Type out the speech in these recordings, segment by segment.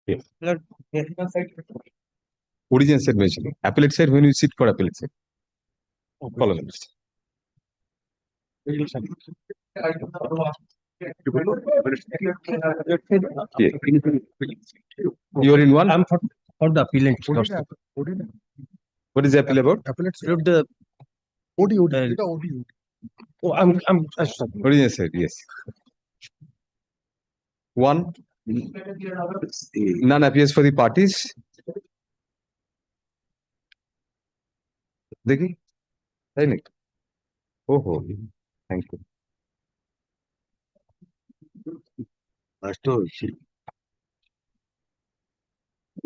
Yeah. Origin side mentioning. Appellate side when you sit for appellate side. Follow next. Yeah. You're in one. I'm for the appellant. What is the appeal about? The oh, I'm sorry. Origin side, yes. One. None appears for the parties. Dekhi? Hai nahi? Oh, thank you.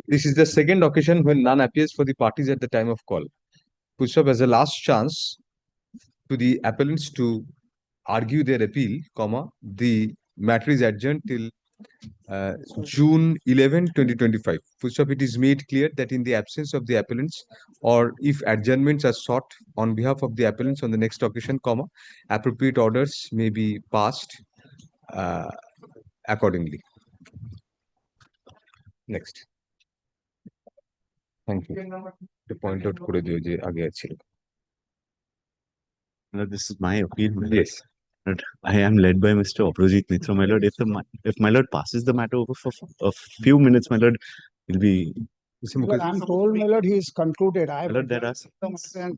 This is the second occasion when none appears for the parties at the time of call. Puts up as a last chance to the appellants to argue their appeal, the matter is adjourned till June 11, 2025. First up, it is made clear that in the absence of the appellants or if adjournments are sought on behalf of the appellants on the next occasion, appropriate orders may be passed accordingly. Next. Thank you. The point out kore diyo je age achilo. This is my appeal. Yes. I am led by Mr. Oprojit Mitra, my lord. If my lord passes the matter over for a few minutes, my lord, it'll be. Well, I'm told, my lord, he is concluded. I have My lord, there are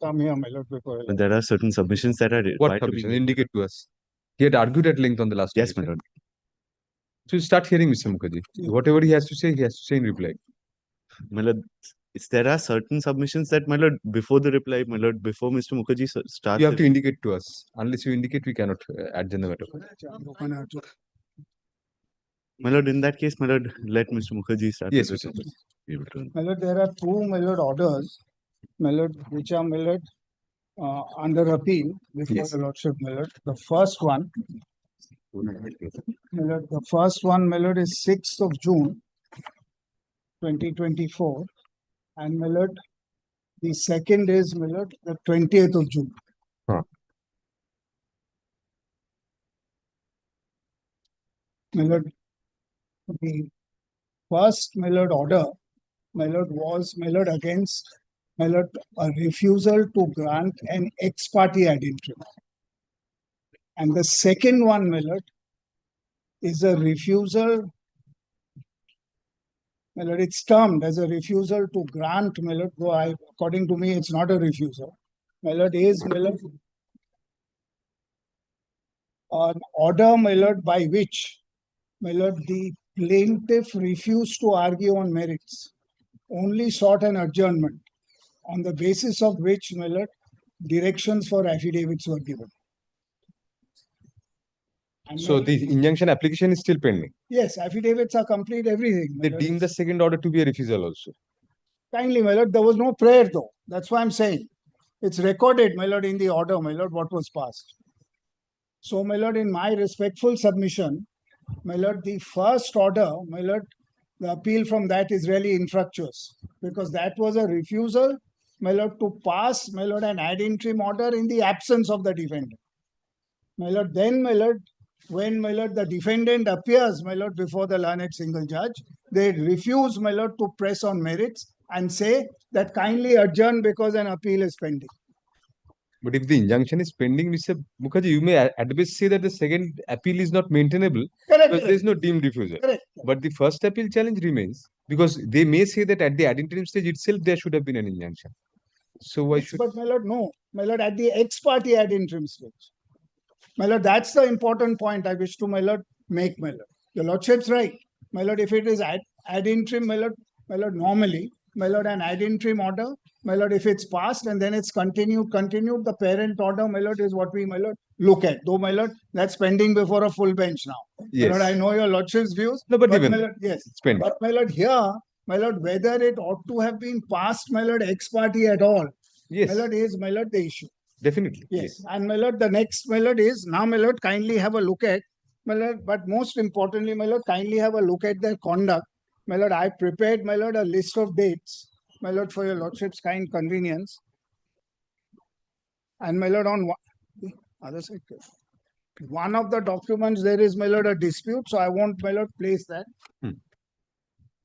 come here, my lord, before. but there are certain submissions that are What required to be submission? made. Indicate to us. He had argued at length on the last. Yes, my occasion. lord. So start hearing Mr. Mukherjee. Whatever he has to say in reply. My lord, there are certain submissions that, my lord, before the reply, my lord, before Mr. Mukherjee starts. You have to indicate to us. Unless you indicate, we cannot adjourn the matter. My lord, in that case, my lord, let Mr. Mukherjee start. Yes, with Mr. the- be able to- My lord, there are two, my lord, orders, my lord, which are, my lord, under appeal before Yes. the lordship, my lord. The first one, my lord, the first one, my lord, is 6th of June, 2024. And my lord, the second is, my lord, the 20th of June. Huh. My lord, the first, my lord, order, my lord, was, my lord, against, my lord, a refusal to grant an ex parte ad interim. And the second one, my lord, is a refusal, my lord, it's termed as a refusal to grant, my lord, though according to me, it's not a refusal. My lord, is, my lord, an order, my lord, by which, my lord, the plaintiff refused to argue on merits, only sought an adjournment, on the basis of which, my lord, directions for affidavits were given. And So my- the injunction application is still pending. yes, affidavits are complete, everything. my They lord. deem the second order to be a refusal also. Kindly, my lord, there was no prayer though. That's why I'm saying. It's recorded, my lord, in the order, my lord, what was passed. So, my lord, in my respectful submission, my lord, the first order, my lord, the appeal from that is really infructuous because that was a refusal, my lord, to pass, my lord, an ad interim order in the absence of the defendant. My lord, then, my lord, when, my lord, the defendant appears, my lord, before the learned single judge, they refuse, my lord, to press on merits and say that kindly adjourn because an appeal is pending. But if the injunction is pending, Mr. Mukherjee, you may at best say that the second appeal is not maintainable Correct, because there is no deemed refusal. correct. But the first appeal challenge remains because they may say that at the ad interim stage itself there should have been an injunction. So why Yes, should? but my lord, no. My lord, at the ex parte ad interim stage. My lord, that's the important point I wish to, my lord, make, my lord. Your lordship's right. My lord, if it is ad interim, my lord, normally, my lord, an ad interim order, my lord, if it's passed and then it's continued, the parent order, my lord, is what we, my lord, look at. Though, my lord, that's pending before a full bench now. Yes. My lord, I know your lordship's views. No, but even my lord, yes. it's pending. But, my lord, here, my lord, whether it ought to have been passed, my lord, ex parte at all, Yes, my lord, is, my lord, the issue. definitely. Yes. And my lord, the next, my lord, is now, my lord, kindly have a look at, my lord, but most importantly, my lord, kindly have a look at their conduct. My lord, I prepared, my lord, a list of dates, my lord, for your lordship's kind convenience. And my lord, on the other side, one of the documents, there is, my lord, a dispute, so I won't, my lord, place that.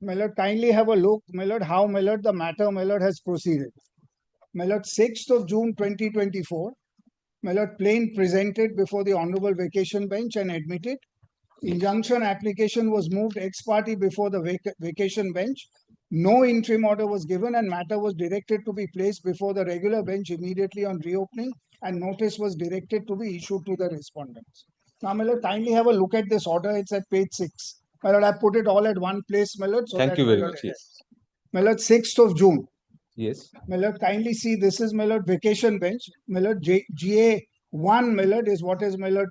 My lord, kindly have a look, my lord, how, my lord, the matter, my lord, has proceeded. My lord, 6th of June 2024, my lord, plain presented before the Honorable Vacation Bench and admitted. Injunction application was moved ex parte before the vacation bench. No interim order was given and matter was directed to be placed before the regular bench immediately on reopening, and notice was directed to be issued to the respondents. Now, my lord, kindly have a look at this order. It's at page 6. My lord, I put it all at one place, my lord. So Thank that, you my very lord, much. it Yes. is. My lord, 6th of June. Yes. My lord, kindly see, this is, my lord, vacation bench. My lord, GA1, my lord, is what is, my lord,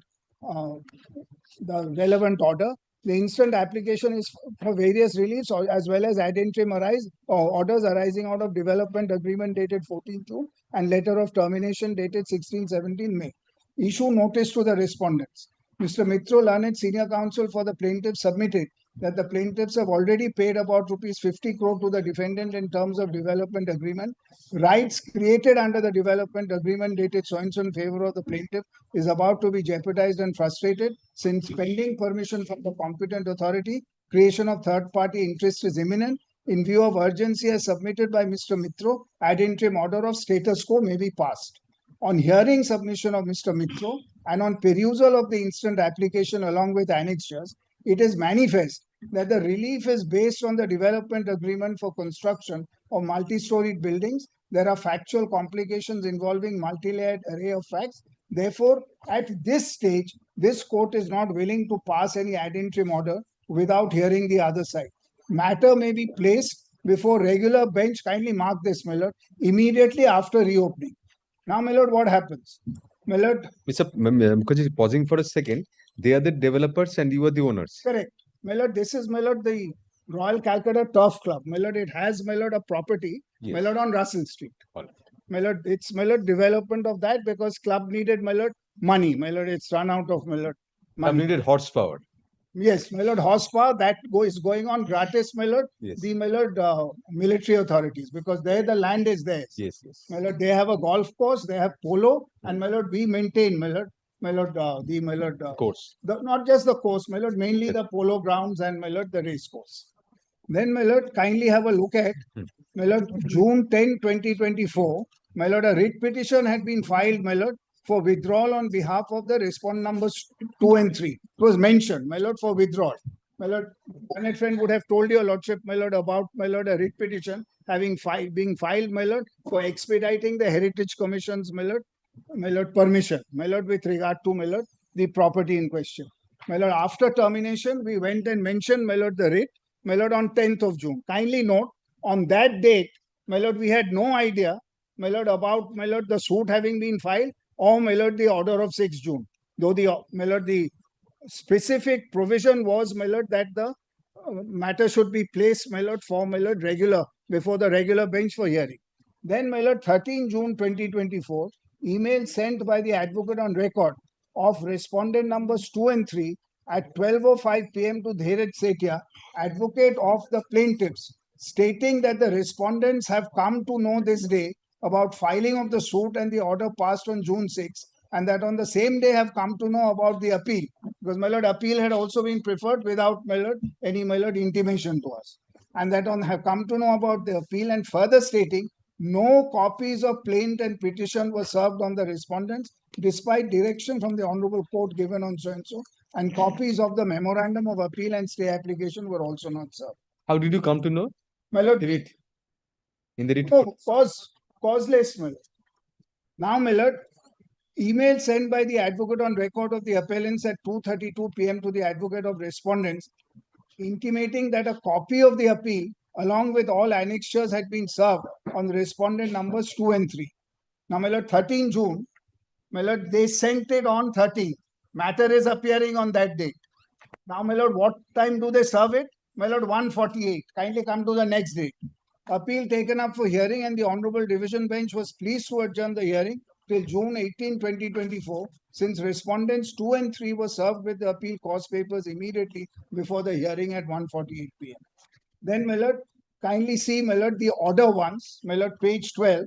the relevant order. The instant application is for various reliefs or as well as ad interim orders arising out of development agreement dated 14 June and letter of termination dated 16-17 May. Issue notice to the respondents. Mr. Mitro, learned senior counsel for the plaintiff, submitted that the plaintiffs have already paid about rupees 50 crore to the defendant in terms of development agreement. Rights created under the development agreement dated so and so in favor of the plaintiff is about to be jeopardized and frustrated since pending permission from the competent authority, creation of third-party interest is imminent. In view of urgency as submitted by Mr. Mitro, ad interim order of status quo may be passed. On hearing submission of Mr. Mitro and on perusal of the instant application along with annexures, it is manifest that the relief is based on the development agreement for construction of multi-storied buildings. There are factual complications involving multi-layered array of facts. Therefore, at this stage, this court is not willing to pass any ad interim order without hearing the other side. Matter may be placed before regular bench, kindly mark this, my lord, immediately after reopening. Now, my lord, what happens? My lord, Mr. Mukherjee, pausing for a second. They are the developers and you are the owners. correct. My lord, this is, my lord, the Royal Calcutta Turf Club. My lord, it has, my lord, a property, my Yes. lord, on Russell Street. All right. My lord, it's, my lord, development of that because club needed, my lord, money. My lord, it's run out of, my lord, Have money. needed horsepower. Yes, my lord, horsepower that is going on gratis, my lord. Yes. The, my lord, military authorities, because there the land is theirs. Yes. Yes. My lord, they have a golf course, they have polo, and my lord, we maintain, my lord, my lord, Course. not just the course, my lord, mainly the polo grounds and my lord, the race course. Then, my lord, kindly have a look at, my lord, June 10, 2024, my lord, a writ petition had been filed, my lord, for withdrawal on behalf of the respondent numbers 2 and 3. It was mentioned, my lord, for withdrawal. My lord, my friend would have told your lordship, my lord, about, my lord, a writ petition being filed, my lord, for expediting the Heritage Commission's, my lord, permission, my lord, with regard to, my lord, the property in question. My lord, after termination, we went and mentioned, my lord, the writ, my lord, on 10th of June. Kindly note, on that date, my lord, we had no idea, my lord, about, my lord, the suit having been filed or, my lord, the order of 6th June. Though the, my lord, the specific provision was, my lord, that the matter should be placed, my lord, for, my lord, before the regular bench for hearing. Then, my lord, 13 June 2024, email sent by the advocate on record of respondent numbers 2 and 3 at 12:05 p.m. to Dheeraj Sethia, advocate of the plaintiffs, stating that the respondents have come to know this day about filing of the suit and the order passed on June 6, and that on the same day have come to know about the appeal, because, my lord, appeal had also been preferred without, my lord, any, my lord, intimation to us, and that on have come to know about the appeal, and further stating no copies of plaint and petition were served on the respondents despite direction from the honorable court given on so and so, and copies of the memorandum of appeal and stay application were also not served. How did you come to know? My lord, The writ. In the writ. no, causeless, my lord. Now, my lord, email sent by the advocate on record of the appellants at 2:32 p.m. to the advocate of respondents, intimating that a copy of the appeal along with all annexures had been served on the respondent numbers 2 and 3. Now, my lord, 13 June, my lord, they sent it on 13. Matter is appearing on that date. Now, my lord, what time do they serve it? My lord, 1:48. Kindly come to the next date. Appeal taken up for hearing, and the Honorable Division Bench was pleased to adjourn the hearing till June 18, 2024, since respondents 2 and 3 were served with the appeal cause papers immediately before the hearing at 1:48 p.m. Then, my lord, kindly see, my lord, the order once, my lord, page 12.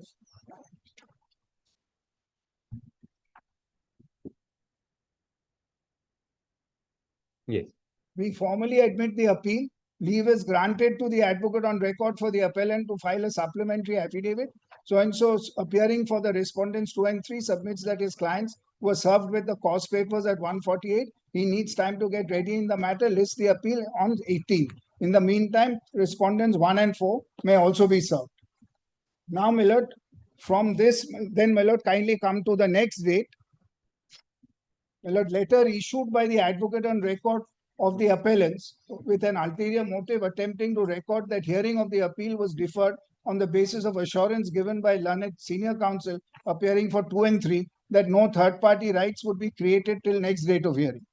Yes. We formally admit the appeal Leave is granted to the advocate on record for the appellant to file a supplementary affidavit. So-and-so appearing for the respondents 2 and 3 submits that his clients were served with the cause papers at 1:48. He needs time to get ready in the matter, list the appeal on 18. In the meantime, respondents 1 and 4 may also be served. Now, my lord, from this, then my lord, kindly come to the next date. My lord, letter issued by the advocate on record of the appellants with an ulterior motive attempting to record that hearing of the appeal was deferred on the basis of assurance given by learned senior counsel appearing for 2 and 3 that no third party rights would be created till next date of hearing.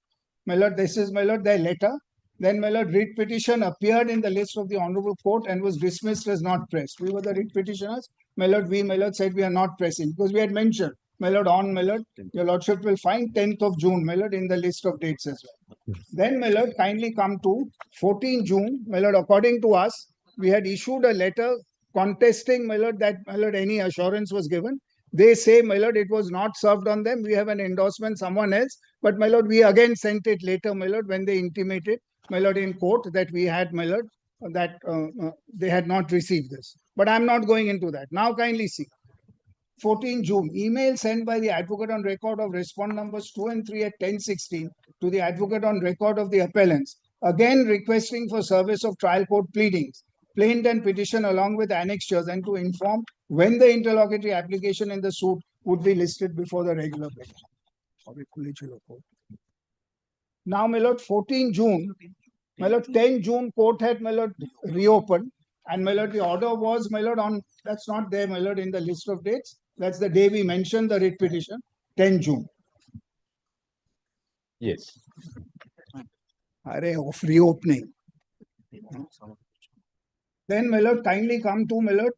My lord, this is, my lord, their letter. Then, my lord, writ petition appeared in the list of the Honorable Court and was dismissed as not pressed. We were the writ petitioners. My lord, we, my lord, said we are not pressing because we had mentioned, my lord, on, my lord, your lordship will find 10th of June, my lord, in the list of dates as well. Then, my lord, kindly come to 14 June, my lord, according to us, we had issued a letter contesting, my lord, that, my lord, any assurance was given. They say, my lord, it was not served on them. We have an endorsement, someone else. But, my lord, we again sent it later, my lord, when they intimated, my lord, in court that we had, my lord, that they had not received this. But I'm not going into that. Now, kindly see. 14 June, email sent by the advocate on record of respond numbers 2 and 3 at 10:16 to the advocate on record of the appellants, again requesting for service of trial court pleadings, plaint and petition along with annexures, and to inform when the interlocutory application in the suit would be listed before the regular bench. Now, my lord, 14 June, my lord, 10 June, court had, my lord, reopened. And, my lord, the order was, my lord, on, that's not there, my lord, in the list of dates. That's the day we mentioned the writ petition, 10 June. Yes. Array of reopening. Then, my lord, kindly come to, my lord,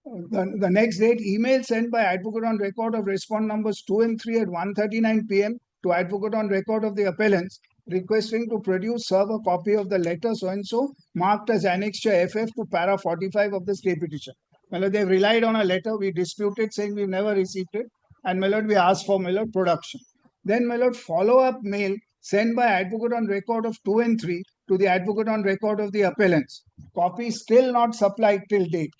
the next date, email sent by advocate on record of respond numbers 2 and 3 at 1:39 p.m. to advocate on record of the appellants, requesting to serve a copy of the letter so-and-so marked as annexure FF to para 45 of the state petition. My lord, they've relied on a letter. We disputed saying we've never received it. And, my lord, we asked for, my lord, production. Then, my lord, follow-up mail sent by advocate on record of 2 and 3 to the advocate on record of the appellants. Copy still not supplied till date.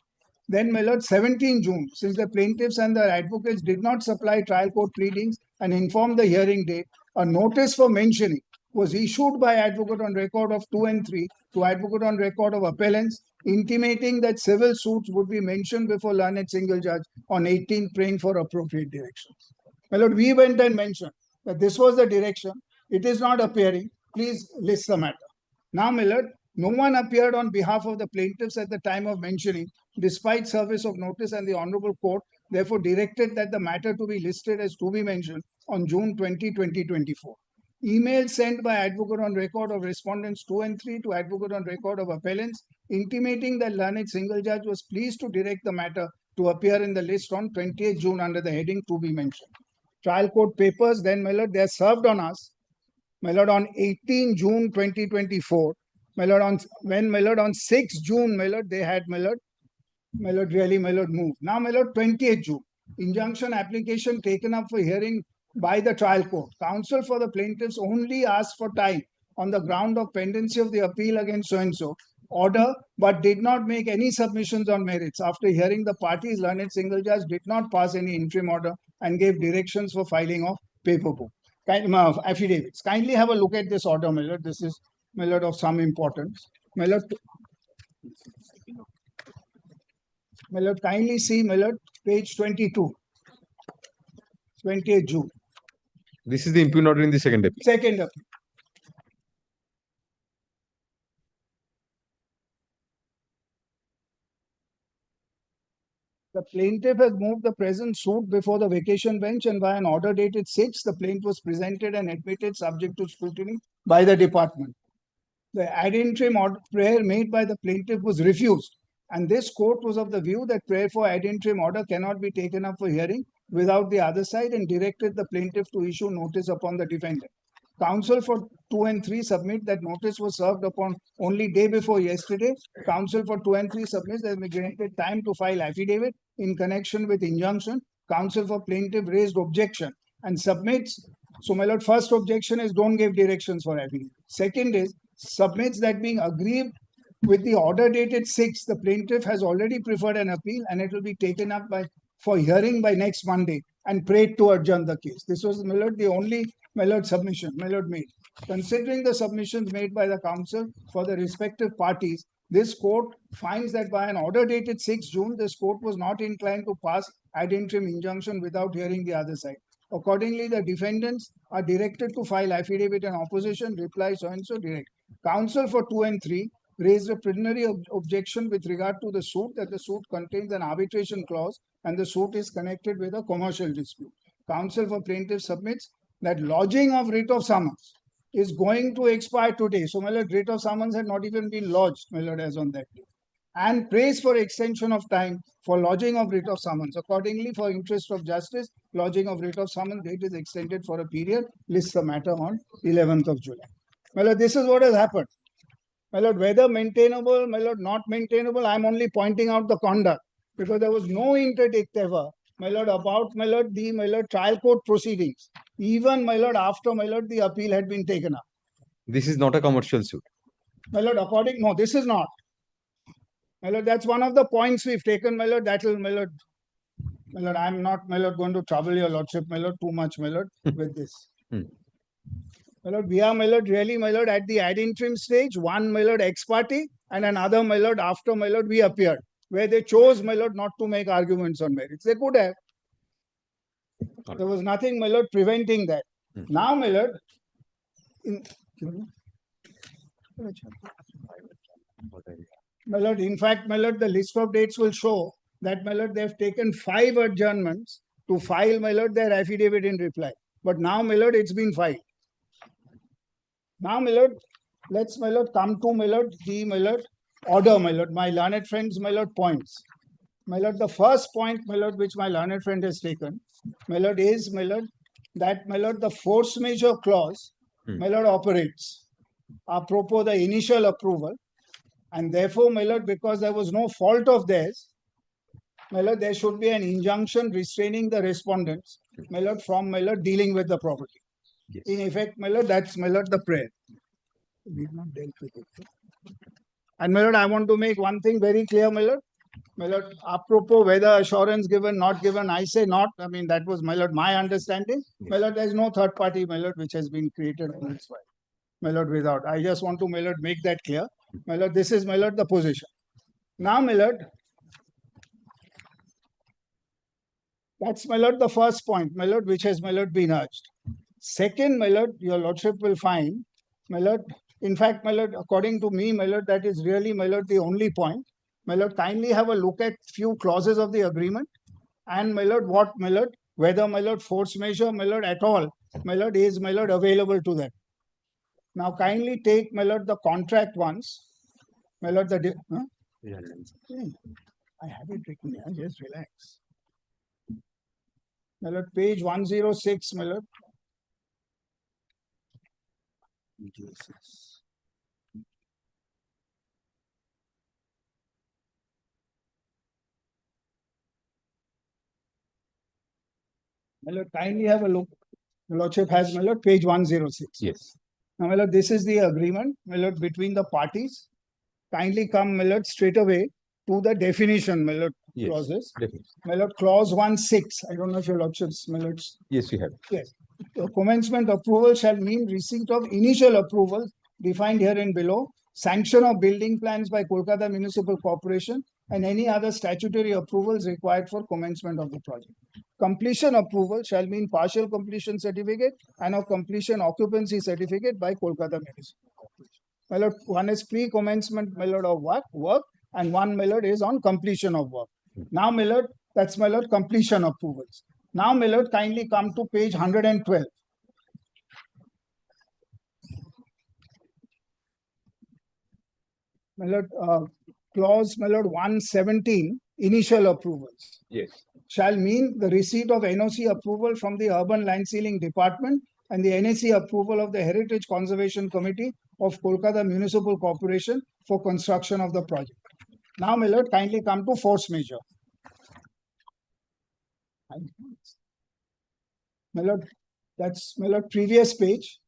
Then, my lord, 17 June, since the plaintiffs and their advocates did not supply trial court pleadings and inform the hearing date, a notice for mentioning was issued by advocate on record of 2 and 3 to advocate on record of appellants, intimating that civil suits would be mentioned before learned single judge on 18, praying for appropriate directions. My lord, we went and mentioned that this was the direction. It is not appearing. Please list the matter. Now, my lord, no one appeared on behalf of the plaintiffs at the time of mentioning, despite service of notice, and the Honorable Court therefore directed that the matter to be listed as to be mentioned on June 20, 2024. Email sent by advocate on record of respondents 2 and 3 to advocate on record of appellants, intimating that learned single judge was pleased to direct the matter to appear in the list on 28 June under the heading to be mentioned. Trial court papers, then, my lord, they are served on us, my lord, on 18 June 2024. My lord, on 6 June, my lord, they had, my lord, really, my lord, moved. Now, my lord, 28th June, injunction application taken up for hearing by the trial court. Counsel for the plaintiffs only asked for time on the ground of pendency of the appeal against so-and-so order, but did not make any submissions on merits. After hearing the parties, learned single judge did not pass any interim order and gave directions for filing of paper book. Affidavits. Kindly have a look at this order, my lord. This is, my lord, of some importance. My lord, kindly see, my lord, page 22, 28 June. This is the impugned order in the second appeal. Second appeal. The plaintiff has moved the present suit before the vacation bench, and by an order dated 6, the plaintiff was presented and admitted subject to scrutiny by the department. The ad interim prayer made by the plaintiff was refused, and this court was of the view that prayer for ad interim order cannot be taken up for hearing without the other side, and directed the plaintiff to issue notice upon the defendant. Counsel for 2 and 3 submit that notice was served upon only day before yesterday. Counsel for 2 and 3 submits that they granted time to file affidavit in connection with injunction. Counsel for plaintiff raised objection and submits. So, my lord, first objection is don't give directions for affidavit. Second is submits that being agreed with the order dated 6, the plaintiff has already preferred an appeal and it will be taken up for hearing by next Monday and prayed to adjourn the case. This was, my lord, the only, my lord, submission my lord made. Considering the submissions made by the counsel for the respective parties, this court finds that by an order dated 6 June, this court was not inclined to pass ad interim injunction without hearing the other side. Accordingly, the defendants are directed to file affidavit in opposition, reply so and so direct. Counsel for 2 and 3 raised a preliminary objection with regard to the suit that the suit contains an arbitration clause and the suit is connected with a commercial dispute. Counsel for plaintiff submits that lodging of writ of summons is going to expire today. So, my lord, writ of summons had not even been lodged, my lord, as on that day. And prays for extension of time for lodging of writ of summons. Accordingly, for interest of justice, lodging of writ of summons date is extended for a period, lists the matter on 11th of July. My lord, this is what has happened. My lord, whether maintainable, my lord, not maintainable, I am only pointing out the conduct because there was no interdict ever, my lord, about, my lord, the, my lord, trial court proceedings, even, my lord, after, my lord, the appeal had been taken up. This is not a commercial suit. My lord, no, this is not. My lord, that's one of the points we've taken, my lord, that will, my lord, I'm not, my lord, going to trouble your lordship, my lord, too much, my lord, with this. My lord, we are, my lord, really, my lord, at the ad interim stage, one, my lord, ex parte, and another, my lord, after, my lord, we appeared, where they chose, my lord, not to make arguments on merits. They could have. There was nothing, my lord, preventing that. Now, my lord, my lord, in fact, my lord, the list of dates will show that, my lord, they have taken 5 adjournments to file, my lord, their affidavit in reply. But now, my lord, it's been filed. Now, my lord, let's, my lord, come to, my lord, the, my lord, order, my lord, my learned friends, my lord, points. My lord, the first point, my lord, which my learned friend has taken, my lord, is, my lord, that, my lord, the force majeure clause, my lord, operates apropos the initial approval. And therefore, my lord, because there was no fault of theirs, my lord, there should be an injunction restraining the respondents, my lord, from, my lord, dealing with the property. Yes. In effect, my lord, that's, my lord, the prayer. We've not dealt with it. And, my lord, I want to make one thing very clear, my lord. My lord, apropos whether assurance given, not given, I say not. I mean, that was, my lord, my understanding. Yes. My lord, there is no third party, my lord, which has been created on its file. My lord, without. I just want to, my lord, make that clear. My lord, this is, my lord, the position. Now, my lord, that's, my lord, the first point, my lord, which has, my lord, been urged. Second, my lord, your lordship will find, my lord, in fact, my lord, according to me, my lord, that is really, my lord, the only point. My lord, kindly have a look at few clauses of the agreement. And, my lord, what, my lord, whether, my lord, force majeure, my lord, at all, my lord, is, my lord, available to them. Now, kindly take, my lord, the contract ones. My lord, the... Huh? Yeah. I have it written here, just relax. My lord, page 106, my lord. My lord, kindly have a look. The lordship has, my lord, page 106. Yes. Now, my lord, this is the agreement, my lord, between the parties. Kindly come, my lord, straight away to the definition, my lord, Yes. clauses. Definitely. My lord, clause 1.6. I don't know if your lordships, my lords. Yes, you have. Yes. The commencement approval shall mean receipt of initial approval defined herein below, sanction of building plans by Kolkata Municipal Corporation, and any other statutory approvals required for commencement of the project. Completion approval shall mean partial completion certificate and of completion occupancy certificate by Kolkata Municipal Corporation. My lord, one is pre-commencement, my lord, of work, and one, my lord, is on completion of work. Now, my lord, that's, my lord, completion approvals. Now, my lord, kindly come to page 112. My lord, clause, my lord, 117, initial approvals. Yes. Shall mean the receipt of NOC approval from the Urban Land Sealing Department and the NAC approval of the Heritage Conservation Committee of Kolkata Municipal Corporation for construction of the project. Now, my lord, kindly come to force majeure. My lord, that's, my lord, previous page.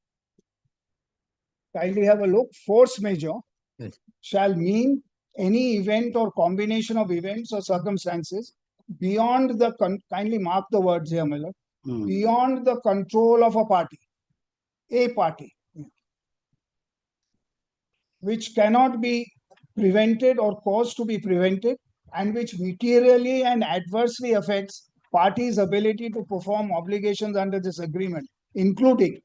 kindly have a look. Force majeure Yes. shall mean any event or combination of events or circumstances beyond the, kindly mark the words here, my lord, beyond the control of a party, which cannot be prevented or caused to be prevented, and which materially and adversely affects parties' ability to perform obligations under this agreement, including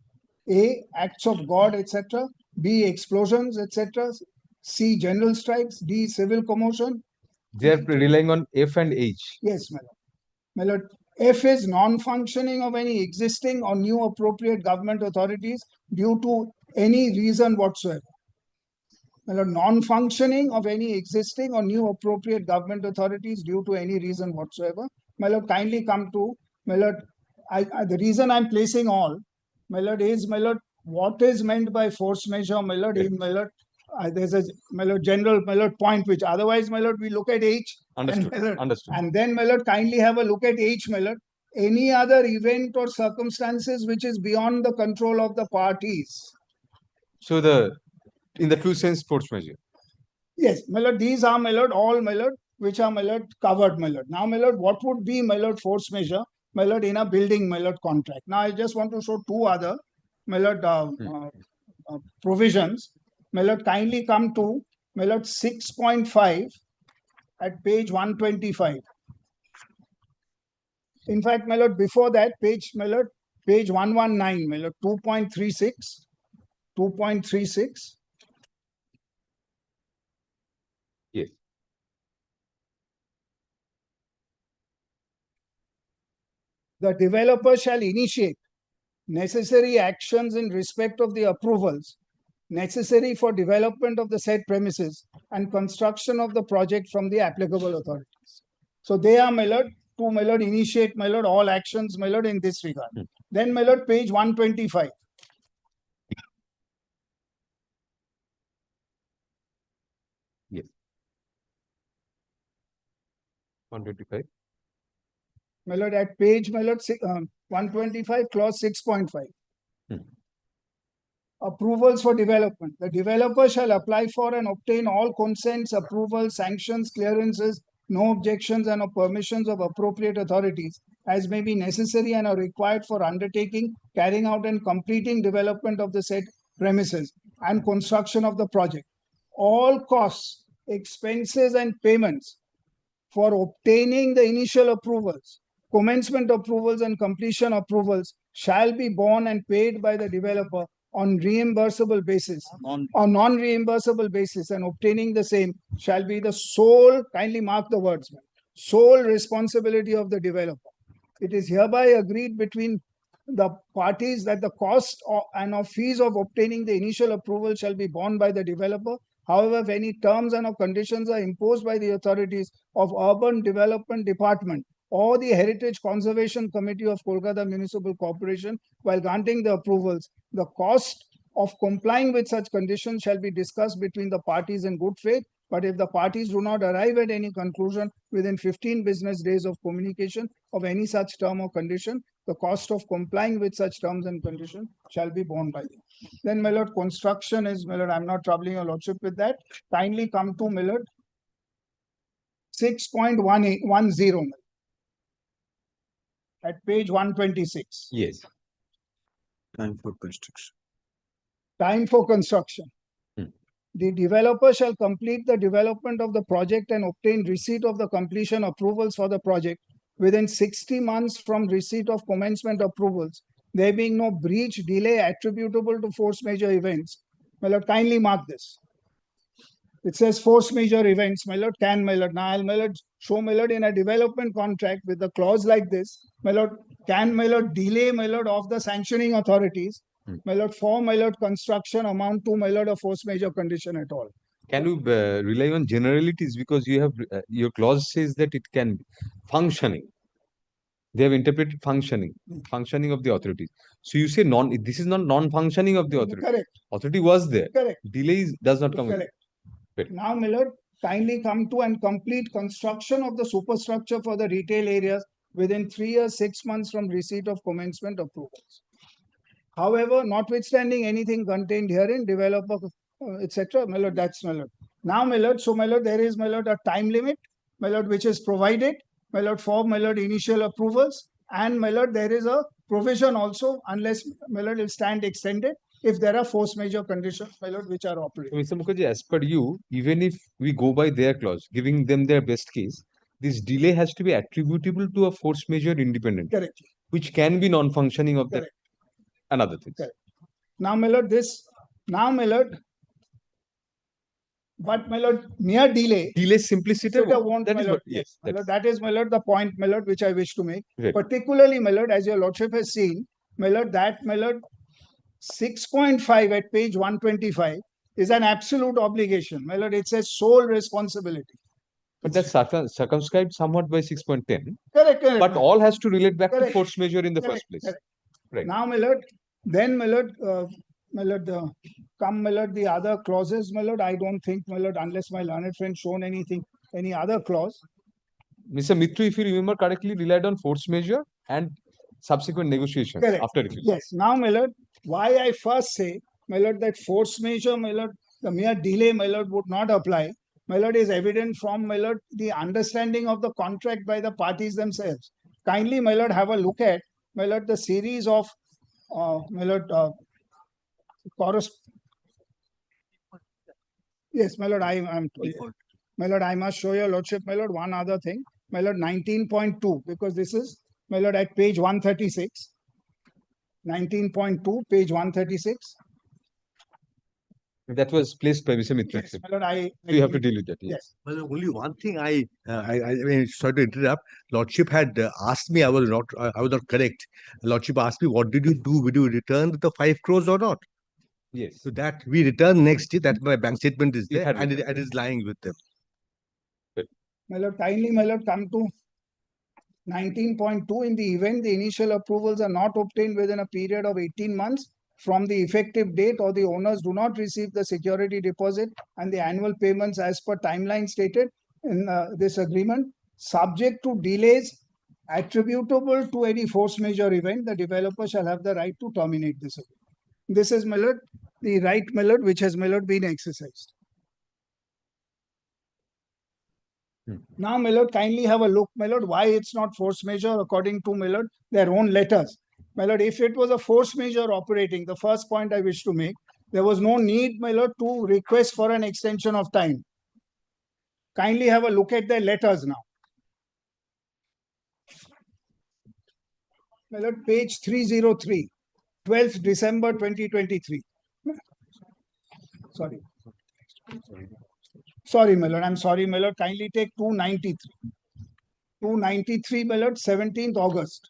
A, acts of God, etc., B, explosions, etc., C, general strikes, D, civil commotion. They are relying on F and H. Yes, my lord. My lord, F is non-functioning of any existing or new appropriate government authorities due to any reason whatsoever. My lord, non-functioning of any existing or new appropriate government authorities due to any reason whatsoever. My lord, kindly come to, my lord, the reason I'm placing all, my lord, is, my lord, what is meant by force majeure, my lord, in, my lord, there's a, my lord, general, my lord, point, which otherwise, my lord, we look at H. Understood. And, my lord, Understood. and then, my lord, kindly have a look at H, my lord. Any other event or circumstances which is beyond the control of the parties. So the in the true sense, force majeure. Yes, my lord, these are, my lord, all, my lord, which are, my lord, covered, my lord. Now, my lord, what would be, my lord, force majeure, my lord, in a building, my lord, contract? Now, I just want to show two other, my lord, provisions. My lord, kindly come to, my lord, 6.5 at page 125. In fact, my lord, before that, page, my lord, page 119, my lord, 2.36, 2.36. Yes. The developer shall initiate necessary actions in respect of the approvals necessary for development of the said premises and construction of the project from the applicable authorities. So they are, my lord, to, my lord, initiate, my lord, all actions, my lord, in this regard. Then, my lord, page 125. Yes. 125. My lord, at page, my lord, 125, clause 6.5. Approvals for development. The developer shall apply for and obtain all consents, approvals, sanctions, clearances, no objections and or permissions of appropriate authorities as may be necessary and are required for undertaking, carrying out and completing development of the said premises and construction of the project. All costs, expenses and payments for obtaining the initial approvals, commencement approvals and completion approvals shall be borne and paid by the developer on reimbursable basis or non-reimbursable basis, and obtaining the same shall be the sole, kindly mark the words, sole responsibility of the developer. It is hereby agreed between the parties that the cost and of fees of obtaining the initial approval shall be borne by the developer. However, if any terms and or conditions are imposed by the authorities of Urban Development Department or the Heritage Conservation Committee of Kolkata Municipal Corporation while granting the approvals, the cost of complying with such conditions shall be discussed between the parties in good faith. But if the parties do not arrive at any conclusion within 15 business days of communication of any such term or condition, the cost of complying with such terms and conditions shall be borne by them. Then, my lord, construction is, my lord, I'm not troubling your lordship with that. Kindly come to, my lord, 6.10 at page 126. Yes. Time for construction. Time for construction. The developer shall complete the development of the project and obtain receipt of the completion approvals for the project within 60 months from receipt of commencement approvals, there being no breach, delay attributable to force majeure events. My lord, kindly mark this. It says force majeure events, my lord, can, my lord. Now, I'll, my lord, show, my lord, in a development contract with a clause like this, my lord, can, my lord, delay, my lord, of the sanctioning authorities, my lord, for, my lord, construction amount to, my lord, a force majeure condition at all. Can you rely on generalities, because you have your clause says that it can be functioning. They have interpreted functioning of the authorities. So you say this is not non-functioning of the authority. Correct. Authority was there. Correct. Delays does not come. Correct. Correct. Now, my lord, kindly come to and complete construction of the superstructure for the retail areas within 3 years, 6 months from receipt of commencement approvals. However, notwithstanding anything contained herein, developer, etc., my lord, that's my lord. Now, my lord, so my lord, there is, my lord, a time limit, my lord, which is provided, my lord, for my lord, initial approvals, and my lord, there is a provision also, unless my lord will stand extended, if there are force majeure conditions, my lord, which are So, operating. Mr. Mukherjee, as per you, even if we go by their clause, giving them their best case, this delay has to be attributable to a force majeure independent, Correct. which can be non-functioning of the Correct. and other things. Correct. Now, my lord, now, my lord, but my lord, mere delay. Delay simpliciter, Won't, that my is lord, what, yes, my lord, that's that is, my lord, the point, my lord, which I wish to make. right. Particularly, my lord, as your lordship has seen, my lord, that, my lord, 6.5 at page 125 is an absolute obligation. My lord, it says sole responsibility. But that's circumscribed somewhat by 6.10. Correct, correct. But all has to relate back to Correct. force majeure in the Correct, first place. correct. Right. Now, my lord, then, my lord, come, my lord, the other clauses, my lord, I don't think, my lord, unless my learned friend shown anything, any other clause. Mr. Mitru, if you remember correctly, relied on force majeure and subsequent negotiations Correct. after refusal. Yes. Now, my lord, why I first say, my lord, that force majeure, my lord, the mere delay, my lord, would not apply. My lord, is evident from, my lord, the understanding of the contract by the parties themselves. Kindly, my lord, have a look at, my lord, the series of, my lord, yes, my lord, my lord, I must show your lordship, my lord, one other thing. My lord, 19.2, because this is, my lord, at page 136. 19.2, page 136. That was placed by Mr. Mitru. Yes, my lord, So you have to deal with that. Yes. yes. Well, only one thing I mean, sorry to interrupt. Lordship had asked me. I was not correct. Lordship asked me, "What did you do? Did you return the 5 crores or not?" Yes. So that we returned next day. That my bank statement is You there, had and returned, it is lying with them. My lord, kindly, my lord, come to 19.2. In the event the initial approvals are not obtained within a period of 18 months from the effective date, or the owners do not receive the security deposit and the annual payments as per timeline stated in this agreement, subject to delays attributable to any force majeure event, the developer shall have the right to terminate this agreement. This is, my lord, the right, my lord, which has, my lord, been exercised. Now, my lord, kindly have a look, my lord, why it's not force majeure according to, my lord, their own letters. My lord, if it was a force majeure operating, the first point I wish to make, there was no need, my lord, to request for an extension of time. Kindly have a look at their letters now. My lord, page 303, 12th December 2023. Sorry. Sorry, my lord, I'm sorry, my lord, kindly take 293. 293, my lord, 17th August.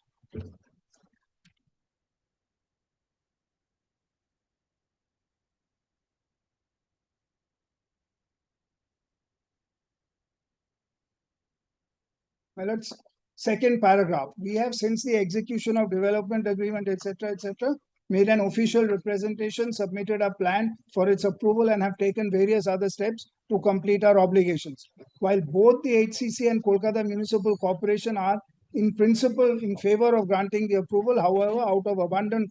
My lord, second paragraph. We have, since the execution of development agreement, etc., made an official representation, submitted a plan for its approval, and have taken various other steps to complete our obligations. While both the HCC and Kolkata Municipal Corporation are in principle in favor of granting the approval, however, out of abundant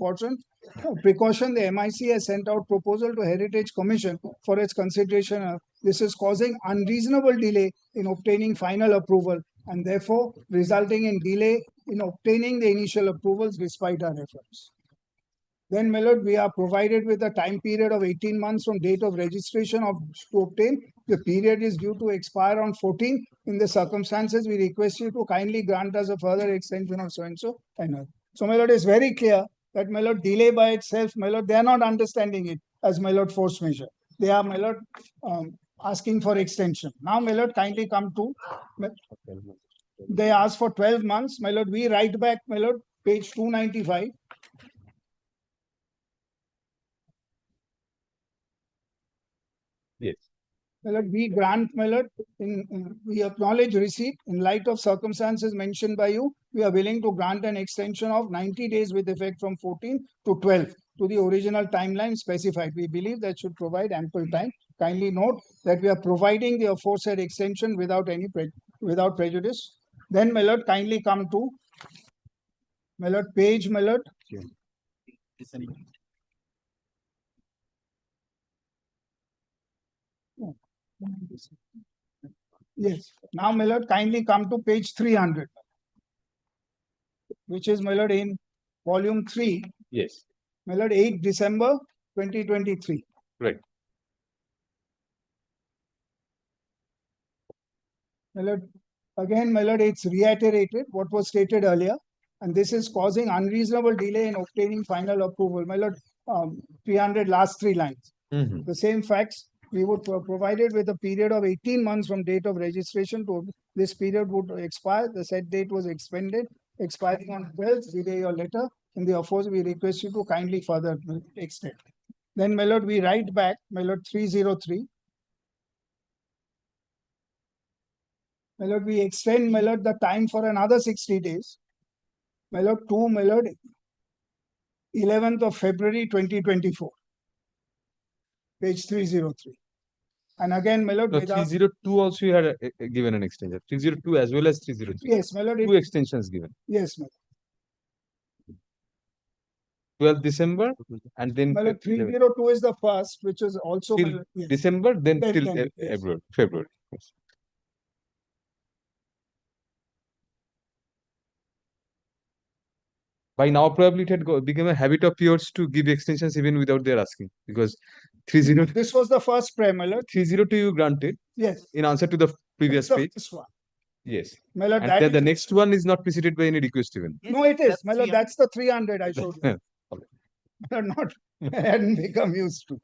precaution, the MIC has sent out proposal to Heritage Commission for its consideration. This is causing unreasonable delay in obtaining final approval, and therefore resulting in delay in obtaining the initial approvals despite our efforts. Then, my lord, we are provided with a time period of 18 months from date of registration to obtain. The period is due to expire on 14. In the circumstances, we request you to kindly grant us a further extension of so-and-so. So, my lord, is very clear that, my lord, delay by itself, my lord, they are not understanding it as, my lord, force majeure. They are, my lord, asking for extension. Now, my lord, kindly come to, they ask for 12 months. My lord, we write back, my lord, page 295. Yes. My lord, we grant, my lord, we acknowledge receipt. In light of circumstances mentioned by you, we are willing to grant an extension of 90 days with effect from 14 to 12 to the original timeline specified. We believe that should provide ample time. Kindly note that we are providing the aforesaid extension without prejudice. Then, my lord, kindly come to, my lord, page, my lord, Yes. Now, my lord, kindly come to page 300, which is, my lord, in volume 3, Yes. my lord, 8 December 2023. Right. My lord, again, my lord, it's reiterated what was stated earlier, and this is causing unreasonable delay in obtaining final approval. My lord, 300 last 3 lines. Mhm. The same facts, we would provided with a period of 18 months from date of registration to this period would expire. The said date was extended, expiring on 12th, delay your letter. In the offers, we request you to kindly further extend. Then, my lord, we write back, my lord, 303. My lord, we extend, my lord, the time for another 60 days. My lord, to, my lord, 11th of February 2024. Page 303. And again, my lord, No, without, 302 also you had given an extension. 302 as well as 303. yes, my lord, Two extensions given. yes, my 12th December and then lord. 11th. 302 is the first, which is also, my Till lord, yes. December, then Then- till then, yes. February. Yes. By now, probably it had become a habit of yours to give extensions even without their asking, because 302 This was the first prayer, my lord. 302 you granted Yes. in answer to the previous It's the page. first one. Yes. My lord, And that then the is- next one is not preceded by any request even. no, it is, my lord, that's the 300 I showed you. Not, I hadn't become used to.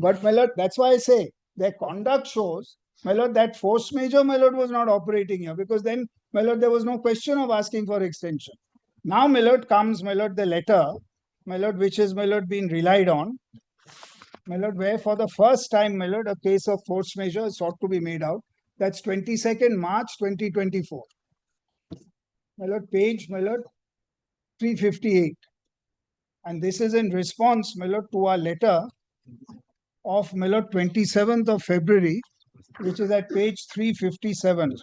But my lord, that's why I say their conduct shows, my lord, that force majeure, my lord, was not operating here, because then, my lord, there was no question of asking for extension. Now, my lord, comes, my lord, the letter, my lord, which is, my lord, being relied on, my lord, where for the first time, my lord, a case of force majeure is sought to be made out. That's 22nd March 2024. My lord, page, my lord, 358. And this is in response, my lord, to our letter of, my lord, 27th of February, which is at page 357.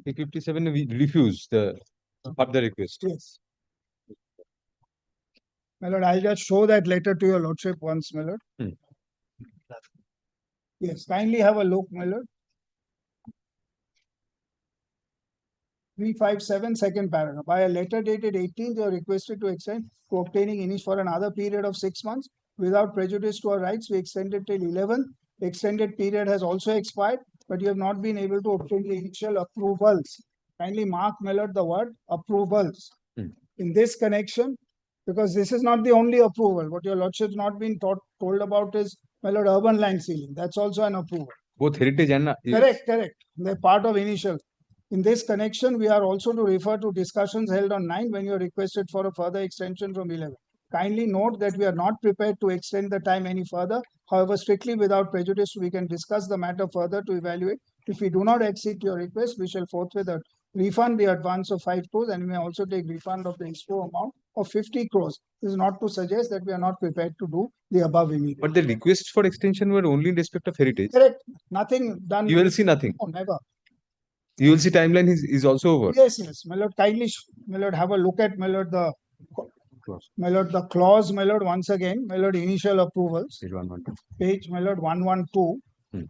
357 we refuse the further request. Yes. My lord, I'll just show that letter to your lordship once, my lord. Hmm. Yes, kindly have a look, my lord. 357, second paragraph. By a letter dated 18th, you are requested to extend to obtaining initial for another period of 6 months. Without prejudice to our rights, we extended till 11th. Extended period has also expired, but you have not been able to obtain the initial approvals. Kindly mark, my lord, the word approvals. Hmm. In this connection, because this is not the only approval. What your lordship's not been told about is, my lord, urban land sealing. That's also an approval. Both heritage and Correct, correct. They're part of initial. In this connection, we are also to refer to discussions held on 9 when you are requested for a further extension from 11. Kindly note that we are not prepared to extend the time any further. However, strictly without prejudice, we can discuss the matter further to evaluate. If we do not accede to your request, we shall forthwith refund the advance of 5 crores and we may also take refund of the escrow amount of 50 crores. This is not to suggest that we are not prepared to do the above immediately. But the requests for extension were only in respect of heritage. Correct. Nothing done. You will see nothing. No, never. You will see timeline is also over. Yes, yes, my lord, kindly, my lord, have a look at, my lord, the clause, my lord, once again, my lord, initial approvals, Page 112. page, my lord, 112. Hmm.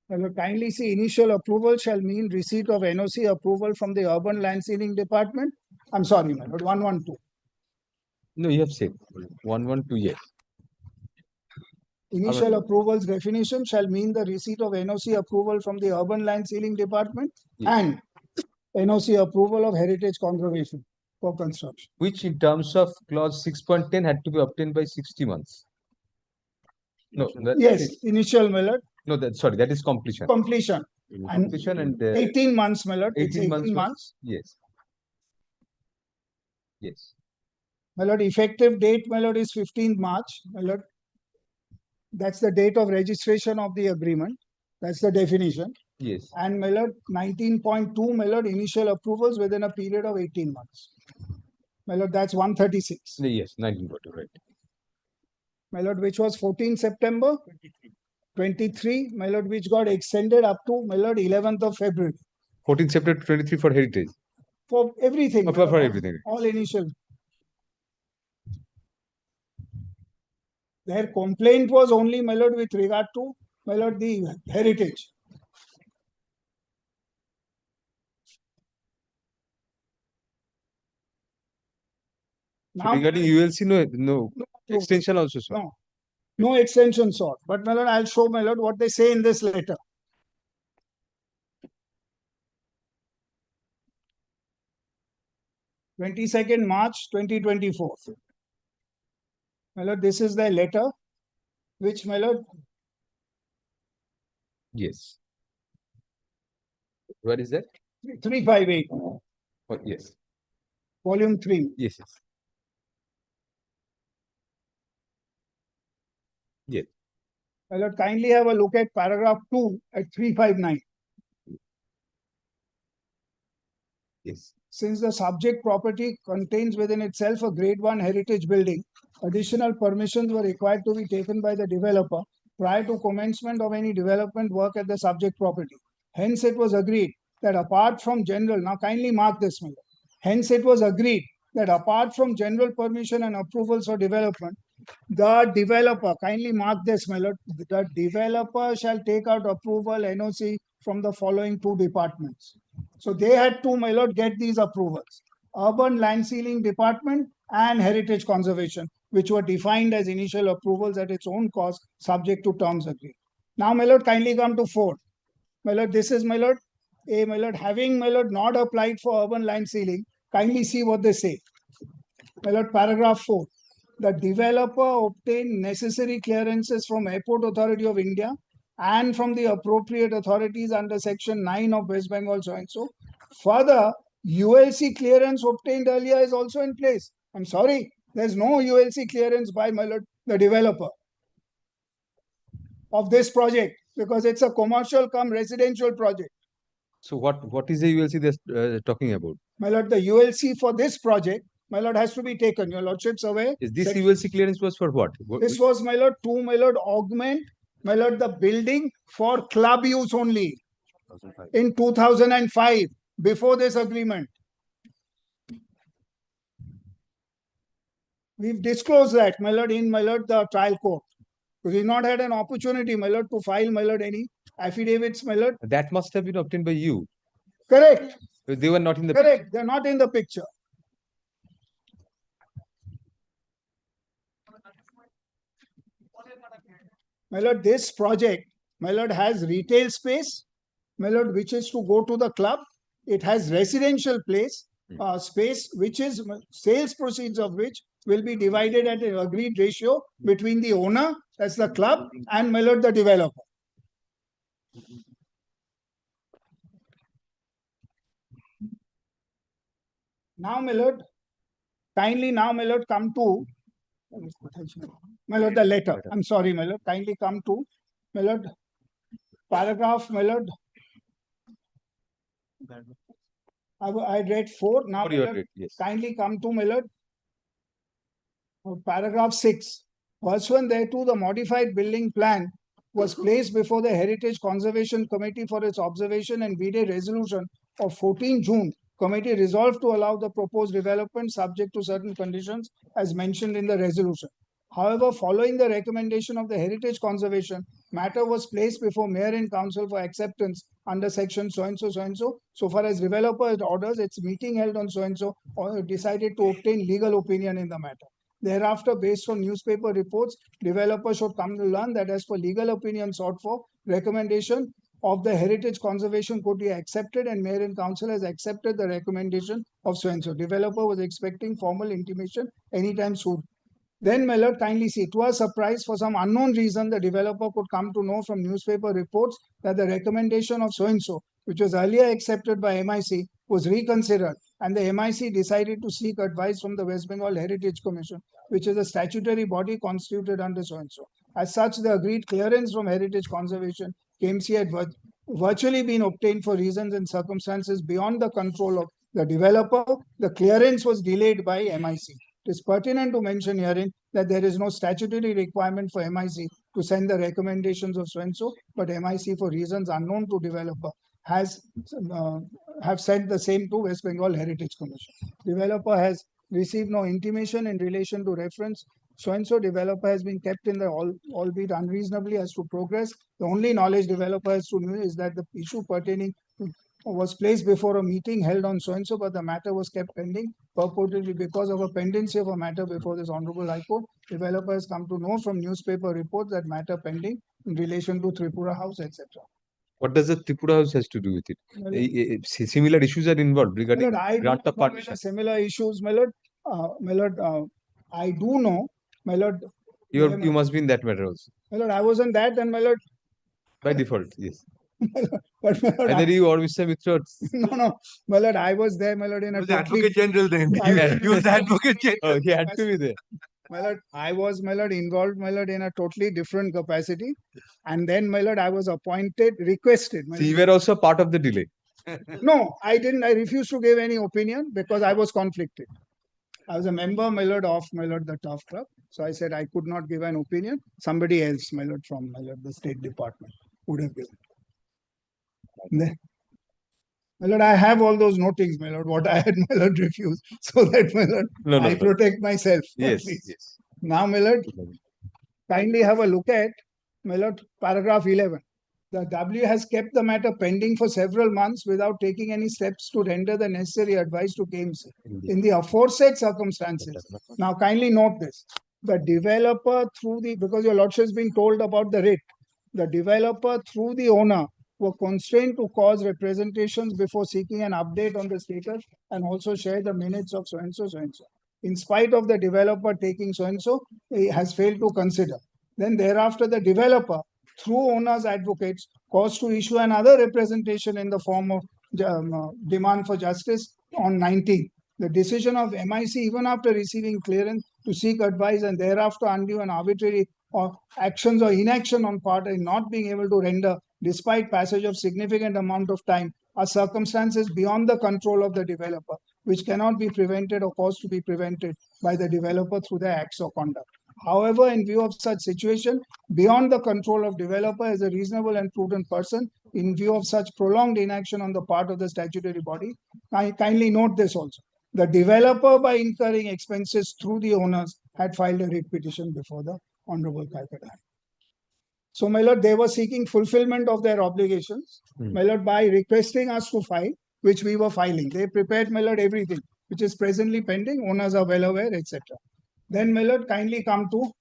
My lord, kindly see, initial approval shall mean receipt of NOC approval from the urban land sealing department. I'm sorry, my lord, 112. No, you have said 112, yes. Initial approvals definition shall mean the receipt of NOC approval from the urban land sealing department Yes. and NOC approval of heritage conservation for construction. Which in terms of clause 6.10 had to be obtained by 60 months. No, that Yes, is, initial, my lord, no, that sorry, that is completion. completion. And Completion and 18 months, my lord. It's 18 18 months. months. Yes. Yes. My lord, effective date, my lord, is 15th March, my lord. That's the date of registration of the agreement. That's the definition. Yes. And my lord, 19.2, my lord, initial approvals within a period of 18 months. My lord, that's 136. Yes, 1940, right. My lord, which was 14 September 23, my lord, which got extended up to, my lord, 11th of February 14th September 23 for heritage. for everything. Oh, my for lord, everything. All initial. Their complaint was only, my lord, with regard to, my lord, the heritage. So Now, regarding ULC, no no, extension also, sir. no, no extension sought. But my lord, I'll show, my lord, what they say in this letter. March 22nd, 2024. My lord, this is their letter, which, my lord, Yes. Where is that? 358, Oh, yes. volume 3. Yes, yes. Yes. My lord, kindly have a look at paragraph 2 at 359. Yes. Since the subject property contains within itself a grade 1 heritage building, additional permissions were required to be taken by the developer prior to commencement of any development work at the subject property. Hence, it was agreed that apart from general, now kindly mark this, my lord. Hence, it was agreed that apart from general permission and approvals for development, the developer, kindly mark this, my lord, the developer shall take out approval NOC from the following 2 departments. So they had to, my lord, get these approvals. Urban Land Sealing Department and Heritage Conservation, which were defined as initial approvals at its own cost, subject to terms agreed. Now, my lord, kindly come to 4. My lord, this is, my lord, my lord, having, my lord, not applied for urban land sealing, kindly see what they say. My lord, paragraph 4. The developer obtained necessary clearances from Airport Authority of India and from the appropriate authorities under section 9 of West Bengal so and so. Further, ULC clearance obtained earlier is also in place. I'm sorry, there's no ULC clearance by, my lord, the developer of this project because it's a commercial come residential project. So what is the ULC they're talking about? My lord, the ULC for this project, my lord, has to be taken. Your lordship's aware. Is this ULC clearance was for what? This was, my lord, to, my lord, augment, my lord, the building for club use only in 2005, before this agreement. We've disclosed that, my lord, in, my lord, the trial court. We've not had an opportunity, my lord, to file, my lord, any affidavits, my lord. That must have been obtained by you. Correct. They were not in the Correct. They're not in the picture. My lord, this project, my lord, has retail space, my lord, which is to go to the club. It has residential space, which is sales proceeds of which will be divided at an agreed ratio between the owner, that's the club, and, my lord, the developer. Now, my lord, kindly now, my lord, come to, my lord, the letter. I'm sorry, my lord, kindly come to, my lord, paragraph, my lord. I read 4. Now, For my your lord, rate, yes. kindly come to, my lord, paragraph 6. Pursuant thereto, the modified building plan was placed before the Heritage Conservation Committee for its observation and V-Day resolution of 14 June. Committee resolved to allow the proposed development subject to certain conditions as mentioned in the resolution. However, following the recommendation of the Heritage Conservation, matter was placed before Mayor and Council for acceptance under section so-and-so, so-and-so. So far as developer orders, its meeting held on so-and-so or decided to obtain legal opinion in the matter. Thereafter, based on newspaper reports, developers should come to learn that as per legal opinion sought for, recommendation of the Heritage Conservation could be accepted and Mayor and Council has accepted the recommendation of so-and-so. Developer was expecting formal intimation anytime soon. Then, my lord, kindly see, to our surprise, for some unknown reason, the developer could come to know from newspaper reports that the recommendation of so-and-so, which was earlier accepted by MIC, was reconsidered, and the MIC decided to seek advice from the West Bengal Heritage Commission, which is a statutory body constituted under so-and-so. As such, the agreed clearance from Heritage Conservation, KMC, had virtually been obtained for reasons and circumstances beyond the control of the developer. The clearance was delayed by MIC. It is pertinent to mention herein that there is no statutory requirement for MIC to send the recommendations of so-and-so, but MIC, for reasons unknown to developer, has have sent the same to West Bengal Heritage Commission. Developer has received no intimation in relation to reference. So-and-so developer has been kept in the albeit unreasonably as to progress. The only knowledge developer has to know is that the issue pertaining to was placed before a meeting held on so-and-so, but the matter was kept pending purportedly because of a pendency of a matter before this Honorable High Court. Developer has come to know from newspaper reports that matter pending in relation to Tripura House, etc. What does the Tripura House has to do with it? Similar issues are involved regarding Milord, I grant don't of know partition. whether similar issues, Milord. I do know, Milord. You must be in that matter also. Milord, I was in that, and Milord, By default, yes. but Milord, Either you or Mr. Mitra. no, Milord, I was there, Milord, in He a was the totally, Advocate General then. He was the Advocate General. Oh, he had to be there. Milord, I was, Milord, involved, Milord, in a totally different capacity, and then, Milord, I was appointed, requested. So you were also part of the delay. No, I didn't. I refused to give any opinion because I was conflicted. I was a member, Milord, of Milord, the Tough Club. So I said I could not give an opinion. Somebody else, Milord, from Milord, the State Department, would have given. Milord, I have all those notings, Milord, what I had, Milord, refused. So that, Milord, No, I no. protect myself. at Yes, least. yes. Now, Milord, kindly have a look at, Milord, paragraph 11. The W has kept the matter pending for several months without taking any steps to render the necessary advice to KMC. In the aforesaid circumstances, now kindly note this, the developer through the, because your lordship has been told about the writ, the developer through the owner were constrained to cause representations before seeking an update on the status and also share the minutes of so-and-so, so-and-so. In spite of the developer taking so-and-so, he has failed to consider. Then thereafter, the developer, through owner's advocates, caused to issue another representation in the form of demand for justice on 19th. The decision of MIC, even after receiving clearance to seek advice and thereafter undue and arbitrary or actions or inaction on part in not being able to render despite passage of significant amount of time, are circumstances beyond the control of the developer, which cannot be prevented or caused to be prevented by the developer through their acts or conduct. However, in view of such situation, beyond the control of developer as a reasonable and prudent person, in view of such prolonged inaction on the part of the statutory body, I kindly note this also. The developer, by incurring expenses through the owners, had filed a writ petition before the Honorable Calcutta. So, my lord, they were seeking fulfillment of their obligations, my lord, by requesting us to file, which we were filing. They prepared, my lord, everything, which is presently pending. Owners are well aware, etc. Then, my lord, kindly come to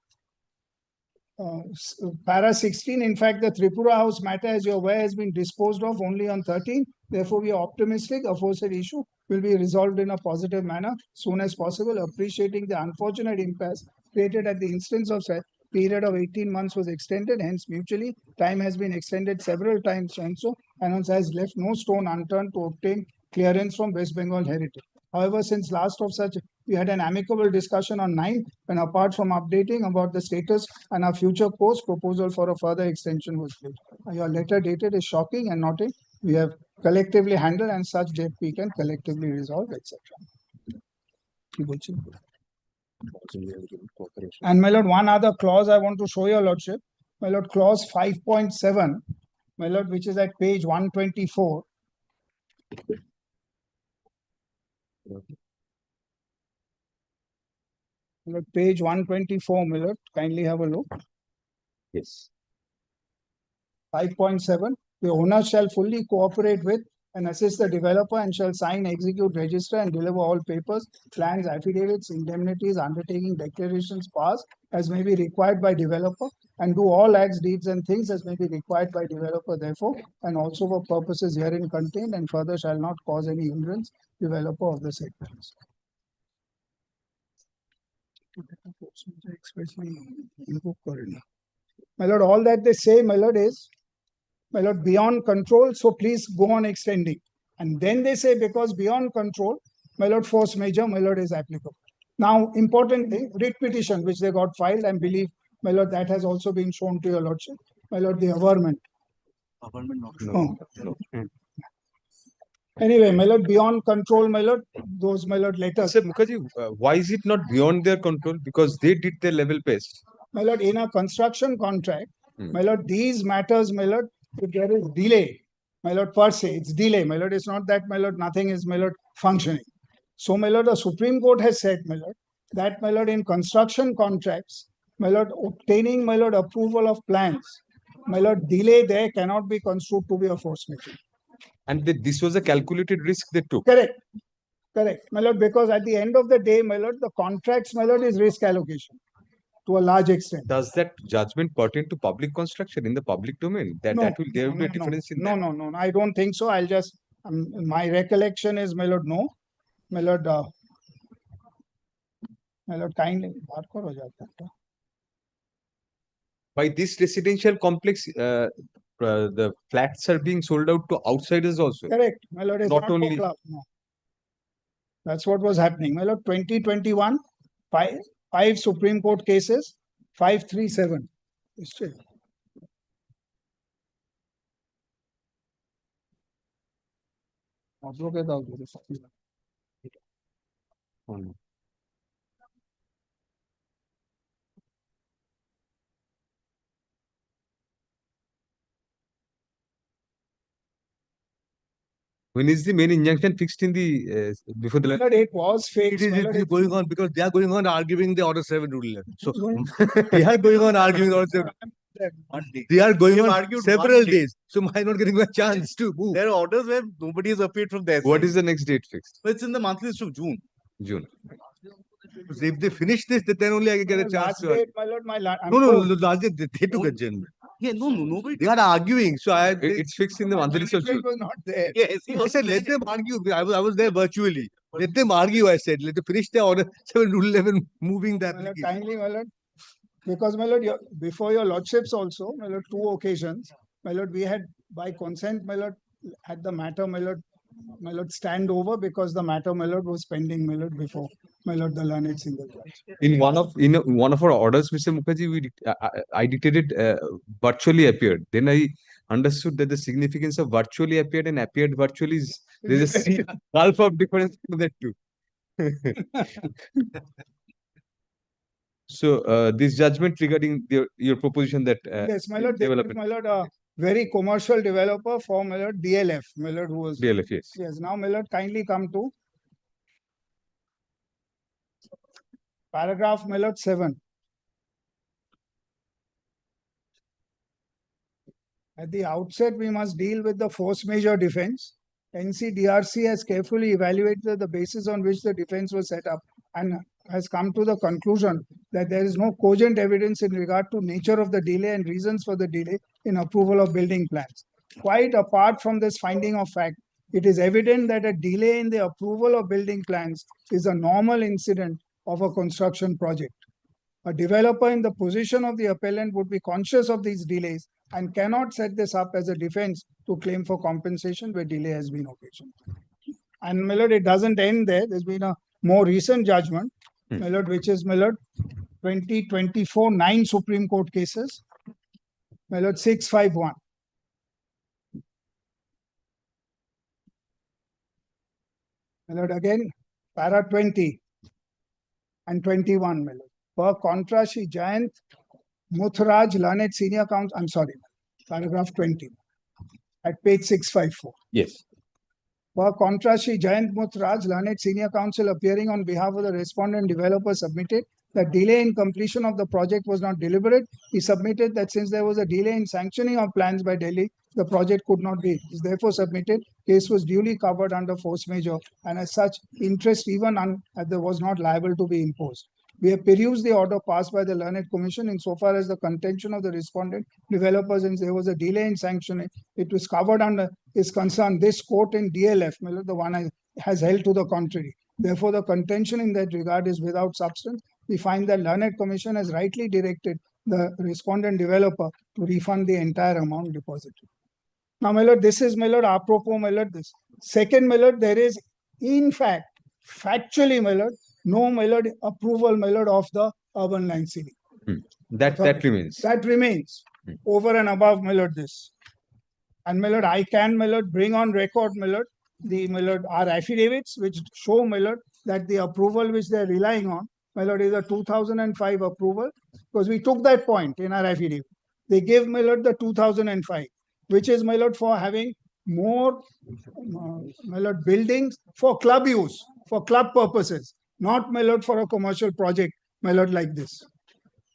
para 16. In fact, the Tripura House matter, as you're aware, has been disposed of only on 13. Therefore, we are optimistic aforesaid issue will be resolved in a positive manner soon as possible, appreciating the unfortunate impasse created at the instance of such period of 18 months was extended. Hence, mutually, time has been extended several times and so, and has left no stone unturned to obtain clearance from West Bengal Heritage. However, since last of such, we had an amicable discussion on 9, and apart from updating about the status and our future course, proposal for a further extension was made. Your letter dated is shocking and not we have collectively handled, and such debt we can collectively resolve, etc. And my lord, one other clause I want to show your lordship. My lord, clause 5.7, my lord, which is at page 124. Page 124, my lord, kindly have a look. Yes. 5.7, the owner shall fully cooperate with and assist the developer and shall sign, execute, register and deliver all papers, plans, affidavits, indemnities, undertaking, declarations, powers as may be required by developer, and do all acts, deeds and things as may be required by developer therefore, and also for purposes herein contained, and further shall not cause any hindrance developer of the said plans. My lord, all that they say, my lord, is, my lord, beyond control, so please go on extending. And then they say, because beyond control, my lord, force majeure, my lord, is applicable. Now, importantly, writ petition, which they got filed, and believe, my lord, that has also been shown to your lordship. My lord, the averment. No. Anyway, my lord, beyond control, my lord, those, my lord, letters. Sir Mukherjee, why is it not beyond their control? Because they did their level best. My lord, in a construction contract, Hmm. my lord, these matters, my lord, if there is delay, my lord, per se, it's delay, my lord, it's not that, my lord, nothing is, my lord, functioning. So, my lord, the Supreme Court has said, my lord, that, my lord, in construction contracts, my lord, obtaining, my lord, approval of plans, my lord, delay there cannot be construed to be a force majeure. And this was a calculated risk they took. Correct. Correct, my lord, because at the end of the day, my lord, the contracts, my lord, is risk allocation to a large extent. Does that judgment pertain to public construction in the public domain? There will be a difference in that. No, I don't think so. I'll just, my recollection is, my lord, no. My lord, kindly, baat karo jata hai. By this residential complex, the flats are being sold out to outsiders also. Correct, my lord, it's Not not for only- club, no. That's what was happening. My lord, 2021, five Supreme Court cases, 537. Still. When is the main injunction fixed in the before the My lord, it was It fixed. is My lord, it's it's going on because they are going on arguing the order 7 rule 11. So going- they are going on arguing the order 7. They are going They've on argued several one day. days. So why not getting a chance to move? There are orders where nobody has appeared from their what side. is the next date fixed? It's in the monthly list of June. June. So if they finish this, then only I can get a chance last to. date, my lord, I'm No, told. last day they took adjournment. Yeah, nobody. They are arguing. So It's fixed in the monthly list of June. It was not there. Yes, I said, let them argue. I was there virtually. Let them argue, I said. Let them finish their order 7 rule 11 moving the My lord, application. kindly, my lord, because, my lord, before your lordships also, my lord, 2 occasions, my lord, we had by consent, my lord, had the matter, my lord, stand over because the matter, my lord, was pending, my lord, before, my lord, the learned single judge. In one of our orders, Mr. Mukherjee, I dictated virtually appeared. Then I understood that the significance of virtually appeared and appeared virtually is there's a gulf of difference between the two. So this judgment regarding your proposition that Yes, my lord, this is, development my lord, a very commercial developer for, my lord, DLF, my lord, who was, DLF, yes. yes, now, my lord, kindly come to paragraph, my lord, 7. At the outset, we must deal with the force majeure defense. NCDRC has carefully evaluated the basis on which the defense was set up and has come to the conclusion that there is no cogent evidence in regard to nature of the delay and reasons for the delay in approval of building plans. Quite apart from this finding of fact, it is evident that a delay in the approval of building plans is a normal incident of a construction project. A developer in the position of the appellant would be conscious of these delays and cannot set this up as a defense to claim for compensation where delay has been occasioned. And, my lord, it doesn't end there. There's been a more recent judgment, my lord, which is, my lord, 2024, 9 Supreme Court cases, my lord, 651. My lord, again, para 20 and 21, my lord. Per contra, Shri Jayant Muthraj, learned senior counsel, I'm sorry, paragraph 20, at page 654. Yes. Per contra, Shri Jayant Muthraj, learned senior counsel appearing on behalf of the respondent developer submitted that delay in completion of the project was not deliberate. He submitted that since there was a delay in sanctioning of plans by Delhi, the project could not be. He therefore submitted, case was duly covered under force majeure and as such, interest even was not liable to be imposed. We have perused the order passed by the Learned Commission insofar as the contention of the respondent developers and there was a delay in sanctioning. It was covered under his concern. This court in DLF, the one has held to the contrary. Therefore, the contention in that regard is without substance. We find that Learned Commission has rightly directed the respondent developer to refund the entire amount deposited. Now, my lord, this is, my lord, apropos, my lord, this. Second, my lord, there is, in fact, factually, my lord, no, my lord, approval, my lord, of the urban line ceiling. That remains. That remains over and above, my lord, this. And, my lord, I can, my lord, bring on record, my lord, my lord, are affidavits which show, my lord, that the approval which they are relying on, my lord, is a 2005 approval, because we took that point in our affidavit. They gave, my lord, the 2005, which is, my lord, for having more, my lord, buildings for club use, for club purposes, not, my lord, for a commercial project, my lord, like this.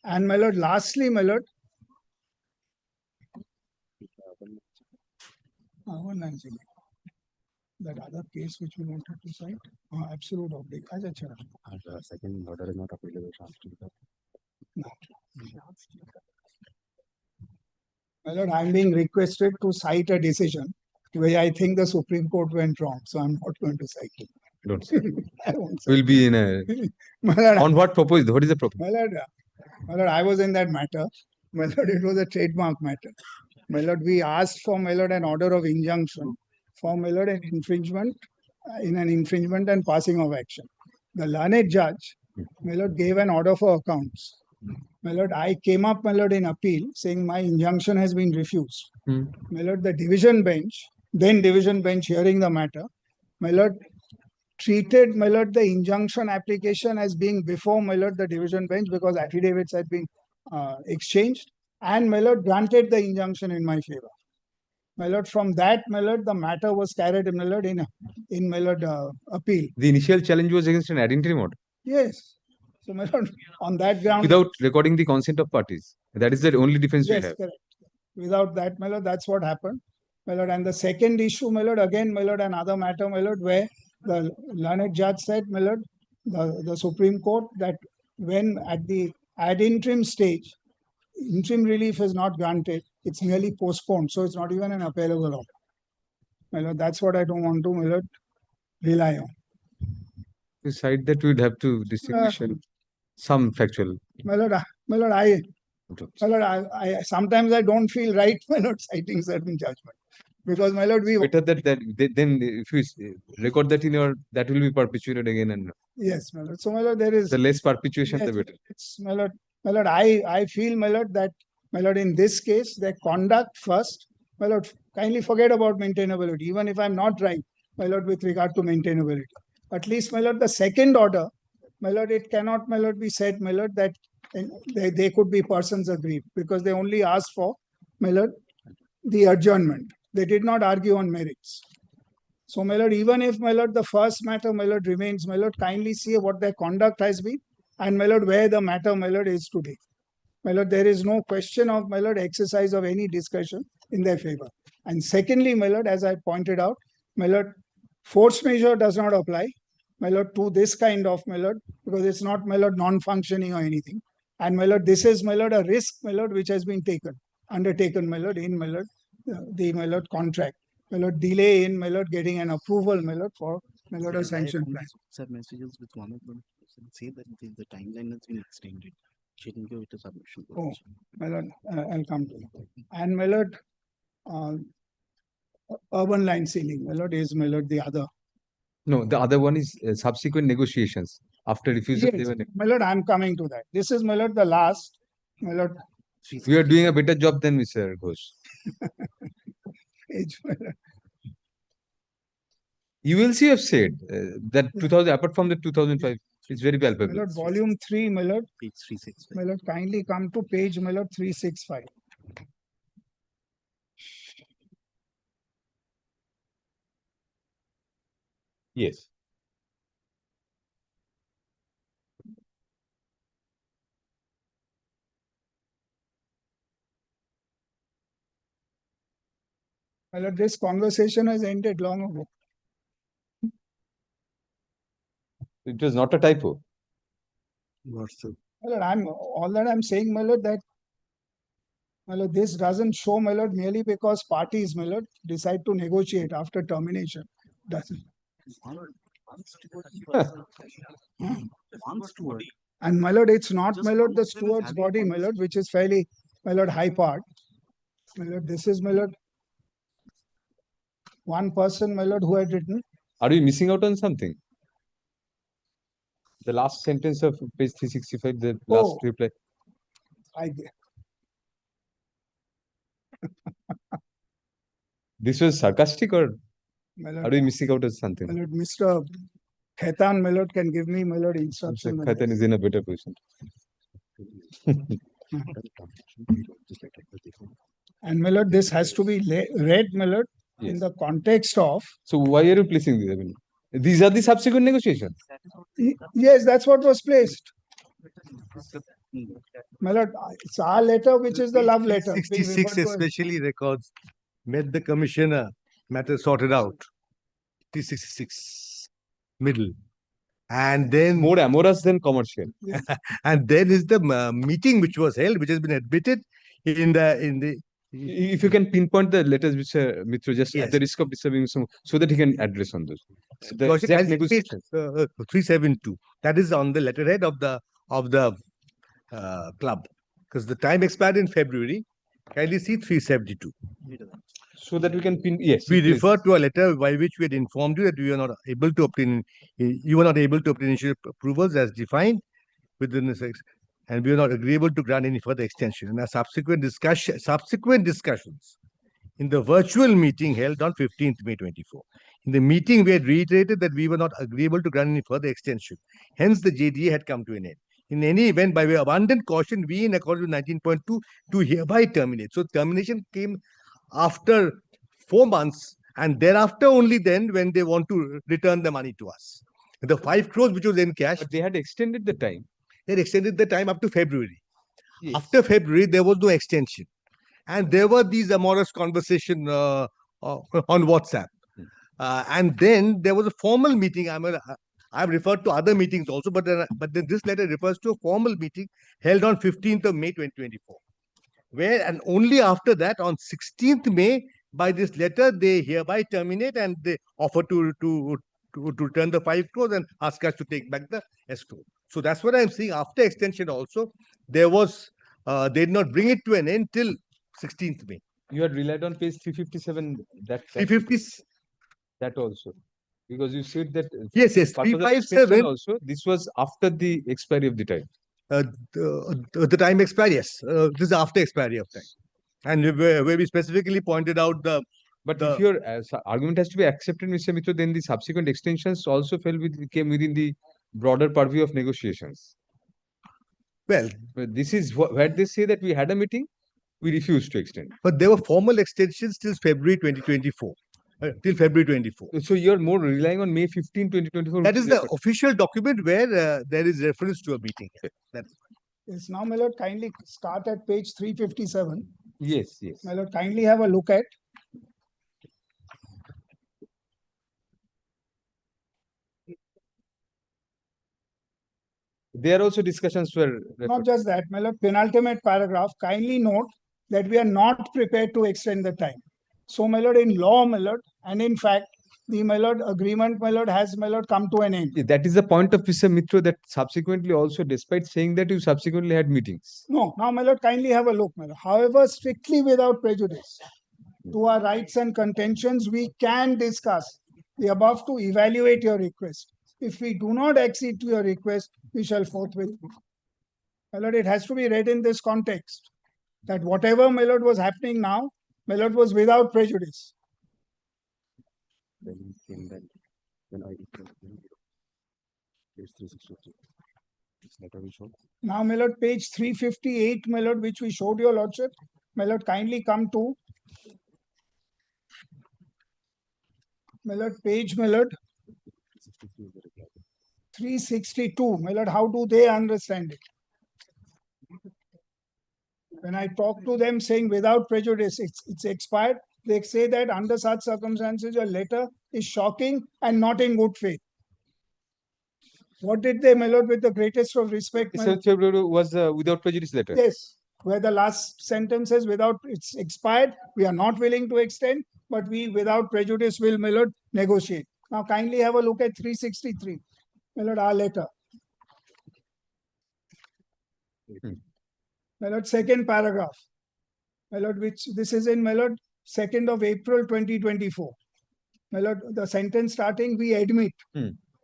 And, my lord, lastly, my lord, that other case which we wanted to cite, absolute obligation. Second order is not appealable. My lord, I'm being requested to cite a decision where I think the Supreme Court went wrong, so I'm not going to cite it. Don't say. I won't cite We'll be in a. it. My lord, On what proposed? What is the proposal? my lord, I was in that matter. My lord, it was a trademark matter. My lord, we asked for, my lord, an order of injunction for, my lord, an infringement, in an infringement and passing of action. The learned judge, my lord, gave an order for accounts. My lord, I came up, my lord, in appeal saying my injunction has been refused. My lord, the division bench, then division bench hearing the matter, my lord, treated, my lord, the injunction application as being before, my lord, the division bench, because affidavits had been exchanged, and, my lord, granted the injunction in my favor. My lord, from that, my lord, the matter was carried, my lord, in my lord, appeal. The initial challenge was against an ad interim order Yes. So, my lord, on that ground, without recording the consent of parties. That is the only defense we yes, have. correct. Without that, my lord, that's what happened. My lord, and the second issue, my lord, again, my lord, another matter, my lord, where the learned judge said, my lord, the Supreme Court, that when at the ad interim stage, interim relief is not granted, it's merely postponed. So it's not even an appealable order. My lord, that's what I don't want to, my lord, rely on. Beside that, we'd have to distinguish some factual. My lord, I sometimes I don't feel right, my lord, citing certain judgment. Because, my lord, Better then if you record that in your, that will be perpetuated again and yes, my lord. So, my lord, there is the less perpetuation, the yes, better. it's, my lord, I feel, my lord, that, my lord, in this case, their conduct first, my lord, kindly forget about maintainability, even if I'm not right, my lord, with regard to maintainability. At least, my lord, the second order, my lord, it cannot, my lord, be said, my lord, that they could be persons aggrieved, because they only asked for, my lord, the adjournment. They did not argue on merits. So, my lord, even if, my lord, the first matter, my lord, remains, my lord, kindly see what their conduct has been, and, my lord, where the matter, my lord, is today. My lord, there is no question of, my lord, exercise of any discretion in their favor. And secondly, my lord, as I pointed out, my lord, force majeure does not apply, my lord, to this kind of, my lord, because it's not, my lord, non-functioning or anything. And, my lord, this is, my lord, a risk, my lord, which has been undertaken, my lord, in, my lord, the, my lord, contract. My lord, delay in, my lord, getting an approval, my lord, for, my lord, a sanction plan. Messages with one of them say that the timeline has been extended. She can give it a submission. Oh, my lord, I'll come to it. And, my lord, urban line ceiling, my lord, is, my lord, the other. No, the other one is subsequent negotiations after refusal. Yes, my lord, I'm coming to that. This is, my lord, the last, my lord. We are doing a better job than Mr. Ghosh. Page, my lord. You will see, I've said that 2000, apart from the 2005, it's very My palpable. lord, volume 3, my lord. Page 365. My lord, kindly come to page, my lord, 365. Yes. My lord, this conversation has ended long ago. It was not a typo. My lord, all that I'm saying, my lord, that, my lord, this doesn't show, my lord, merely because parties, my lord, decide to negotiate after termination. Doesn't. And, my lord, it's not, my lord, the steward's body, my lord, which is fairly, my lord, high part. My lord, this is, my lord, one person, my lord, who had written. Are we missing out on something? The last sentence of page 365, the last reply. This was sarcastic or? My Are lord, we missing out on something? my lord, Mr. Khaitan, my lord, can give me, my lord, Mr. instruction. my Khaitan lord. is in a better position. And my lord, this has to be read, my lord, in Yes. the context of, So why are you placing these? I mean, these are the subsequent negotiations. yes, that's what was placed. My lord, it's our letter, which is the love letter. being 66 referred to as- especially records, met the commissioner, matter sorted out. 366, middle. And then More amorous than commercial. and then is the meeting which was held, which has been admitted in the If you can pinpoint the letters which Mitra just at Yes. the risk of disturbing some, so that he can address on those. The Logic exact as it is, negotiations. 372. That is on the letterhead of the club, because the time expired in February. Kindly see 372. So that we can pin. Yes. We please. refer to a letter by which we had informed you that we were not able to obtain. You were not able to obtain initial approvals as defined within the sex, and we were not agreeable to grant any further extension. And our subsequent discussions in the virtual meeting held on 15th May 24. In the meeting, we had reiterated that we were not agreeable to grant any further extension. Hence, the JDA had come to an end. In any event, by way of abundant caution, we, in accordance with 19.2, do hereby terminate. So, termination came after 4 months, and thereafter only then when they want to return the money to us. The 5 crores which was in cash, But they had extended the time. they had extended the time up to February. Yes. After February, there was no extension. And there were these amorous conversation on WhatsApp. And then there was a formal meeting. I've referred to other meetings also, but then this letter refers to a formal meeting held on 15th of May 2024. Where and only after that, on 16th May, by this letter, they hereby terminate and they offer to return the 5 crores and ask us to take back the escrow. So that's what I'm saying. After extension also, there was they did not bring it to an end till 16th May. You had relied on page 357. That 350. that also, because you said that. Yes, yes, purpose of 357. extension also. This was after the expiry of the time. The time expiry, yes. This is after expiry of time. And where we specifically pointed out the. But if your argument has to be accepted, Mr. Mitra, then the subsequent extensions also came within the broader purview of negotiations. Well, But this is where they say that we had a meeting, we refused to extend. but there were formal extensions till February 2024. Till February 24. So you're more relying on May 15, 2024. That which is the referred- official document where there is reference to a meeting. That's Yes, now, my lord, kindly start at page 357. Yes, yes. My lord, kindly have a look at. There also discussions were Not referred. just that, my lord, penultimate paragraph, kindly note that we are not prepared to extend the time. So, my lord, in law, my lord, and in fact, the, my lord, agreement, my lord, has, my lord, come to an end. That is the point of Mr. Mitra, that subsequently also, despite saying that you subsequently had meetings. No, now, my lord, kindly have a look, my lord. However, strictly without prejudice to our rights and contentions, we can discuss the above to evaluate your request. If we do not accede to your request, we shall forthwith. My lord, it has to be read in this context, that whatever, my lord, was happening now, my lord, was without prejudice. Now, my lord, page 358, my lord, which we showed your lordship, my lord, kindly come to, my lord, page, my lord, 362, my lord, how do they understand it? When I talk to them saying without prejudice, it's expired, they say that under such circumstances, your letter is shocking and not in good faith. What did they, my lord, with the greatest of respect, my lord? 7th February was without prejudice letter. Yes, where the last sentence says without, it's expired, we are not willing to extend, but we without prejudice will, my lord, negotiate. Now kindly have a look at 363, my lord, our letter. My lord, second paragraph. My lord, which this is in, my lord, 2nd of April 2024. My lord, the sentence starting, we admit.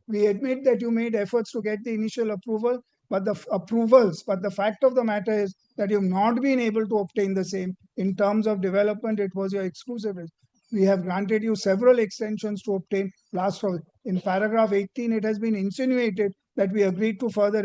We admit that you made efforts to get the initial approval, but the fact of the matter is that you've not been able to obtain the same. In terms of development, it was your exclusive. We have granted you several extensions to obtain last roll. In paragraph 18, it has been insinuated that we agreed to further,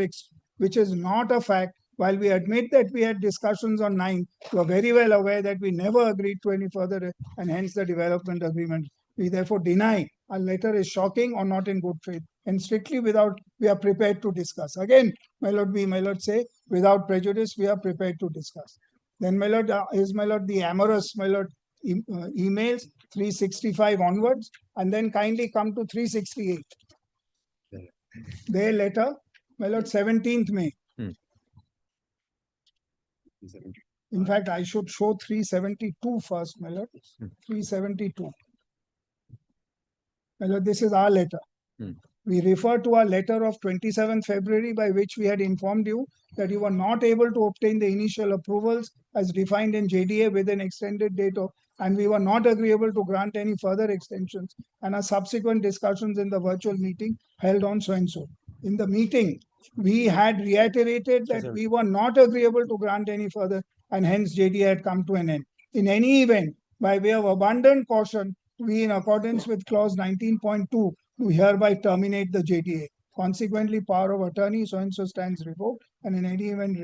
which is not a fact. While we admit that we had discussions on 9, you are very well aware that we never agreed to any further and hence the development agreement. We therefore deny our letter is shocking or not in good faith and strictly without, we are prepared to discuss. Again, my lord, we, my lord, say without prejudice, we are prepared to discuss. Then, my lord, is my lord the amorous, my lord, emails 365 onwards, and then kindly come to 368. Their letter, my lord, 17th May. In fact, I should show 372 first, my lord. 372. My lord, this is our letter. We refer to our letter of 27th February by which we had informed you that you were not able to obtain the initial approvals as defined in JDA with an extended date of, and we were not agreeable to grant any further extensions, and our subsequent discussions in the virtual meeting held on so and so. In the meeting, we had reiterated that we were not agreeable to grant any further, and hence JDA had come to an end. In any event, by way of abundant caution, we, in accordance with clause 19.2, we hereby terminate the JDA. Consequently, power of attorney so-and-so stands revoked, and in any event,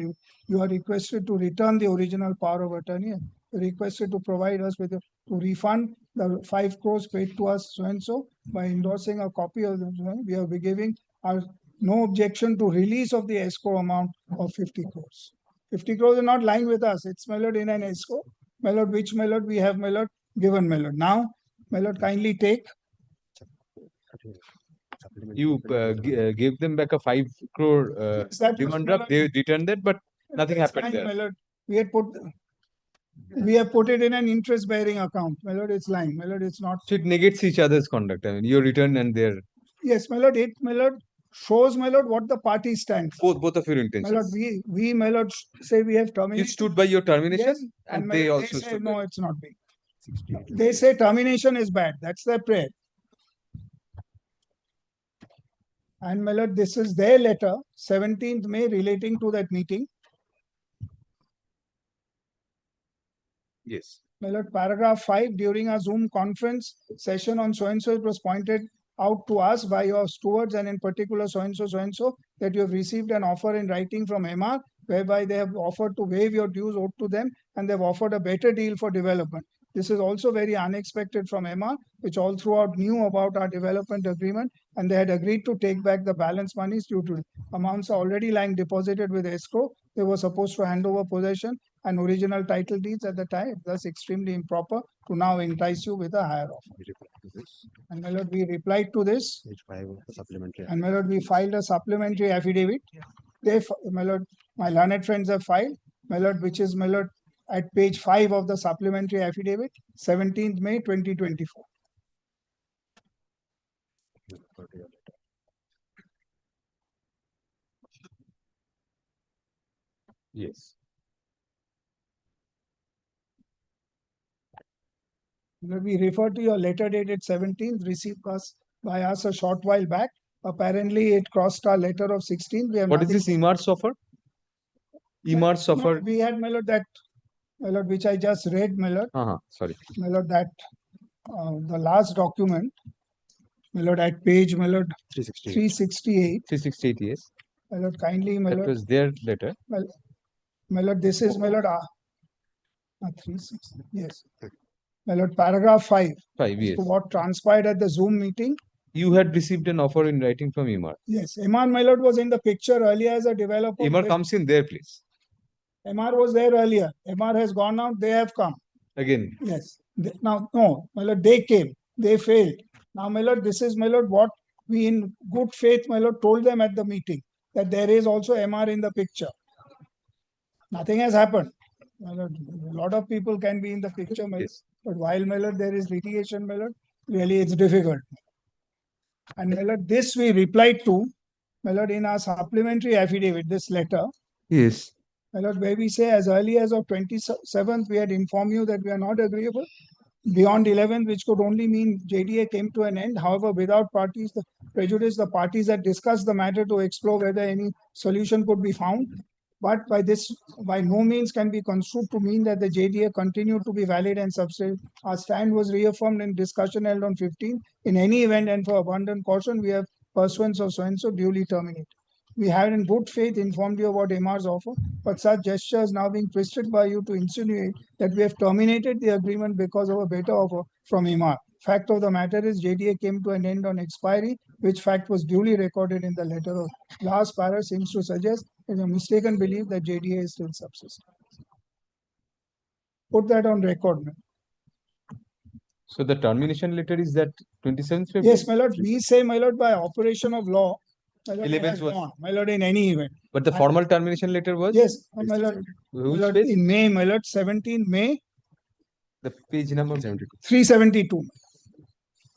you are requested to return the original power of attorney. Requested to provide us with to refund the 5 crores paid to us so-and-so by endorsing a copy of the, we are giving our no objection to release of the escrow amount of 50 crores. 50 crores are not lying with us. It's, my lord, in an escrow. My lord, which, my lord, we have, my lord, given, my lord. Now, my lord, kindly take. You gave them back a 5 crore Yes, that was, demand my draft. lord, They returned that, but nothing that's happened fine, there. my lord. We have put it in an interest-bearing account. My lord, it's lying. My lord, it's not. So it negates each other's conduct. I mean, your return and their Yes, my lord, it, my lord, shows, my lord, what the parties stand for. both of your My intentions. lord, we, my lord, say we have You terminated. stood by your termination, Yes, and my they lord, also say stood no, by. it's not big. They say termination is bad. That's their prayer. And my lord, this is their letter, 17th May, relating to that meeting. Yes. My lord, paragraph 5, during a Zoom conference session on so-and-so, it was pointed out to us by your stewards and in particular so-and-so, that you have received an offer in writing from MR, whereby they have offered to waive your dues owed to them and they've offered a better deal for development. This is also very unexpected from MR, which all throughout knew about our development agreement, and they had agreed to take back the balance monies due to amounts already lying deposited with escrow. They were supposed to hand over possession and original title deeds at the time, thus extremely improper to now entice you with a higher offer. And my lord, we replied to this. And my lord, we filed a supplementary affidavit. They, my lord, my learned friends have filed, my lord, which is, my lord, at page 5 of the supplementary affidavit, 17th May 2024. Yes. We refer to your letter dated 17th, received by us a short while back. Apparently, it crossed our letter of 16th. We have What is nothing. this EMARS offer? EMARS No, offer. we had, my lord, that, my lord, which I just read, my lord. Sorry. My lord, that the last document, my lord, at page, my lord, 368. 368, yes. My lord, kindly, my That lord, was their letter. my lord, this is, my lord, 36, yes. My lord, paragraph 5, 5, as yes. to what transpired at the Zoom meeting. You had received an offer in writing from EMAR. Yes, MR, my lord, was in the picture earlier as a developer. EMAR comes in their place. MR was there earlier. MR has gone out, they have come. Again. Yes. Now, no, my lord, they came, they failed. Now, my lord, this is, my lord, what we in good faith, my lord, told them at the meeting, that there is also MR in the picture. Nothing has happened. My lord, a lot of people can be in the picture, my lord, Yes. but while, my lord, there is litigation, my lord, really it's difficult. And my lord, this we replied to, my lord, in our supplementary affidavit, this letter. Yes. My lord, where we say as early as of 27th, we had informed you that we are not agreeable. Beyond 11th, which could only mean JDA came to an end. However, without parties, the prejudice, the parties had discussed the matter to explore whether any solution could be found. but by no means can be construed to mean that the JDA continued to be valid and substantive. Our stand was reaffirmed in discussion held on 15. In any event, and for abundant caution, we have pursuance of so-and-so duly terminated. We have in good faith informed you about MR's offer, but such gestures now being twisted by you to insinuate that we have terminated the agreement because of a better offer from MR. Fact of the matter is JDA came to an end on expiry, which fact was duly recorded in the letter of last para seems to suggest is a mistaken belief that JDA is still subsisting. Put that on record, man. So the termination letter is that 27th February? Yes, my lord, we say, my lord, by operation of law, my lord, it 11th has was- gone, my lord, in any event. But the formal termination letter was? Yes, my lord, my Which lord, page? in May, my lord, 17 May, The page number? 372.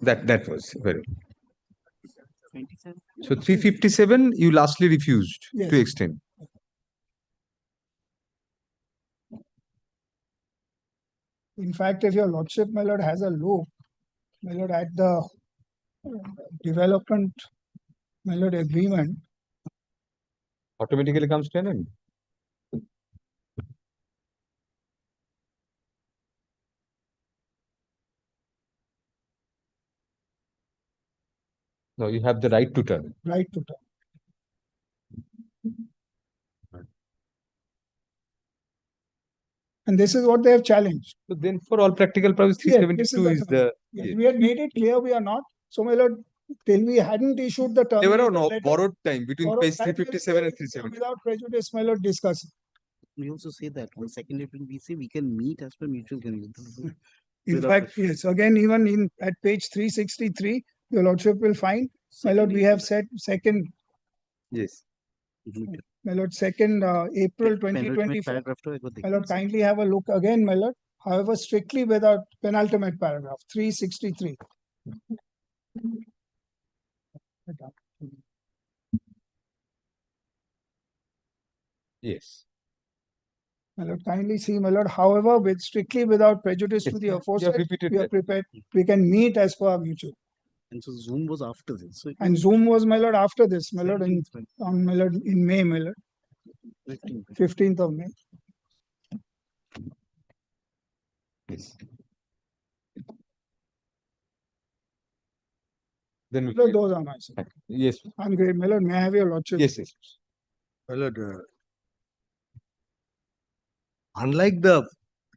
That was very. So 357, you lastly refused Yes. to extend. In fact, if your lordship, my lord, has a look, my lord, at the development, my lord, agreement, Automatically comes to an end. No, you have the right to term. right to term. And this is what they have challenged. So then for all practical purposes, Yes, this 372 is the. Yes, yes. we had made it clear we are not. So, my lord, till we hadn't issued the They were termination on letter, borrowed time between borrowed page time, 357 and we'll 370. without prejudice, my lord, discuss it. We also say that on second April, we say we can meet as per mutual convenience. This is In without fact, yes, again, even in at page 363, your lordship will find, my lord, we have said second, Yes. my lord, second April penultimate 2024. paragraph to एक बार My lord, देखिए. kindly have a look again, my lord. However, strictly without penultimate paragraph, 363. Yes. My lord, kindly see, my lord, however, with strictly without prejudice to Yes, the you have aforesaid, repeated we are that. prepared, we can meet as per our mutual. And so Zoom was after this. So it And was Zoom was, my lord, after this, my lord, 17th, on, my lord, in May, my lord, 15th. 15th of May. Yes. Then we My lord, those are my side. yes. I'm great, my lord, may I have your lordship? Yes, yes. My lord, unlike the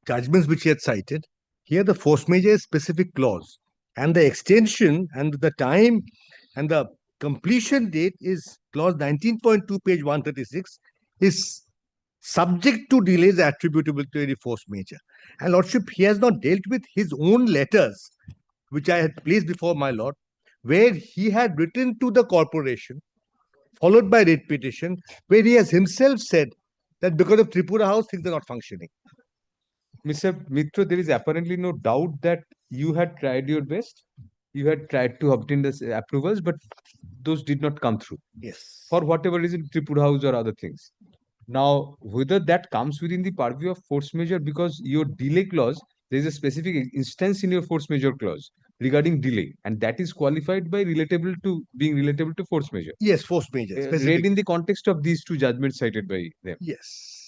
judgments which he had cited, here the force majeure is specific clause, and the extension and the time and the completion date is clause 19.2, page 136, is subject to delays attributable to any force majeure. And lordship, he has not dealt with his own letters, which I had placed before my lord, where he had written to the corporation, followed by writ petition, where he has himself said that because of Tripura House, things are not functioning. Mr. Mitra, there is apparently no doubt that you had tried your best. You had tried to obtain the approvals, but those did not come through Yes. for whatever reason, Tripura House or other things. Now, whether that comes within the purview of force majeure, because your delay clause, there is a specific instance in your force majeure clause regarding delay, and that is qualified by relatable to being relatable to force majeure. Yes, force majeure. Read Specific. in the context of these two judgments cited by them. Yes.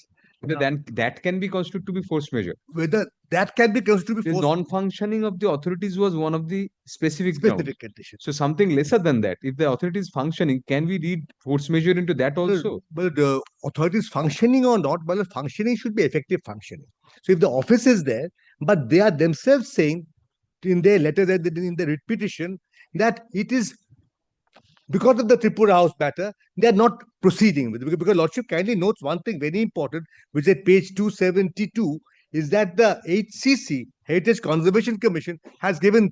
Then that can be constituted to be force majeure. Whether that can be considered to be The force non-functioning of the authorities was one of the specific grounds. specific condition. So something lesser than that, if the authority is functioning, can we read force majeure into that also? But the authorities functioning or not, but functioning should be effective functioning. So if the office is there, but they are themselves saying in their letter, that in the writ petition, that it is because of the Tripura House matter, they are not proceeding with it. Because Lordship kindly notes one thing very important, which is at page 272, is that the HCC, Heritage Conservation Commission, had given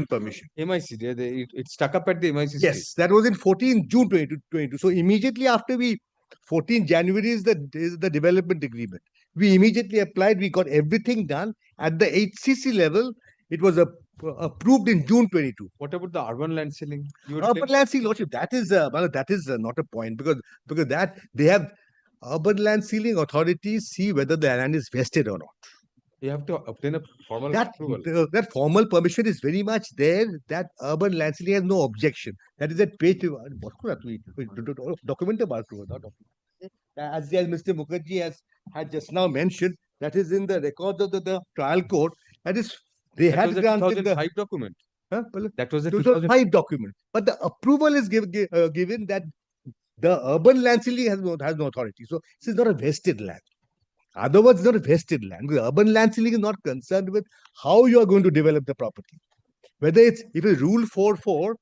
permission. MIC, it stuck up at the MIC stage. Yes, that was in 14 June 2022. So immediately after 14 January is the development agreement. We immediately applied, we got everything done at the HCC level. It was approved in June 22. What about the urban land ceiling? You were Urban saying- land ceiling, Lordship, that is not a point, because that they have urban land ceiling authorities see whether the land is vested or not. You have to obtain a formal That approval. that formal permission is very much there. That urban land ceiling has no objection. That is at page document as Mr. Mukherjee had just now mentioned, that is in the records of the trial court. That is, they That had was a granted the 2005 document. well, That was a 2005 2005. document. But the approval is given that the urban land ceiling has no authority. So this is not a vested land. Otherwise, it's not a vested land. The urban land ceiling is not concerned with how you are going to develop the property. Whether if it's Rule 4.4,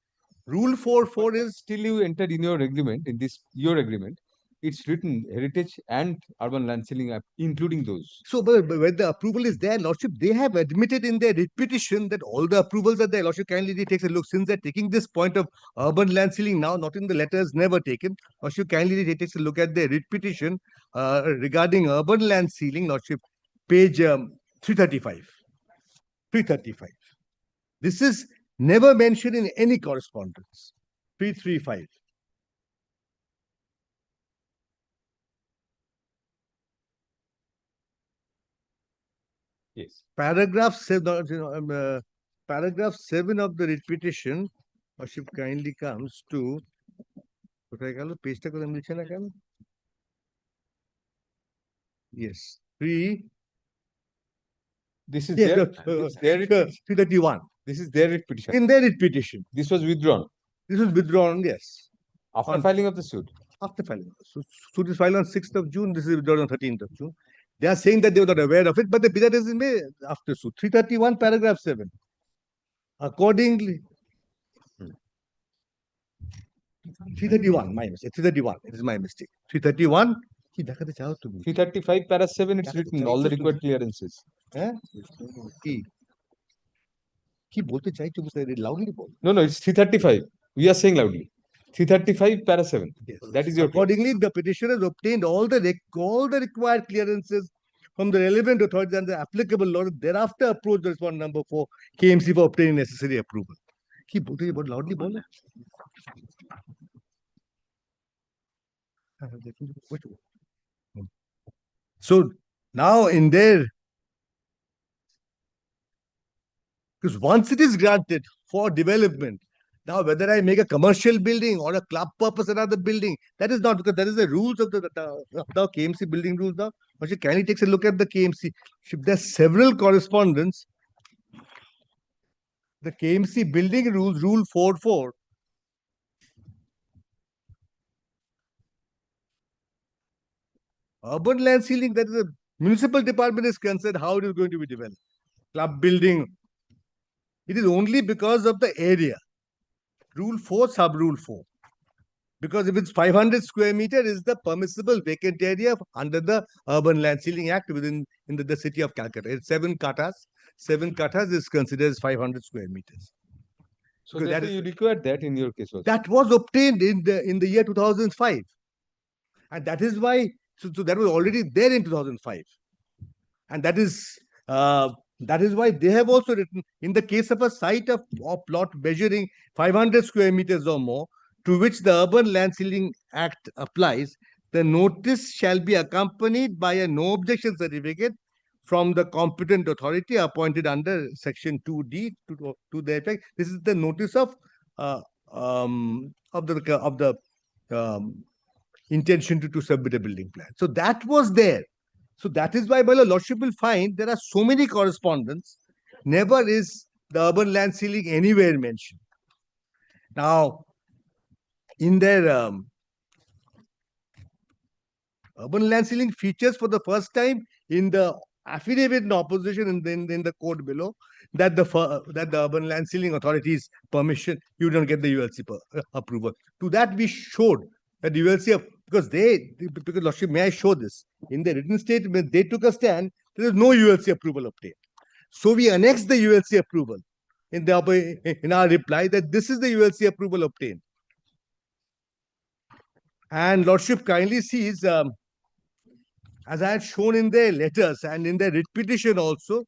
Rule 4.4 is Still you entered in your agreement, in this your agreement, it's written heritage and urban land ceiling, including those. so. But when the approval is there, Lordship, they have admitted in their writ petition that all the approvals are there. Lordship kindly takes a look. Since they're taking this point of urban land ceiling now, not in the letters, never taken. Lordship kindly takes a look at their writ petition regarding urban land ceiling. Lordship, page 335. 335. This is never mentioned in any correspondence. 335. Yes. Paragraph 7, paragraph 7 of the writ petition, Worship kindly comes to page yes, 3. This is Yeah, their, this is their writ petition. 331. This is their writ petition. In their writ petition. This was withdrawn This was withdrawn, yes, after On- filing of the suit. after filing. So, suit is filed on 6th of June. This is withdrawn on 13th of June. They are saying that they were not aware of it, but the bidder is in May after suit. 331, paragraph 7. Accordingly, 331, my mistake. 331, it is my mistake. 331. কি দেখাতে চাও তুমি 335 para 7, it's That's written the all the title. required clearances. হ্যাঁ কি কি বলতে চাইছো বুঝতে loudly ball No, no, it's 335. We are saying loudly. 335 para 7. Yes. That is your claim. Accordingly, the petitioner has obtained all the required clearances from the relevant authorities and the applicable law. Thereafter, approach the respondent number 4 KMC for obtaining necessary approval. কি বলতে চাই loudly ball So now in there, because once it is granted for development, now whether I make a commercial building or a club purpose another building, that is not, because that is the rules of the KMC building rules now. But she kindly takes a look at the KMC. If there's several correspondence, the KMC building rules, rule 4.4, urban land ceiling, that is the municipal department is concerned how it is going to be developed. Club building, it is only because of the area. Rule 4, sub rule 4. Because if it's 500 square meter is the permissible vacant area under the Urban Land Ceiling Act within the city of Calcutta. It's 7 katas. 7 katas is considered as 500 square meters. So Because that therefore is- you required that in your case also. That was obtained in the year 2005. And that is why, so that was already there in 2005. And that is why they have also written, in the case of a site of plot measuring 500 square meters or more, to which the Urban Land Ceiling Act applies, the notice shall be accompanied by a no objection certificate from the competent authority appointed under section 2D to the effect. This is the notice of the intention to submit a building plan. So that was there. So that is why, by the Lordship will find there are so many correspondence. Never is the urban land ceiling anywhere mentioned. Now, in their urban land ceiling features for the first time in the affidavit in opposition in the court below that the urban land ceiling authority's permission, you don't get the ULC approval. To that we showed that the ULC, because Lordship, may I show this? In the written statement, they took a stand, there is no ULC approval obtained. So we annexed the ULC approval in our reply that this is the ULC approval obtained. And Lordship kindly sees, as I had shown in their letters and in their writ petition also,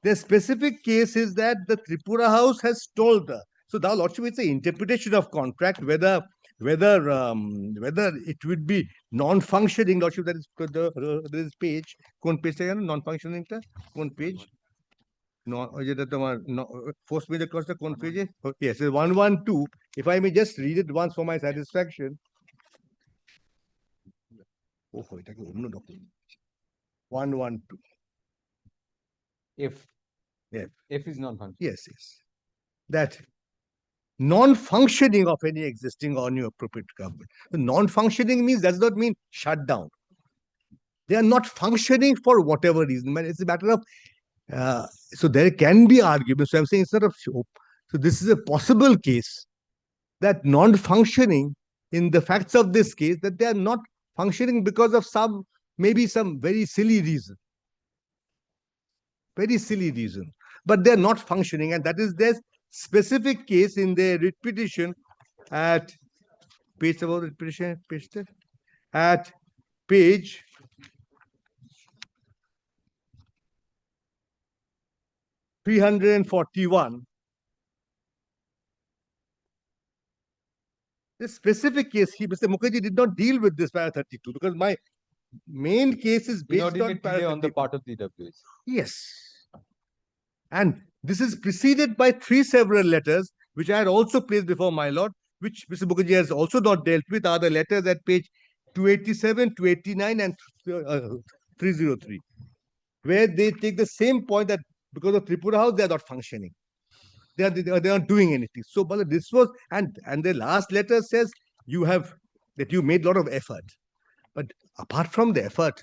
the specific case is that the Tripura House has told her. So now, Lordship, it's an interpretation of contract, whether it would be non-functioning, Lordship, that is there is page, non-functioning, page. No, first major cost page. Yes, 112. If I may just read it once for my satisfaction. Oh, এটাকে অন্য document. 112. F. F. F is non-functional. Yes, yes. That non-functioning of any existing or new appropriate government. The non-functioning means does not mean shut down. They are not functioning for whatever reason. But it's a matter of so there can be arguments. So I'm saying it's not a so this is a possible case that non-functioning in the facts of this case that they are not functioning because of maybe some very silly reason. Very silly reason. But they're not functioning, and that is their specific case in their writ petition at page about writ petition, at page 341. This specific case, Mr. Mukherjee did not deal with this para 32 because my main case is based on Inordinate para delay on the 32. part of the WS. Yes. And this is preceded by 3 several letters, which I had also placed before my lord, which Mr. Mukherjee has also not dealt with, are the letters at page 287, 289, and 303, where they take the same point that because of Tripura House, they are not functioning. They are not doing anything. So, but this was, and the last letter says you made a lot of effort. But apart from the effort,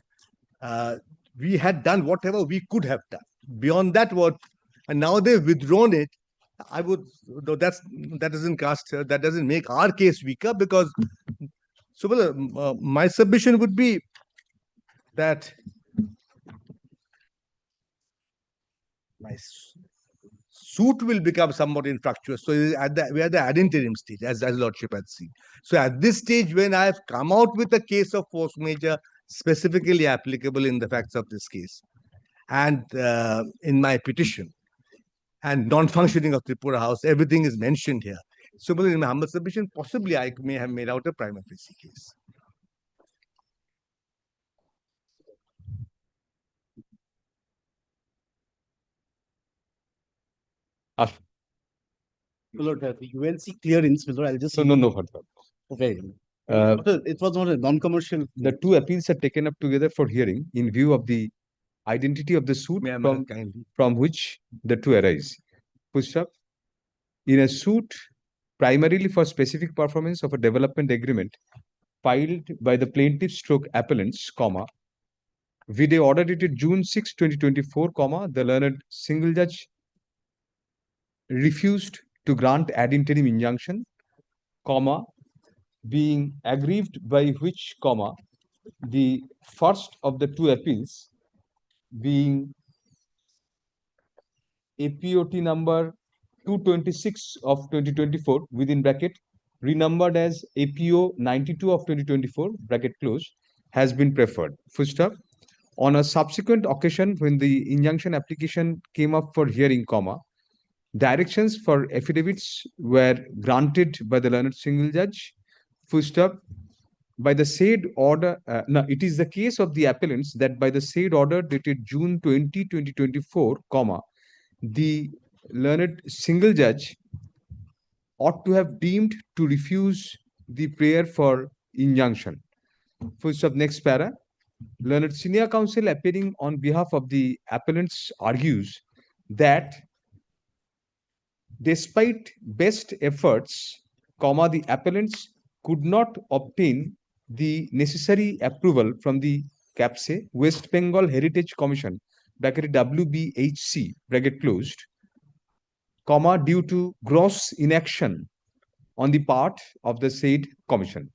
we had done whatever we could have done. Beyond that, and now they've withdrawn it. I would, though that doesn't make our case weaker because, so my submission would be that my suit will become somewhat infructuous. So we are at the ad interim stage, as Lordship had seen. So at this stage, when I have come out with a case of force majeure specifically applicable in the facts of this case, and in my petition, and non-functioning of Tripura House, everything is mentioned here. So in my humble submission, possibly I may have made out a prima facie case. Lord, you will see clearance, Lord. I'll just. No further. Okay. Uh, It was not a non-commercial. The two appeals are taken up together for hearing in view of the identity of the suit May I from, kindly? from which the two arise. Push up. In a suit primarily for specific performance of a development agreement filed by the plaintiff stroke appellants, vide order dated June 6, 2024, the learned single judge refused to grant ad interim injunction, being aggrieved by which, the first of the two appeals being APOT number 226 of 2024 within bracket renumbered as APO 92 of 2024 bracket closed has been preferred. Full stop. On a subsequent occasion when the injunction application came up for hearing, directions for affidavits were granted by the learned single judge. Full stop. By the said order, it is the case of the appellants that by the said order dated June 20, 2024, the learned single judge ought to have deemed to refuse the prayer for injunction. Full stop. Next para. Learned senior counsel appearing on behalf of the appellants argues that despite best efforts, the appellants could not obtain the necessary approval from the CAPSE, West Bengal Heritage Commission, bracket WBHC, bracket closed, due to gross inaction on the part of the said commission.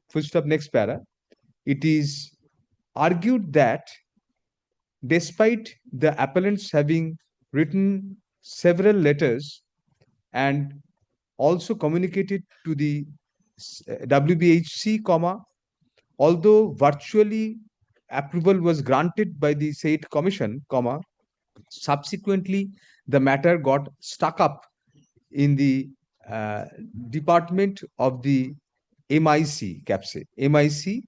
Full stop. Next para. It is argued that despite the appellants having written several letters and also communicated to the WBHC, although virtually approval was granted by the said commission, subsequently the matter got stuck up in the department of the MIC, CAPSE. MIC,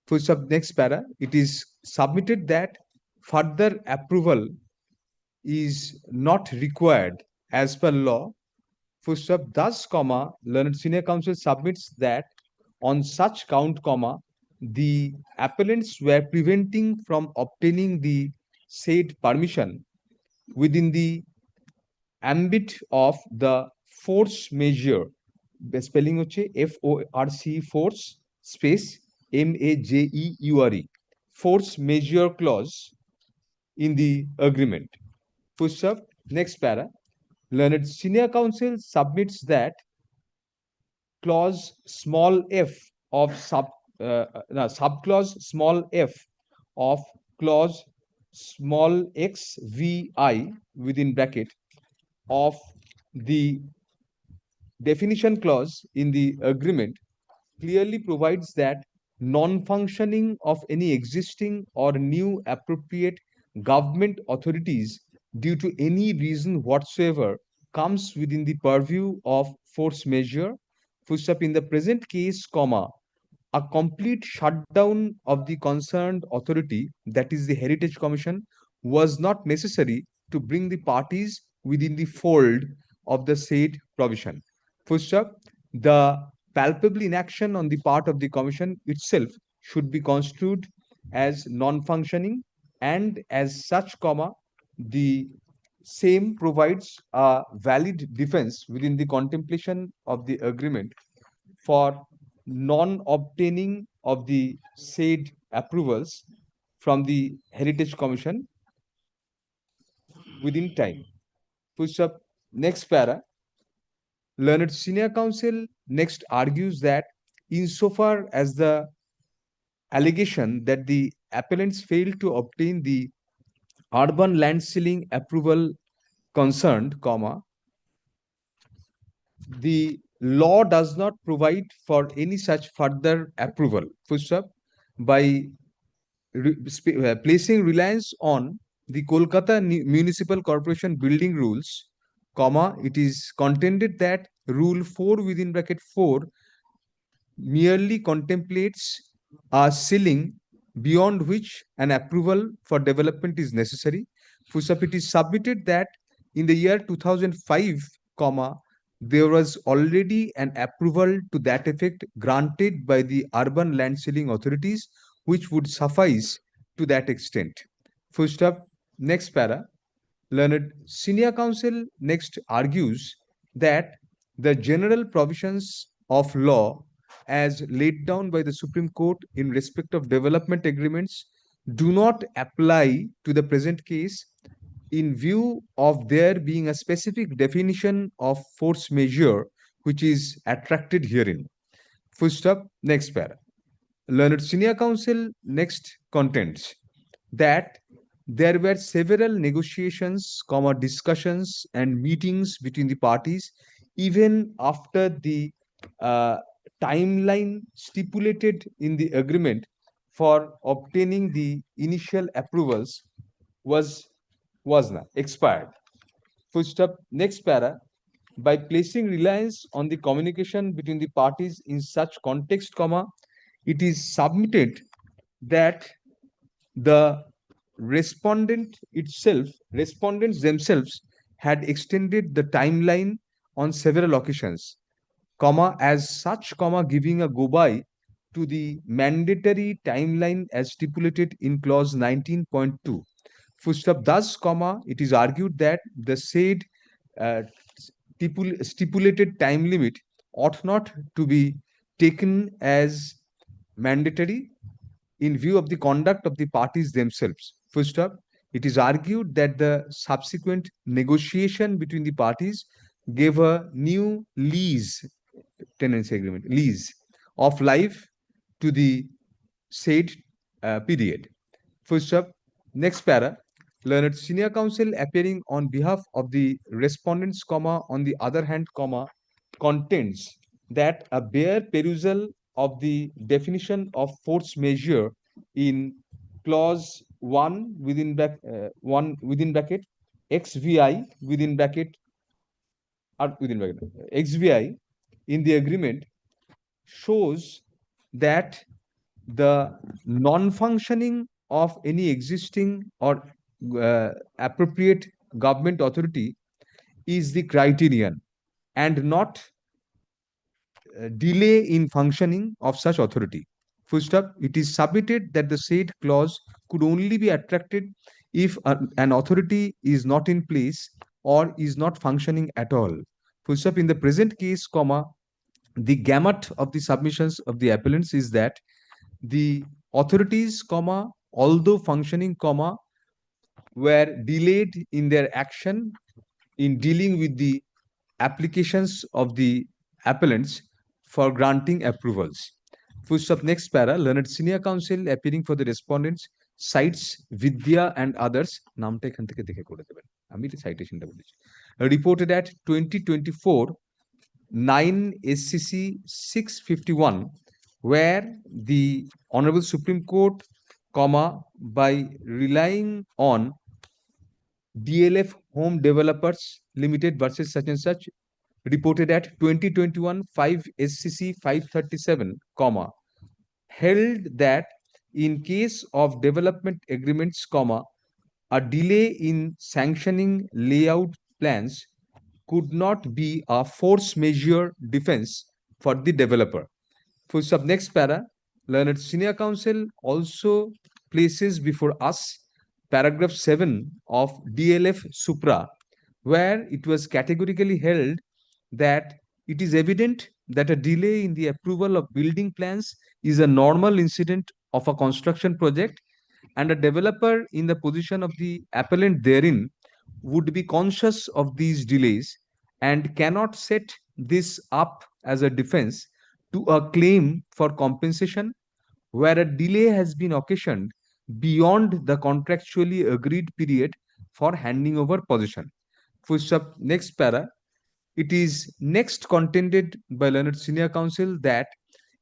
full stop. Next para. It is submitted that further approval is not required as per law. Full stop. Thus, learned senior counsel submits that on such count, the appellants were preventing from obtaining the said permission within the ambit of the force measure. The spelling হচ্ছে FORC force space MAJEURE force measure clause in the agreement. Push up. Next para. Learned senior counsel submits that clause small f of subclause small f of clause small x vi within bracket of the definition clause in the agreement clearly provides that non-functioning of any existing or new appropriate government authorities due to any reason whatsoever comes within the purview of force majeure, push up in the present case, comma, a complete shutdown of the concerned authority, that is the Heritage Commission, was not necessary to bring the parties within the fold of the said provision. First up, the palpable inaction on the part of the Commission itself should be construed as non-functioning, and as such, comma, the same provides a valid defense within the contemplation of the agreement for non-obtaining of the said approvals from the Heritage Commission within time. Push up. Next para. Learned senior counsel next argues that insofar as the allegation that the appellants failed to obtain the urban land ceiling approval concerned, comma, the law does not provide for any such further approval. First up, by placing reliance on the Kolkata Municipal Corporation building rules, comma, it is contended that Rule 4 within bracket 4 merely contemplates a ceiling beyond which an approval for development is necessary. First up, it is submitted that in the year 2005, comma, there was already an approval to that effect granted by the urban land ceiling authorities, which would suffice to that extent. First up, next para. Learned senior counsel next argues that the general provisions of law as laid down by the Supreme Court in respect of development agreements do not apply to the present case in view of there being a specific definition of force majeure which is attracted herein. First up, next para. Learned senior counsel next contends that there were several negotiations, comma, discussions and meetings between the parties even after the timeline stipulated in the agreement for obtaining the initial approvals was not expired. First up, next para. By placing reliance on the communication between the parties in such context, comma, it is submitted that the respondents themselves had extended the timeline on several occasions, comma, as such, comma, giving a go-by to the mandatory timeline as stipulated in clause 19.2. Footstep thus, comma, it is argued that the said stipulated time limit ought not to be taken as mandatory in view of the conduct of the parties themselves. First up, it is argued that the subsequent negotiation between the parties gave a new tenancy agreement, lease of life to the said period. First up, next para. Learned senior counsel appearing on behalf of the respondents, comma, on the other hand, comma, contends that a bare perusal of the definition of force majeure in clause 1 within bracket XVI within bracket XVI in the agreement shows that the non-functioning of any existing or appropriate government authority is the criterion and not delay in functioning of such authority. Full stop. It is submitted that the said clause could only be attracted if an authority is not in place or is not functioning at all. Full stop. In the present case, comma, the gamut of the submissions of the appellants is that the authorities, comma, although functioning, comma, were delayed in their action in dealing with the applications of the appellants for granting approvals. Full stop. Next para. Learned senior counsel appearing for the respondents cites Vidya and others. নামটা এখান থেকে দেখে করে দেবেন। আমি সাইটেশনটা বলেছি। Reported at 2024 9 SCC 651, where the Honorable Supreme Court, comma, by relying on DLF Home Developers Limited versus such and such, reported at 2021 5 SCC 537, comma, held that in case of development agreements, comma, a delay in sanctioning layout plans could not be a force majeure defense for the developer. Full stop. Next para. Learned senior counsel also places before us paragraph 7 of DLF Supra, where it was categorically held that it is evident that a delay in the approval of building plans is a normal incident of a construction project, and a developer in the position of the appellant therein would be conscious of these delays and cannot set this up as a defense to a claim for compensation where a delay has been occasioned beyond the contractually agreed period for handing over possession. Full stop. Next para. It is next contended by learned senior counsel that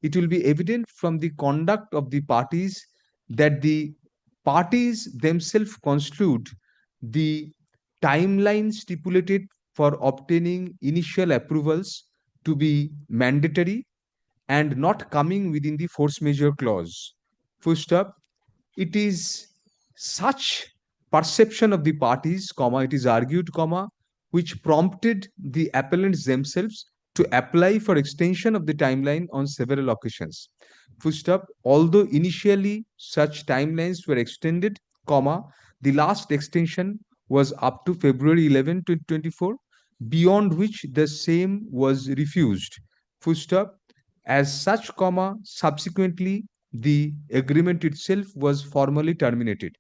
it will be evident from the conduct of the parties that the parties themselves construed the timeline stipulated for obtaining initial approvals to be mandatory and not coming within the force majeure clause. Full stop. It is such perception of the parties, comma, it is argued, comma, which prompted the appellants themselves to apply for extension of the timeline on several occasions. Full stop. Although initially such timelines were extended, comma, the last extension was up to February 11, 2024, beyond which the same was refused. Full stop. As such, comma, subsequently the agreement itself was formally terminated.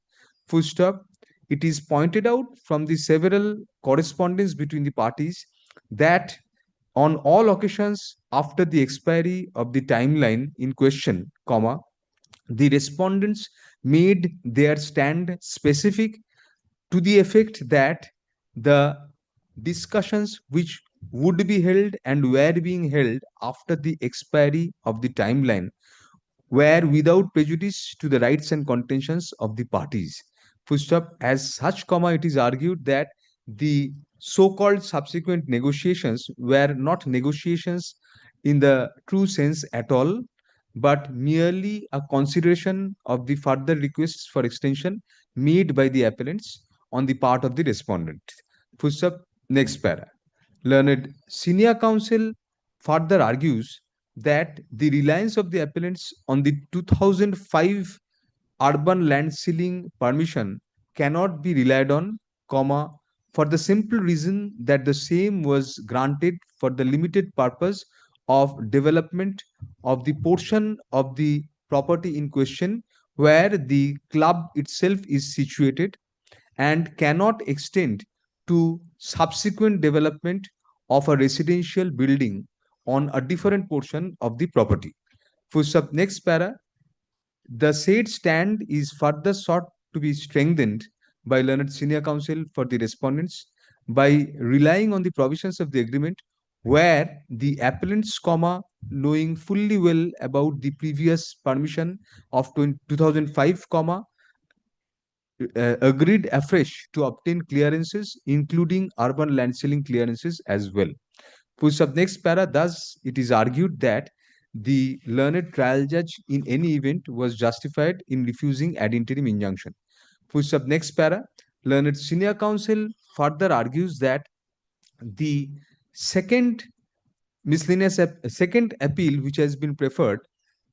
Full stop. It is pointed out from the several correspondence between the parties that on all occasions after the expiry of the timeline in question, comma, the respondents made their stand specific to the effect that the discussions which would be held and were being held after the expiry of the timeline were without prejudice to the rights and contentions of the parties. Full stop. As such, comma, it is argued that the so-called subsequent negotiations were not negotiations in the true sense at all, but merely a consideration of the further requests for extension made by the appellants on the part of the respondent. Full stop. Next para. Learned senior counsel further argues that the reliance of the appellants on the 2005 urban land ceiling permission cannot be relied on, comma, for the simple reason that the same was granted for the limited purpose of development of the portion of the property in question where the club itself is situated and cannot extend to subsequent development of a residential building on a different portion of the property. Full stop. Next para. The said stand is further sought to be strengthened by learned senior counsel for the respondents by relying on the provisions of the agreement where the appellants, comma, knowing fully well about the previous permission of 2005, comma, agreed afresh to obtain clearances, including urban land ceiling clearances as well. Full stop. Next para. Thus, it is argued that the learned trial judge in any event was justified in refusing ad interim injunction. Full stop. Next para. Learned senior counsel further argues that the second miscellaneous second appeal which has been preferred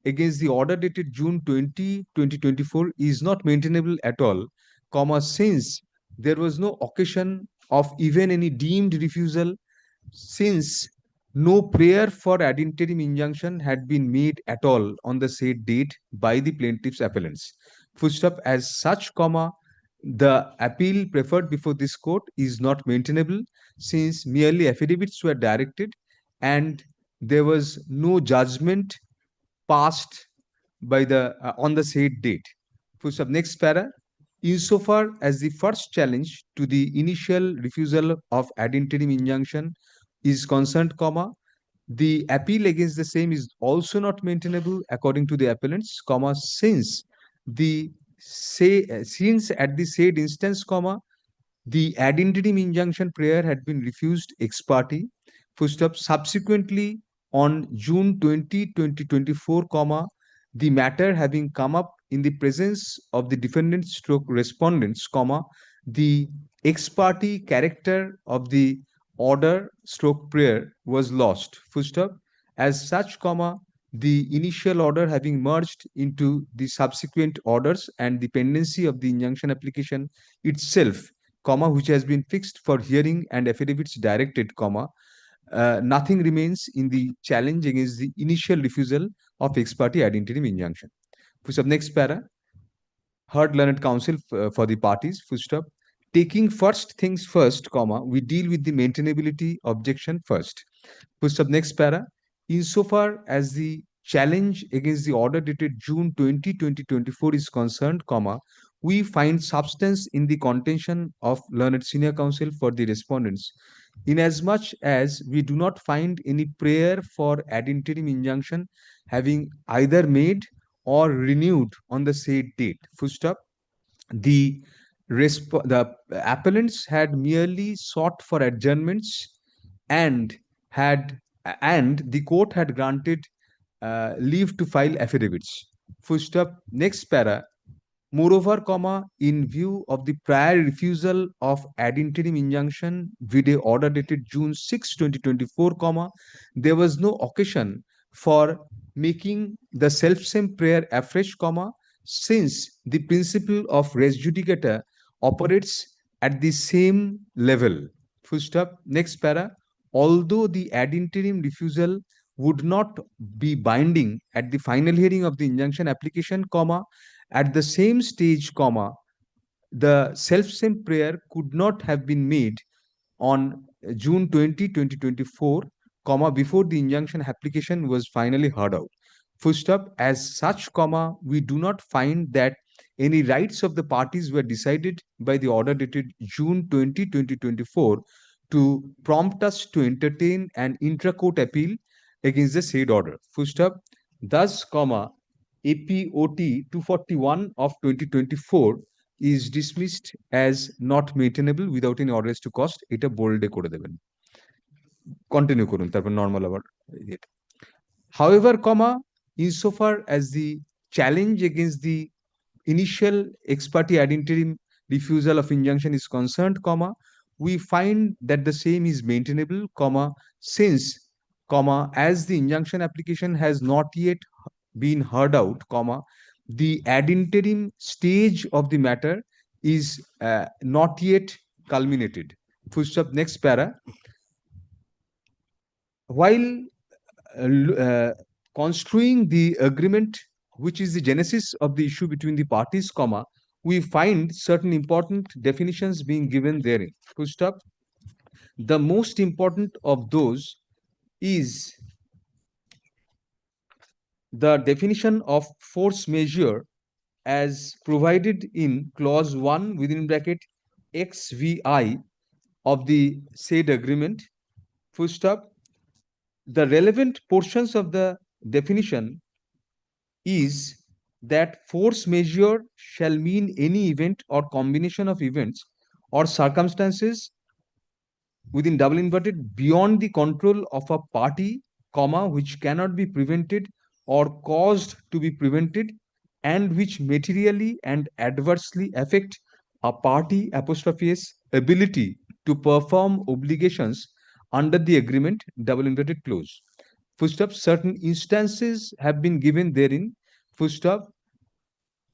against the order dated June 20, 2024 is not maintainable at all, comma, since there was no occasion of even any deemed refusal, since no prayer for ad interim injunction had been made at all on the said date by the plaintiff's appellants. Full stop. As such, comma, the appeal preferred before this court is not maintainable, since merely affidavits were directed and there was no judgment passed by the on the said date. Full stop. Next para. Insofar as the first challenge to the initial refusal of ad interim injunction is concerned, comma, the appeal against the same is also not maintainable according to the appellants, comma, since since at the said instance, comma, the ad interim injunction prayer had been refused ex parte, full stop. Subsequently, on June 20, 2024, comma, the matter having come up in the presence of the defendant stroke respondents, comma, the ex parte character of the order stroke prayer was lost, full stop. As such, comma, the initial order having merged into the subsequent orders and the pendency of the injunction application itself, comma, which has been fixed for hearing and affidavits directed, comma, nothing remains in the challenge against the initial refusal of ex parte ad interim injunction. Full stop. Next para. Heard learned counsel for the parties, full stop. Taking first things first, comma, we deal with the maintainability objection first. Full stop. Next para. Insofar as the challenge against the order dated June 20, 2024 is concerned, comma, we find substance in the contention of learned senior counsel for the respondents, inasmuch as we do not find any prayer for ad interim injunction having either made or renewed on the said date. Full stop. The appellants had merely sought for adjournments and the court had granted leave to file affidavits. Full stop. Next para. Moreover, comma, in view of the prior refusal of ad interim injunction vide order dated June 6, 2024, comma, there was no occasion for making the self-same prayer afresh, comma, since the principle of res judicata operates at the same level. Full stop. Next para. Although the ad interim refusal would not be binding at the final hearing of the injunction application, comma, at the same stage, comma, the self-same prayer could not have been made on June 20, 2024, comma, before the injunction application was finally heard out. Full stop. As such, comma, we do not find that any rights of the parties were decided by the order dated June 20, 2024 to prompt us to entertain an intra-court appeal against the said order. Full stop. Thus, comma, APOT 241 of 2024 is dismissed as not maintainable without any orders to cost. এটা bold করে দেবেন। Continue করুন, তারপর normal আবার। However, comma, insofar as the challenge against the initial ex parte ad interim refusal of injunction is concerned, comma, we find that the same is maintainable, comma, since, comma, as the injunction application has not yet been heard out, comma, the ad interim stage of the matter is not yet culminated. Full stop. Next para. While construing the agreement, which is the genesis of the issue between the parties, comma, we find certain important definitions being given therein. Full stop. The most important of those is the definition of force majeure as provided in clause 1 within bracket XVI of the said agreement. Full stop. The relevant portions of the definition is that force majeure shall mean any event or combination of events or circumstances within double inverted beyond the control of a party, comma, which cannot be prevented or caused to be prevented, and which materially and adversely affect a party apostrophe's ability to perform obligations under the agreement double inverted clause. Full stop. Certain instances have been given therein. Full stop.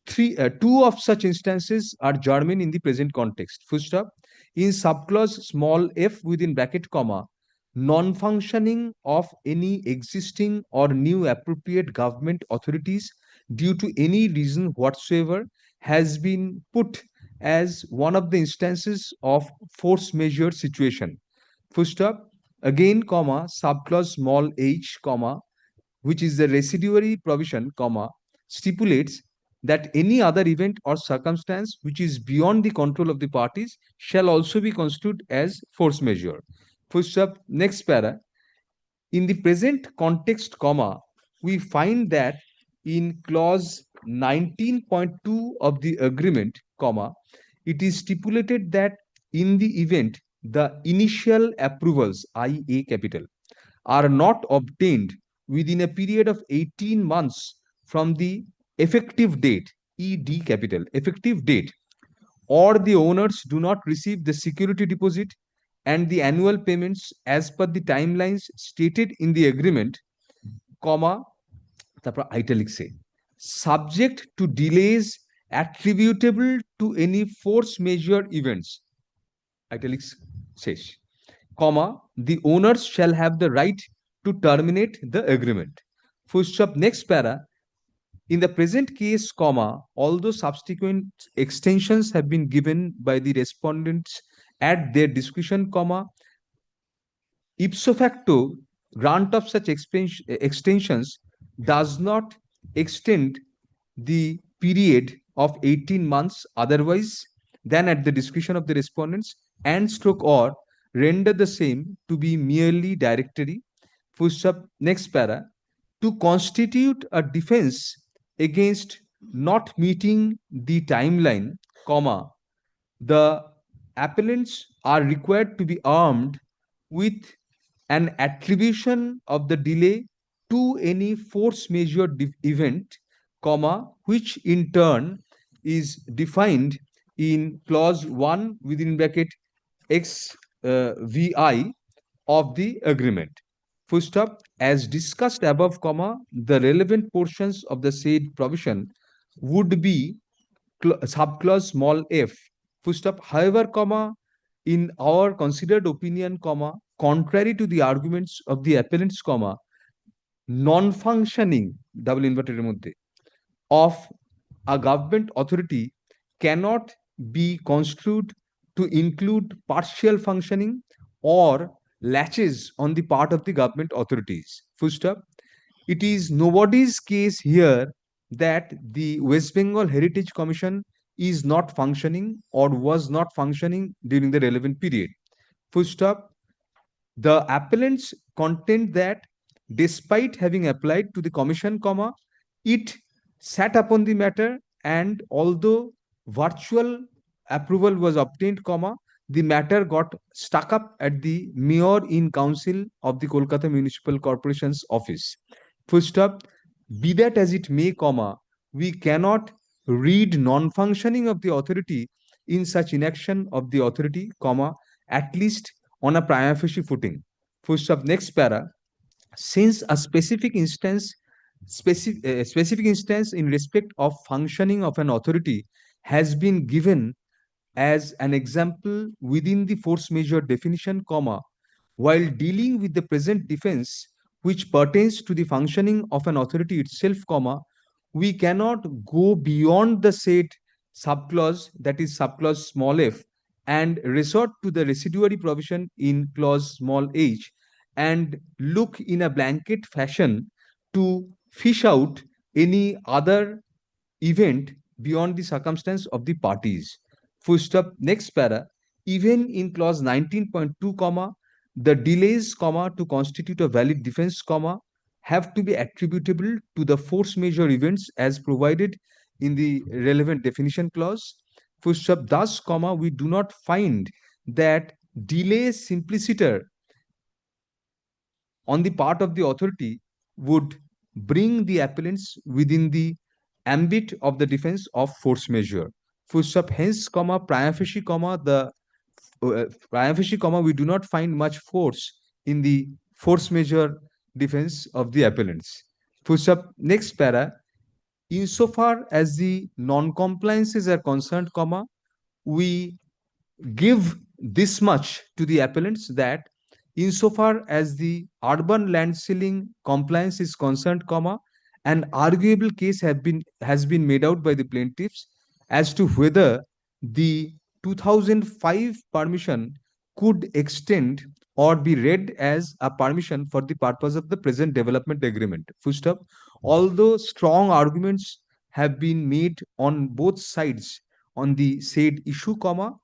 Two of such instances are germane in the present context. Full stop. In subclause small f within bracket comma, non-functioning of any existing or new appropriate government authorities due to any reason whatsoever has been put as one of the instances of force majeure situation. Full stop. Again, comma, subclause small h, comma, which is the residuary provision, comma, stipulates that any other event or circumstance which is beyond the control of the parties shall also be construed as force majeure. Full stop. Next para. In the present context, comma, we find that in clause 19.2 of the agreement, comma, it is stipulated that in the event the initial approvals, i.e. capital, are not obtained within a period of 18 months from the effective date, ED capital, effective date, or the owners do not receive the security deposit and the annual payments as per the timelines stated in the agreement, comma, তারপর italic say, subject to delays attributable to any force majeure events, italics শেষ, comma, the owners shall have the right to terminate the agreement. Full stop. Next para. In the present case, comma, although subsequent extensions have been given by the respondents at their discretion, comma, ipso facto grant of such extensions does not extend the period of 18 months otherwise than at the discretion of the respondents and stroke or render the same to be merely directory. Full stop. Next para. To constitute a defense against not meeting the timeline, comma, the appellants are required to be armed with an attribution of the delay to any force majeure event, comma, which in turn is defined in clause 1 within bracket x vi of the agreement. Full stop. As discussed above, comma, the relevant portions of the said provision would be subclause small f. Full stop. However, comma, in our considered opinion, comma, contrary to the arguments of the appellants, comma, non-functioning double inverted মধ্যে of a government authority cannot be construed to include partial functioning or latches on the part of the government authorities. Full stop. It is nobody's case here that the West Bengal Heritage Commission is not functioning or was not functioning during the relevant period. Full stop. The appellants contend that despite having applied to the commission, comma, it sat upon the matter, and although virtual approval was obtained, comma, the matter got stuck up at the mayor in council of the Kolkata Municipal Corporation's office. Full stop. Be that as it may, comma, we cannot read non-functioning of the authority in such inaction of the authority, comma, at least on a prima facie footing. Full stop. Next para. Since a specific instance in respect of functioning of an authority has been given as an example within the force majeure definition, comma, while dealing with the present defense which pertains to the functioning of an authority itself, comma, we cannot go beyond the said subclause, that is subclause small f, and resort to the residuary provision in clause small h and look in a blanket fashion to fish out any other event beyond the circumstance of the parties. Full stop. Next para. Even in clause 19.2, comma, the delays, comma, to constitute a valid defense, comma, have to be attributable to the force majeure events as provided in the relevant definition clause. Full stop. Thus, comma, we do not find that delay simpliciter on the part of the authority would bring the appellants within the ambit of the defense of force majeure. Full stop. Hence, comma, prima facie, comma, we do not find much force in the force majeure defense of the appellants. Full stop. Next para. Insofar as the non-compliances are concerned, comma, we give this much to the appellants that insofar as the urban land ceiling compliance is concerned, comma, an arguable case has been made out by the plaintiffs as to whether the 2005 permission could extend or be read as a permission for the purpose of the present development agreement. Full stop. Although strong arguments have been made on both sides on the said issue, comma,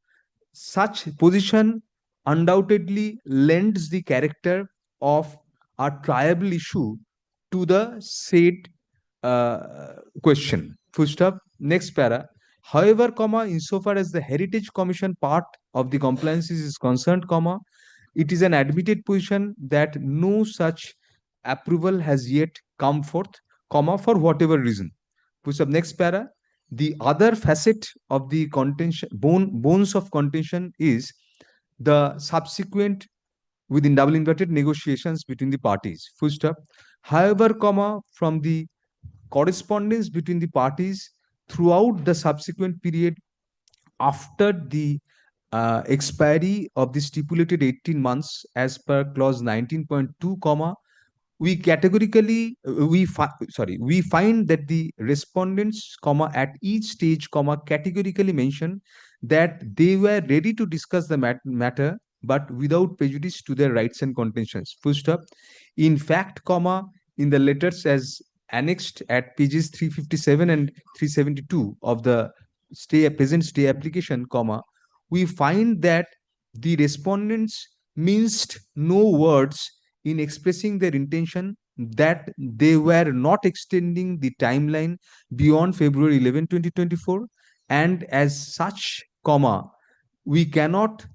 such position undoubtedly lends the character of a triable issue to the said question. Full stop. Next para. However, comma, insofar as the Heritage Commission part of the compliances is concerned, comma, it is an admitted position that no such approval has yet come forth, comma, for whatever reason. Push up. Next para. The other facet of the contention, bones of contention is the subsequent within double inverted negotiations between the parties. Full stop. However, comma, from the correspondence between the parties throughout the subsequent period after the expiry of the stipulated 18 months as per clause 19.2, comma, we categorically we find that the respondents, comma, at each stage, comma, categorically mention that they were ready to discuss the matter but without prejudice to their rights and contentions. Full stop. In fact, comma, in the letters as annexed at pages 357 and 372 of the present stay application, comma, we find that the respondents minced no words in expressing their intention that they were not extending the timeline beyond February 11, 2024, and as such, comma, we cannot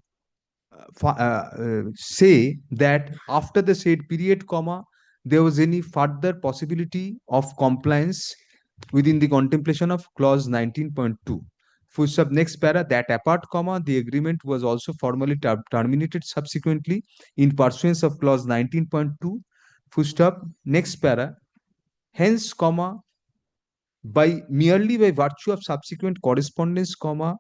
say that after the said period, comma, there was any further possibility of compliance within the contemplation of clause 19.2. Full stop. Next para. That apart, comma, the agreement was also formally terminated subsequently in pursuance of clause 19.2. Full stop. Next para. Hence, comma, merely by virtue of subsequent correspondence, comma,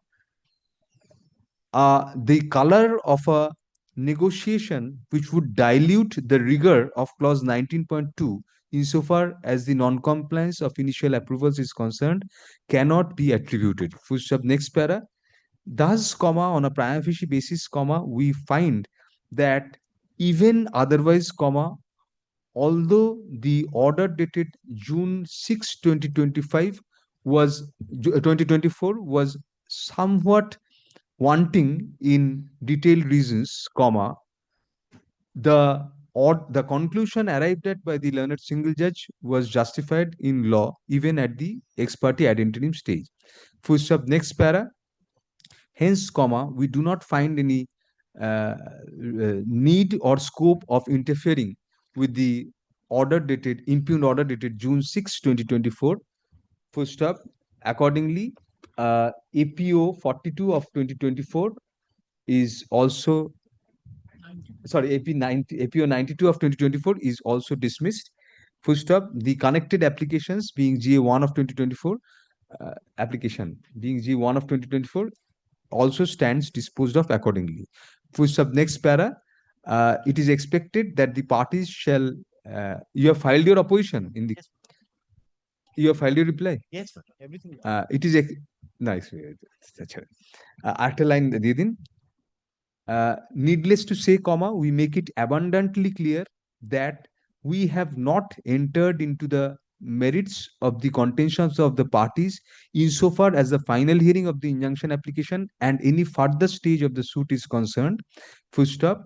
the color of a negotiation which would dilute the rigor of clause 19.2 insofar as the non-compliance of initial approvals is concerned cannot be attributed. Full stop. Next para. Thus, comma, on a prima facie basis, comma, we find that even otherwise, comma, although the order dated June 6, 2025 was 2024 was somewhat wanting in detailed reasons, comma, the conclusion arrived at by the learned single judge was justified in law even at the ex parte ad interim stage. Full stop. Next para. Hence, comma, we do not find any need or scope of interfering with the impugned order dated June 6, 2024. Full stop. Accordingly, APO 42 of 2024 is also, sorry, APO 92 of 2024 is also dismissed. Full stop. The connected applications being GA1 of 2024, application being G1 of 2024 also stands disposed of accordingly. Full stop. Next para. It is expected that the parties shall, you have filed your opposition in the, Yes. you have filed your reply. Yes, sir. Everything. It is nice. After line দিয়ে দিন. Needless to say, comma, we make it abundantly clear that we have not entered into the merits of the contentions of the parties insofar as the final hearing of the injunction application and any further stage of the suit is concerned. Full stop.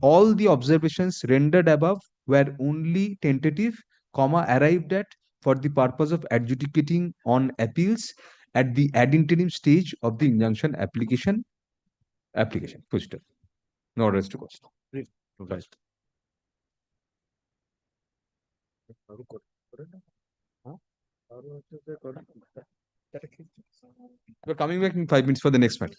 All the observations rendered above were only tentative, comma, arrived at for the purpose of adjudicating on appeals at the ad interim stage of the injunction application. Full stop. No rest to cost. Right. We're coming back in 5 minutes for the next matter.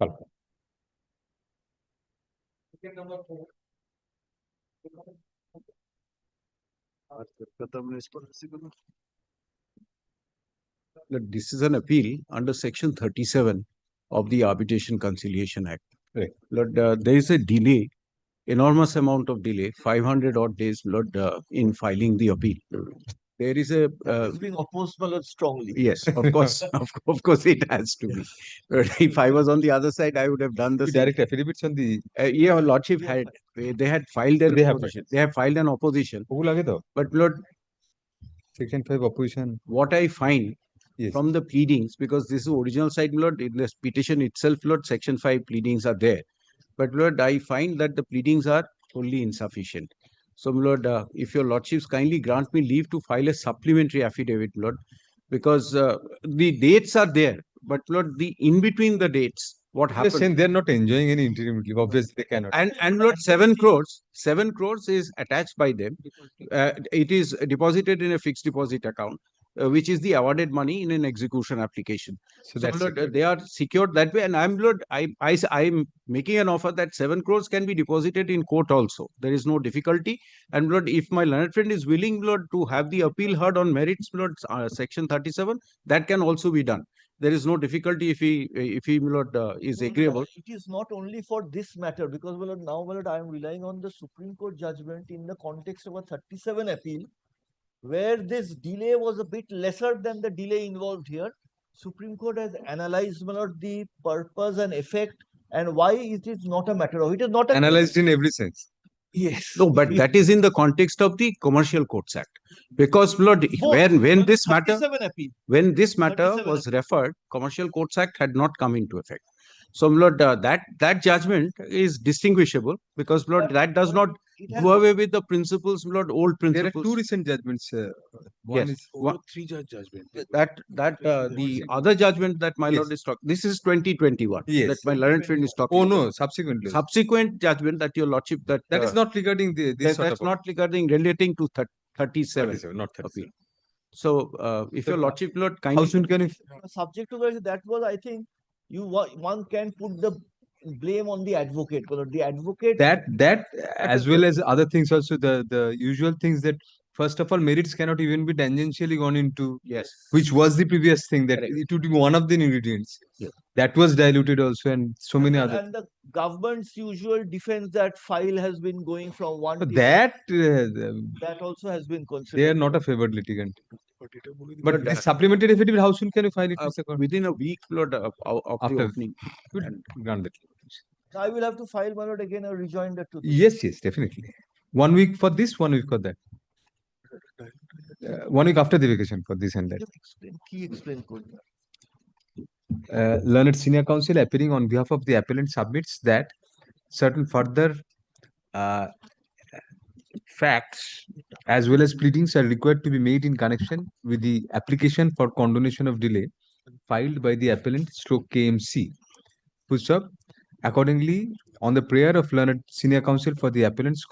Kalpana. Look, this is an appeal under section 37 of the Arbitration Conciliation Act. Right. Lord, there is a delay, enormous amount of delay, 500 odd days, Lord, in filing the appeal. There is a It's being opposed, my lord, strongly. yes, of course, of course, it has to be. But if I was on the other side, I would have done the You same. direct affidavits on the Yeah, your lordship had they had filed an They have opposition. They have filed an opposition. who lage to But Lord, section 5 opposition. what I find Yes. from the pleadings, because this is original side, Lord, in this petition itself, Lord, section 5 pleadings are there. But Lord, I find that the pleadings are wholly insufficient. So, Lord, if your lordships kindly grant me leave to file a supplementary affidavit, Lord, because the dates are there, but Lord, the in between the dates, what They're happened? saying they're not enjoying any interim leave. Obviously, they cannot. And Lord, 7 crores is attached by them. It is deposited in a fixed deposit account, which is the awarded money in an execution application. So So that's Lord, secured. they are secured that way. And I'm Lord, I'm making an offer that 7 crores can be deposited in court also. There is no difficulty. And Lord, if my learned friend is willing, Lord, to have the appeal heard on merits, Lord, section 37, that can also be done. There is no difficulty if he Lord, is No, no, agreeable. It is not only for this matter, because my lord, now, my lord, I am relying on the Supreme Court judgment in the context of a 37 appeal, where this delay was a bit lesser than the delay involved here. Supreme Court has analyzed, my lord, the purpose and effect and why it is not a matter of, it is not a Analyzed in every sense. Yes. No, but that is in the context of the Commercial Courts Act. Because Lord, Both, when this matter 37 appeal. when this matter 37 was referred, Commercial Courts Act had not come into effect. So Lord, that judgment is distinguishable because Lord, But, that does my lord, not it has do away with the principles, Lord, old There are principles. two recent judgments. One Yes. is One- three-judge judgment. the other judgment that my lord Yes. is talking, this is 2021 Yes. that my learned friend is talking. oh about. no, subsequently. Subsequent judgment that your lordship that That is not regarding this that- sort that's of not regarding relating to 37 37, not 37. appeal. So if your So, lordship Lord How kindly soon can you? Subject to that was, I think, one can put the blame on the advocate. But the advocate That as well as other things also, the usual things that first of all merits cannot even be tangentially gone into, yes. which was the previous thing that Correct. it would be one of the ingredients. Yes. That was diluted also, and so many other. and the government's usual defense that file has been going from one But to that also has been they considered. are not a favored litigant. But But, this supplementary affidavit, how soon can you file it, Mr. Kaur? Within a week, Lord, of the After- opening. Good. And Grant that. I will have to file, my lord, again a rejoinder to this. Yes, definitely. 1 week for this, 1 week for that. 1 week after the vacation for this and that. Just explain code. Learned senior counsel appearing on behalf of the appellant submits that certain further uh, facts as well as pleadings are required to be made in connection with the application for condonation of delay filed by the appellant stroke KMC. Full stop. Accordingly, on the prayer of learned senior counsel for the appellants,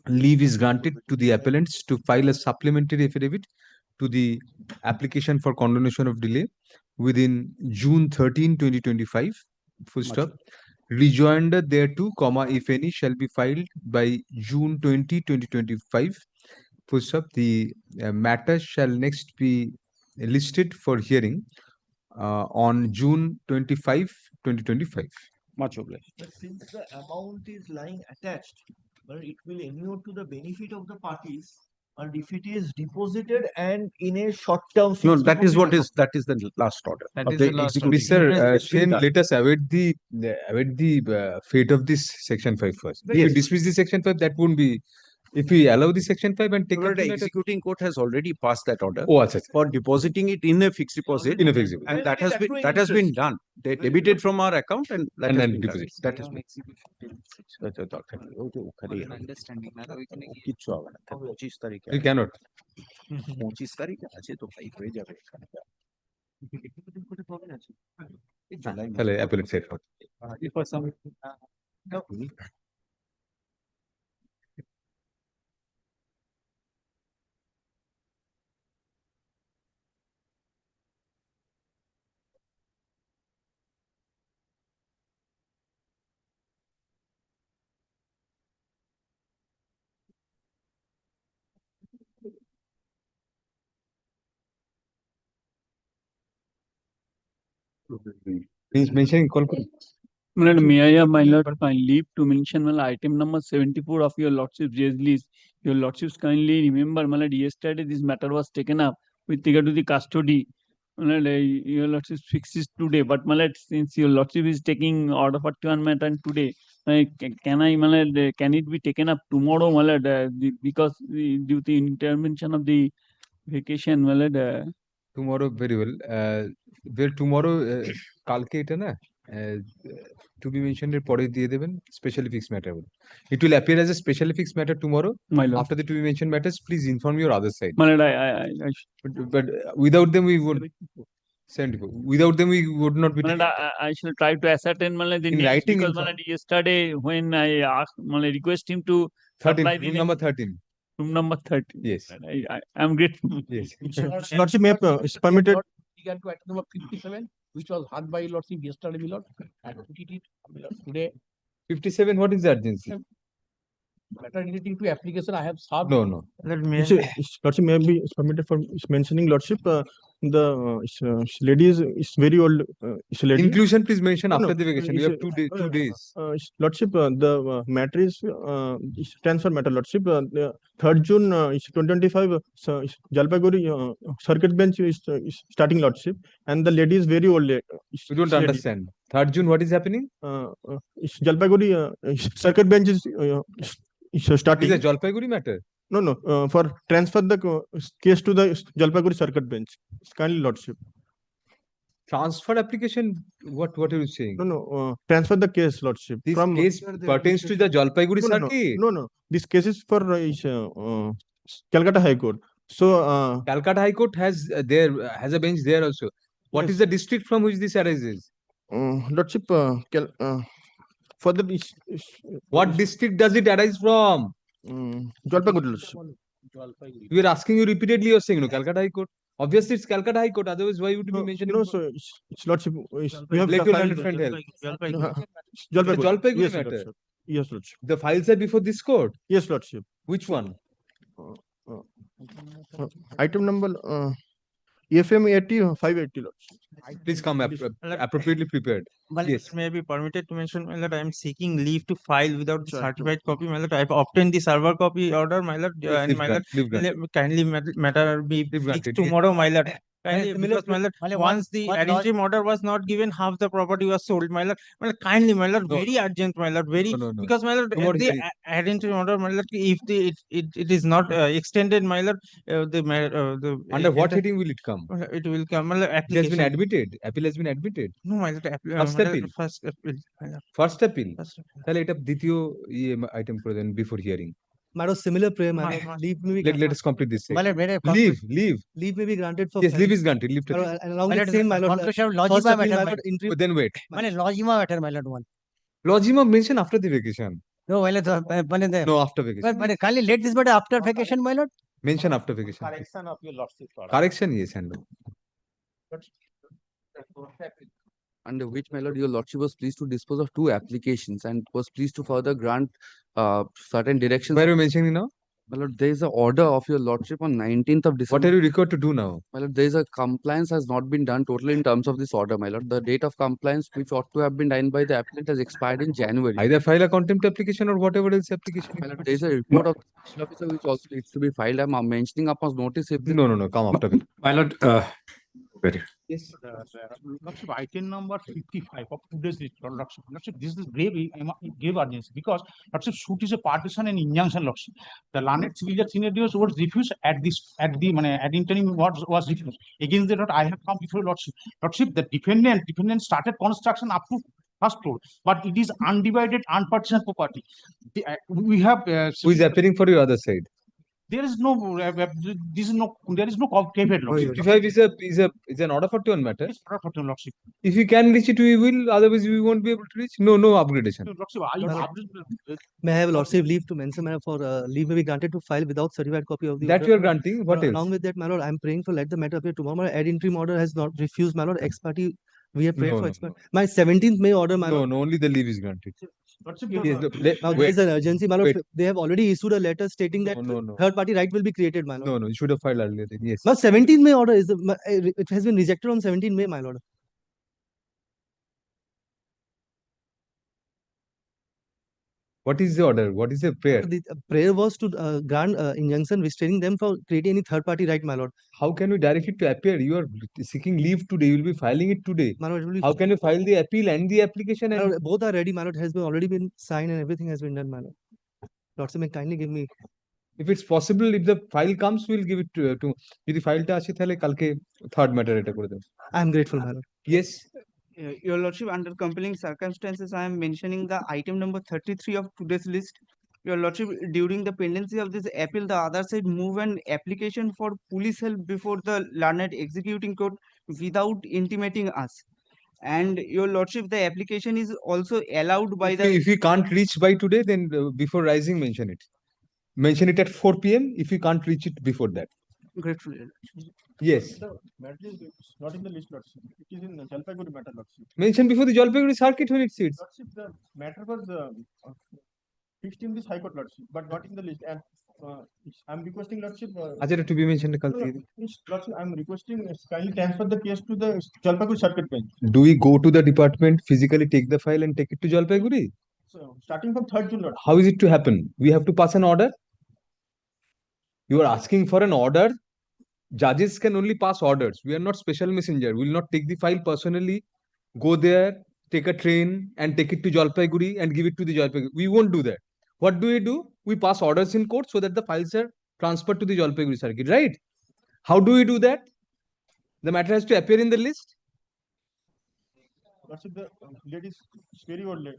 leave is granted to the appellants to file a supplementary affidavit to the application for condonation of delay within June 13, 2025. Full stop. Rejoinder thereto, if any, shall be filed by June 20, 2025. Full stop. The matter shall next be listed for hearing on June 25, 2025. much obliged. But since the amount is lying attached, well, it will inure to the benefit of the parties. And if it is deposited and in a short term. No, that is the last order. That of is the the last order. executive. Mr. It's been Shane, done. let us await the fate of this section 5 first. If Yes. we dismiss the section 5, that won't be. If we allow the section 5 and take up Lord, the the matter. executing court has already passed that order Oh, acha, acha. for depositing it in a fixed deposit. In a fixed deposit. And When that it is has been accruing done. They Very debited good. from our account and that And has then been done. deposit. That has been. Understanding না ওইখানে গিয়ে কিচ্ছু হবে না 25 তারিখে You cannot. 25 তারিখে আছে তো ভাই হয়ে যাবে এখানে এই জুলাই তাহলে মাসে। appellate safe হবে। for some Please mention in call. karo. My lord, may I have my lord leave to mention my lord, item number 74 of your lordship's judge list. Your lordships kindly remember, my lord, yesterday this matter was taken up with regard to the custody. My lord, your lordship fixes today, but my lord, since your lordship is taking order 41 matter and today, can I, my lord, can it be taken up tomorrow, my lord, because due to intervention of the vacation, my lord, Tomorrow, very well. Well, tomorrow, কালকে এটা না to be mentioned এর পরে দিয়ে দেবেন specially fixed matter বলে। It will appear as a specially fixed matter tomorrow. my lord. After the to be mentioned matters, please inform your other side. My lord, But without them, we would send. Without them, we would not be. My lord, I shall try to ascertain my lord, the In names, writing because my lord, yesterday when I asked, my lord, request him to 13, supply the room name- number 13. room number 30. Yes. I'm grateful. Yes. Lordship, may is permitted. Began to act number 57, which was heard by Lordship yesterday, my lord, and put it today. 57, what is the urgency? Matter relating to application, I have served. No, no. Lordship may be permitted for mentioning Lordship. The lady is very old. Lady. Inclusion, please mention No, after no, the vacation. We it's have 2 days. Lordship, the matter is transfer matter. Lordship, the 3rd June 2025, Jalpaiguri circuit bench is starting. Lordship, and the lady is very old. We don't understand. 3rd June, what is happening? Jalpaiguri circuit bench is Is starting. a Jalpaiguri matter? No, no, for transfer the case to the Jalpaiguri circuit bench. Kindly, Lordship. Transfer application, what are you saying? No, no, transfer the case, Lordship. This from case pertains to the Jalpaiguri no, no, circuit. no, no. This case is for Calcutta High Court. So, Calcutta High Court has a bench there also. What Yes. is the district from which this arises? Lordship, for the What district does it arise from? Jalpaiguri, Lordship. We are asking you repeatedly, you are saying no, Calcutta High Court. Obviously, it's Calcutta High Court. Otherwise, why would you be mentioning? No, so it's Lordship. We have Let the your file- learned friend help. Jalpaiguri. Jalpaiguri Yes, matter. Lordship. Yes, Lordship. The files are before this court. Yes, Lordship. Which one? Item number FM 80 580, Lordship. Please come appropriately prepared. Yes. May I be permitted to mention, my lord, I am seeking leave to file without the certified copy, my lord. I have obtained the server copy order, my lord, and my lord, kindly matter be Leave granted. fixed tomorrow, my lord. Kindly, similar because my lord, my lord, once the one ad interim order was not given, half the property was sold, my lord. My lord, kindly, my lord, No. very urgent, my lord, very, No. because my lord, Tomorrow the hearing. ad interim order, my lord, if it is not extended, my lord, the Under what heading will it come? it will come, my lord, It has been application. admitted. Appeal has been admitted. No, my lord, First my lord, appeal. first appeal, my lord, First appeal. first appeal. তাহলে এটা দ্বিতীয় item করে দেন before hearing. Madam, similar prayer, Ma- madam. ma- Leave may be Let us complete this. My lord, may I Leave may be granted for. Yes, leave is granted. Leave to My take. lord, and along with same, my lord. Contractual First logima appeal, my matter. lord, interim. But then wait. মানে লজিমা matter my lord one. Logima mention after the vacation. No, my lord, মানে No, after vacation. মানে kindly let this matter after vacation, my lord. Mention after vacation. Correction of your lordship order. Correction, yes, handle. Under which, my lord, your lordship was pleased to dispose of 2 applications and was pleased to further grant certain directions. Where are you mentioning now? My lord, there is an order of your lordship on 19th of December. What are you required to do now? My lord, there is a compliance has not been done totally in terms of this order, my lord. The date of compliance which ought to have been done by the applicant has expired in January. Either file a contempt application or whatever else application. My lord, there is a report of the special officer which also needs to be filed. I'm mentioning upon notice if the No, come after. My lord, Yes. Lordship, item number 55 of today's lordship. Lordship, this is grave urgency because lordship suit is a partition and injunction, lordship. The learned civil judge scenarios was refused at the ad interim was refused. Against that, I have come before lordship. Lordship, the defendant started construction up to first floor, but it is undivided, unpartitioned property. We have Who is appearing for your other side? there is no caveat, lordship. 55 is an order 41 matter. Yes, lordship. If you can reach it, we will. Otherwise, we won't be able to reach. No upgradation. Lordship, May I have lordship leave to mention, my lord, for leave may be granted to file without certified copy of the That order. you are granting. What else? Along with that, my lord, I am praying for let the matter appear tomorrow. My ad interim order has not refused, my lord. Ex parte, we have prayed No, for no, ex parte. My 17th May order, my lord. No, only the leave is granted. Lordship, Yes, look, Now there is an urgency, my lord. wait. They have already issued a letter stating that No. third party right will be created, my lord. No, you should have filed earlier. Then. Yes. Now 17th May order is it has been rejected on 17th May, my lord. What is the order? What is the prayer? The prayer was to grant injunction restraining them from creating any third party right, my lord. How can we direct it to appear? You are seeking leave today. You will be filing it today. My lord, it will be How can you file the appeal and the application? my And lord, both are ready, my lord, has been already been signed and everything has been done, my lord. Lordship may kindly give me. if it's possible, if the file comes, we'll give it to যদি ফাইলটা আসে তাহলে কালকে third matter এটা করে দেব I am grateful, my lord. Yes. Your Lordship, under compelling circumstances, I am mentioning the item number 33 of today's list. Your Lordship, during the pendency of this appeal, the other side move an application for police help before the learned executing court without intimating us. And Your Lordship, the application is also allowed by If you can't reach by today, then before rising, mention it. Mention it at 4 p.m. if you can't reach it before that. Grateful. Yes. The matter is not in the list, Lordship. It is in the Jalpaiguri matter, Lordship. Mention before the Jalpaiguri circuit when it sits. Lordship, the matter was fixed in this High Court, Lordship, but not in the list. And I'm requesting, Lordship. আচ্ছা to be mentioned কাল থেকে Lordship, I'm requesting kindly transfer the case to the Jalpaiguri Circuit Bench. Do we go to the department, physically take the file and take it to Jalpaiguri? So, starting from 3rd June, Lordship. How is it to happen? We have to pass an order. You are asking for an order. Judges can only pass orders. We are not special messenger. We will not take the file personally, go there, take a train and take it to Jalpaiguri and give it to the Jalpaiguri. We won't do that. What do? We pass orders in court so that the files are transferred to the Jalpaiguri circuit, right? How do we do that? The matter has to appear in the list. Lordship, the lady is very old lady.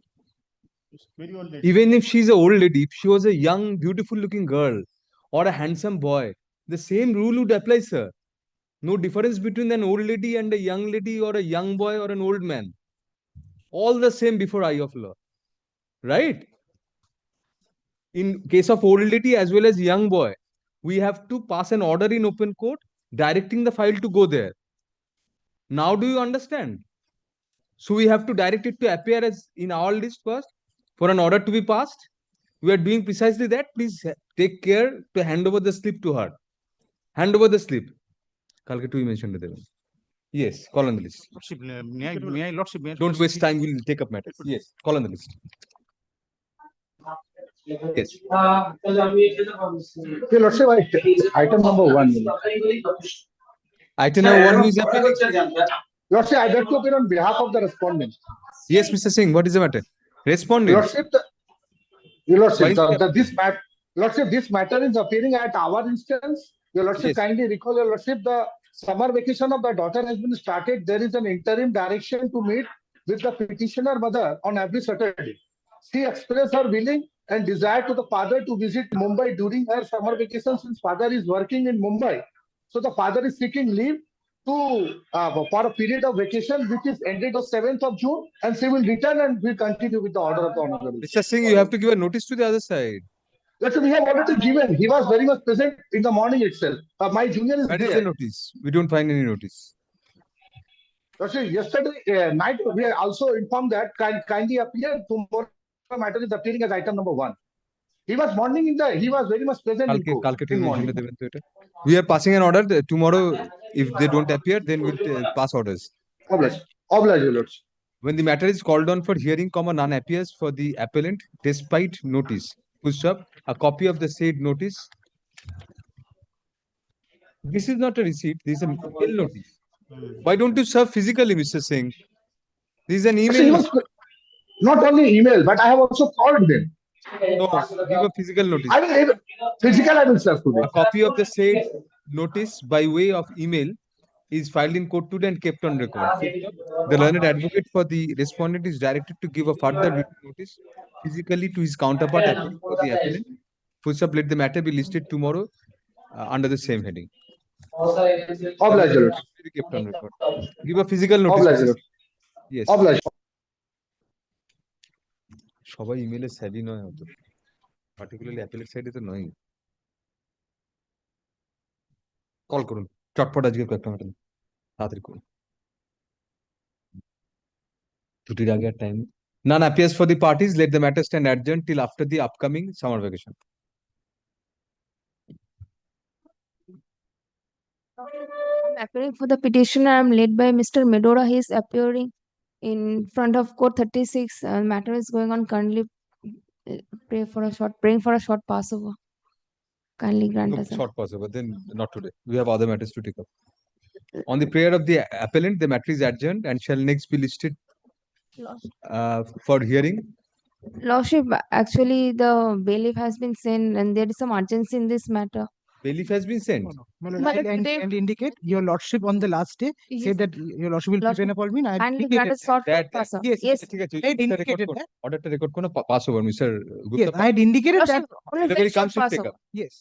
It's very old lady. Even if she's an old lady, if she was a young, beautiful looking girl or a handsome boy, the same rule would apply, sir. No difference between an old lady and a young lady or a young boy or an old man. All the same before eye of law, right? In case of old lady as well as young boy, we have to pass an order in open court directing the file to go there. Now do you understand? So we have to direct it to appear as in our list first for an order to be passed. We are doing precisely that. Please take care to hand over the slip to her. Hand over the slip. Kalke to mention to them. Yes, call on the list. Lordship, may I, Lordship, may I Don't waste time. We'll take up matters. Yes, call on the list. Yes. Okay, Lordship, item number 1. Item number 1 who is appealing? Lordship, I beg to appear on behalf of the respondent. Yes, Mr. Singh, what is the matter? Respondent. Lordship, Lordship, this matter is appearing at our instance. Your Lordship, Yes. kindly recall, Your Lordship, the summer vacation of the daughter has been started. There is an interim direction to meet with the petitioner mother on every Saturday. She expressed her willing and desire to the father to visit Mumbai during her summer vacation since father is working in Mumbai. So the father is seeking leave to for a period of vacation which is ended on 7th of June, and she will return and will continue with the order of the honorable. Mr. Singh, you have to give a notice to the other side. Let's say we have already given. He was very much present in the morning itself. My junior is That is there. the notice. We don't find any notice. Yesterday night we are also informed that kindly appear tomorrow. Matter is appearing as item number 1. He was very much present in court. Kalke to mention to them. We are passing an order tomorrow. If they don't appear, then we'll pass orders. Oblige, Your Lordship. When the matter is called on for hearing, none appears for the appellant despite notice. Push up a copy of the said notice. This is not a receipt. This is a mail notice. Why don't you serve physically, Mr. Singh? This is an email. Not only email, but I have also called them. No, give a physical notice. I will serve today. A copy of the said notice by way of email is filed in court today and kept on record. The learned advocate for the respondent is directed to give a further written notice physically to his counterpart for the appellant. Push up, let the matter be listed tomorrow under the same heading. Oblige, Your Lordship. Kept on record. Give a physical notice. Oblige, Your Lordship. Yes. Oblige. সবাই ইমেলে স্যাভি নয় হয়তো particularly অ্যাপেলের সাইডে তো নয় call করুন চটপট আজকে কয়েকটা ম্যাটার তাড়াতাড়ি করুন ছুটির আগে আর time None appears for the parties. Let the matter stand adjourned till after the upcoming summer vacation. I'm appearing for the petitioner. I'm led by Mr. Medora. He is appearing in front of court 36. Matter is going on currently praying for a short Passover. Kindly grant No us. short pause, but then not today. We have other matters to take up. On the prayer of the appellant, the matter is adjourned and shall next be listed for hearing. Lordship, actually the bailiff has been sent and there is some urgency in this matter. Bailiff has been sent. And indicate your lordship on the last day, say that your lordship will prepare an appointment. I Kindly indicated grant us short that- Passover. Yes, Yes. ঠিক আছে, I had indicated that. order to record কোনো Passover, Mr. Gupta. Yes, I had indicated that. Lordship, only Whenever very he comes, short he'll take Passover. up. Yes,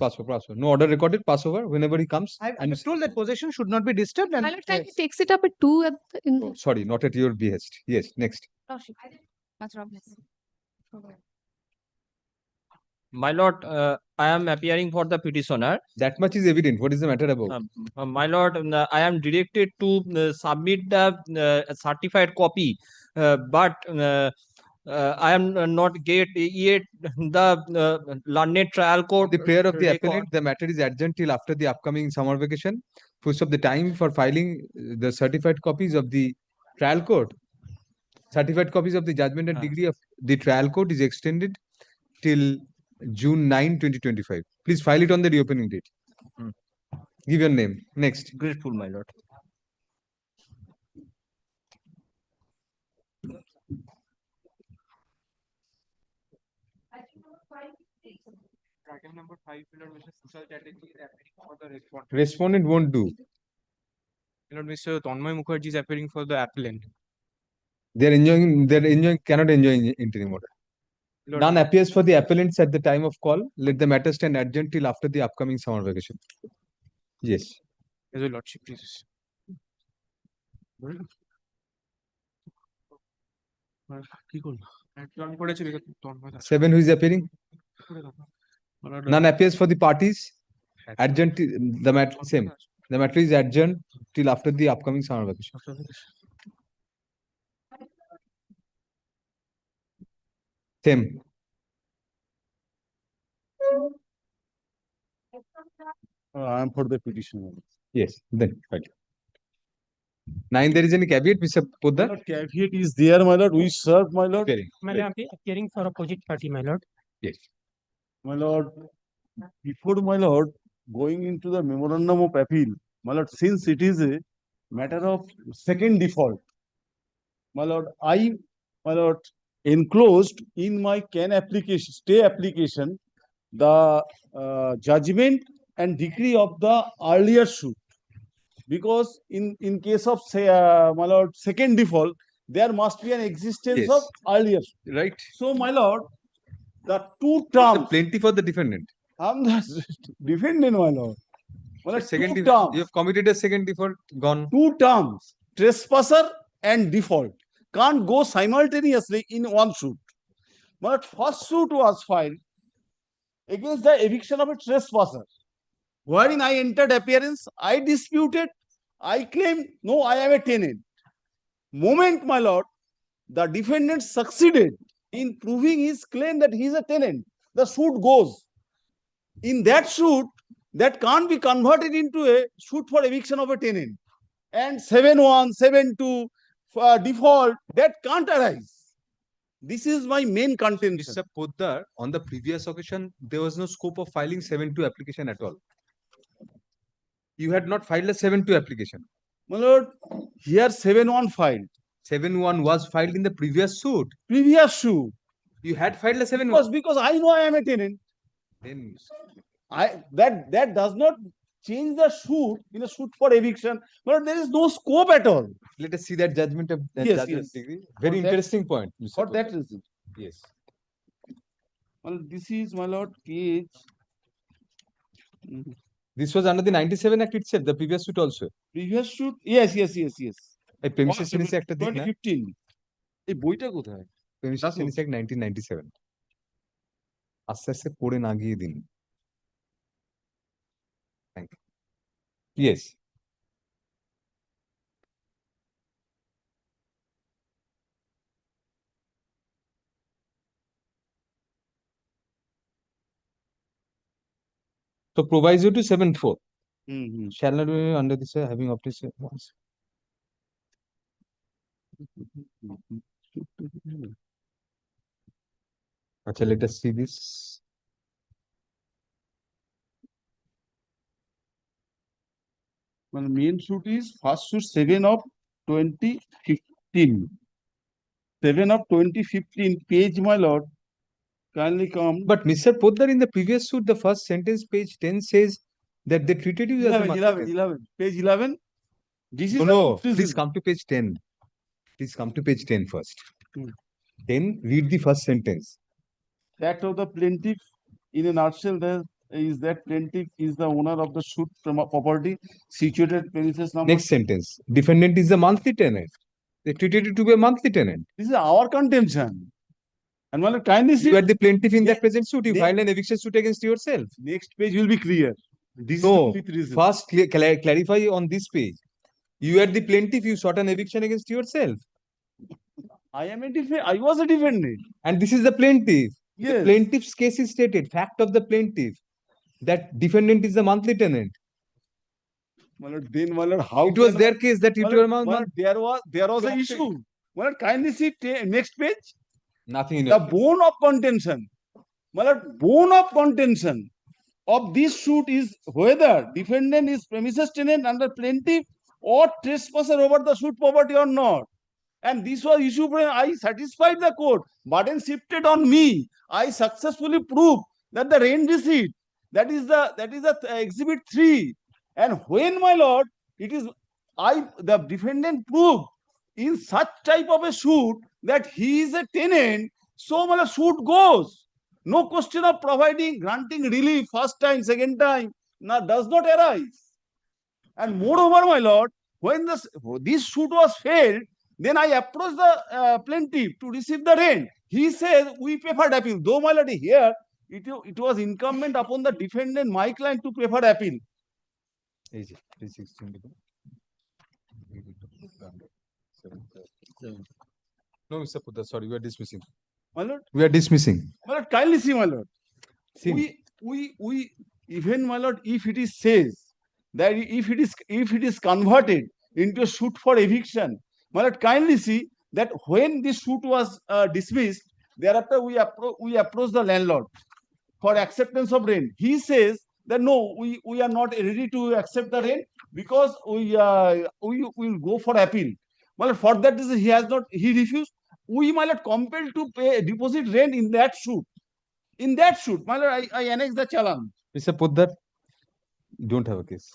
Passover. No order recorded, Passover, whenever he comes. I was told that possession should not be disturbed. And My lord, kindly takes it up at 2 at the, in Oh, sorry, not at your behest. Yes, next. Lordship. Much obvious. My lord, I am appearing for the petitioner. That much is evident. What is the matter about? My lord, I am directed to submit the certified copy, but I am not get yet the learned trial court. The prayer of the record. appellant, the matter is adjourned till after the upcoming summer vacation. First of the time for filing the certified copies of the trial court. Certified copies of the judgment and degree of the trial court is extended till June 9, 2025. Please file it on the reopening date. Give your name. Next. Grateful, my lord. Item number 5, Lord, Mr. Social Chatterjee is appearing for the respondent. Respondent won't do. Lord, Mr. Tanmay Mukherjee is appearing for the appellant. They're cannot enjoy interim order. Lord, None appears for the appellants at the time of call. Let the matter stand adjourned till after the upcoming summer vacation. Yes. As your lordship, please. কি করবো? Adjourn করেছে, because Tanmoy Das. 7 who is appearing? My lord, None appears for the parties. Adjourned the matter same. The matter is adjourned till after the upcoming summer vacation. Same. I am for the petition. Yes. Then fine. 9, there is any caveat, Mr. Poddar? Caveat is there, my lord. We serve, my lord. Appearing. My lord, appearing for opposite party, my lord. Yes. My lord, before my lord going into the memorandum of appeal, my lord, since it is a matter of second default, my lord, my lord, enclosed in my application, stay application, the judgment and decree of the earlier suit. Because in case of say, my lord, second default, there must be an existence Yes. of earlier suit. Right. So, my lord, the two terms. Plenty for the defendant. I'm the defendant, my lord. My lord, Second two default. terms. You have committed a second default. Gone. Two terms, trespasser and default, can't go simultaneously in one suit. But first suit was filed against the eviction of a trespasser, wherein I entered appearance, I disputed, I claimed, no, I am a tenant. Moment, my lord, the defendant succeeded in proving his claim that he is a tenant, the suit goes. In that suit, that can't be converted into a suit for eviction of a tenant. And 7-1, 7-2 default, that can't arise. This is my main contention. Mr. Poddar, on the previous occasion, there was no scope of filing 7-2 application at all. You had not filed a 7-2 application. My lord, here 7-1 filed. 7-1 was filed in the previous suit. Previous suit. You had filed a 7-1. Because I know I am a tenant. Then that does not change the suit in a suit for eviction. But there is no scope at all. let us see that judgment of that Yes, judgment yes. degree. Very For that- interesting point. Mr. For Poddar. that reason. Yes. Well, this is, my lord, page. This was under the 97 Act itself, the previous suit also. Previous suit? Yes. A premises tenancy act দিক না? 2015. এই বইটা কোথায়? Premises tenancy act 1997. আস্তে আস্তে পড়ে না গিয়ে দিন। Thank you. Yes. So proviso to 7-4 shall not be under this having obtained once. Okay, let us see this. Well, main suit is first suit 7 of 2015. 7 of 2015 page, my lord. Kindly come. But Mr. Poddar, in the previous suit, the first sentence, page 10 says that they treated you as a 11, page 11. This is No, the please come to page 10. Please come to page 10 first. Then read the first sentence. Fact of the plaintiff in a nutshell there is that plaintiff is the owner of the suit from a property situated premises number. Next sentence. Defendant is the monthly tenant. They treated you to be a monthly tenant. This is our contention. And well, kindly see. You are the plaintiff in that present suit. You filed an eviction suit against yourself. Next page will be clear. This No, is the fifth reason. first clarify on this page. You are the plaintiff. You sought an eviction against yourself. I am a defendant. I was a defendant. And this is the plaintiff. Yes. The plaintiff's case is stated. Fact of the plaintiff. That defendant is the monthly tenant. Well, then, well, how it was their case that it well, there was an issue. Well, kindly see next page. Nothing in the bone of contention. Well, bone of contention of this suit is whether defendant is premises tenant under plaintiff or trespasser over the suit property or not. And this was issue when I satisfied the court. Burden shifted on me. I successfully proved that the rent receipt, that is the exhibit 3. And when, my lord, it is the defendant proved in such type of a suit that he is a tenant, so my suit goes. No question of granting relief first time, second time, does not arise. And moreover, my lord, when this suit was failed, then I approached the plaintiff to receive the rent. He says we preferred appeal. Though, my lord, here it was incumbent upon the defendant, my client, to prefer appeal. No, Mr. Poddar, sorry, we are dismissing. My lord? We are dismissing. My lord, kindly see, my lord. See. We even, my lord, if it is says that if it is converted into a suit for eviction, my lord, kindly see that when this suit was dismissed, thereafter we approach the landlord for acceptance of rent. He says that no, we are not ready to accept the rent because we will go for appeal. Well, for that reason he refused. We, my lord, compelled to pay deposit rent in that suit. In that suit, my lord, I annex the challenge. Mr. Poddar, you don't have a case.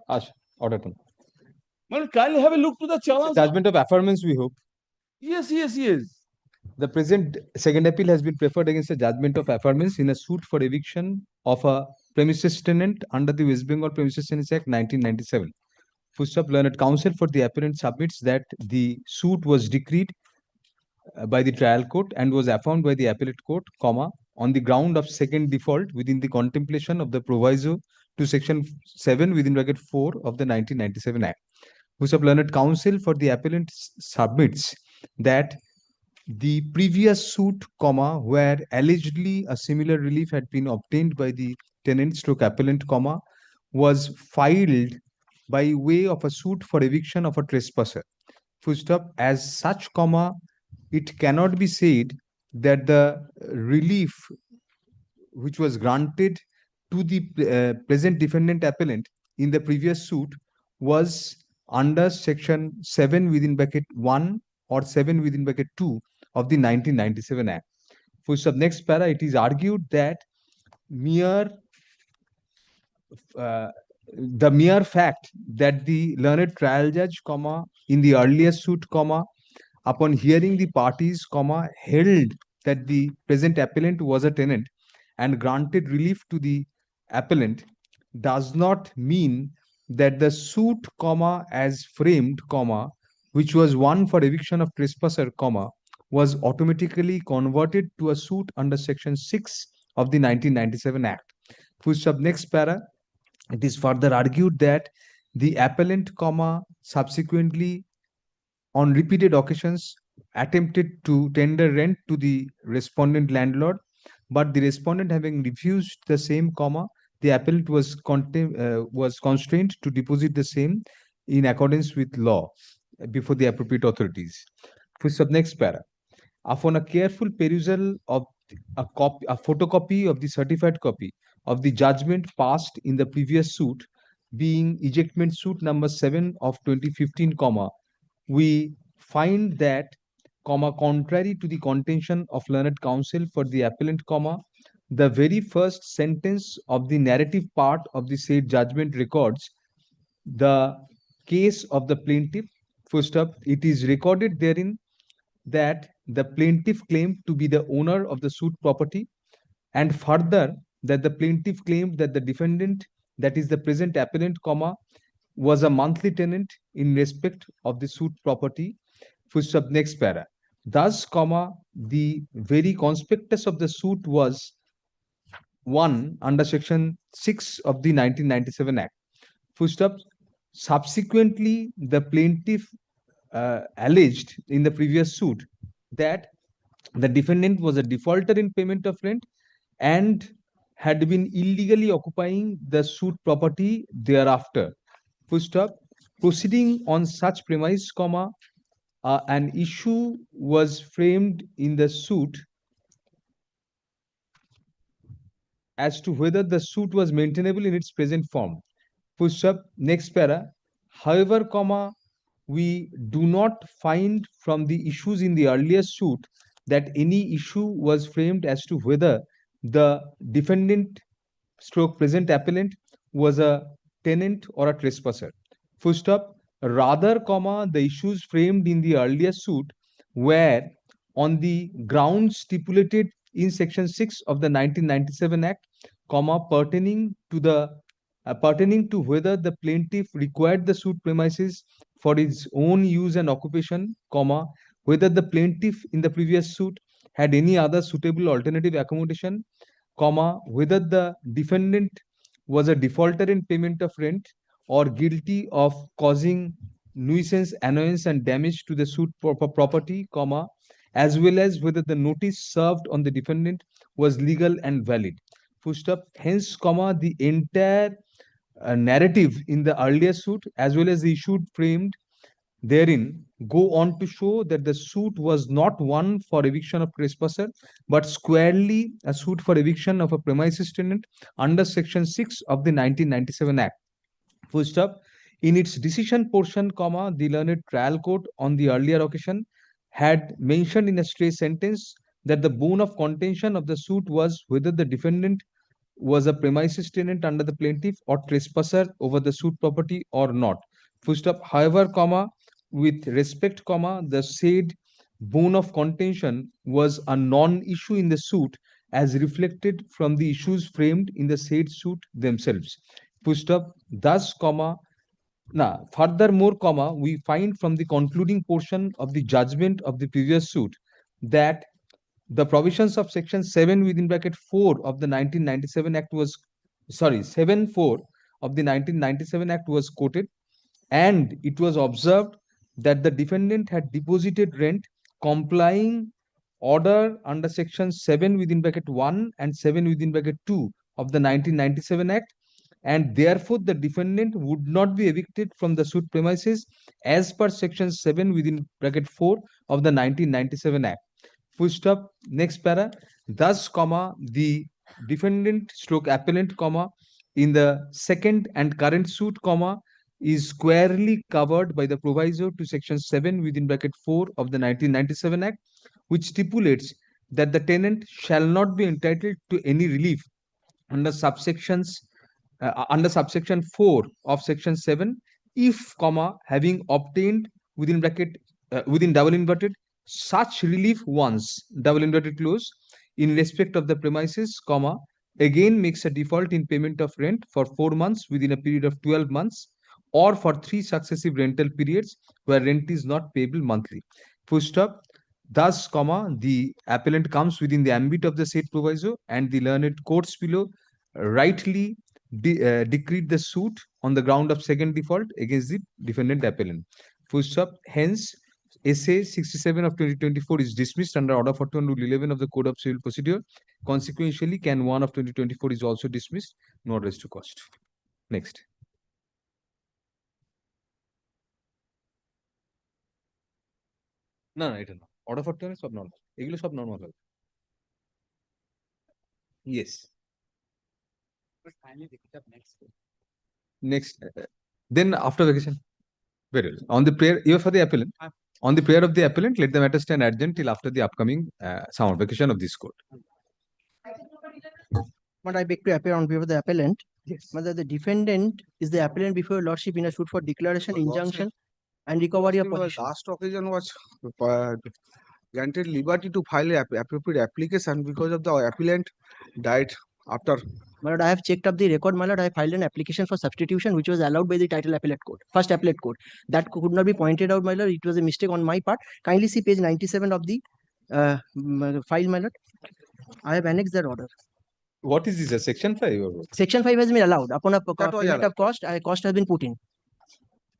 Ash, order to. My lord, kindly have a look to the challenge. Judgment of affirmance, we hope. Yes. The present second appeal has been preferred against a judgment of affirmance in a suit for eviction of a premises tenant under the West Bengal Premises Tenants Act 1997. Fullstop. Learned counsel for the appellant submits that the suit was decreed by the trial court and was affirmed by the appellate court, on the ground of second default within the contemplation of the proviso to section 7 within bracket 4 of the 1997 Act. Fullstop. Learned counsel for the appellant submits that the previous suit, where allegedly a similar relief had been obtained by the tenant stroke appellant, was filed by way of a suit for eviction of a trespasser. Fullstop. As such, it cannot be said that the relief which was granted to the present defendant appellant in the previous suit was under section 7 within bracket 1 or 7 within bracket 2 of the 1997 Act. Fullstop. Next para, it is argued that the mere fact that the learned trial judge, in the earlier suit, upon hearing the parties, held that the present appellant was a tenant and granted relief to the appellant does not mean that the suit, as framed, which was one for eviction of trespasser, was automatically converted to a suit under section 6 of the 1997 Act. Fullstop. Next para, it is further argued that the appellant, subsequently on repeated occasions attempted to tender rent to the respondent landlord, but the respondent having refused the same, the appellant was constrained to deposit the same in accordance with law before the appropriate authorities. Fullstop. Next para. Upon a careful perusal of a photocopy of the certified copy of the judgment passed in the previous suit, being ejectment suit number 7 of 2015, we find that, contrary to the contention of learned counsel for the appellant, the very first sentence of the narrative part of the said judgment records the case of the plaintiff. First up, it is recorded therein that the plaintiff claimed to be the owner of the suit property, and further that the plaintiff claimed that the defendant, that is the present appellant, was a monthly tenant in respect of the suit property. First up, next para. Thus, the very conspectus of the suit was one under section 6 of the 1997 Act. First up, subsequently, the plaintiff alleged in the previous suit that the defendant was a defaulter in payment of rent and had been illegally occupying the suit property thereafter. First up, proceeding on such premise, an issue was framed in the suit as to whether the suit was maintainable in its present form. Push up, next para. However, we do not find from the issues in the earlier suit that any issue was framed as to whether the defendant stroke present appellant was a tenant or a trespasser. Full stop. Rather, the issues framed in the earlier suit were on the grounds stipulated in section 6 of the 1997 Act, pertaining to whether the plaintiff required the suit premises for his own use and occupation, whether the plaintiff in the previous suit had any other suitable alternative accommodation, whether the defendant was a defaulter in payment of rent or guilty of causing nuisance, annoyance, and damage to the suit property, as well as whether the notice served on the defendant was legal and valid. First up, hence, the entire narrative in the earlier suit as well as the issue framed therein go on to show that the suit was not one for eviction of trespasser, but squarely a suit for eviction of a premises tenant under section 6 of the 1997 Act. First up, in its decision portion, the learned trial court on the earlier occasion had mentioned in a stray sentence that the bone of contention of the suit was whether the defendant was a premises tenant under the plaintiff or trespasser over the suit property or not. First up, however, with respect, the said bone of contention was a non-issue in the suit as reflected from the issues framed in the said suit themselves. First up, thus, furthermore, we find from the concluding portion of the judgment of the previous suit that the provisions of section 7 within bracket 4 of the 1997 Act was, 7(4) of the 1997 Act was quoted, and it was observed that the defendant had deposited rent complying order under section 7 within bracket 1 and 7 within bracket 2 of the 1997 Act, and therefore the defendant would not be evicted from the suit premises as per section 7 within bracket 4 of the 1997 Act. Full stop. Next para. Thus, the defendant stroke appellant, in the second and current suit, is squarely covered by the proviso to section 7 within bracket 4 of the 1997 Act, which stipulates that the tenant shall not be entitled to any relief under subsection 4 of section 7 if, having obtained within bracket within double inverted such relief once, double inverted close, in respect of the premises, again makes a default in payment of rent for 4 months within a period of 12 months or for 3 successive rental periods where rent is not payable monthly. Full stop. Thus, the appellant comes within the ambit of the said proviso, and the learned courts below rightly decreed the suit on the ground of second default against the defendant appellant. Full stop. Hence, SA 67 of 2024 is dismissed under Order 41 Rule 11 of the Code of Civil Procedure. Consequentially, Can 1 of 2024 is also dismissed, no address to cost. Next. না এটা না, order 41 সব normal, এগুলো সব normal হবে। Yes. Next, then after vacation. Very well. On the prayer, even for the appellant, on the prayer of the appellant, let the matter stand adjourned till after the upcoming summer vacation of this court. But I beg to appear on behalf of the appellant. Yes. Whether the defendant is the appellant before your lordship in a suit for declaration, injunction, and recovery of possession. Last occasion was granted liberty to file a appropriate application because of the appellant died after. My lord, I have checked up the record, my lord. I filed an application for substitution, which was allowed by the title appellate court, first appellate court. That could not be pointed out, my lord. It was a mistake on my part. Kindly see page 97 of the file, my lord. I have annexed that order. What is this? A section 5? Or what? Section 5 has been allowed. Upon a payment of cost, cost has been put in.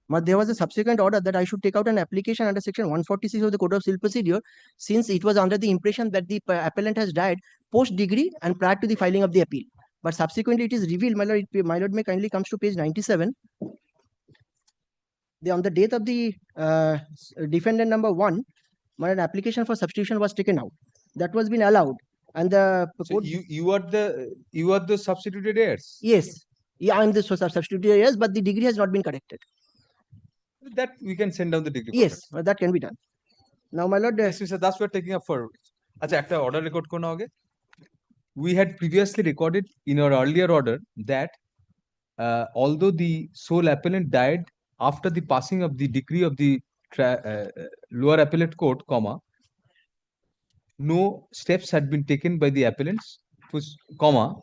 But there was a subsequent order that I should take out an application under section 146 of the Code of Civil Procedure, since it was under the impression that the appellant has died post degree and prior to the filing of the appeal. But subsequently it is revealed, my lord may kindly comes to page 97. On the date of the defendant number 1, my lord, application for substitution was taken out. That was been allowed. And the so you are the substituted heirs? Yes. Yeah, I am the substituted heirs, but the degree has not been corrected. That we can send down the degree. Yes, that can be done. Now, my lord, yes, sir, that's what we're taking up for. Acha, ekta order record korna hoge. We had previously recorded in our earlier order that although the sole appellant died after the passing of the decree of the lower appellate court, comma, no steps had been taken by the appellants, comma,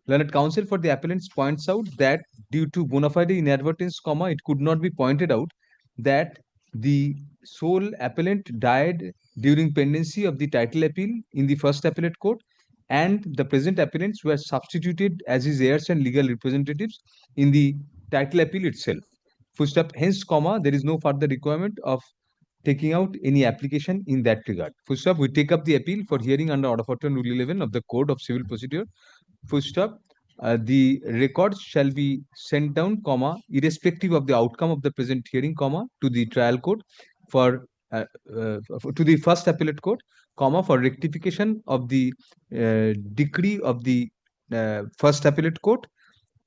learned counsel for the appellants points out that due to bona fide inadvertence, comma, it could not be pointed out that the sole appellant died during pendency of the title appeal in the first appellate court, and the present appellants were substituted as his heirs and legal representatives in the title appeal itself. Full stop. Hence, comma, there is no further requirement of taking out any application in that regard. Full stop. We take up the appeal for hearing under Order 41 Rule 11 of the Code of Civil Procedure. Full stop. The records shall be sent down, comma, irrespective of the outcome of the present hearing, comma, to the trial court for to the first appellate court, comma, for rectification of the decree of the first appellate court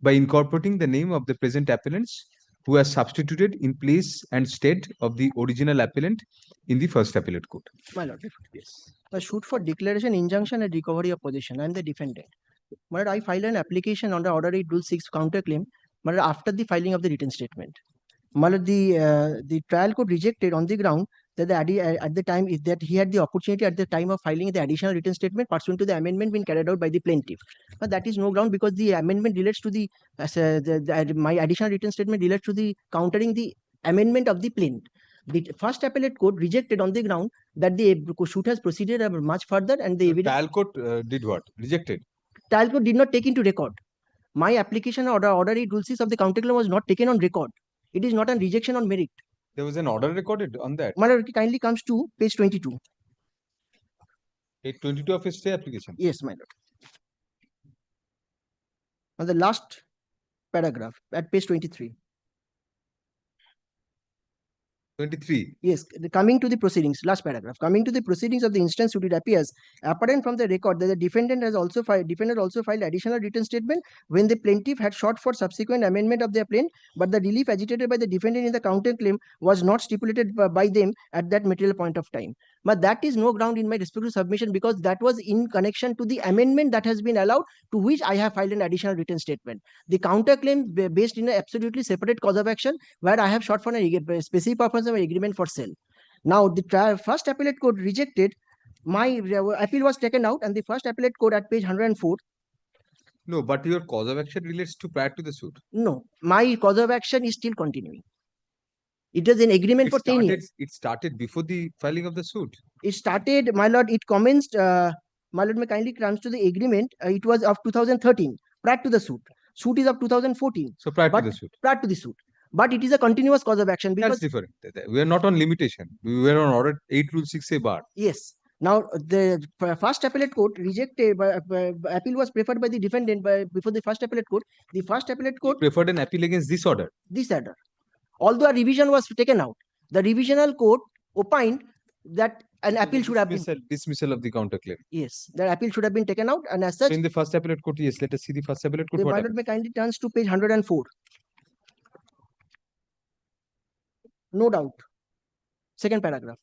by incorporating the name of the present appellants who are substituted in place and stead of the original appellant in the first appellate court. My lord, yes. A suit for declaration, injunction, and recovery of possession. I am the defendant. My lord, I filed an application under Order 8 Rule 6 counterclaim, my lord, after the filing of the written statement. My lord, the trial court rejected on the ground that at the time that he had the opportunity at the time of filing the additional written statement pursuant to the amendment being carried out by the plaintiff. But that is no ground because the amendment relates to my additional written statement relates to the countering the amendment of the plaintiff. The first appellate court rejected on the ground that the suit has proceeded much further, and the trial court did what? Rejected. Trial court did not take into record. My application order 8 Rule 6 of the counterclaim was not taken on record. It is not a rejection on merit. There was an order recorded on that. My lord, it kindly comes to page 22. Page 22 of his stay application. Yes, my lord. On the last paragraph at page 23. 23. Yes, coming to the proceedings, last paragraph. Coming to the proceedings of the instance suit, it appears apparent from the record that the defendant also filed additional written statement when the plaintiff had sought for subsequent amendment of their plaint, but the relief agitated by the defendant in the counterclaim was not stipulated by them at that material point of time. But that is no ground in my respective submission because that was in connection to the amendment that has been allowed, to which I have filed an additional written statement. The counterclaim based in an absolutely separate cause of action where I have sought for a specific purpose of agreement for sale. Now, the first appellate court rejected. My appeal was taken out, and the first appellate court at page 104. No, but your cause of action relates to prior to the suit. No, my cause of action is still continuing. It is an agreement for 10 years. It started before the filing of the suit. It started, my lord, it commenced, my lord, may kindly comes to the agreement. It was of 2013, prior to the suit. Suit is of 2014. So prior to the suit. Prior to the suit. But it is a continuous cause of action because that's different. We are not on limitation. We were on Order 8 Rule 6A bar. Yes. Now, the first appellate court rejected, appeal was preferred by the defendant before the first appellate court. The first appellate court preferred an appeal against this order. This order. Although a revision was taken out, the revisional court opined that an appeal should have been, dismissal of the counterclaim. yes, that appeal should have been taken out, and as such, In the first appellate court, yes, let us see the first appellate court. the What my lord happened? may kindly turns to page 104. No doubt. Second paragraph.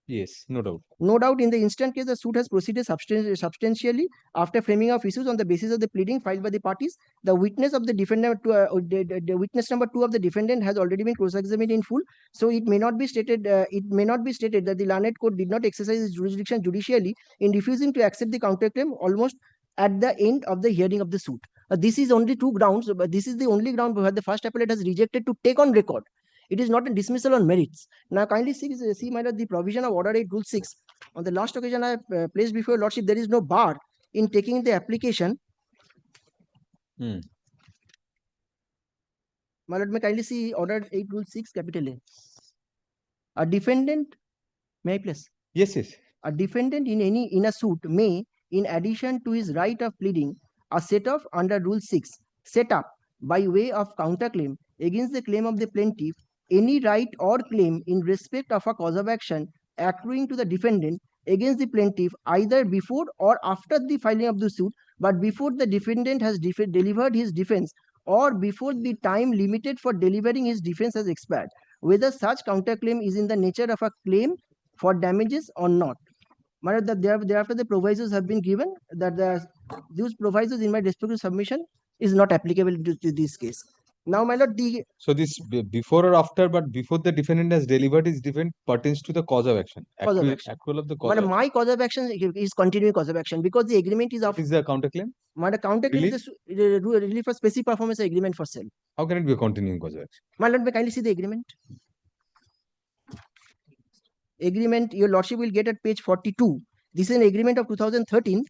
Yes, no doubt. No doubt, in the instant case, the suit has proceeded substantially after framing of issues on the basis of the pleading filed by the parties. The witness of the defendant, the witness number 2 of the defendant has already been cross-examined in full. So it may not be stated. It may not be stated that the learned court did not exercise its jurisdiction judicially in refusing to accept the counterclaim almost at the end of the hearing of the suit. This is only 2 grounds, but this is the only ground where the first appellate has rejected to take on record. It is not a dismissal on merits. Now, kindly see my lord, the provision of Order 8, Rule 6. On the last occasion, I have placed before your lordship, there is no bar in taking the application. My lord, may kindly see Order 8, Rule 6, capital A. A defendant, may I please? Yes, yes. A defendant in a suit may, in addition to his right of pleading, a set off under Rule 6, set up by way of counterclaim against the claim of the plaintiff any right or claim in respect of a cause of action accruing to the defendant against the plaintiff either before or after the filing of the suit, but before the defendant has delivered his defense or before the time limited for delivering his defense has expired, whether such counterclaim is in the nature of a claim for damages or not. Thereafter, the provisos have been given that those provisos in my respective submission is not applicable to this case. Now, my lord, so this before or after, but before the defendant has delivered his defense pertains to the cause of action. Cause of action. Accrual of the cause. My cause of action is continuing cause of action because the agreement is of. What is the counterclaim? My counterclaim is the relief for specific performance agreement for sale. How can it be a continuing cause of action? My lord, may kindly see the agreement. Agreement, your lordship will get at page 42. This is an agreement of 2013,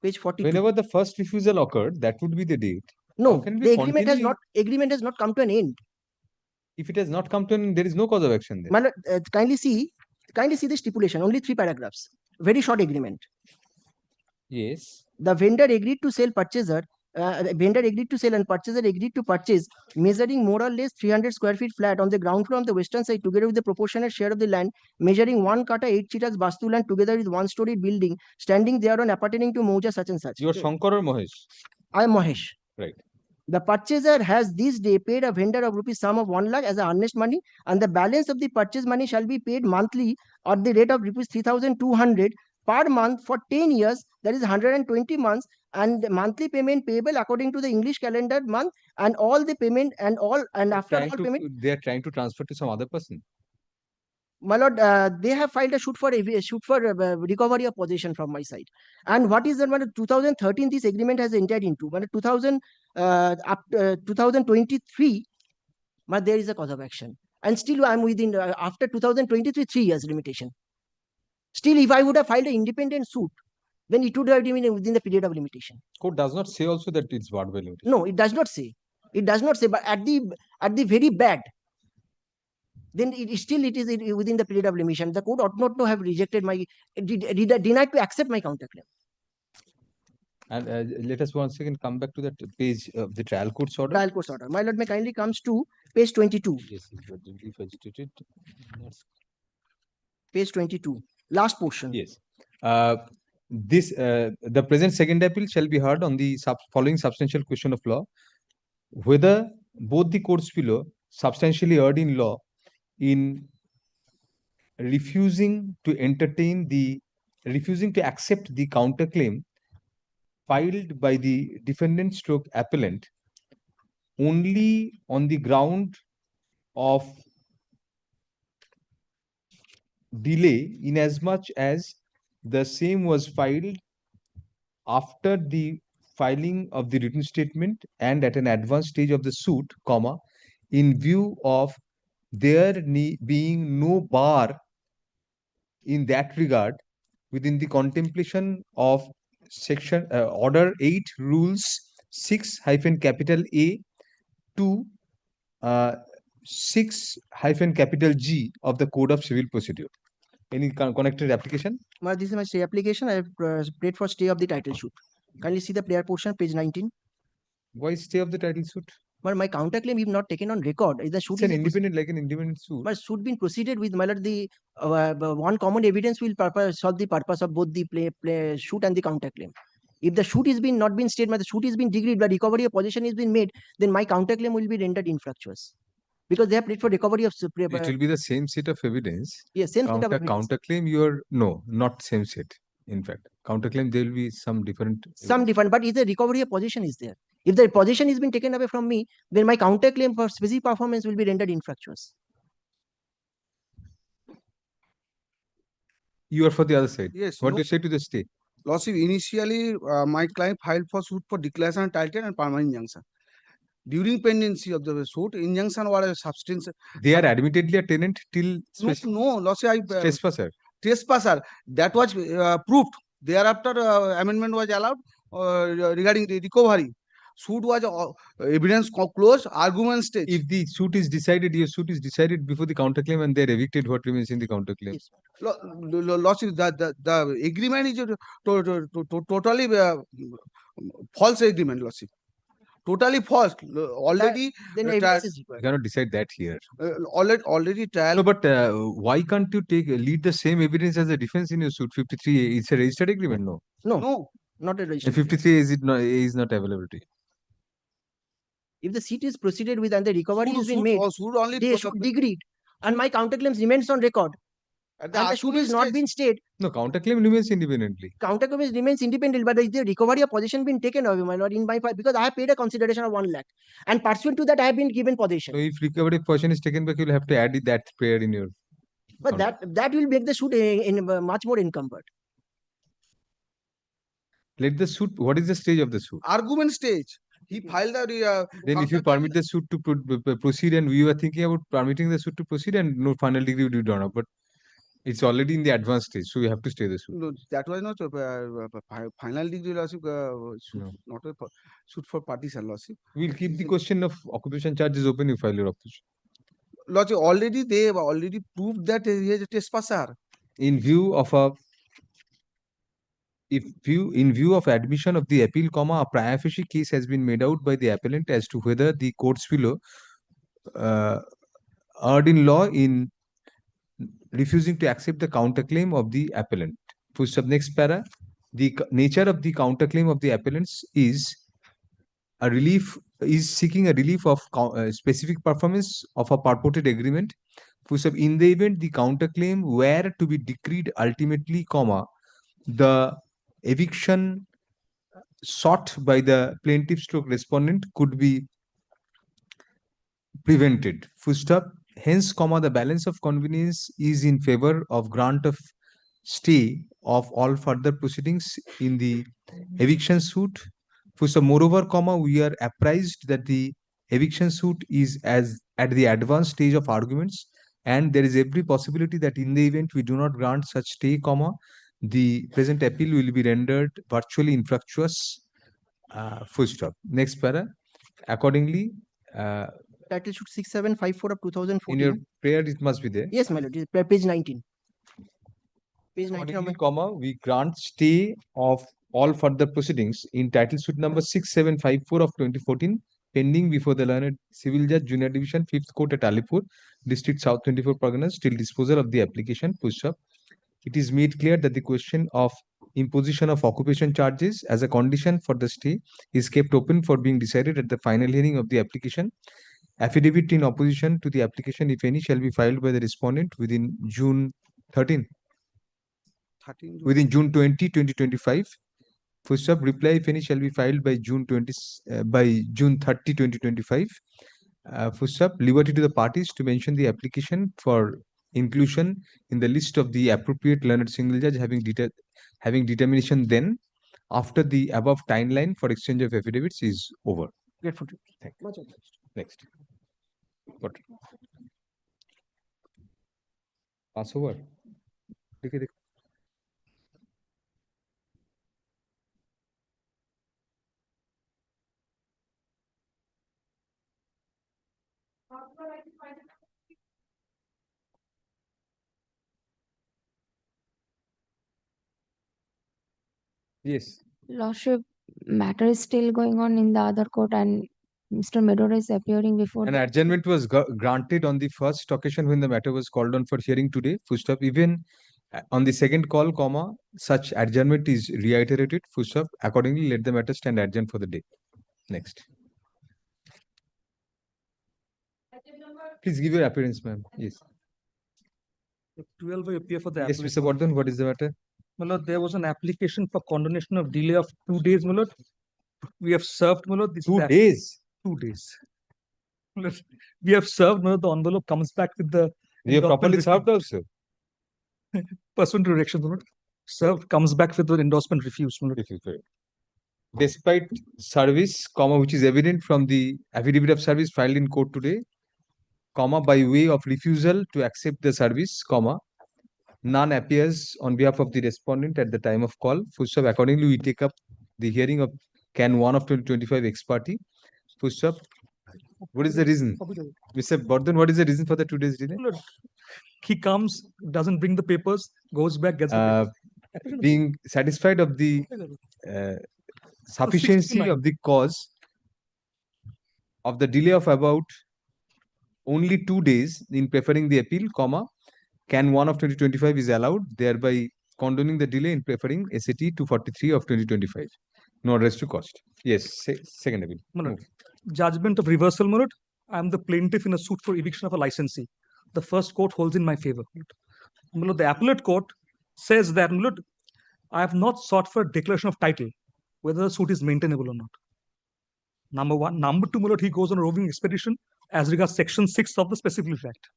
page 42. Whenever the first refusal occurred, that would be the date. No, the agreement has not come to an end. If it has not come to an end, there is no cause of action there. My lord, kindly see the stipulation, only 3 paragraphs. Very short agreement. Yes. The vendor agreed to sell purchaser. Vendor agreed to sell and purchaser agreed to purchase, measuring more or less 300 square feet flat on the ground floor on the western side, together with the proportionate share of the land, measuring 1 kata 8 chitaks bastu land, together with 1-story building, standing thereon appertaining to Mouja such and such. You are Shankar or Mahesh? I am Mahesh. Right. The purchaser has this day paid a vendor of rupees sum of 1 lakh as a earnest money, and the balance of the purchase money shall be paid monthly at the rate of rupees 3,200 per month for 10 years, that is 120 months, and the monthly payment payable according to the English calendar month, and all the payment and after all payment. They are trying to transfer to some other person. My lord, they have filed a suit for recovery of possession from my side. And what is that? 2013, this agreement has entered into. 2023, but there is a cause of action. And still I am within, after 2023, 3 years limitation. Still, if I would have filed an independent suit, then it would have been within the period of limitation. Court does not say also that it's barred by limitation. No, it does not say. It does not say, but at the very bad, then it is within the period of limitation. The court ought not to have rejected denied to accept my counterclaim. And let us once again come back to that page of the trial court's order. Trial court's order. My lord, may kindly comes to page 22. Yes, page 22, last portion. Yes. The present second appeal shall be heard on the following substantial question of law: whether both the courts below substantially erred in law in refusing to accept the counterclaim filed by the defendant stroke appellant only on the ground of delay, inasmuch as the same was filed after the filing of the written statement and at an advanced stage of the suit, in view of there being no bar in that regard within the contemplation of section order 8 rules 6-A to 6-G of the Code of Civil Procedure. Any connected application? This is my stay application. I have prayed for stay of the title suit. Kindly see the prayer portion, page 19. Why stay of the title suit? But my counterclaim, if not taken on record, is the suit It's an is independent, like an independent suit. but should be proceeded with, my lord, the one common evidence will solve the purpose of both the suit and the counterclaim. If the suit is not been stated, the suit is been decreed, but recovery of possession is been made, then my counterclaim will be rendered infructuous. Because they have played for recovery of It will be the same set of evidence. yes, same set of evidence. Counterclaim, you are no, not same set. In fact, counterclaim there will be some different. Some different, but if the recovery of possession is there, if the possession is been taken away from me, then my counterclaim for specific performance will be rendered infructuous. You are for the other side. Yes. What do you say to the stay? Lordship, initially, my client filed for suit for declaration of title and permanent injunction. During pendency of the suit, injunction was a substance. They are admittedly a tenant till No, Lordship, trespasser. Trespasser. That was proved. Thereafter, amendment was allowed regarding the recovery. Suit was evidence closed, argument stage. If the suit is decided, your suit is decided before the counterclaim and they are evicted, what remains in the counterclaim? Yes. Lordship, the agreement is totally false agreement, Lordship. Totally false. Already, then evidence is You cannot decide that here. already trial. No, but why can't you lead the same evidence as a defense in your suit? 53A, it's a registered agreement, no? No, not a And registered. 53A is not available to you. If the seat is proceeded with and the recovery has been made, Suit only they should degrade, and my counterclaims remains on record. And the suit is not been stayed. No, counterclaim remains independently. Counterclaim remains independent, but if the recovery of possession been taken away, my lord, in my file, because I have paid a consideration of 1 lakh, and pursuant to that, I have been given possession. So if recovery portion is taken back, you will have to add that prayer in your. But that will make the suit much more encumbered. Let the suit. What is the stage of the suit? Argument stage. He filed the. Then if you permit the suit to proceed, and we were thinking about permitting the suit to proceed, and no final degree would be done up, but it's already in the advanced stage, so we have to stay the suit. No, that was not final degree lawsuit, not a suit for partition lawsuit. We'll keep the question of occupation charges open. You file your opposition. Lawsuit already they have already proved that he is a trespasser. In view of admission of the appeal, a prima facie case has been made out by the appellant as to whether the courts below erred in law in refusing to accept the counterclaim of the appellant. Next para, the nature of the counterclaim of the appellants is seeking a relief of specific performance of a purported agreement. In the event the counterclaim were to be decreed ultimately, the eviction sought by the plaintiff stroke respondent could be prevented. Hence, the balance of convenience is in favor of grant of stay of all further proceedings in the eviction suit. Moreover, we are apprised that the eviction suit is at the advanced stage of arguments, and there is every possibility that in the event we do not grant such stay, the present appeal will be rendered virtually infructuous. Next para. Accordingly, title suit 6754 of 2014. in your prayer, it must be there. Yes, my lord. Page 19. Page 19. Accordingly, we grant stay of all further proceedings in title suit number 6754 of 2014, pending before the learned civil judge, junior division, 5th court at Alipur, district South 24 Parganas, till disposal of the application. It is made clear that the question of imposition of occupation charges as a condition for the stay is kept open for being decided at the final hearing of the application. Affidavit in opposition to the application, if any, shall be filed by the respondent within June 13. Within June 20, 2025. Reply, if any, shall be filed by June 30, 2025. Liberty to the parties to mention the application for inclusion in the list of the appropriate learned single judge having determination then, after the above timeline for exchange of affidavits is over. Grateful. Thank you. Next. What? Pass over. Yes. Lordship, matter is still going on in the other court, and Mr. Medora is appearing before An the adjournment was granted on the first occasion when the matter was called on for hearing today. Full stop. Even on the second call, comma, such adjournment is reiterated. Full stop. Accordingly, let the matter stand adjourned for the day. Next. Please give your appearance, ma'am. Yes. 12 I appear for the Yes, appellate. Mr. Bardhan, what is the matter? My lord, there was an application for condonation of delay of 2 days, my lord. We have served, my lord. This is 2 the- days? 2 days. My lord, we have served, my lord. The envelope comes back with the. We have properly served also. Pursuant to directions, my lord. Served comes back with the endorsement refused, my lord. Despite service, comma, which is evident from the affidavit of service filed in court today, comma, by way of refusal to accept the service, comma, none appears on behalf of the respondent at the time of call. Full stop. Accordingly, we take up the hearing of Can 1 of 2025 ex parte. Full stop. What is the reason? Mr. Bardhan, what is the reason for the 2 days delay? Lord, he comes, doesn't bring the papers, goes back, gets the papers. Being satisfied of the sufficiency of the cause of the delay of about only 2 days in preferring the appeal, comma, Can 1 of 2025 is allowed, thereby condoning the delay in preferring SAT 243 of 2025. No address to cost. Yes, second appeal. My lord, judgment of reversal, my lord. I am the plaintiff in a suit for eviction of a licensee. The first court holds in my favor. My lord, the appellate court says that, my lord, I have not sought for a declaration of title, whether the suit is maintainable or not. Number one. Number two, my lord, he goes on a roving expedition as regards section 6 of the Specific Act.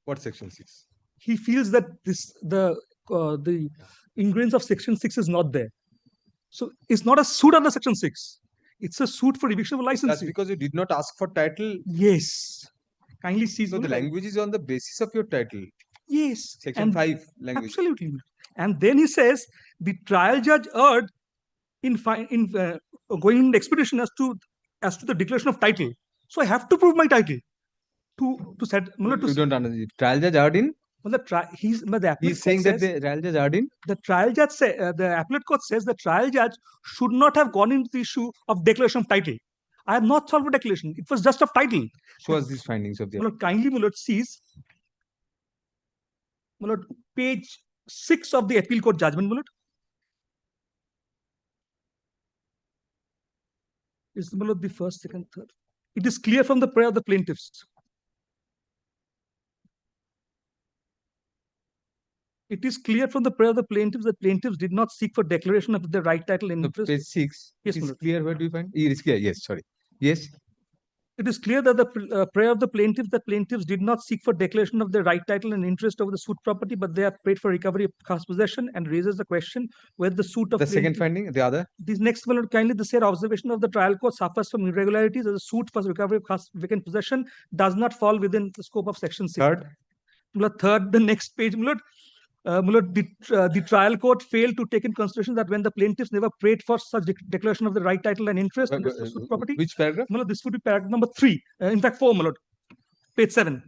What section 6? He feels that the ingredients of section 6 is not there. So it's not a suit under section 6. It's a suit for eviction of a license. That's because you did not ask for title. Yes. Kindly see. So the language is on the basis of your title. Yes. Section 5 language. Absolutely. And then he says the trial judge erred in going in the expedition as to the declaration of title. So I have to prove my title to set. You don't understand. Trial judge erred in? He's saying that the trial judge erred in? The trial judge the appellate court says the trial judge should not have gone into the issue of declaration of title. I have not solved a declaration. It was just of title. Show us these findings of the. My lord, kindly, my lord, sees. My lord, page 6 of the appeal court judgment, my lord. Is my lord the first, second, third. It is clear from the prayer of the plaintiffs. It is clear from the prayer of the plaintiffs that plaintiffs did not seek for declaration of the right title and interest. Page 6. Yes, it is clear. Where do you find? It is clear. Yes, sorry. Yes. It is clear that the prayer of the plaintiffs did not seek for declaration of their right title and interest over the suit property, but they have prayed for recovery of past possession and raises the question whether the suit of the second finding, the other. This next one, kindly, the said observation of the trial court suffers from irregularities as a suit for recovery of past vacant possession does not fall within the scope of section 6. Third, the next page, the trial court failed to take in consideration that when the plaintiffs never prayed for such declaration of the right title and interest in the suit property. Which paragraph? This would be paragraph number 3. In fact, 4, my lord. Page 7.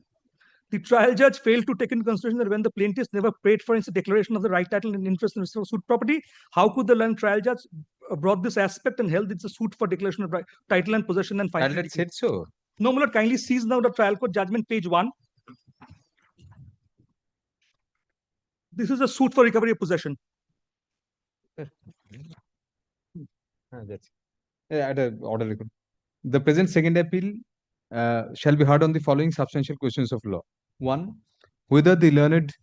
The trial judge failed to take in consideration that when the plaintiffs never prayed for its declaration of the right title and interest in the suit property, how could the learned trial judge brought this aspect and held it's a suit for declaration of right title and possession and finally said so. No, my lord, kindly sees now the trial court judgment, page 1. This is a suit for recovery of possession. That's order. The present second appeal shall be heard on the following substantial questions of law. 1. Whether the learned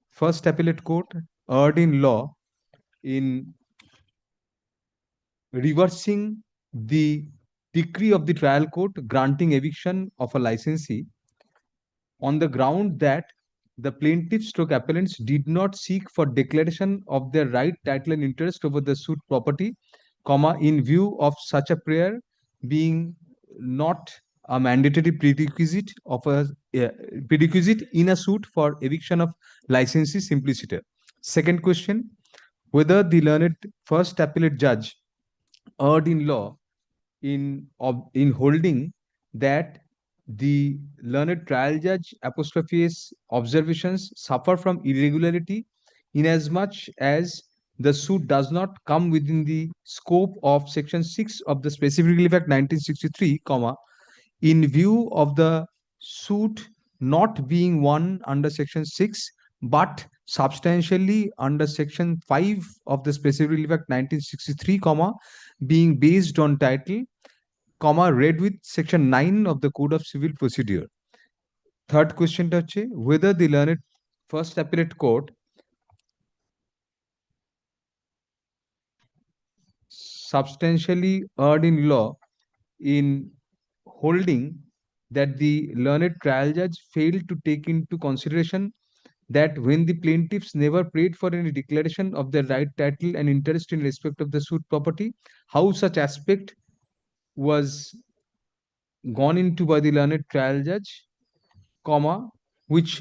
first appellate court erred in law in reversing the decree of the trial court granting eviction of a licensee on the ground that the plaintiffs stroke appellants did not seek for declaration of their right title and interest over the suit property, comma, in view of such a prayer being not a mandatory prerequisite of a prerequisite in a suit for eviction of licensee simpliciter. Second question, whether the learned first appellate judge erred in law in holding that the learned trial judge apostrophes observations suffer from irregularity inasmuch as the suit does not come within the scope of Section 6 of the Specific Relief Act 1963, comma, in view of the suit not being one under Section 6, but substantially under Section 5 of the Specific Relief Act 1963, comma, being based on title, comma, read with Section 9 of the Code of Civil Procedure. Third question হচ্ছে whether the learned first appellate court substantially erred in law in holding that the learned trial judge failed to take into consideration that when the plaintiffs never prayed for any declaration of their right, title, and interest in respect of the suit property, how such aspect was gone into by the learned trial judge, comma, which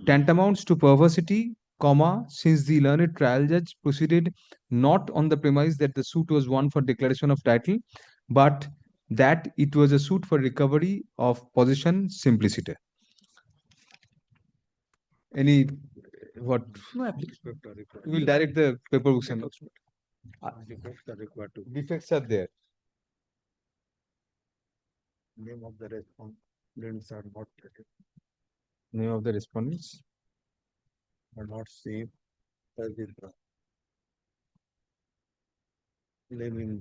tantamounts to perversity, comma, since the learned trial judge proceeded not on the premise that the suit was one for declaration of title, but that it was a suit for recovery of possession simpliciter. Any what? No application. We will direct the paper books and defects are there. Name of the respondents are not taken. Name of the respondents Are not same as in the name in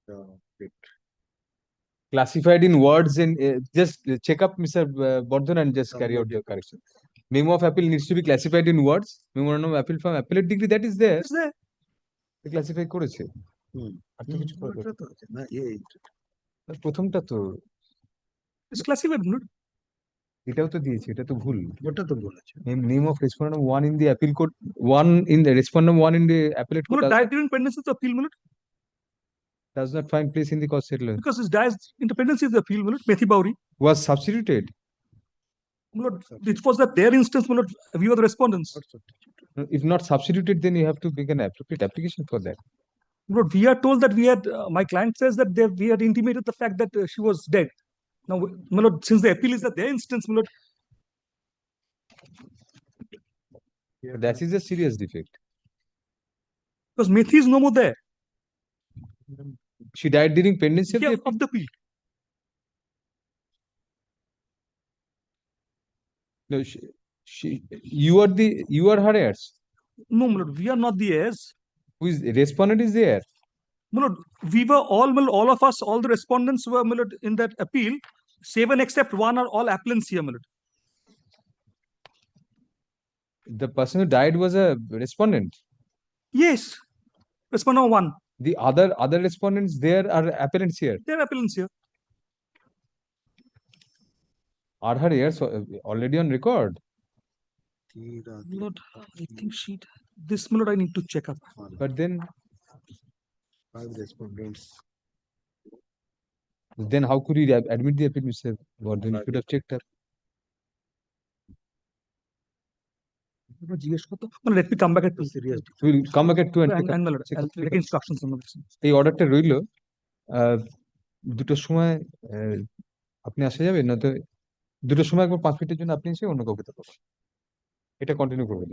the bit. Classified in words and just check up Mr. Bordhan and just carry out the correction. Memo of appeal needs to be classified in words. Memorandum of appeal from appellate degree, that is there. It's there. Classify করেছে আর তো কিছু করে না প্রথমটা তো It's classified, no? এটাও তো দিয়েছে, এটা তো ভুল। ওটা তো বলেছে Name of respondent one in the appeal court, one in the respondent one in the appellate court Died during pendency of the appeal, no? does not find place in the court settlement. Because his dies independency of the appeal, no? Methi Bauri. Was substituted. It was that their instance, no? We were the respondents. If not substituted, then you have to make an appropriate application for that. But we are told that we had, my client says that we had intimated the fact that she was dead. Now, my lord, since the appeal is that their instance, my lord. That is a serious defect. Because Methi is no more there. She died during pendency of the appeal. No, you are her heirs. No, my lord, we are not the heirs. Who is respondent is there? My lord, we were all of us, all the respondents were, my lord, in that appeal. 7 except 1 are all appellants here, my lord. The person who died was a respondent. Yes, respondent 1. The other respondents there are appellants here. They are appellants here. Are her heirs already on record? Lord, I think this, my lord, I need to check up. But then 5 respondents. Then how could he admit the appeal, Mr. Gordon? You should have checked up. Let me come back at 2. We'll come back at 2 and take instructions on this. এই অর্ডারটা রইল, দুটোর সময় আপনি আসা যাবেন, না তো দুটোর সময় একবার 5 মিনিটের জন্য আপনি এসে অন্য কাউকে তো এটা কন্টিনিউ করবেন।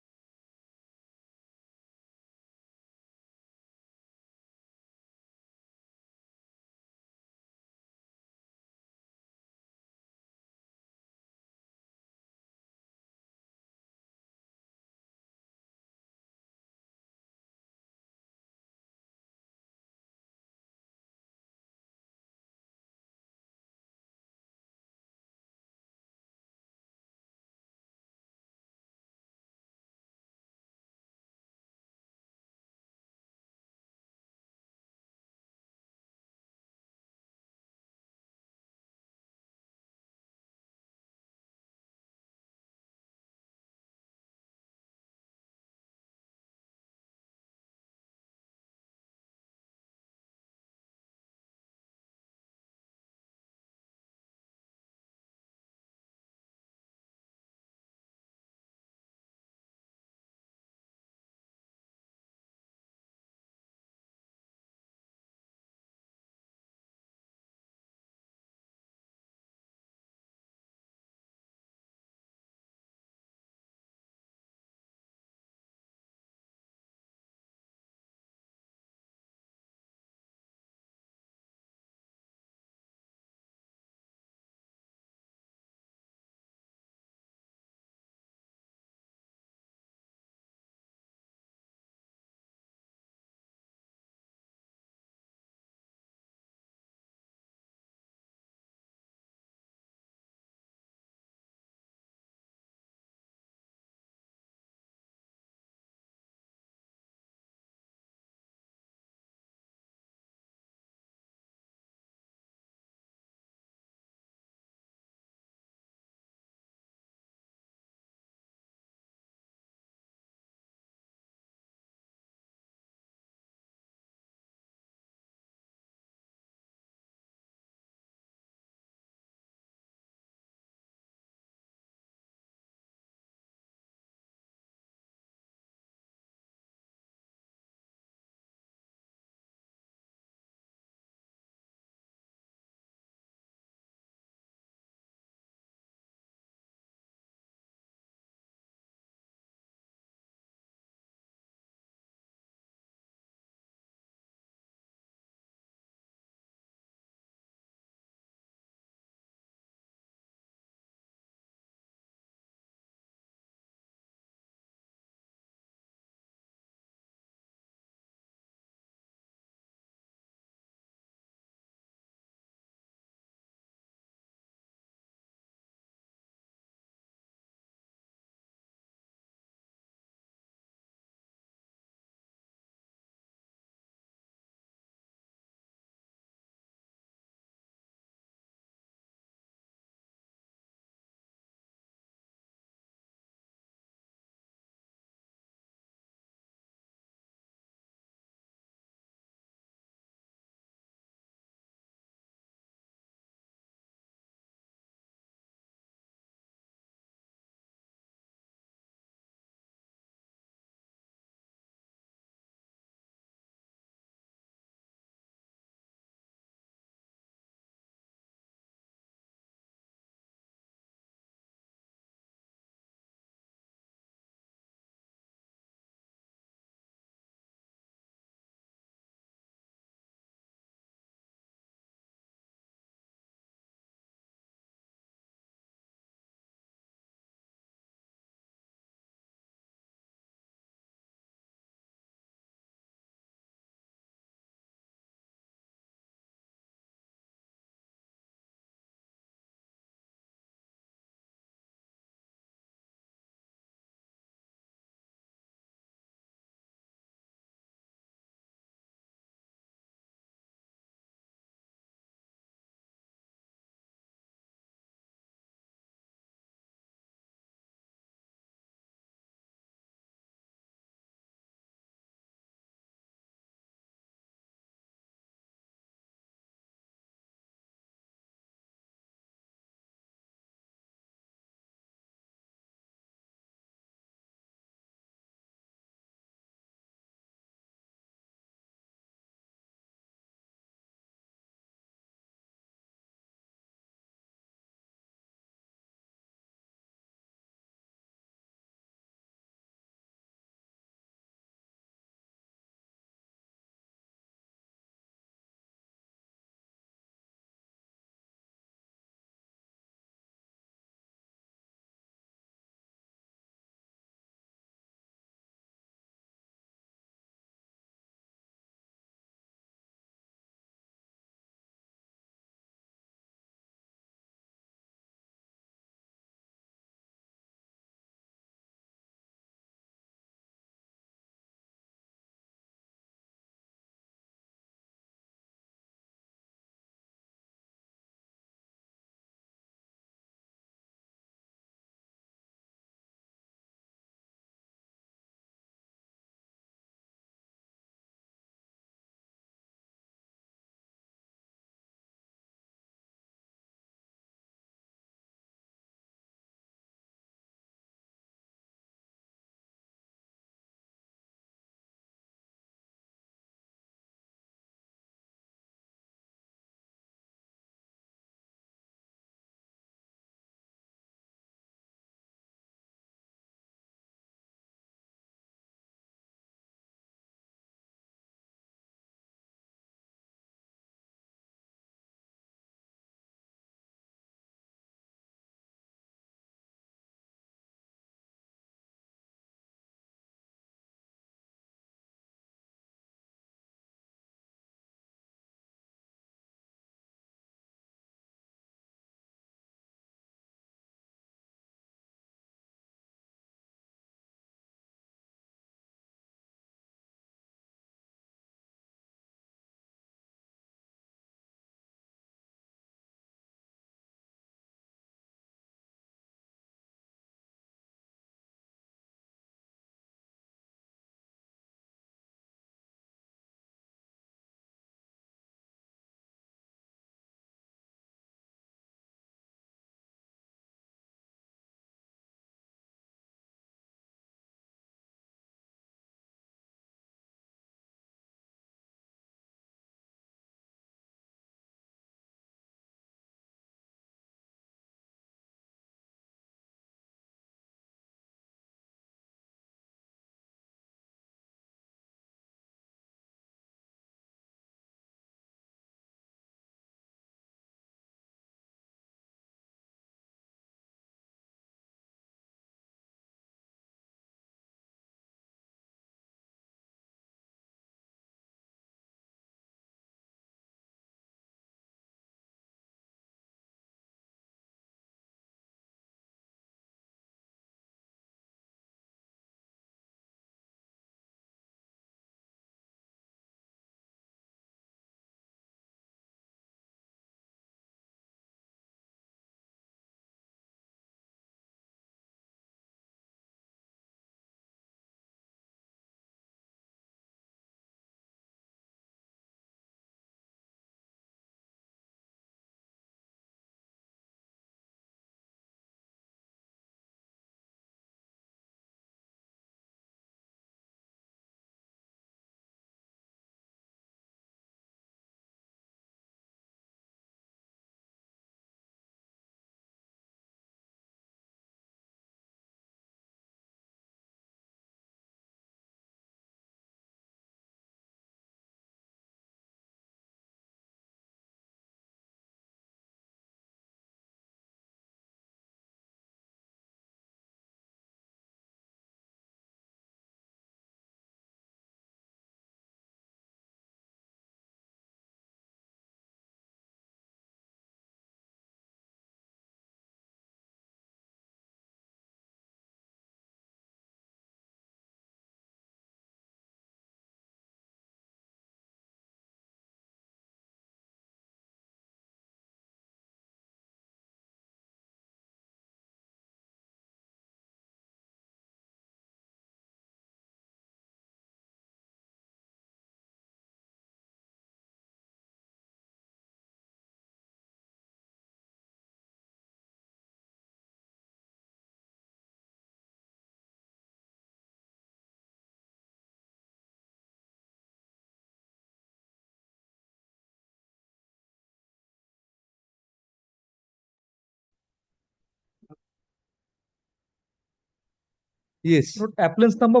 Yes. Lord, appellants number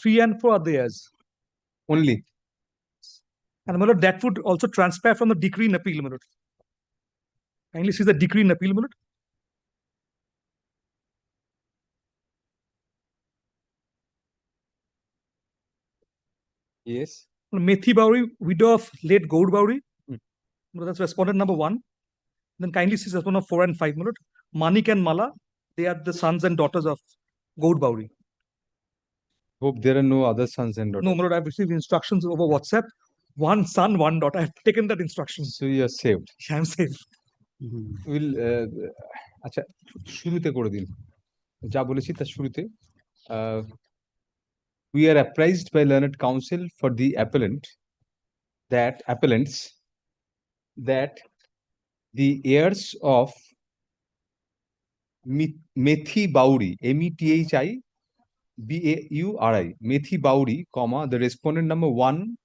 3 and 4 are theirs. Only. And my lord, that would also transpire from the decree in appeal, my lord. Kindly see the decree in appeal, my lord. Yes. Methi Bauri, widow of late Gaud Bauri. That's respondent number 1. Then kindly see respondent 4 and 5, my lord. Manik and Mala, they are the sons and daughters of Gaud Bauri. Hope there are no other sons and daughters. No, my lord, I've received instructions over WhatsApp. One son, one daughter. I've taken that instruction. So you are saved. I'm saved. Will আচ্ছা শুরুতে করে দিন যা বলেছি তার শুরুতে we are apprised by learned counsel for the appellants that the heirs of Methi Bauri, METHI BAURI, Methi Bauri, the respondent number 1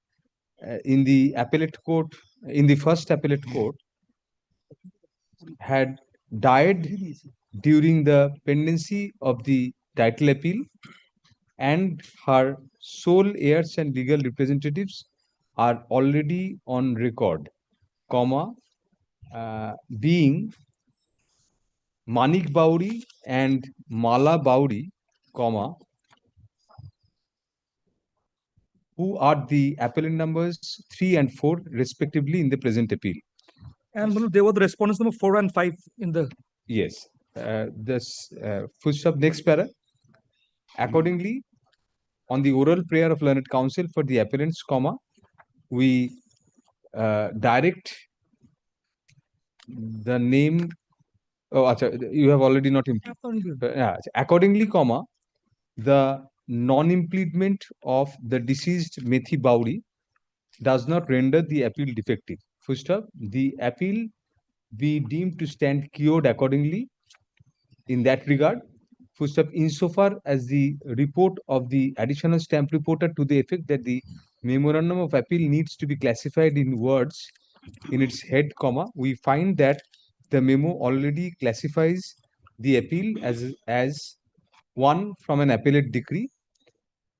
in the appellate court, in the first appellate court, had died during the pendency of the title appeal, and her sole heirs and legal representatives are already on record, being Manik Bauri and Mala Bauri, who are the appellant numbers 3 and 4 respectively in the present appeal. And they were the respondents number 4 and 5 in the... Yes. This footstep next para. Accordingly, on the oral prayer of learned counsel for the appellants, we direct the name. Oh, you have already not implemented. Accordingly, the non-implement of the deceased Methi Bauri does not render the appeal defective. First up, the appeal be deemed to stand cured accordingly. In that regard, first up, insofar as the report of the additional stamp reporter to the effect that the memorandum of appeal needs to be classified in words in its head, we find that the memo already classifies the appeal as one from an appellate decree.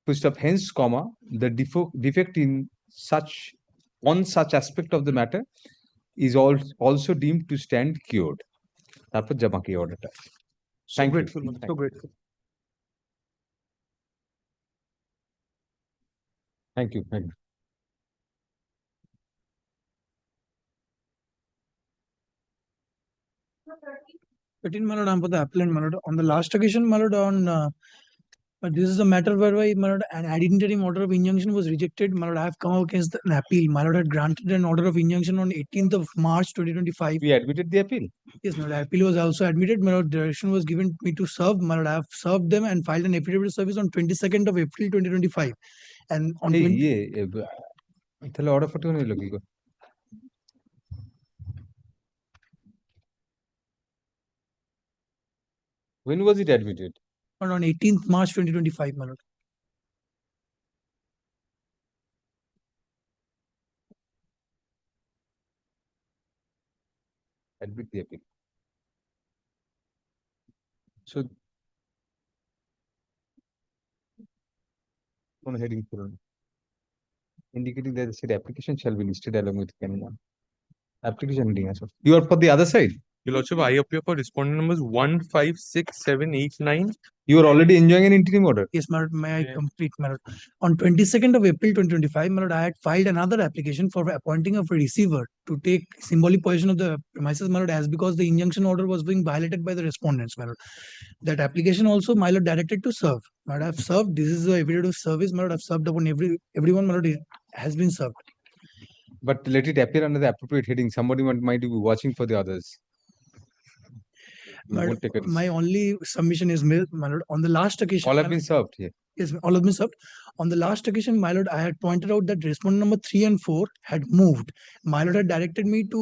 First up, hence, the defect in such aspect of the matter is also deemed to stand cured. তারপর যা বাকি অর্ডারটা So grateful, so grateful. Thank you. Thank you. My lord, I'm for the appellant, my lord. On the last occasion, my lord, this is a matter whereby, my lord, an ad interim order of injunction was rejected. My lord, I have come out against an appeal. My lord had granted an order of injunction on 18th of March 2025. We admitted the appeal. Yes, my lord, appeal was also admitted. My lord, direction was given me to serve. My lord, I have served them and filed an affidavit of service on 22nd of April 2025. And on তাহলে order 41 হলো কি করে? When was it admitted? On 18th March 2025, my lord. Admit the appeal. So, on heading 4, indicating that the said application shall be listed along with Canon 1. Application heading as well. You are for the other side. Your Lordship, I appear for respondent numbers 1, 5, 6, 7, 8, 9. You are already enjoying an interim order. Yes, my lord, may I complete, my lord? On 22nd of April 2025, my lord, I had filed another application for appointing of a receiver to take symbolic possession of the premises, my lord, as because the injunction order was being violated by the respondents, my lord. That application also, my lord, directed to serve. My lord, I have served. This is the affidavit of service, my lord. I have served upon everyone, my lord, has been served. But let it appear under the appropriate heading. Somebody might be watching for the others. My only submission is, my lord, on the last occasion. All have been served here. Yes, all have been served. On the last occasion, my lord, I had pointed out that respondent number 3 and 4 had moved. My lord had directed me to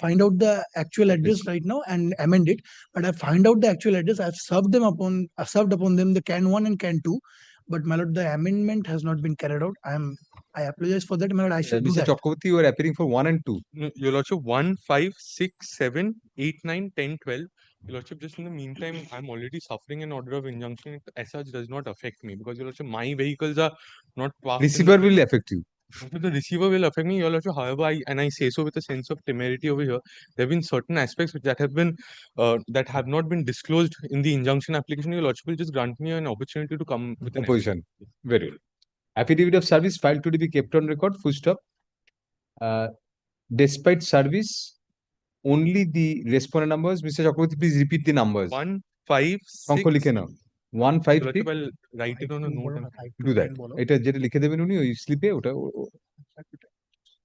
find out the actual address right now and amend it. But I find out the actual address. I have served upon them the can 1 and can 2. But my lord, the amendment has not been carried out. I apologize for that, my lord. I should do Mr. that. Chakraborty, you are appearing for 1 and 2. Your Lordship, 1, 5, 6, 7, 8, 9, 10, 12. Your Lordship, just in the meantime, I'm already suffering an order of injunction. It as such does not affect me because Your Lordship, my vehicles are not parked. Receiver will affect you. The receiver will affect me, Your Lordship. However, I say so with a sense of temerity over here. There have been certain aspects that have been that have not been disclosed in the injunction application. Your Lordship will just grant me an opportunity to come with an Opposition. Very well. Affidavit of service filed to be kept on record. Full stop. Despite service, only the respondent numbers. Mr. Chakraborty, please repeat the numbers. 156. অঙ্ক লিখে নাও 156 I'll write it on a note. do that এটা যেটা লিখে দেবেন উনি ওই স্লিপে ওটা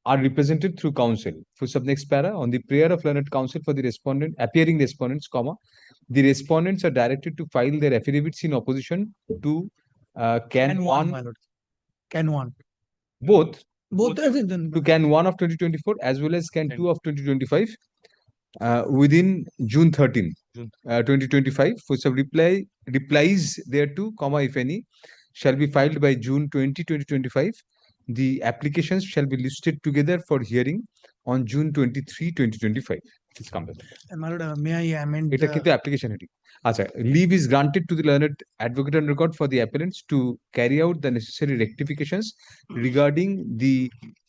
are represented through counsel. Full stop. Next para. On the prayer of learned counsel for the respondent appearing respondents, comma, the respondents are directed to file their affidavits in opposition to can 1, my lord. Can 1. both Both as in to can 1 of 2024 as well as can 2 of 2025 within June 13, 2025. For some replies thereto, comma, if any, shall be filed by June 20, 2025. The applications shall be listed together for hearing on June 23, 2025. Please come back. My lord, may I amend? এটা কিন্তু application heading. আচ্ছা, leave is granted to the learned advocate on record for the appellants to carry out the necessary rectifications regarding the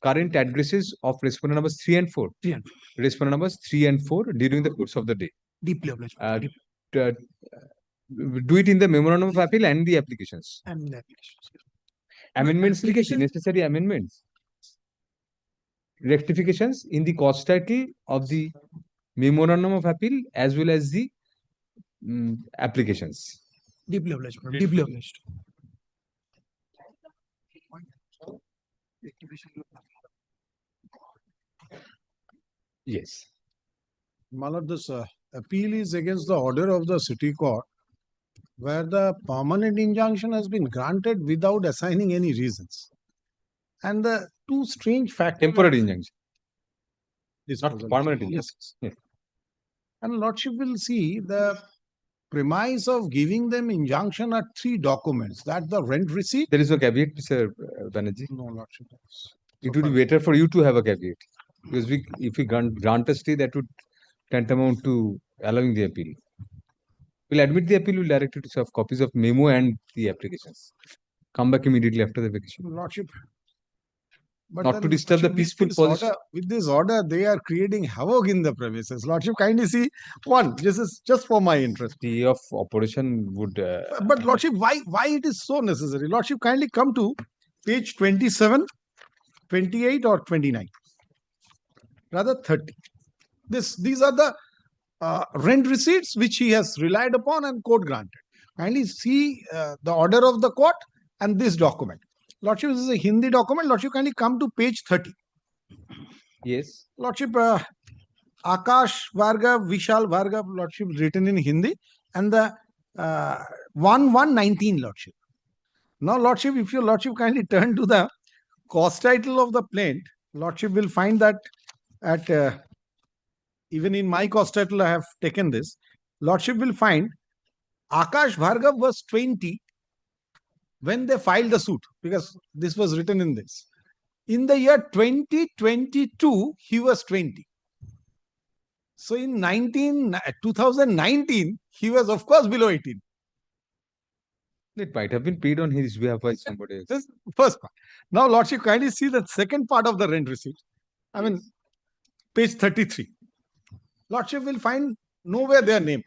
current addresses of respondent numbers 3 and 4. Respondent numbers 3 and 4 during the course of the day. Deeply obliged. Do it in the memorandum of appeal and the applications. And the applications. Amendments, necessary amendments. Rectifications in the cause title of the memorandum of appeal as well as the applications. Deeply obliged. Deeply obliged. Yes. My lord, this appeal is against the order of the city court where the permanent injunction has been granted without assigning any reasons. And the two strange factors. Temporary injunction. It's not permanent injunction. Yes. Yes. And Lordship will see the premise of giving them injunction are 3 documents. That the rent receipt. There is no caveat, Mr. Banerjee. No, Lordship. It would be better for you to have a caveat. Because if we grant a stay, that would tantamount to allowing the appeal. We'll admit the appeal, we'll direct you to serve copies of memo and the applications. Come back immediately after the vacation. Lordship. But not to disturb the peaceful position. With this order, they are creating havoc in the premises. Lordship, kindly see one. This is just for my interest. Stay of operation would. But Lordship, why it is so necessary? Lordship, kindly come to page 27, 28, or 29. Rather 30. These are the rent receipts which he has relied upon and court granted. Kindly see the order of the court and this document. Lordship, this is a Hindi document. Lordship, kindly come to page 30. Yes. Lordship, Akash Varga, Vishal Varga, Lordship, written in Hindi, and the 1119, Lordship. Now, Lordship, if your Lordship kindly turn to the cause title of the plaint, Lordship will find that at even in my cause title, I have taken this. Lordship will find Akash Bhargav was 20 when they filed the suit, because this was written in this. In the year 2022, he was 20. So in 2019, he was of course below 18. It might have been paid on his behalf by somebody else. This first part. Now, Lordship, kindly see the second part of the rent receipt. I mean, page 33. Lordship will find nowhere their name.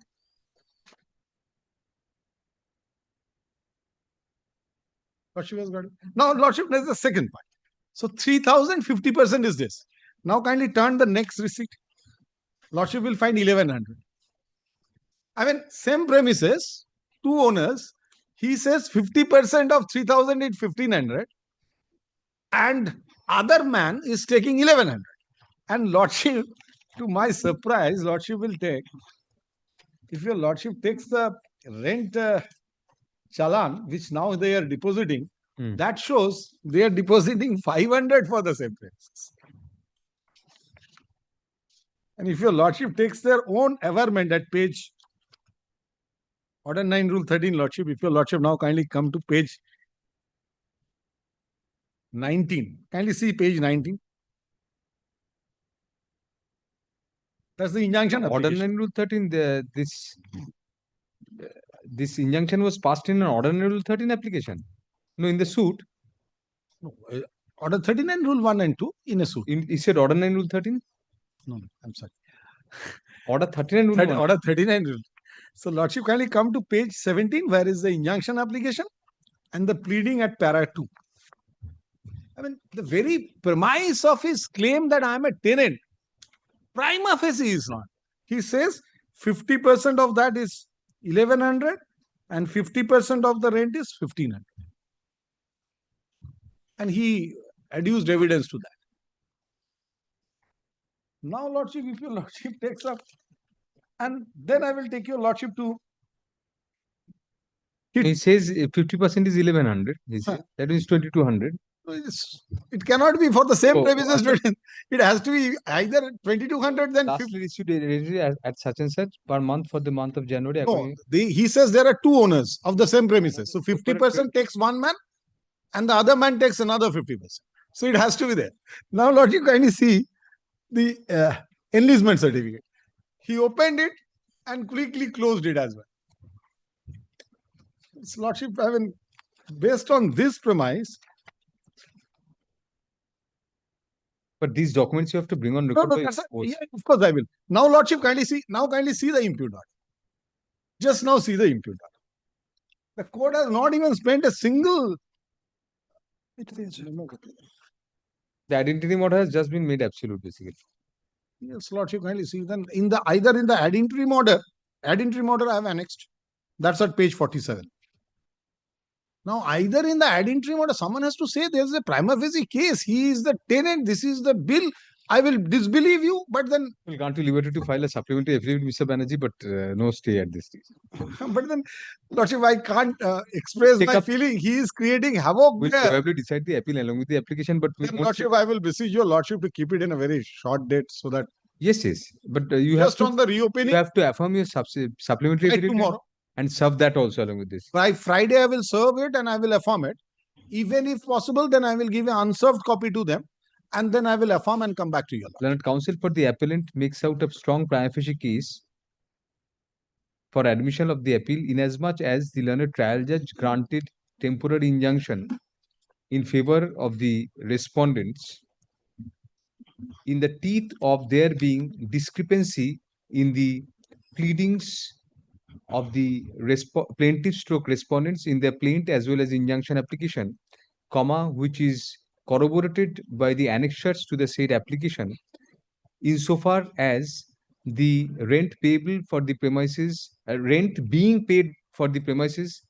Lordship has got it. Now, Lordship, there's the second part. So 3,000, 50% is this. Now, kindly turn the next receipt. Lordship will find 1,100. I mean, same premises, 2 owners. He says 50% of 3,000 is 1,500. And other man is taking 1,100. And Lordship, to my surprise, Lordship will take, if your Lordship takes the rent challan, which now they are depositing, that shows they are depositing 500 for the same premises. And if your Lordship takes their own averment at page Order 9, Rule 13, Lordship, if your Lordship now kindly come to page 19. Kindly see page 19. That's the injunction Order application. 9 Rule 13, this injunction was passed in an Ordinary Rule 13 application. No, in the suit. No, Order 39, Rule 1 and 2 in a suit. You said Order 9 Rule 13? No, I'm sorry. Order 39 Rule 1. Order 39 Rule. So, Lordship, kindly come to page 17, where is the injunction application and the pleading at para 2. I mean, the very premise of his claim that I am a tenant, prima facie is not. He says 50% of that is 1100 and 50% of the rent is 1500. And he adduced evidence to that. Now, Lordship, if your Lordship takes up, and then I will take your Lordship to. He says 50% is 1100. He says that means 2200. It cannot be for the same So, premises. It has to be either 2200 then. Lastly issued at such and such per month for the month of January. No, he says there are two owners of the same premises. So 50% takes one man and the other man takes another 50%. So it has to be there. Now, Lord, you kindly see the enlistment certificate. He opened it and quickly closed it as well. His Lordship, I mean, based on this premise. But these documents you have to bring on record. Yeah, of course I will. Now, Lordship, kindly see. Now, kindly see the impute order. Just now see the impute order. The court has not even spent a single. The identity model has just been made absolute, basically. Yes, Lordship, kindly see. Then in the either in the identity model I have annexed. That's at page 47. Now, either in the identity model, someone has to say there's a prima facie case. He is the tenant. This is the bill. I will disbelieve you, but then. We'll grant you liberty to file a supplementary affidavit, Mr. Banerjee, but no stay at this stage. But then, Lordship, I can't express my feeling. He is creating havoc. We'll probably decide the appeal along with the application, but Lordship, I will beseech your Lordship to keep it in a very short date so that. Yes, but you just have on the reopening. You have to affirm your supplementary affidavit tomorrow. And serve that also along with this. By Friday, I will serve it and I will affirm it. Even if possible, then I will give an unserved copy to them. And then I will affirm and come back to you. Learned counsel for the appellant makes out a strong prima facie case for admission of the appeal inasmuch as the learned trial judge granted temporary injunction in favor of the respondents in the teeth of there being discrepancy in the pleadings of the plaintiff stroke respondents in their plaint as well as injunction application, which is corroborated by the annexures to the said application, insofar as the rent payable for the premises, rent being paid for the premises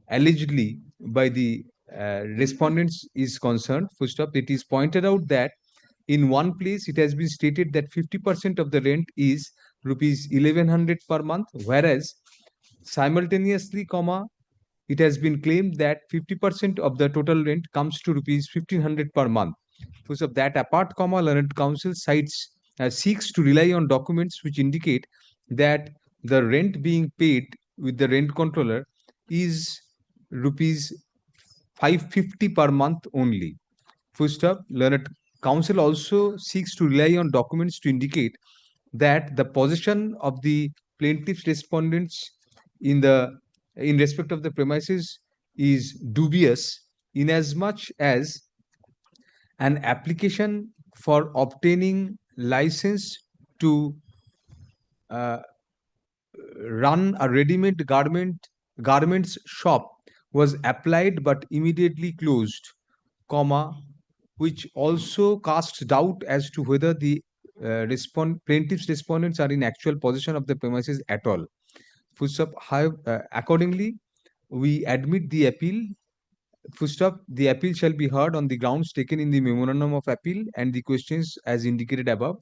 allegedly by the respondents is concerned. First up, it is pointed out that in one place it has been stated that 50% of the rent is rupees 1100 per month, whereas simultaneously, it has been claimed that 50% of the total rent comes to rupees 1500 per month. Because of that apart, learned counsel seeks to rely on documents which indicate that the rent being paid with the rent controller is rupees 550 per month only. First up, learned counsel also seeks to rely on documents to indicate that the position of the plaintiff's respondents in respect of the premises is dubious inasmuch as an application for obtaining license to run a ready-made garments shop was applied but immediately closed, which also casts doubt as to whether the plaintiff's respondents are in actual possession of the premises at all. Accordingly, we admit the appeal. The appeal shall be heard on the grounds taken in the memorandum of appeal and the questions as indicated above.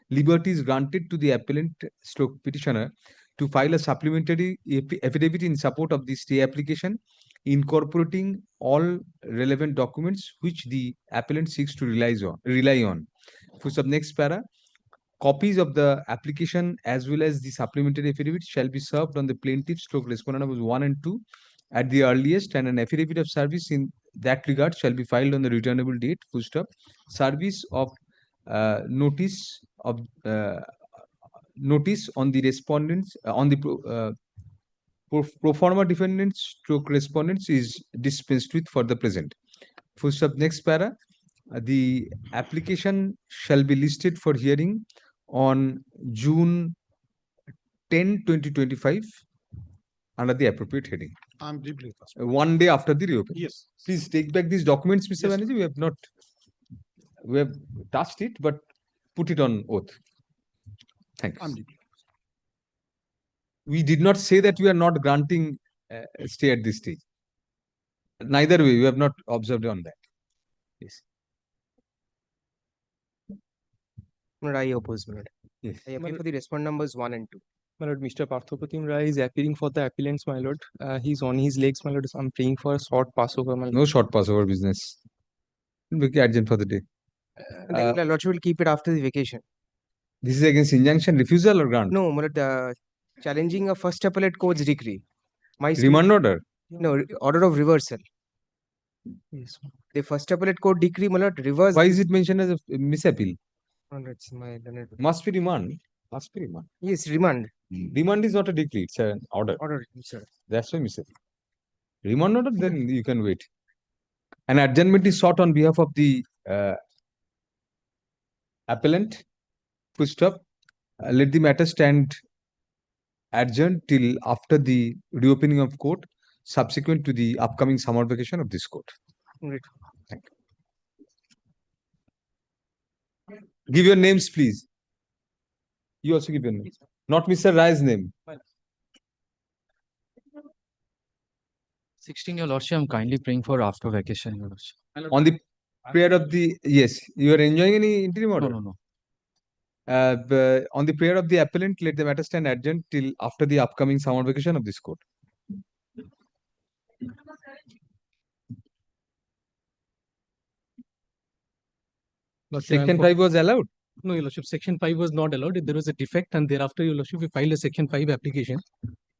Liberty is granted to the appellant stroke petitioner to file a supplementary affidavit in support of the stay application, incorporating all relevant documents which the appellant seeks to rely on. Next para. Copies of the application as well as the supplementary affidavit shall be served on the plaintiff stroke respondent numbers 1 and 2 at the earliest, and an affidavit of service in that regard shall be filed on the returnable date. Service of notice of notice on the respondents, on the pro forma defendants stroke respondents is dispensed with for the present. Full stop. Next para. The application shall be listed for hearing on June 10, 2025 under the appropriate heading. I'm deeply first. 1 day after the reopening. Yes. Please take back these documents, Mr. Yes, Banerjee. We have touched it, but put it on oath. Thanks. I'm deeply. We did not say that we are not granting stay at this stage. Neither way, we have not observed on that. Yes. I oppose, my lord. Yes. I appeal for the respond numbers 1 and 2. My lord, Mr. Parthopatim Rai is appearing for the appellants, my lord. He's on his legs, my lord. So I'm praying for a short passover, my lord. No short passover business. We can adjourn for the day. Then my lordship will keep it after the vacation. This is against injunction refusal or grant? No, my lord, challenging a first appellate court's decree. My Remand order? No, order of reversal. Yes. The first appellate court decree, my lord, reverse. Why is it mentioned as a misappeal? Must be remand. Must be remand. Yes, remand. Remand is not a decree, it's an order. Order, sir. That's why misappeal. Remand order, then you can wait. An adjournment is sought on behalf of the appellant. Full stop. Let the matter stand adjourned till after the reopening of court, subsequent to the upcoming summer vacation of this court. Right. Thank you. Give your names, please. You also give your name. Not Mr. Rai's name. 16, your lordship, I'm kindly praying for after vacation, your lordship. On the prayer of the, yes, you are enjoying any interim order? No. On the prayer of the appellant, let the matter stand adjourned till after the upcoming summer vacation of this court. Section 5 was allowed? No, your lordship, section 5 was not allowed. There was a defect, and thereafter, your lordship, we filed a section 5 application.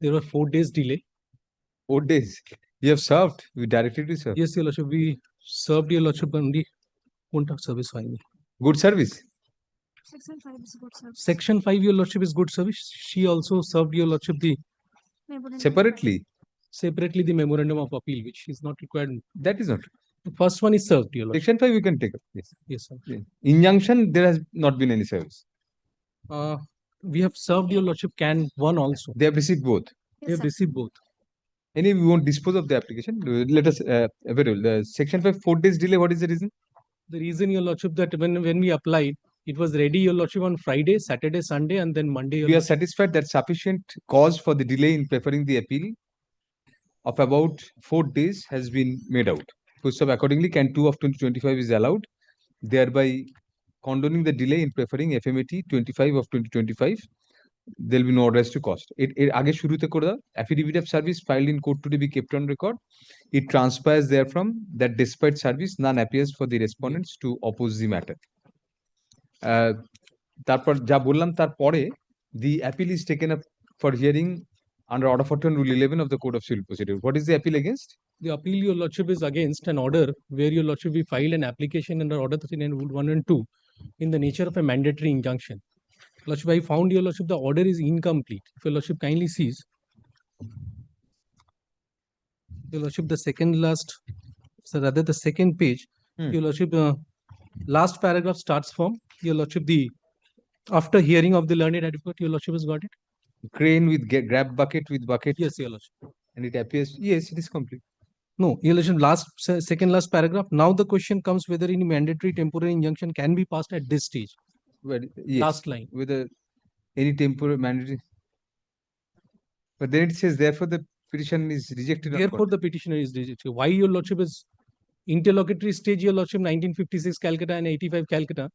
There were 4 days delay. 4 days? You have served? We directed you, sir? Yes, your lordship, we served your lordship on the contact service file. Good service? Section 5 is good service. Section 5, your lordship, is good service. She also served your lordship the separately the memorandum of appeal, which is not required. That is not. The first one is served, your lordship. Section 5 we can take up. Yes. Yes, sir. Injunction, there has not been any service. We have served your lordship can 1 also. They have received both. They have received both. Anyway, we won't dispose of the application. Let us section 5 4 days delay. What is the reason? The reason, your lordship, that when we applied, it was ready, your lordship, on Friday, Saturday, Sunday, and then Monday. We are satisfied that sufficient cause for the delay in preferring the appeal of about 4 days has been made out. So accordingly, can 2 of 2025 is allowed, thereby condoning the delay in preferring FMAT 25 of 2025. There will be no orders to cost. Age shurute kore daw, affidavit of service filed in court to be kept on record. It transpires therefrom that despite service, none appears for the respondents to oppose the matter. তারপর যা বললাম তারপরে the appeal is taken up for hearing under Order 41 Rule 11 of the Code of Civil Procedure. What is the appeal against? The appeal, your lordship, is against an order where your lordship we filed an application under Order 39 Rule 1 and 2 in the nature of a mandatory injunction. Lordship, I found, your lordship, the order is incomplete. If your lordship kindly sees, your lordship, the second last, so rather the second page, your lordship, last paragraph starts from, your lordship, the after hearing of the learned advocate, your lordship has got it. Crane with grab bucket with bucket. Yes, your lordship. And it appears, yes, it is complete. No, your lordship, second last paragraph. Now the question comes whether any mandatory temporary injunction can be passed at this stage. Well, yes, last line. Whether any temporary mandatory. But then it says, therefore, the petition is rejected. Therefore, the petitioner is rejected. Why, your lordship, is interlocutory stage, your lordship, 1956 Calcutta and 85 Calcutta.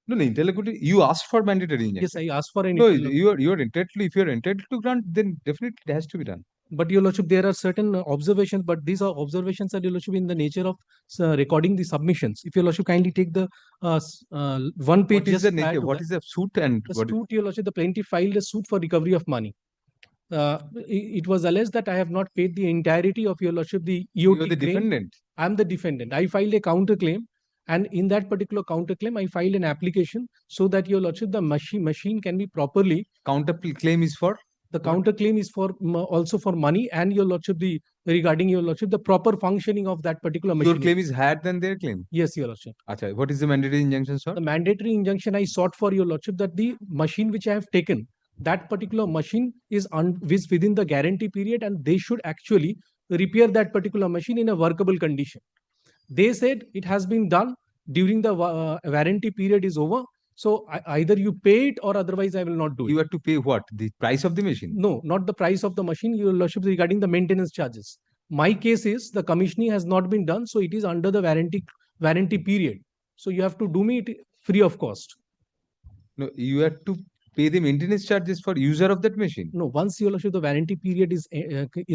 No, interlocutory. You asked for mandatory injunction. Yes, I asked for an. No, you are entitled. If you are entitled to grant, then definitely it has to be done. But your lordship, there are certain observations, but these are observations are, your lordship, in the nature of recording the submissions. If your lordship kindly take the 1 page. What is the nature? What is the suit and the suit, your lordship, the plaintiff filed a suit for recovery of money. It was alleged that I have not paid the entirety of, your lordship, the EOT. You are the defendant. I am the defendant. I filed a counter claim And in that particular counterclaim, I filed an application so that your lordship, the machine can be properly. Counterclaim is for? The counterclaim is for also for money, and your lordship, regarding your lordship, the proper functioning of that particular machine. Your claim is higher than their claim? Yes, your lordship. Achha, what is the mandatory injunction, sir? The mandatory injunction I sought for, your lordship, that the machine which I have taken, that particular machine is within the guarantee period, and they should actually repair that particular machine in a workable condition. They said it has been done during the warranty period is over. So either you pay it or otherwise I will not do it. You have to pay what? The price of the machine? No, not the price of the machine, your lordship, regarding the maintenance charges. My case is the commissioning has not been done, so it is under the warranty period. So you have to do me it free of cost. No, you have to pay the maintenance charges for user of that machine. No, once your lordship, the warranty period is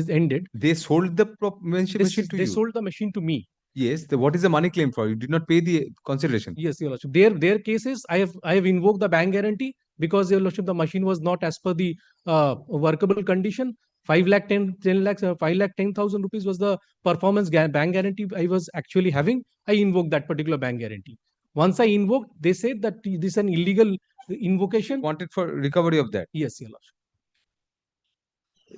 ended. They sold the machine to you? They sold the machine to me. Yes. What is the money claim for? You did not pay the consideration. Yes, your lordship. Their cases, I have invoked the bank guarantee because your lordship, the machine was not as per the workable condition. 5,10,000 rupees was the performance bank guarantee I was actually having. I invoked that particular bank guarantee. Once I invoked, they said that this is an illegal invocation. Wanted for recovery of that? Yes, your lordship.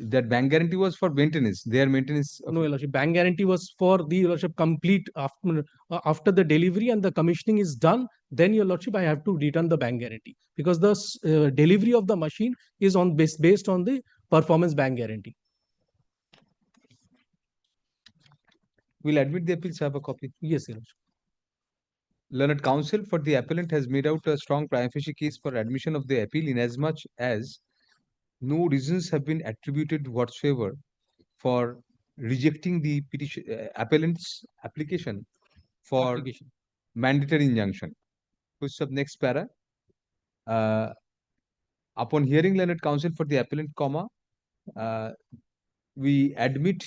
That bank guarantee was for maintenance. Their maintenance. No, your lordship. Bank guarantee was for the, your lordship, complete after the delivery and the commissioning is done. Then, your lordship, I have to return the bank guarantee because the delivery of the machine is on based on the performance bank guarantee. We'll admit the appeals. Have a copy. Yes, your lordship. Learned counsel for the appellant has made out a strong prima facie case for admission of the appeal, inasmuch as no reasons have been attributed whatsoever for rejecting the petition appellant's application for mandatory injunction. Push up next para. Upon hearing learned counsel for the appellant, we admit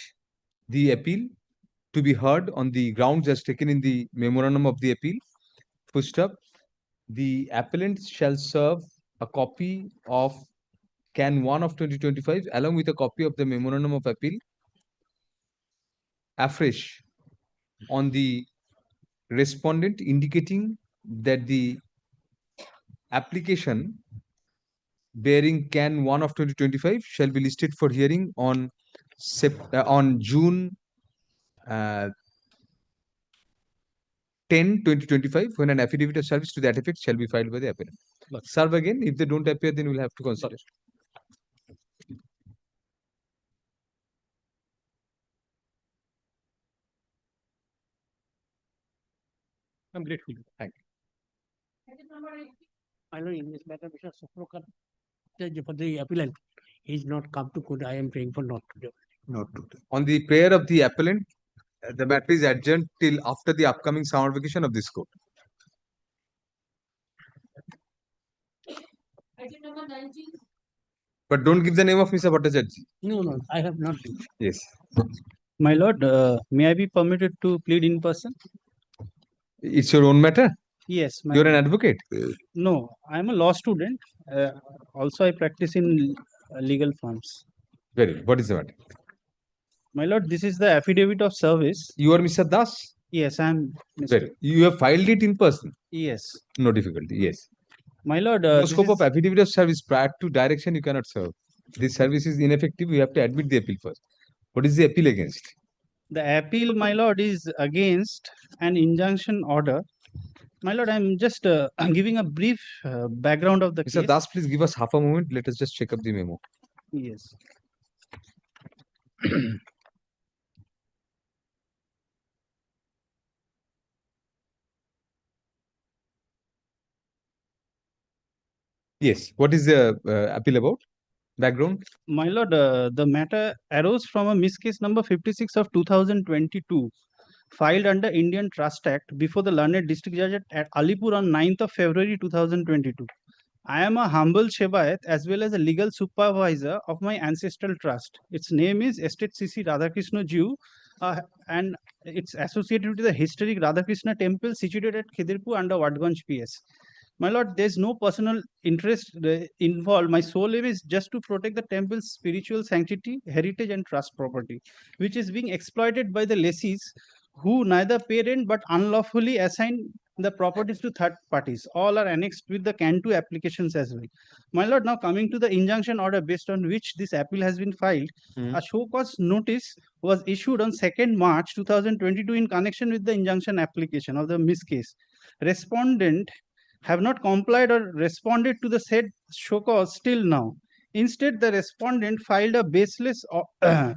the appeal to be heard on the grounds as taken in the memorandum of the appeal. Pushed up, the appellant shall serve a copy of Can 1 of 2025 along with a copy of the memorandum of appeal afresh on the respondent, indicating that the application bearing Can 1 of 2025 shall be listed for hearing on June 10, 2025, when an affidavit of service to that effect shall be filed by the appellant. Serve again. If they don't appear, then we'll have to consider. I'm grateful. Thank you. I know in this matter, Mr. Suprokar, for the appellant, he's not come to court. I am praying for not to do. Not to do. On the prayer of the appellant, the matter is adjourned till after the upcoming summer vacation of this court. Item number 19. But don't give the name of Mr. Bhattacharya. No, no, I have not. Yes. My lord, may I be permitted to plead in person? It's your own matter? Yes. You're an advocate? No, I'm a law student. Also, I practice in legal firms. Very good. What is the matter? My lord, this is the affidavit of service. You are Mr. Das? Yes, I'm Mr. Very. You have filed it in person? Yes. No difficulty. Yes. My lord, no scope of affidavit of service prior to direction you cannot serve. This service is ineffective. You have to admit the appeal first. What is the appeal against? The appeal, my lord, is against an injunction order. My lord, I'm just giving a brief background of the Mr. case. Das, please give us half a moment. Let us just check up the memo. Yes. Yes. What is the appeal about? Background? My lord, the matter arose from a miscase number 56 of 2022, filed under Indian Trust Act before the learned district judge at Alipur on 9th of February 2022. I am a humble Shebayat as well as a legal supervisor of my ancestral trust. Its name is Estate CC Radhakrishna Jew, and it's associated with the historic Radhakrishna temple situated at Khidirpur under Watganj PS. My lord, there's no personal interest involved. My sole aim is just to protect the temple's spiritual sanctity, heritage, and trust property, which is being exploited by the lessees who neither pay rent but unlawfully assign the properties to third parties. All are annexed with the Can 2 applications as well. My lord, now coming to the injunction order based on which this appeal has been filed, a show cause notice was issued on 2nd March 2022 in connection with the injunction application of the miss case. Respondent have not complied or responded to the said show cause till now. Instead, the respondent filed a baseless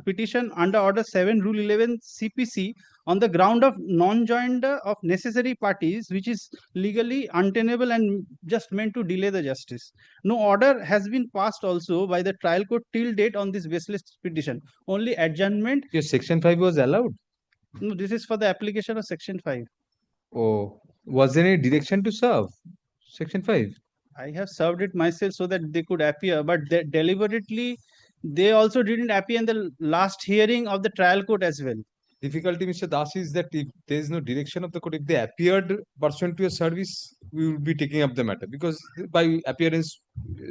petition under Order 7, Rule 11 CPC on the ground of non-joinder of necessary parties, which is legally untenable and just meant to delay the justice. No order has been passed also by the trial court till date on this baseless petition. Only adjournment. Your Section 5 was allowed? No, this is for the application of Section 5. Oh, was there any direction to serve Section 5? I have served it myself so that they could appear, but they deliberately, they also didn't appear in the last hearing of the trial court as well. Difficulty, Mr. Das, is that if there is no direction of the court, if they appeared pursuant to a service, we will be taking up the matter because by appearance,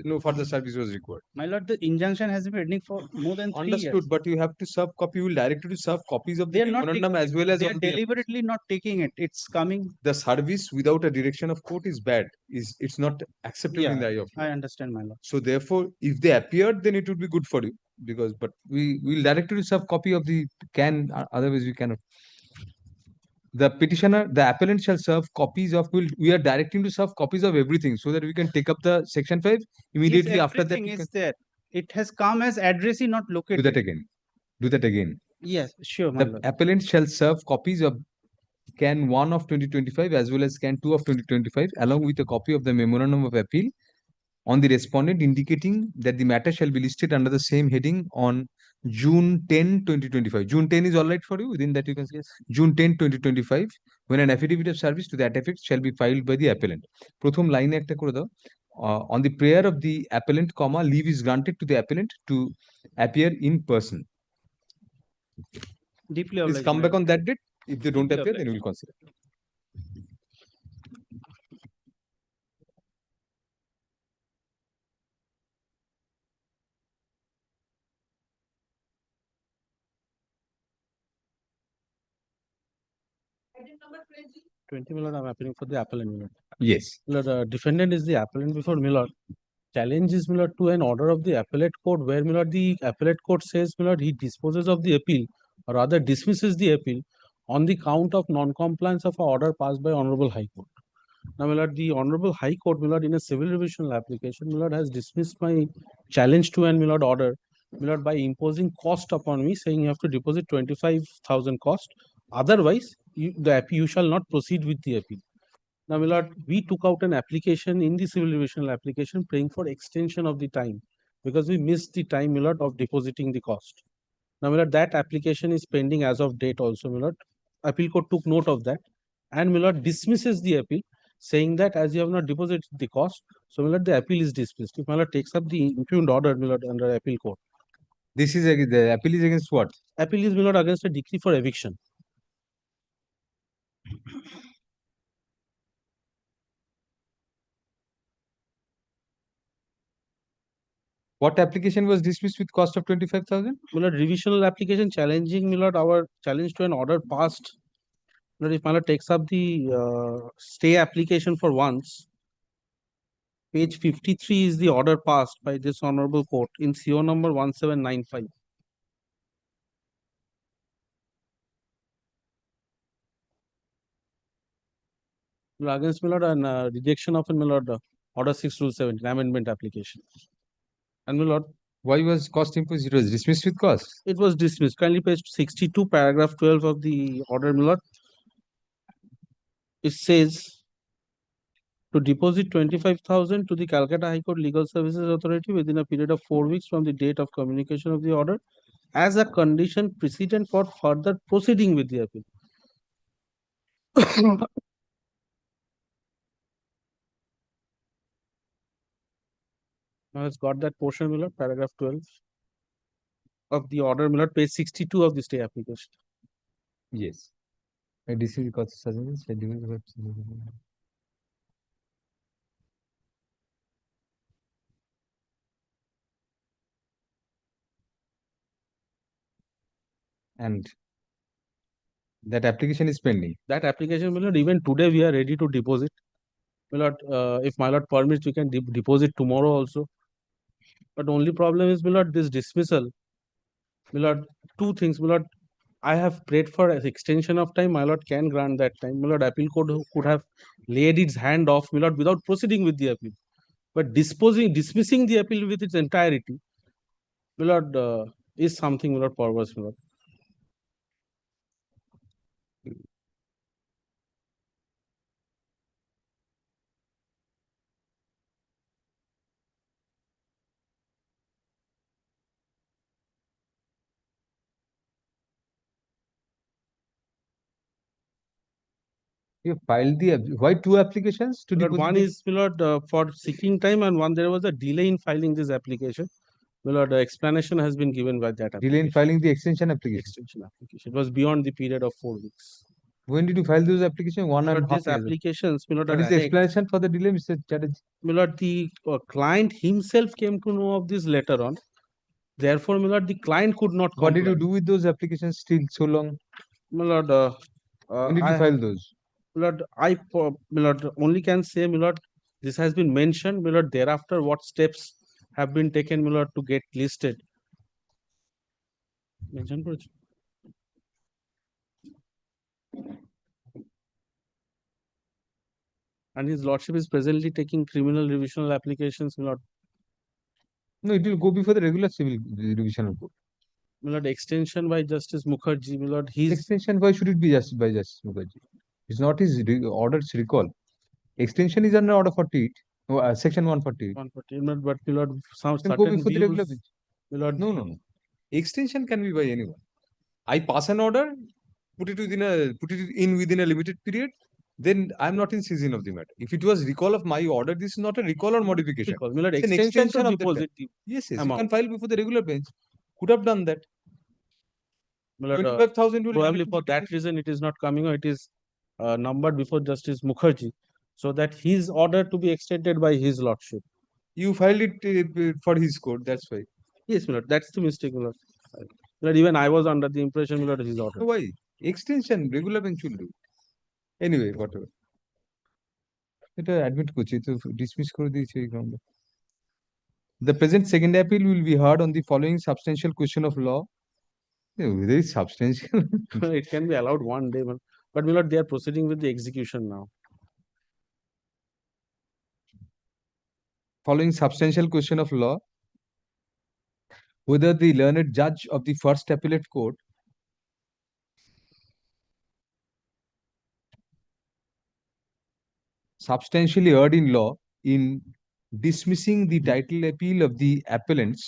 no further service was required. My lord, the injunction has been pending for more than 3 Understood, years. but you have to serve copy. You will direct you to serve copies of They the are not memorandum as well as they are on the deliberately not taking it. It's coming. the service without a direction of court is bad. It's not acceptable in the eye of law. I understand, my lord. So therefore, if they appeared, then it would be good for you because. But we will direct you to serve copy of the can. Otherwise, we cannot. The petitioner, the appellant shall serve copies of. We are directing to serve copies of everything so that we can take up the Section 5 immediately Yes, after that. everything is there. It has come as addressee, not located. Do that again. Do that again. Yes, sure, my The lord. appellant shall serve copies of Can 1 of 2025 as well as Can 2 of 2025 along with a copy of the memorandum of appeal on the respondent indicating that the matter shall be listed under the same heading on June 10, 2025. June 10 is all right for you? Within that you can say June 10, 2025 when an affidavit of service to that effect shall be filed by the appellant. প্রথম লাইনে একটা করে দাও on the prayer of the appellant, comma, leave is granted to the appellant to appear in person. Deeply Please obliged, come my back lord. on that date. If they don't Deeply appear, obliged. then we will consider. Item number 20. 20, my lord, I'm appealing for the appellant, my lord. Yes. My lord, defendant is the appellant before my lord. Challenge is, my lord, to an order of the appellate court where, my lord, the appellate court says, my lord, he disposes of the appeal or rather dismisses the appeal on the count of non-compliance of an order passed by Honorable High Court. Now, my lord, the Honorable High Court, my lord, in a civil revisional application, my lord, has dismissed my challenge to an, my lord, order, my lord, by imposing cost upon me, saying you have to deposit 25,000 cost. Otherwise, you shall not proceed with the appeal. Now, my lord, we took out an application in the civil revisional application praying for extension of the time because we missed the time, my lord, of depositing the cost. Now, my lord, that application is pending as of date also, my lord. Appeal court took note of that and, my lord, dismisses the appeal saying that as you have not deposited the cost, so, my lord, the appeal is dismissed. If my lord takes up the impugned order, my lord, under appeal court. This is the appeal is against what? Appeal is, my lord, against a decree for eviction. What application was dismissed with cost of 25,000? My lord, revisional application challenging, my lord, our challenge to an order passed. My lord, if my lord takes up the stay application for once, page 53 is the order passed by this honorable court in CO number 1795. Against, my lord, and rejection of, my lord, order 6 rule 17 amendment application. And, my lord, why was cost imposed? It was dismissed with cost. It was dismissed. Kindly page 62, paragraph 12 of the order, my lord. It says to deposit 25,000 to the Calcutta High Court Legal Services Authority within a period of 4 weeks from the date of communication of the order as a condition precedent for further proceeding with the appeal. Now it's got that portion, my lord, paragraph 12 of the order, my lord, page 62 of the stay application. Yes. This is cost service. And That application is pending. That application, my lord, even today we are ready to deposit. My lord, if my lord permits, we can deposit tomorrow also. But only problem is, my lord, this dismissal. My lord, two things, my lord. I have prayed for an extension of time. My lord can grant that time. My lord, appeal court could have laid its hand off, my lord, without proceeding with the appeal. But dismissing the appeal with its entirety, my lord, is something, my lord, perverse, my lord. You filed why two applications to My lord, deposit? one is, my lord, for seeking time, and one there was a delay in filing this application. My lord, explanation has been given by that delay in filing the extension application. extension application. It was beyond the period of 4 weeks. When did you file those applications? One My and a lord, half these years. applications, my lord, What is the explanation for the delay, Mr. Chatterjee? My lord, the client himself came to know of this later on. Therefore, my lord, the client could not What did comply. you do with those applications still so long? My lord, when did you file those? My lord, my lord, only can say, my lord, this has been mentioned, my lord, thereafter what steps have been taken, my lord, to get listed. Mention করেছো? And his lordship is presently taking criminal revisional applications, my lord. No, it will go before the regular civil revisional court. My lord, extension by Justice Mukherjee, my lord, his Extension, why should it be just by Justice Mukherjee? It's not his orders recall. Extension is under order 48, section 148. 140, but my lord, some Can go certain before the regular views, bench. my lord, No. Extension can be by anyone. I pass an order, put it in within a limited period, then I'm not in season of the matter. If it was recall of my order, this is not a recall or modification. Recall. My lord, It's an extension extension to of the deposit term. the Yes, you amount. can file before the regular bench. Could have done that. My lord, 25,000 will probably be for that reason it is not coming, or it is numbered before Justice Mukherjee, so that his order to be extended by his lordship. You filed it for his court, that's why. Yes, my lord, that's the mistake, my lord. My lord, even I was under the impression, my lord, his order. Why? Extension, regular bench will do. Anyway, whatever. এটা admit করছি তো dismiss করে দিয়েছে এই ground A. The present second appeal will be heard on the following substantial question of law. Very substantial. It can be allowed one day, but my lord, they are proceeding with the execution now. Following substantial question of law, whether the learned judge of the first appellate court substantially erred in law in dismissing the title appeal of the appellant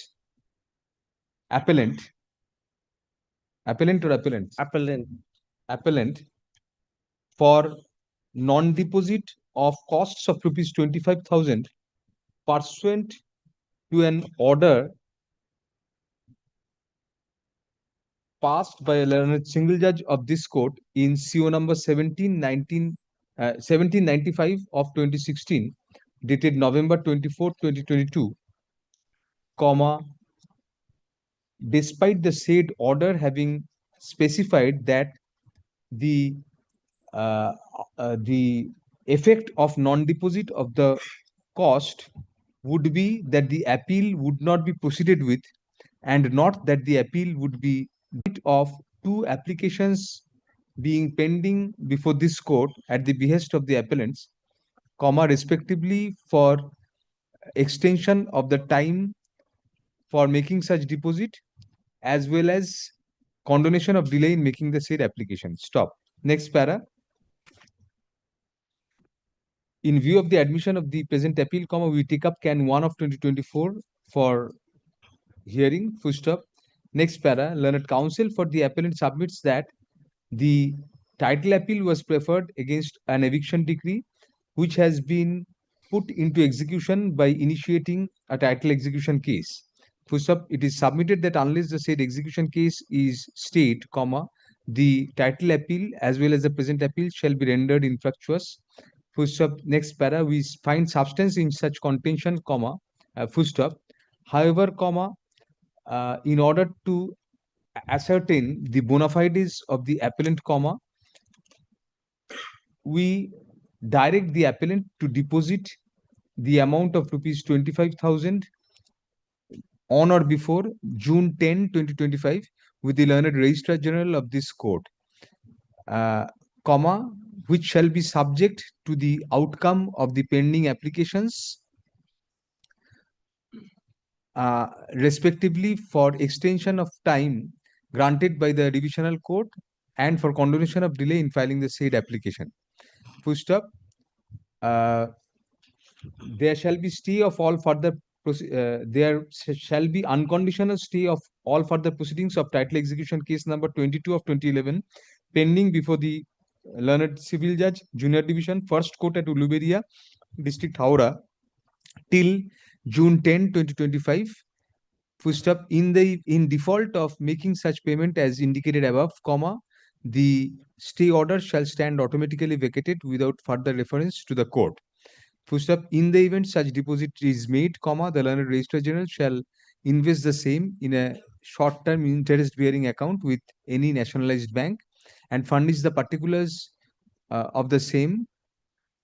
for non-deposit of costs of rupees 25,000 pursuant to an order passed by a learned single judge of this court in CO number 1795 of 2016, dated November 24, 2022, comma, despite the said order having specified that the effect of non-deposit of the cost would be that the appeal would not be proceeded with, and not that the appeal would be of two applications being pending before this court at the behest of the appellants, comma, respectively, for extension of the time for making such deposit, as well as condonation of delay in making the said application. Stop. Next para. In view of the admission of the present appeal, comma, we take up Can 1 of 2024 for hearing, full stop. Next para, learned counsel for the appellant submits that the title appeal was preferred against an eviction decree, which has been put into execution by initiating a title execution case. Full stop. It is submitted that unless the said execution case is stayed, comma, the title appeal as well as the present appeal shall be rendered infructuous. Full stop. Next para, we find substance in such contention, comma, full stop. However, comma, in order to ascertain the bona fides of the appellant, comma, we direct the appellant to deposit the amount of rupees 25,000 on or before June 10, 2025 with the learned Registrar General of this court, comma, which shall be subject to the outcome of the pending applications respectively for extension of time granted by the divisional court and for condonation of delay in filing the said application. Full stop. There shall be stay of all further shall be unconditional stay of all further proceedings of title execution case number 22 of 2011 pending before the learned civil judge junior division first court at Uluberia district Howrah till June 10, 2025. Full stop. In default of making such payment as indicated above, comma, the stay order shall stand automatically vacated without further reference to the court. Full stop. In the event such deposit is made, comma, the learned Registrar General shall invest the same in a short-term interest-bearing account with any nationalized bank and furnish the particulars of the same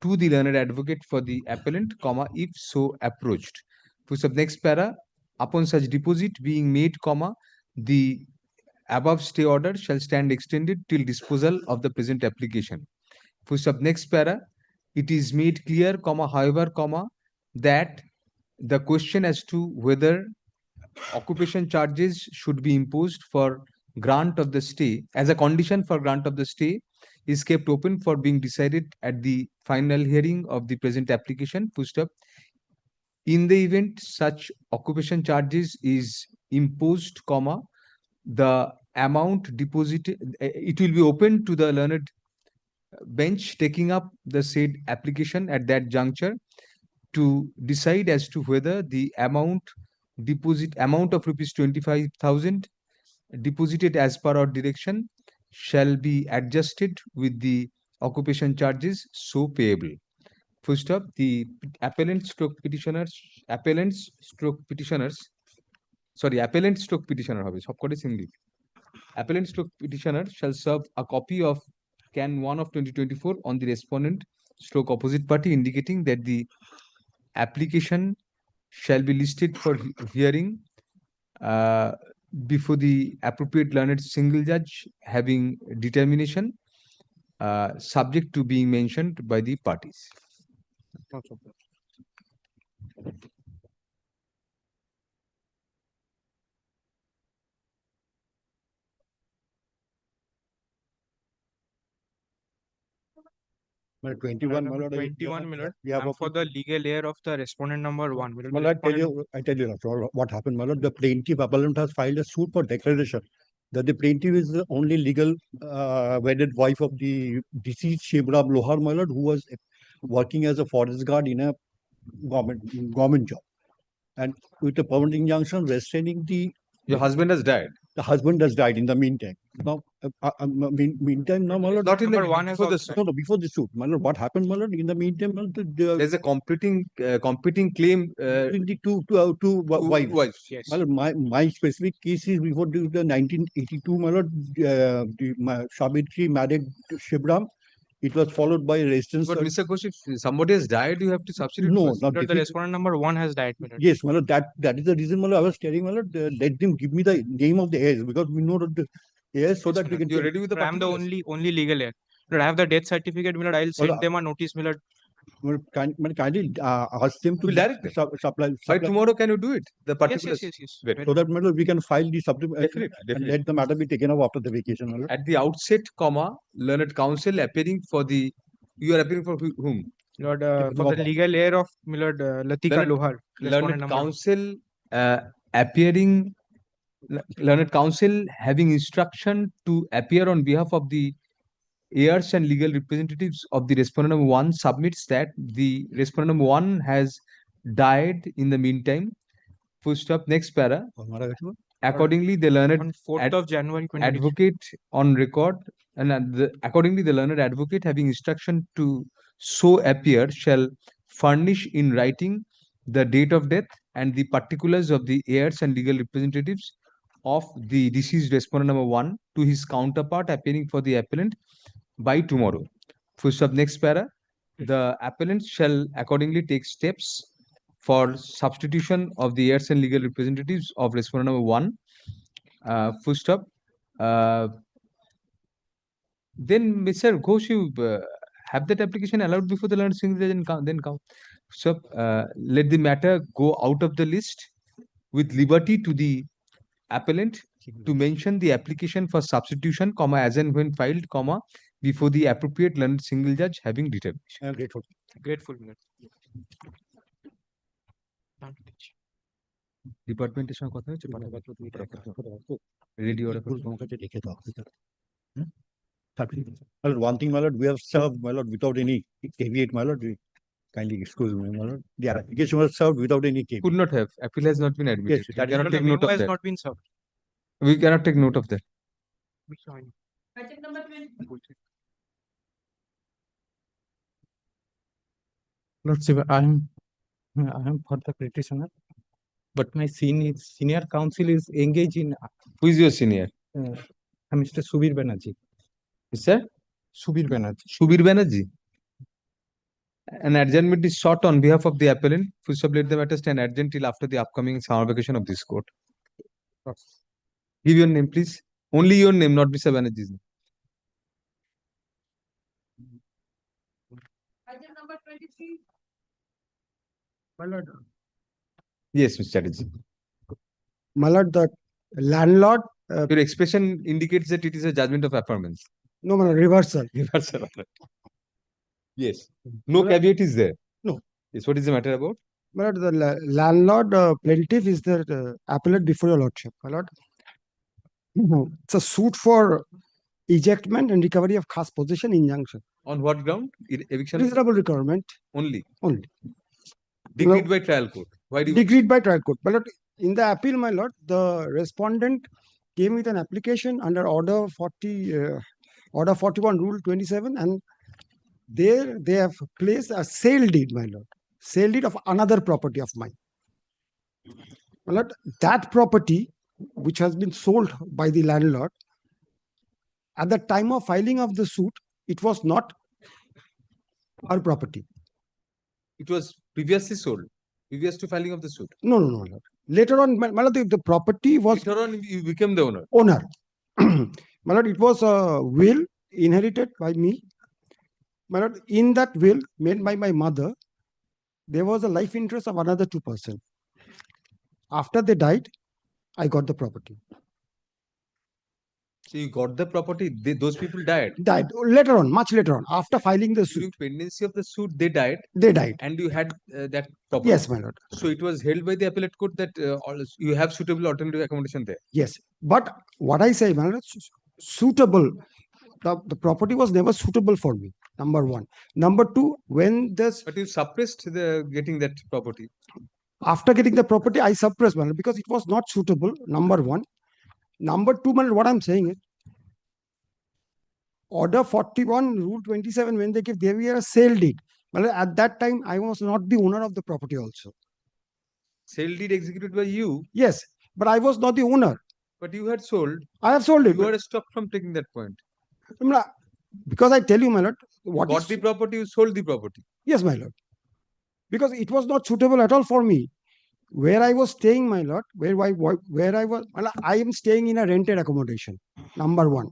to the learned advocate for the appellant, comma, if so approached. Full stop. Next para. Upon such deposit being made, comma, the above stay order shall stand extended till disposal of the present application. Full stop. Next para. It is made clear, comma, however, comma, that the question as to whether occupation charges should be imposed for grant of the stay as a condition for grant of the stay is kept open for being decided at the final hearing of the present application. Full stop. In the event such occupation charges is imposed, comma, the amount deposited, it will be open to the learned bench taking up the said application at that juncture to decide as to whether the amount of rupees 25,000 deposited as per our direction shall be adjusted with the occupation charges so payable. Full stop. The appellant stroke petitioner হবে সবকটাই single. Appellant stroke petitioner shall serve a copy of Can 1 of 2024 on the respondent stroke opposite party indicating that the application shall be listed for hearing before the appropriate learned single judge having determination subject to being mentioned by the parties. Well, 21, my lord, 21 minute. We have For the legal heir of the respondent number 1. My lord, I tell you what happened, my lord. The plaintiff appellant has filed a suit for declaration that the plaintiff is the only legal wedded wife of the deceased Shebram Lohar, my lord, who was working as a forest guard in a government job. And with a permanent injunction restraining the... Your husband has died? The husband has died in the meantime. Now, meantime, now, my lord... Not in the before the suit. No, before the suit. My lord, what happened, my lord? In the meantime, my lord, there's a competing claim between the two wives. Yes. My lord, my specific case is before the 1982, my lord, Sabitri married Shebram. It was followed by residence. But Mr. Ghosh, if somebody has died, you have to substitute. No, first. not The respondent number 1 has died. Yes, my lord, that is the reason, my lord, I was telling, my lord, let them give me the name of the heirs because we know that the heirs so that we can. You're ready with the I'm the only legal heir. Lord, I have the death certificate. Lord, I'll send them a notice. Lord, kindly ask them to supply. By tomorrow, can you do it? The particulars. Yes. So that, my lord, we can file the supplement and let the matter be taken up after the vacation, my lord. At the outset, comma, learned counsel appearing for the. You are appearing for whom? Lord, for the legal heir of Lord Latika Lohar. Learned counsel appearing. Learned counsel having instruction to appear on behalf of the heirs and legal representatives of the respondent number 1 submits that the respondent number 1 has died in the meantime. Full stop. Next para. Accordingly, the learned on 4th of January 2020. advocate on record and accordingly the learned advocate having instruction to so appear shall furnish in writing the date of death and the particulars of the heirs and legal representatives of the deceased respondent number 1 to his counterpart appearing for the appellant by tomorrow. Full stop. Next para. The appellant shall accordingly take steps for substitution of the heirs and legal representatives of respondent number 1. Full stop. Then Mr. Ghosh, you have that application allowed before the learned single judge and then count. So let the matter go out of the list with liberty to the appellant to mention the application for substitution, comma, as and when filed, comma, before the appropriate learned single judge having determination. I am grateful. Grateful. ডিপার্টমেন্টের সঙ্গে কথা হয়েছে ready order My lord, one thing, my lord, we have served, my lord, without any caveat, my lord. Kindly excuse me, my lord. The application was served without any caveat. Could not have. Appeal has not been admitted. Yes, We that is cannot not take a note of has that. not been served. We cannot take note of that. Lordship, I am for the petitioner, but my senior counsel is engaged in. Who is your senior? Mr. Subir Banerjee. Mr. Subir Banerjee. Subir Banerjee. An adjournment is sought on behalf of the appellant. Full stop. Let the matter stand adjourned till after the upcoming summer vacation of this court. Give your name, please. Only your name, not Mr. Banerjee's name. Item number 23. My lord. Yes, Mr. Chatterjee. My lord, the landlord. Your expression indicates that it is a judgment of affirmance. No, my lord, reversal. Reversal. Yes. No caveat is there. No. Yes. What is the matter about? My lord, the landlord plaintiff is the appellate before your lordship. My lord, it's a suit for ejectment and recovery of khas possession injunction. On what ground? Eviction. Reasonable requirement. Only. Only. Decreed by trial court. Why do you? Decreed by trial court. My lord, in the appeal, my lord, the respondent came with an application under order 41, rule 27, and there they have placed a sale deed, my lord, sale deed of another property of mine. My lord, that property which has been sold by the landlord at the time of filing of the suit, it was not our property. It was previously sold, previous to filing of the suit. No, no, no, my lord. Later on, my lord, the property was. Later on, you became the owner. Owner. My lord, it was a will inherited by me. My lord, in that will made by my mother, there was a life interest of another 2%. After they died, I got the property. So you got the property, those people died? Died. Later on, much later on, after filing the suit. During pendency of the suit, they died? They died. And you had that property? Yes, my lord. So it was held by the appellate court that you have suitable alternative accommodation there? Yes. But what I say, my lord, suitable, the property was never suitable for me, number one. Number two, when this. But you suppressed the getting that property? After getting the property, I suppressed, my lord, because it was not suitable, number one. Number two, my lord, what I'm saying is, order 41, rule 27, when they give, they were a sale deed. Well, at that time, I was not the owner of the property also. Sale deed executed by you? Yes, but I was not the owner. But you had sold. I have sold it. You had stopped from taking that point. Because I tell you, my lord, what got the property, you sold the property. Yes, my lord. Because it was not suitable at all for me. Where I was staying, my lord, I am staying in a rented accommodation, number one.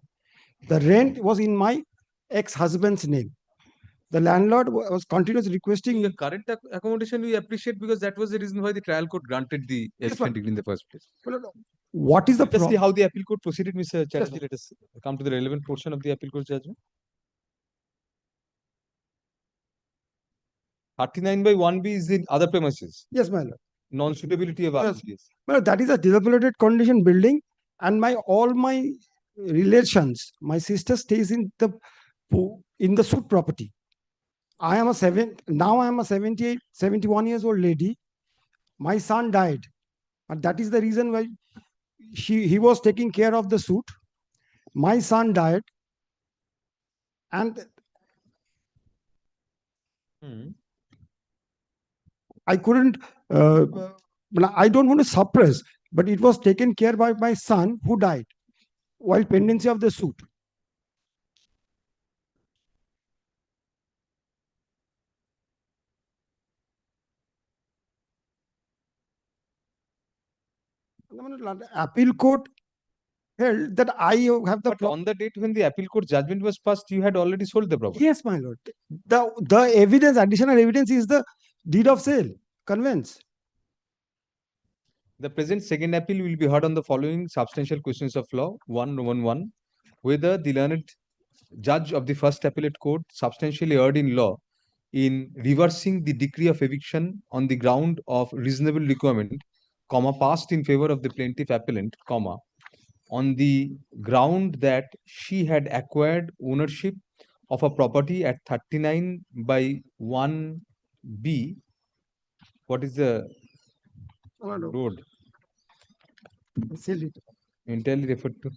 The rent was in my ex-husband's name. The landlord was continuously requesting. Your current accommodation we appreciate because that was the reason why the trial court granted the eviction degree in the first place. What is the Let us see how the appeal court proceeded, Mr. Chatterjee. Let us come to the relevant portion of the appeal court judgment. 39/1B is in other premises. Yes, my lord. Non-suitability of RPS. Well, that is a dilapidated condition building, and all my relations, my sister stays in the suit property. I am now I am a 78, 71 years old lady. My son died, and that is the reason why he was taking care of the suit. My son died, and I couldn't, I don't want to suppress, but it was taken care by my son who died while pendency of the suit. Appeal court held that I have the. But on the date when the appeal court judgment was passed, you had already sold the property. Yes, my lord. The evidence, additional evidence is the deed of sale, conveyance. The present second appeal will be heard on the following substantial questions of law. 1.1.1. Whether the learned judge of the first appellate court substantially erred in law in reversing the decree of eviction on the ground of reasonable requirement, passed in favor of the plaintiff appellant, on the ground that she had acquired ownership of a property at 39/1B. What is the road? Entirely referred to.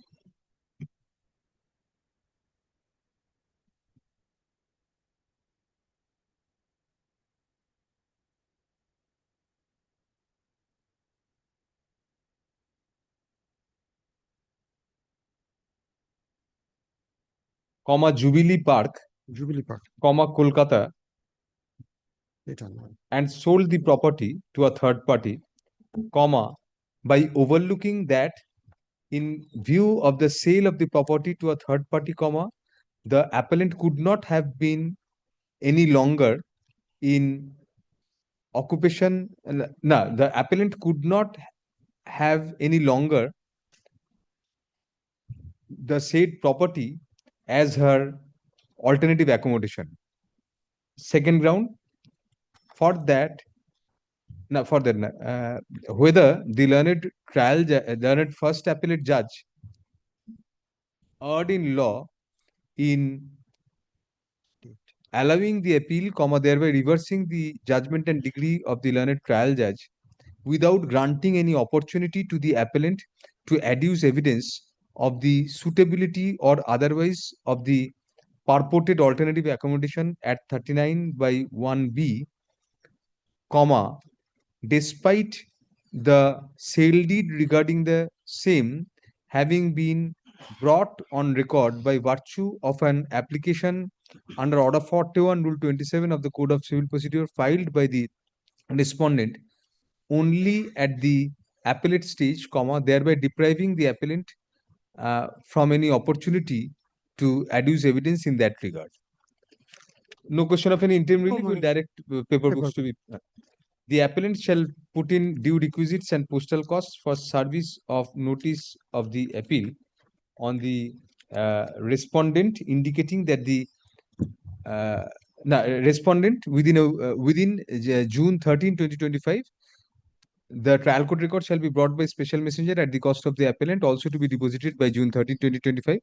Jubilee Park, Kolkata, and sold the property to a third party, by overlooking that in view of the sale of the property to a third party, the appellant could not have been any longer in occupation. No, the appellant could not have any longer the said property as her alternative accommodation. Second ground, for that, whether the learned first appellate judge erred in law in allowing the appeal, thereby reversing the judgment and decree of the learned trial judge without granting any opportunity to the appellant to adduce evidence of the suitability or otherwise of the purported alternative accommodation at 39/1B, despite the sale deed regarding the same having been brought on record by virtue of an application under Order 41, Rule 27 of the Code of Civil Procedure filed by the respondent only at the appellate stage, thereby depriving the appellant from any opportunity to adduce evidence in that regard. No question of any interim relief, will direct paper books to be. The appellant shall put in due requisites and postal costs for service of notice of the appeal on the respondent, indicating that the respondent within June 13, 2025. The trial court record shall be brought by special messenger at the cost of the appellant, also to be deposited by June 13, 2025.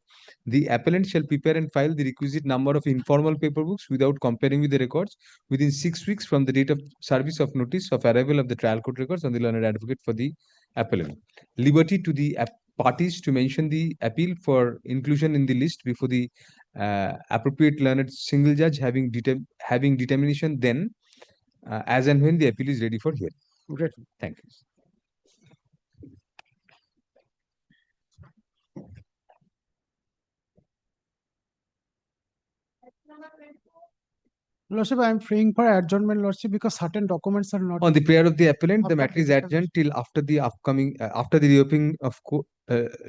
The appellant shall prepare and file the requisite number of informal paper books without comparing with the records within 6 weeks from the date of service of notice of arrival of the trial court records on the learned advocate for the appellant. Liberty to the parties to mention the appeal for inclusion in the list before the appropriate learned single judge having determination then as and when the appeal is ready for hearing. Great. Thank you. Lordship, I am praying for adjournment, Lordship, because certain documents are not. On the prayer of the appellant, the After matter is critical- adjourned till after the upcoming after the reopening of court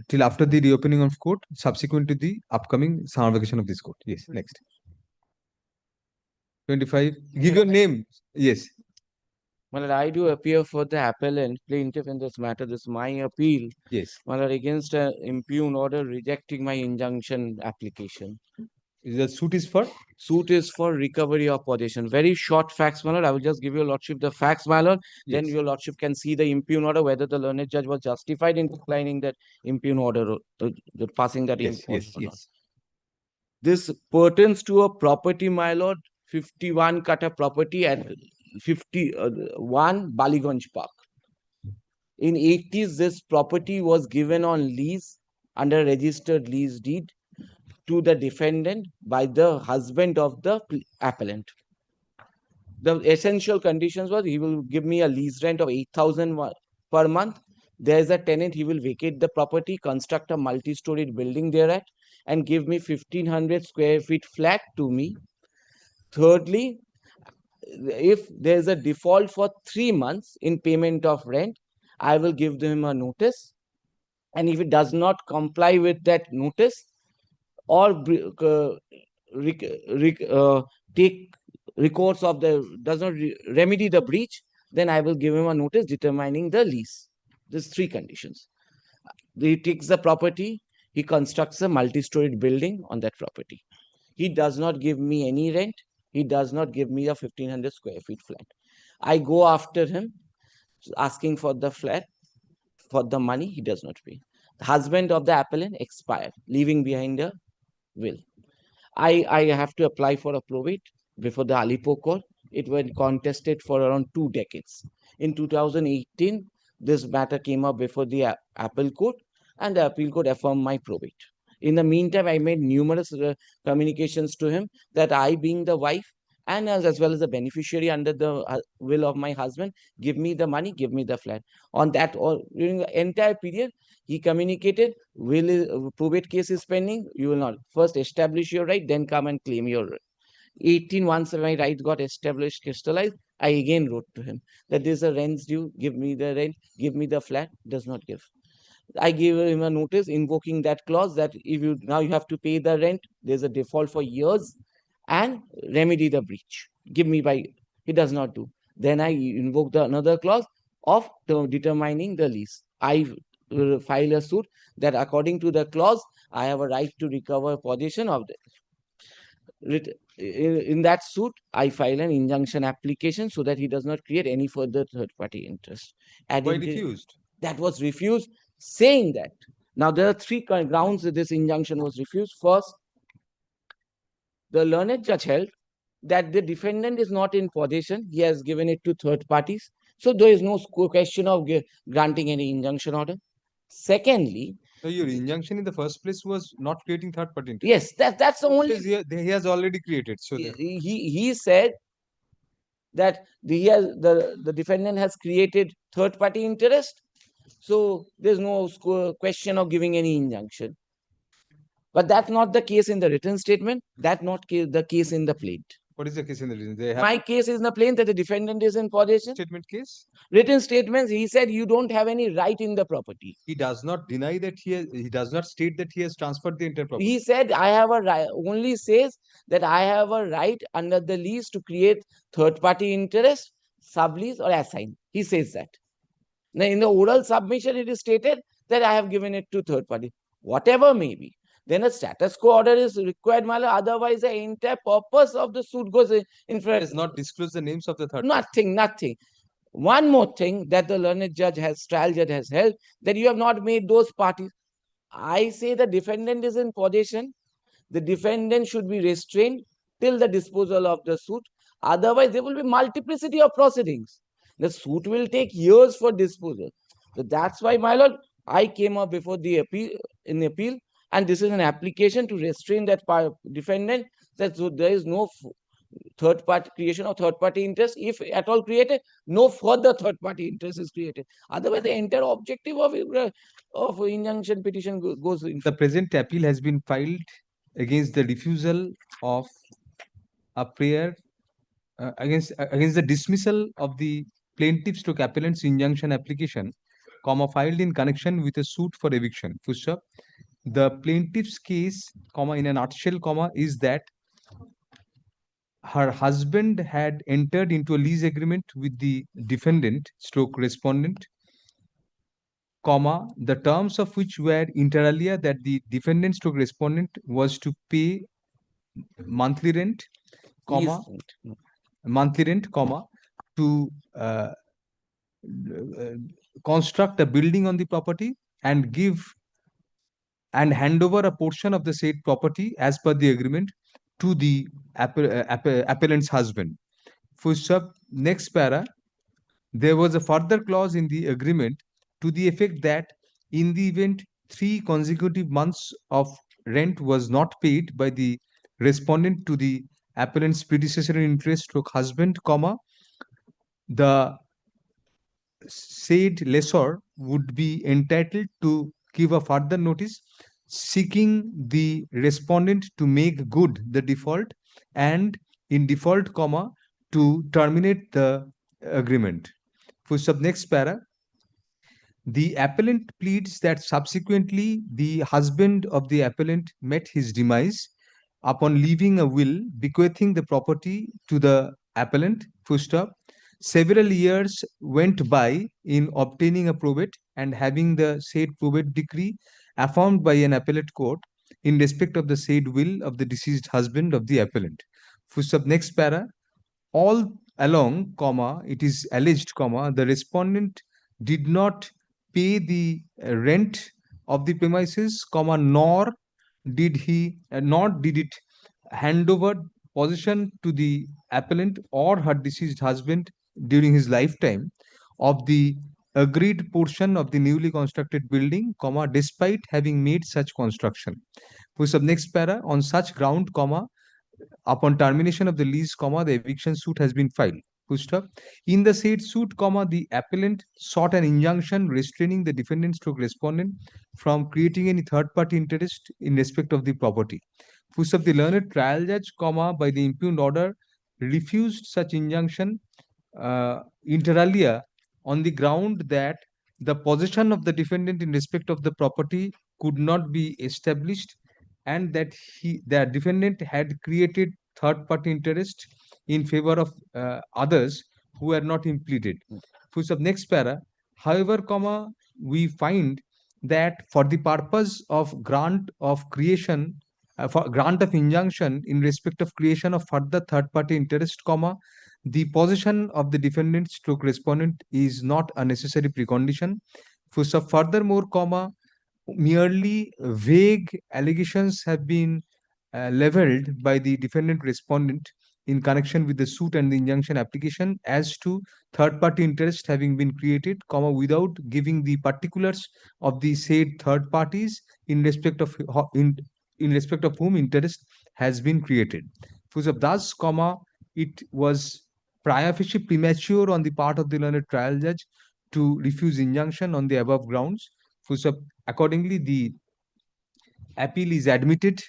till after the reopening of court subsequent to the upcoming summer vacation of this court. Yes, next. 25. Give your name. Yes. Well, I do appear for the appellant plaintiff in this matter. This is my appeal. Yes. Well, against an impugn order rejecting my injunction application. The suit is for? Suit is for recovery of possession. Very short facts, my lord. I will just give your lordship the facts, my lord. Then your lordship can see the impugn order, whether the learned judge was justified in declining that impugn order, the passing that impugn order. Yes. This pertains to a property, my lord, 51 kata property at 51 Baliganj Park. In 80s, this property was given on lease under registered lease deed to the defendant by the husband of the appellant. The essential conditions was he will give me a lease rent of 8,000 per month. There is a tenant, he will vacate the property, construct a multi-storied building thereat, and give me 1,500 square feet flat to me. Thirdly, if there is a default for 3 months in payment of rent, I will give him a notice. And if he does not comply with that notice or take recourse of does not remedy the breach, then I will give him a notice determining the lease. There's three conditions. He takes the property, he constructs a multi-storied building on that property. He does not give me any rent. He does not give me a 1500 square feet flat. I go after him asking for the flat, for the money, he does not pay. The husband of the appellant expired, leaving behind a will. I have to apply for a probate before the Alipur court. It was contested for around 2 decades. In 2018, this matter came up before the appeal court, and the appeal court affirmed my probate. In the meantime, I made numerous communications to him that I, being the wife and as well as the beneficiary under the will of my husband, give me the money, give me the flat. On that, during the entire period, he communicated, probate case is pending, you will not. First establish your right, then come and claim your right. 18, once my right got established, crystallized, I again wrote to him that there's a rent due, give me the rent, give me the flat, does not give. I gave him a notice invoking that clause that if you now you have to pay the rent, there's a default for years, and remedy the breach. Give me by, he does not do. Then I invoked another clause of determining the lease. I file a suit that according to the clause, I have a right to recover possession of the. In that suit, I file an injunction application so that he does not create any further third-party interest. Why refused? That was refused, saying that. Now, there are three grounds that this injunction was refused. First, the learned judge held that the defendant is not in possession. He has given it to third parties. So, there is no question of granting any injunction order. Secondly, so your injunction in the first place was not creating third party interest. Yes, that's the only. He has already created. So he said that the defendant has created third party interest. So there's no question of giving any injunction. But that's not the case in the written statement. That's not the case in the plaint. What is the case in the written? My case is in the plaint that the defendant is in possession. Statement case? Written statements, he said you don't have any right in the property. He does not deny that he does not state that he has transferred the entire property. He said I have a right, only says that I have a right under the lease to create third party interest, sublease or assign. He says that. Now in the oral submission, it is stated that I have given it to third party. Whatever may be. Then a status quo order is required, otherwise the entire purpose of the suit goes in front. Does not disclose the names of the third party. Nothing. One more thing that the learned judge trial judge has held, that you have not made those parties. I say the defendant is in possession. The defendant should be restrained till the disposal of the suit. Otherwise, there will be multiplicity of proceedings. The suit will take years for disposal. So that's why, my lord, I came up before the appeal, and this is an application to restrain that defendant, that so there is no third party creation of third party interest. If at all created, no further third party interest is created. Otherwise, the entire objective of injunction petition goes in. The present appeal has been filed against the refusal of a prayer against the dismissal of the plaintiff's to appellant's injunction application, filed in connection with a suit for eviction. The plaintiff's case, in a nutshell, is that her husband had entered into a lease agreement with the defendant / respondent, the terms of which were inter alia that the defendant / respondent was to pay monthly rent, to construct a building on the property and hand over a portion of the said property as per the agreement to the appellant's husband. Next para, there was a further clause in the agreement to the effect that in the event 3 consecutive months of rent was not paid by the respondent to the appellant's predecessor in interest / husband, the said lessor would be entitled to give a further notice seeking the respondent to make good the default, and in default, to terminate the agreement. Next para, The appellant pleads that subsequently the husband of the appellant met his demise upon leaving a will bequeathing the property to the appellant. Full stop. Several years went by in obtaining a probate and having the said probate decree affirmed by an appellate court in respect of the said will of the deceased husband of the appellant. Full stop. Next para. All along, comma, it is alleged, comma, the respondent did not pay the rent of the premises, comma, nor did it hand over possession to the appellant or her deceased husband during his lifetime of the agreed portion of the newly constructed building, comma, despite having made such construction. Full stop. Next para. On such ground, comma, upon termination of the lease, comma, the eviction suit has been filed. Full stop. In the said suit, comma, the appellant sought an injunction restraining the defendant stroke respondent from creating any third-party interest in respect of the property. Full stop. The learned trial judge, comma, by the impugned order, refused such injunction inter alia on the ground that the possession of the defendant in respect of the property could not be established and that the defendant had created third party interest in favor of others who were not implemented. Full stop. Next para. However, comma, we find that for the purpose of grant of creation for grant of injunction in respect of creation of further third party interest, comma, the possession of the defendant stroke respondent is not a necessary precondition. Full stop. Furthermore, comma, merely vague allegations have been leveled by the defendant respondent in connection with the suit and the injunction application as to third party interest having been created, comma, without giving the particulars of the said third parties in respect of whom interest has been created. Thus, comma, it was prima facie premature on the part of the learned trial judge to refuse injunction on the above grounds. Accordingly, the appeal is admitted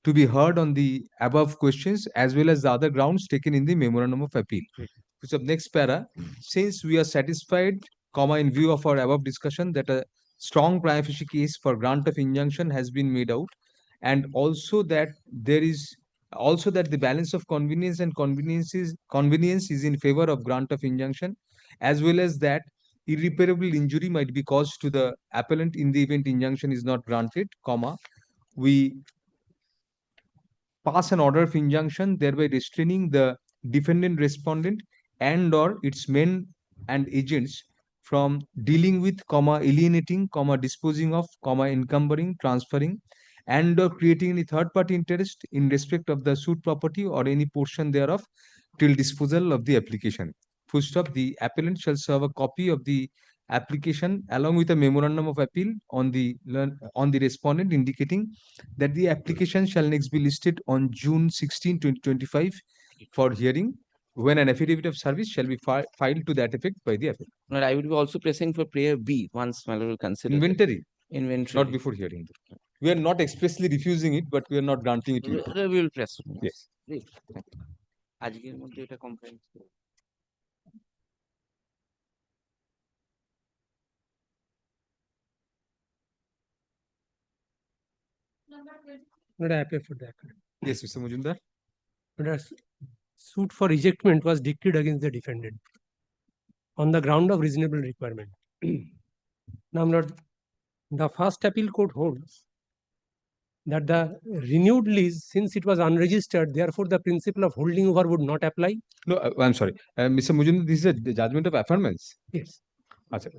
to be heard on the above questions as well as the other grounds taken in the memorandum of appeal. Next para. Since we are satisfied, comma, in view of our above discussion, that a strong prima facie case for grant of injunction has been made out, and also that the balance of convenience and convenience is in favor of grant of injunction, as well as that irreparable injury might be caused to the appellant in the event injunction is not granted, comma, we pass an order of injunction, thereby restraining the defendant respondent and or its men and agents from dealing with, comma, alienating, comma, disposing of, comma, encumbering, transferring, and or creating any third party interest in respect of the suit property or any portion thereof till disposal of the application. Full stop. The appellant shall serve a copy of the application along with a memorandum of appeal on the respondent, indicating that the application shall next be listed on June 16, 2025 for hearing, when an affidavit of service shall be filed to that effect by the appellant. But I would be also pressing for prayer B once my lord will consider Inventory. Inventory. Not before hearing. We are not expressly refusing it, but we are not granting it. We will press. Yes. আজকের মধ্যে এটা complaint Not happy for that. Yes, Mr. Mujumdar. Suit for ejectment was decreed against the defendant on the ground of reasonable requirement. Now, Lord, the first appeal court holds that the renewed lease, since it was unregistered, therefore the principle of holding over would not apply. No, I'm sorry. Mr. Mujumdar, this is a judgment of affirmance. Yes.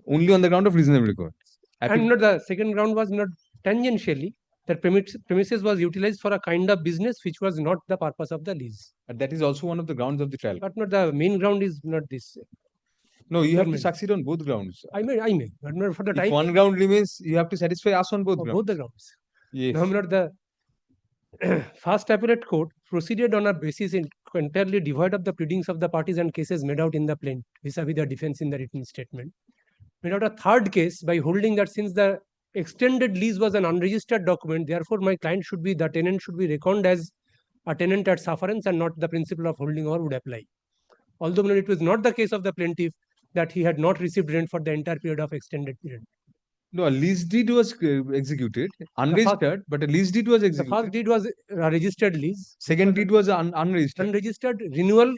Only on the ground of reasonable requirement. And not the second ground was not tangentially. That premises was utilized for a kind of business which was not the purpose of the lease. That is also one of the grounds of the trial. But not the main ground is not this. No, you have to succeed on both grounds. I may. But not for the time. If one ground remains, you have to satisfy us on both grounds. Both the grounds. Yes. Now, not the first appellate court proceeded on a basis entirely devoid of the pleadings of the parties and cases made out in the plaint vis-a-vis the defense in the written statement. Made out a third case by holding that since the extended lease was an unregistered document, therefore the tenant should be reckoned as a tenant at sufferance and not the principle of holding over would apply. Although it was not the case of the plaintiff that he had not received rent for the entire period of extended period No, a lease deed was executed, first- unregistered, but a lease deed was The first executed. deed was a registered lease. Second deed was unregistered. Unregistered renewal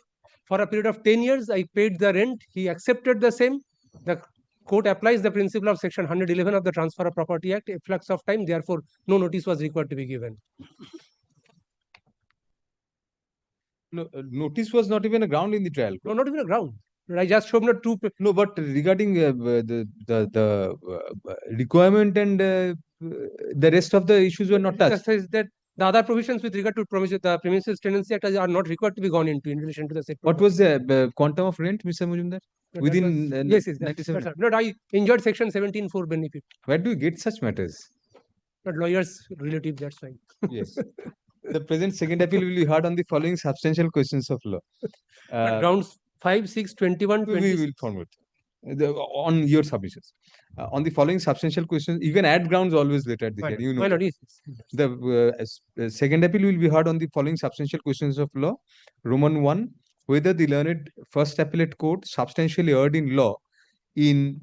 for a period of 10 years. I paid the rent. He accepted the same. The court applies the principle of section 111 of the Transfer of Property Act, efflux of time. Therefore, no notice was required to be given. No, notice was not even a ground in the trial. No, not even a ground. I just showed the two. No, but regarding the requirement and the rest of the issues were not touched. Says that the other provisions with regard to the Premises Tenancy Act are not required to be gone into in relation to the said. What was the quantum of rent, Mr. Mujumdar? That Within was- yes, yes, 97? that's right. No, I enjoyed section 17 for benefit. Where do you get such matters? But lawyers relative, that's fine. Yes. The present second appeal will be heard on the following substantial questions of law. But grounds 5, 6, 21, We 26. will forward on your submissions. On the following substantial questions, you can add grounds always later at the end. You know. Why not? Yes, yes. The second appeal will be heard on the following substantial questions of law. Roman 1, whether the learned first appellate court substantially erred in law in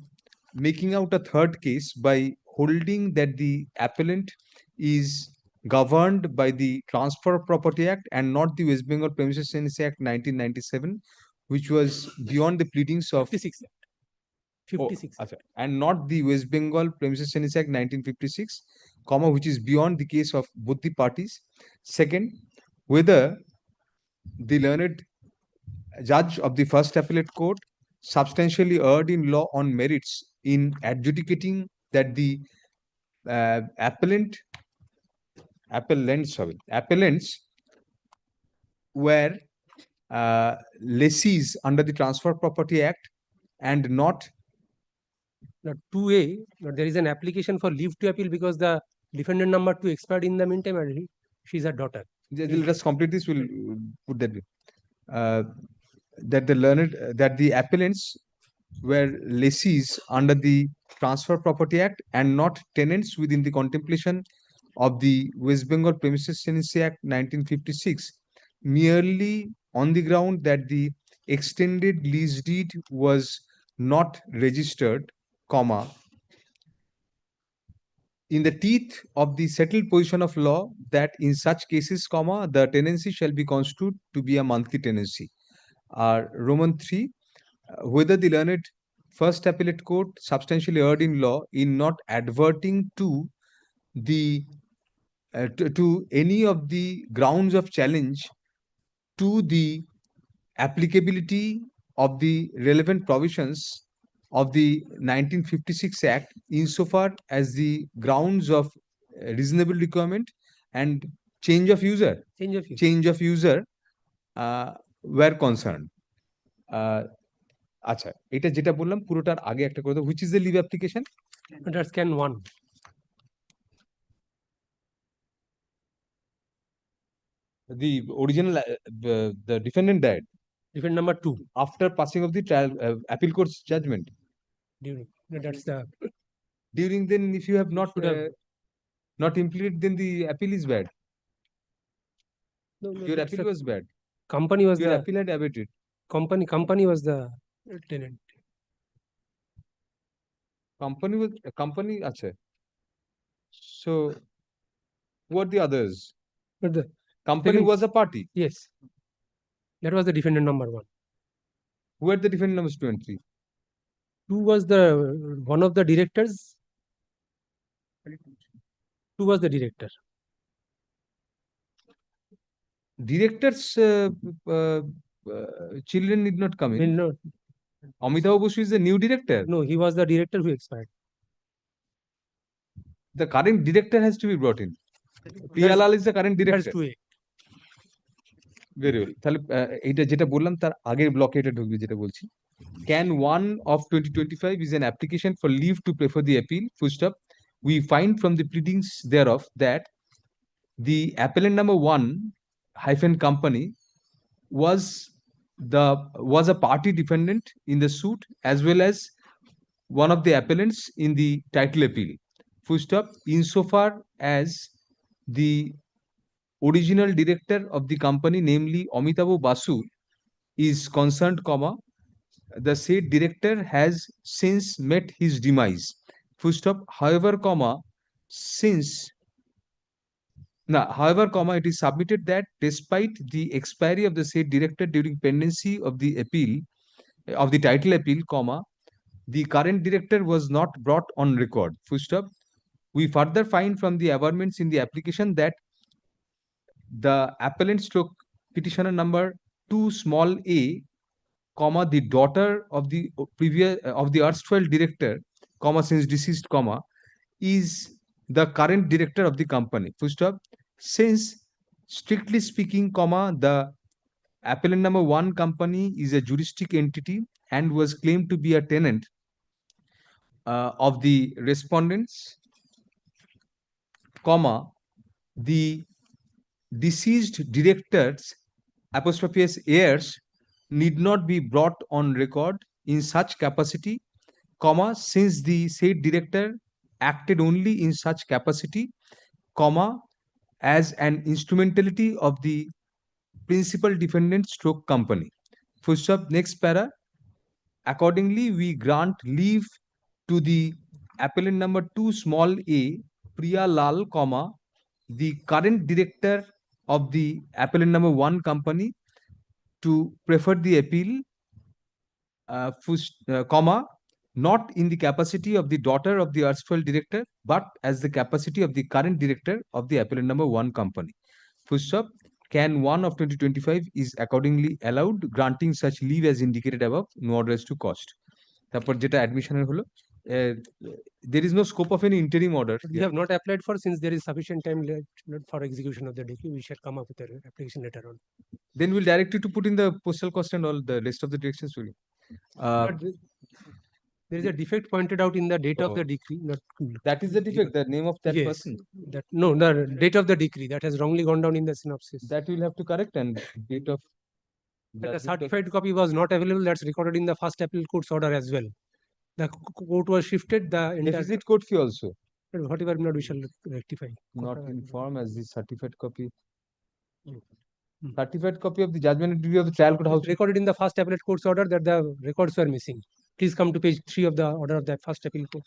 making out a third case by holding that the appellant is governed by the Transfer of Property Act and not the West Bengal Premises Tenancy Act 1997, which was beyond the pleadings of 56. 56. and not the West Bengal Premises Tenancy Act 1956, which is beyond the case of both the parties. Second, whether the learned judge of the first appellate court substantially erred in law on merits in adjudicating that the appellants were lessees under the Transfer of Property Act and not. Now, 2A, there is an application for leave to appeal because the defendant number 2 expired in the meantime and she's a daughter. Let us complete this, we'll put that way. That the appellants were lessees under the Transfer of Property Act and not tenants within the contemplation of the West Bengal Premises Tenancy Act 1956, merely on the ground that the extended lease deed was not registered, in the teeth of the settled position of law that in such cases, the tenancy shall be constituted to be a monthly tenancy. Roman 3, whether the learned first appellate court substantially erred in law in not adverting to the to any of the grounds of challenge to the applicability of the relevant provisions of the 1956 Act insofar as the grounds of reasonable requirement and change of user were concerned. আচ্ছা, এটা যেটা বললাম পুরোটার আগে একটা করে দাও, which is the leave application? That's can 1. The original the defendant died. Defendant number 2. After passing of the trial appeal court's judgment. That's the. During, then if you have not implemented, then the appeal is bad. No, Your appeal was bad. Company was Your the appeal had abated. company was the tenant. Company acha. So who are the others? But the Company was a party. Yes. That was the defendant number 1. Who are the defendant numbers 2 and 3? 2 was the one of the directors. 2 was the director. Directors children need not come in. No. Amitabh Basu is the new director. No, he was the director who expired. The current director has to be brought in. Priyalal is the current director. That's 2A. Very well. তাহলে এটা যেটা বললাম তার আগের ব্লকে এটা ঢুকবে যেটা বলছি. Can 1 of 2025 is an application for leave to prefer the appeal. Full stop. We find from the pleadings thereof that the appellant number 1 hyphen company was a party defendant in the suit as well as one of the appellants in the title appeal. Full stop. Insofar as the original director of the company, namely Amitabh Basu, is concerned, the said director has since met his demise. full stop. However, comma, since now, however, comma, it is submitted that despite the expiry of the said director during pendency of the appeal, of the title appeal, comma, the current director was not brought on record. Full stop. We further find from the averments in the application that the appellant stroke petitioner number 2 small a, comma, the daughter of the previous of the erstwhile director, comma, since deceased, comma, is the current director of the company. Full stop. Since strictly speaking, comma, the appellant number 1 company is a juristic entity and was claimed to be a tenant of the respondents, comma, the deceased directors apostrophe s heirs need not be brought on record in such capacity, comma, since the said director acted only in such capacity, comma, as an instrumentality of the principal defendant stroke company. Full stop. Next para. Accordingly, we grant leave to the appellant number 2 small a, Priya Lal, comma, the current director of the appellant number 1 company to prefer the appeal, comma, not in the capacity of the daughter of the erstwhile director, but as the capacity of the current director of the appellant number 1 company. Full stop. Can 1 of 2025 is accordingly allowed, granting such leave as indicated above, no orders to cost. তারপর যেটা অ্যাডমিশনের হলো, there is no scope of any interim order. We have not applied for, since there is sufficient time left for execution of the decree. We shall come up with an application later on. Then we'll direct you to put in the postal cost and all the rest of the directions really. There is a defect pointed out in the date of the decree. That is the defect, the name of that Yes, person. That no, the date of the decree that has wrongly gone down in the synopsis. That we'll have to correct, and date of The certified copy was not available. That's recorded in the first appeal court's order as well. The court was shifted. The entire deficit court fee also whatever not we shall rectify. not informed as the certified copy. Certified copy of the judgment and decree of the trial court house. Recorded in the first appellate court's order that the records were missing. Please come to page 3 of the order of that first appeal court.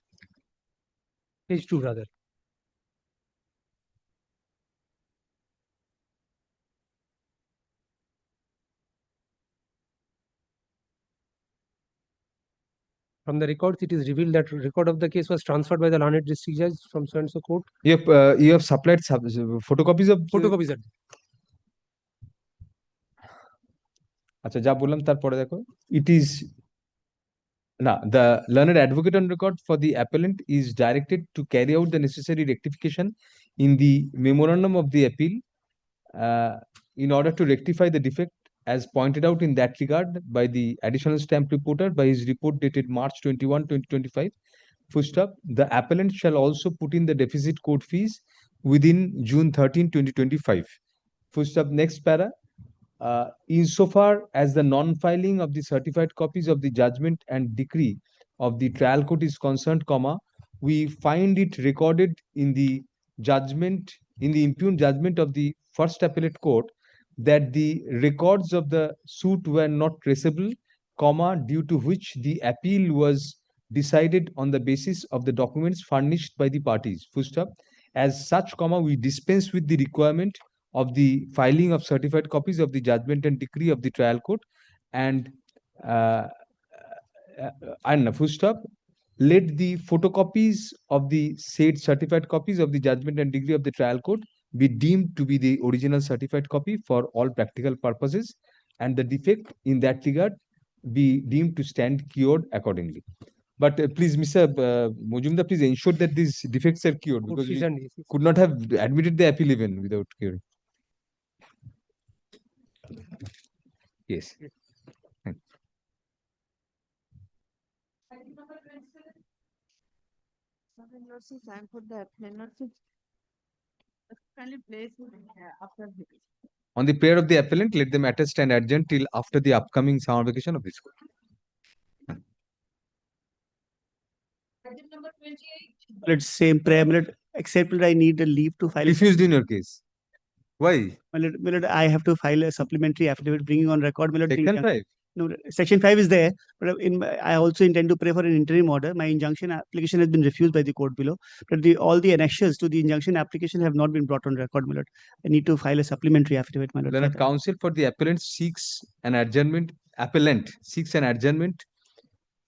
Page 2 rather. From the records, it is revealed that record of the case was transferred by the learned district judge from so and so court. You have supplied photocopies of Photocopies are আচ্ছা যা বললাম তারপরে দেখো, it is now the learned advocate on record for the appellant is directed to carry out the necessary rectification in the memorandum of the appeal in order to rectify the defect as pointed out in that regard by the additional stamp reporter by his report dated March 21, 2025. Full stop. The appellant shall also put in the deficit court fees within June 13, 2025. Full stop. Next para. Insofar as the non-filing of the certified copies of the judgment and decree of the trial court is concerned, comma, we find it recorded in the judgment, in the impugned judgment of the first appellate court, that the records of the suit were not traceable, comma, due to which the appeal was decided on the basis of the documents furnished by the parties. Full stop. As such, comma, we dispense with the requirement of the filing of certified copies of the judgment and decree of the trial court, and full stop. Let the photocopies of the said certified copies of the judgment and decree of the trial court be deemed to be the original certified copy for all practical purposes, and the defect in that regard be deemed to stand cured accordingly. But please, Mr. Mojumdar, please ensure that these defects are cured, because we could not have admitted the appeal even without curing. Yes. Time for the appellant. Kindly place after this. On the prayer of the appellant, let them attest and adjourn till after the upcoming summer vacation of this court. Item number 28. Let's say prayer, except I need a leave to file. Refused in your case. Why? My lord, I have to file a supplementary affidavit bringing on record. My lord, Section 5. No, section 5 is there, but I also intend to pray for an interim order. My injunction application has been refused by the court below, but all the annexures to the injunction application have not been brought on record, my lord. I need to file a supplementary affidavit, my lord. Learned counsel for the appellant seeks an adjournment,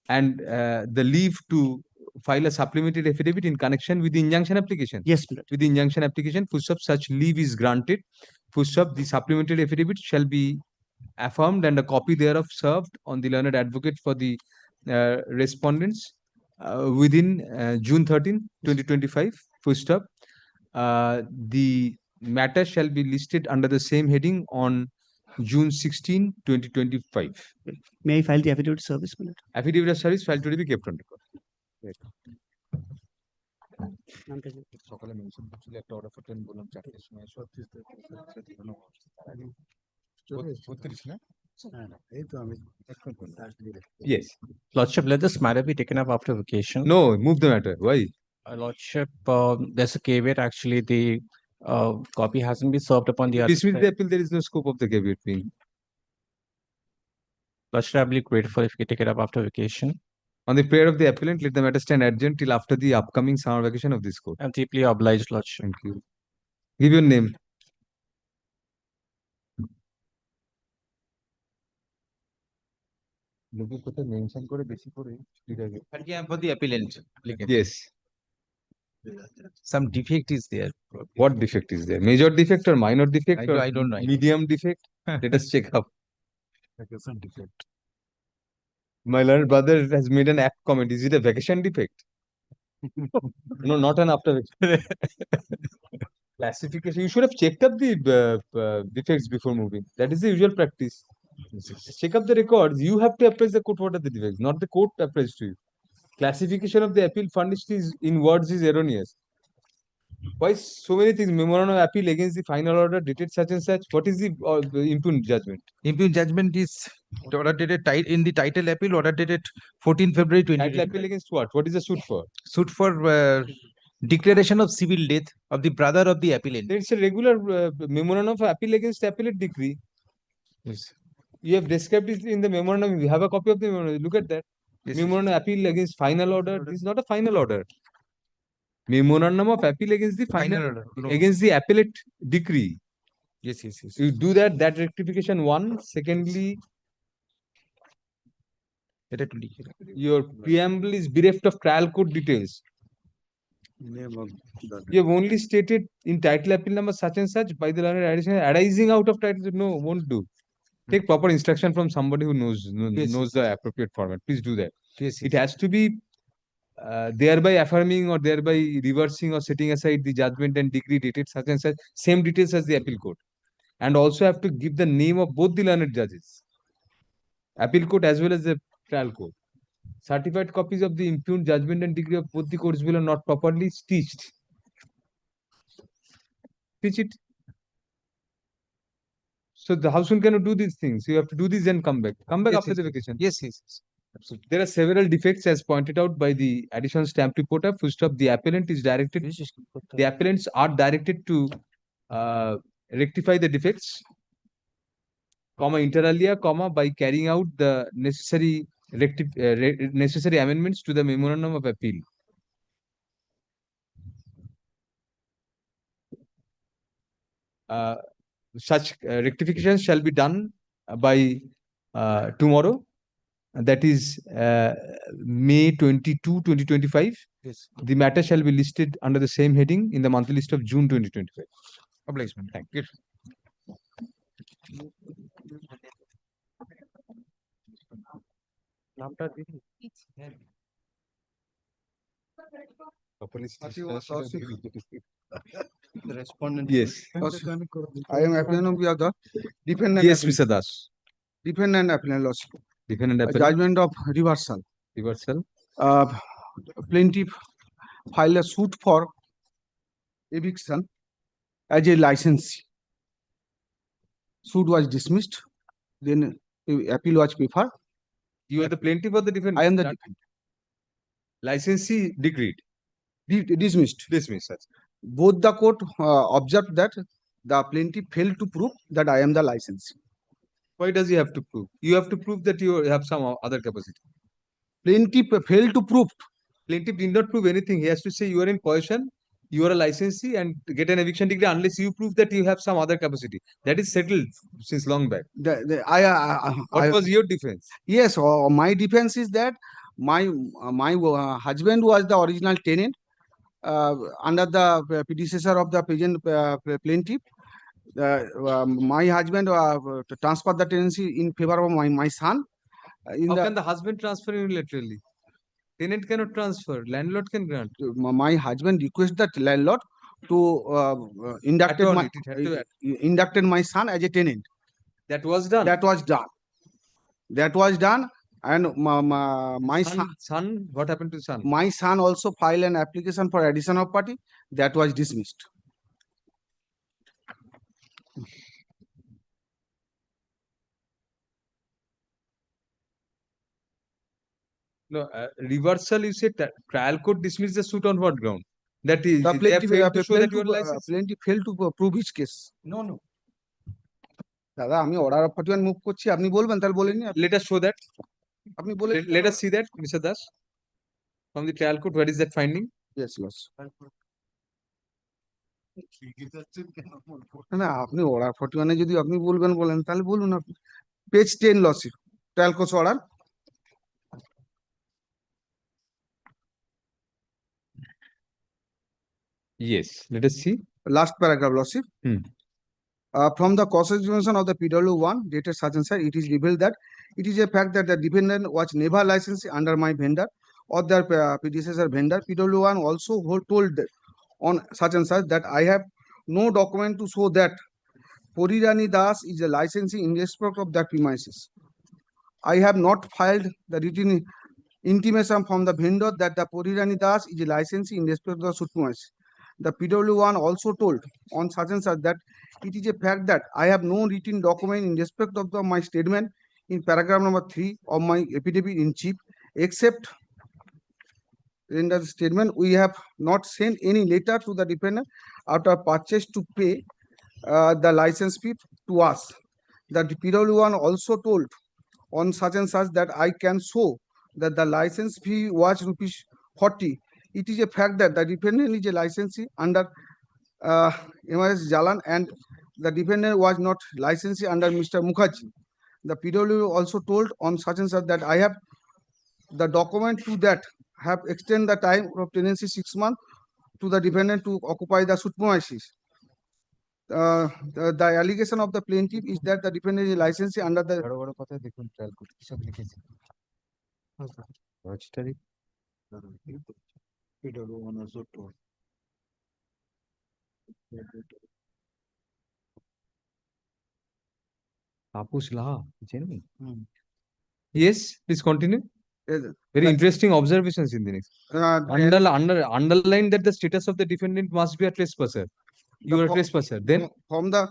and the leave to file a supplementary affidavit in connection with the injunction application. Yes, my lord. With the injunction application, such leave is granted. The supplementary affidavit shall be affirmed and a copy thereof served on the learned advocate for the respondents within June 13, 2025. The matter shall be listed under the same heading on June 16, 2025. May I file the affidavit of service, my lord? Affidavit of service filed to be kept on record. সকালে mention করছিল একটা order for train বললাম 4টার সময় এসো 32 না এই তো আমি Yes. Lordship, let this matter be taken up after vacation. No, move the matter. Why? Lordship, there's a caveat. Actually, the copy hasn't been served upon the other Dismiss side. the appeal. There is no scope of the caveat being. Lordship, I'll be grateful if you could take it up after vacation. On the prayer of the appellant, let the matter stand adjourned till after the upcoming summer vacation of this court. I'm deeply obliged, Lordship. Thank you. Give your name. For the appellant. Yes. Some defect is there. What defect is there? Major defect or minor defect or I don't know. medium defect? Let us check up. Some defect. My learned brother has made an apt comment. Is it a vacation defect? No, not an after vacation. Classification. You should have checked up the defects before moving. That is the usual practice. Check up the records. You have to appraise the court what are the defects, not the court appraise to you. Classification of the appeal furnished is in words is erroneous. Why so many things? Memorandum of appeal against the final order dated such and such. What is the impugned judgment? Impugned judgment is order dated in the title appeal, order dated 14 February 2020. Title appeal against what? What is the suit for? Suit for declaration of civil death of the brother of the appellant. It's a regular memorandum of appeal against appellate decree. Yes. You have described it in the memorandum. You have a copy of the memorandum. Look at that. Yes, memorandum of appeal against final order. This is not a final order. Memorandum of appeal against the final order. No. Against the appellate decree. Yes. You do that rectification one. Secondly, your preamble is bereft of trial court details. You have only stated in title appeal number such and such by the learned addition arising out of title. No, won't do. Take proper instruction from somebody who knows the appropriate format. Please do that. Yes. It has to be thereby affirming or thereby reversing or setting aside the judgment and decree dated such and such, same details as the appeal court. And also have to give the name of both the learned judges, appeal court as well as the trial court. Certified copies of the impugned judgment and decree of both the courts below not properly stitched. Stitch it. So how soon can you do these things? You have to do this and come back. Come back after the vacation. Yes. Absolutely. There are several defects as pointed out by the additional stamp reporter. First up, the appellant is directed. The appellants are directed to rectify the defects, inter alia, by carrying out the necessary amendments to the memorandum of appeal. Such rectifications shall be done by tomorrow. That is May 22, 2025. Yes. The matter shall be listed under the same heading in the monthly list of June 2025. Obligement. Thank you. The respondent. Yes. I am appellant of the other defendant. Yes, Mr. Das. Defendant appellant lordship. Defendant appellant. Judgment of reversal. Plaintiff filed a suit for eviction as a licensee. Suit was dismissed. Then appeal was preferred. You are the plaintiff or the defendant? I am the defendant. Licensee decreed. Dismissed. Dismissed. Both the court observed that the plaintiff failed to prove that I am the licensee. Why does he have to prove? You have to prove that you have some other capacity. Plaintiff failed to prove. Plaintiff did not prove anything. He has to say you are in possession, you are a licensee, and get an eviction decree unless you prove that you have some other capacity. That is settled since long back. What was your defense? Yes, my defense is that my husband was the original tenant under the predecessor of the present plaintiff. My husband transferred the tenancy in favor of my son. How can the husband transfer unilaterally? Tenant cannot transfer. Landlord can grant. My husband requested that landlord to inducted my son as a tenant. That was done. That was done. That was done. And my son, what happened to son? My son also filed an application for addition of party. That was dismissed. No, reversal, you said that trial court dismissed the suit on what ground? That is, The they have failed to show that you are plaintiff licensed. plaintiff failed to prove his case. No. দাদা আমি order of 41 move করছি, আপনি বলবেন, তাহলে বলেন। Let us show that. আপনি বলেন। Let us see that, Mr. Das. From the trial court, where is that finding? Yes, Lord. না আপনি অর্ডার 41 এ যদি আপনি বলেন তাহলে বলুন আপনি। Page 10 lassi trial court order. Yes, let us see. Last paragraph, Lordship. From the cross-examination of the PW1 dated such and such, it is revealed that it is a fact that the defendant was never licensed under my vendor or their predecessor vendor. PW1 also told on such and such that I have no document to show that Porirani Das is a licensee in respect of that premises. I have not filed the written intimation from the vendor that the Porirani Das is a licensee in respect of the suit premises. The PW1 also told on such and such that it is a fact that I have no written document in respect of my statement in paragraph number 3 of my affidavit in chief, except in the statement we have not sent any letter to the defendant after purchase to pay the license fee to us. The PW1 also told on such and such that I can show that the license fee was rupees 40. It is a fact that the defendant is a licensee under MRS Jalan and the defendant was not licensee under Mr. Mukherjee. The PW also told on such and such that I have the document to that have extended the time of tenancy 6 months to the defendant to occupy the suit premises. The allegation of the plaintiff is that the defendant is licensee under the PW1 also told. Yes, please continue. Very interesting observations in the next. Underline that the status of the defendant must be a trespasser. You are a trespasser. Then from the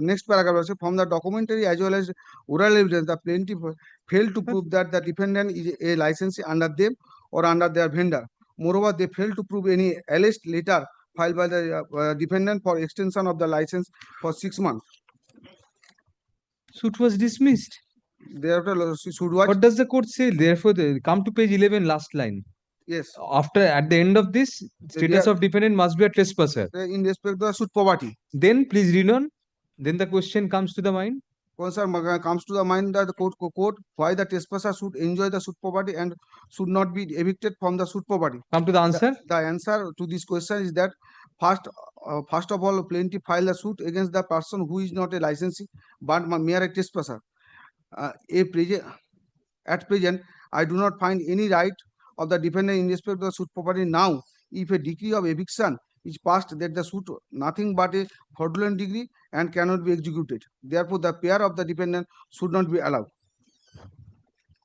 next paragraph also, from the documentary as well as oral evidence, the plaintiff failed to prove that the defendant is a licensee under them or under their vendor. Moreover, they failed to prove any alleged letter filed by the defendant for extension of the license for 6 months. Suit was dismissed. Thereafter, suit was. What does the court say? Therefore, come to page 11, last line. Yes. After, at the end of this, status of defendant must be a trespasser. In respect to the suit property. Then, please read on. Then the question comes to the mind. Comes to the mind that the court why the trespasser should enjoy the suit property and should not be evicted from the suit property. Come to the answer. The answer to this question is that first of all, plaintiff filed a suit against the person who is not a licensee but mere a trespasser. At present, I do not find any right of the defendant in respect to the suit property. Now, if a decree of eviction is passed, that the suit nothing but a fraudulent decree and cannot be executed. Therefore, the pair of the defendant should not be allowed.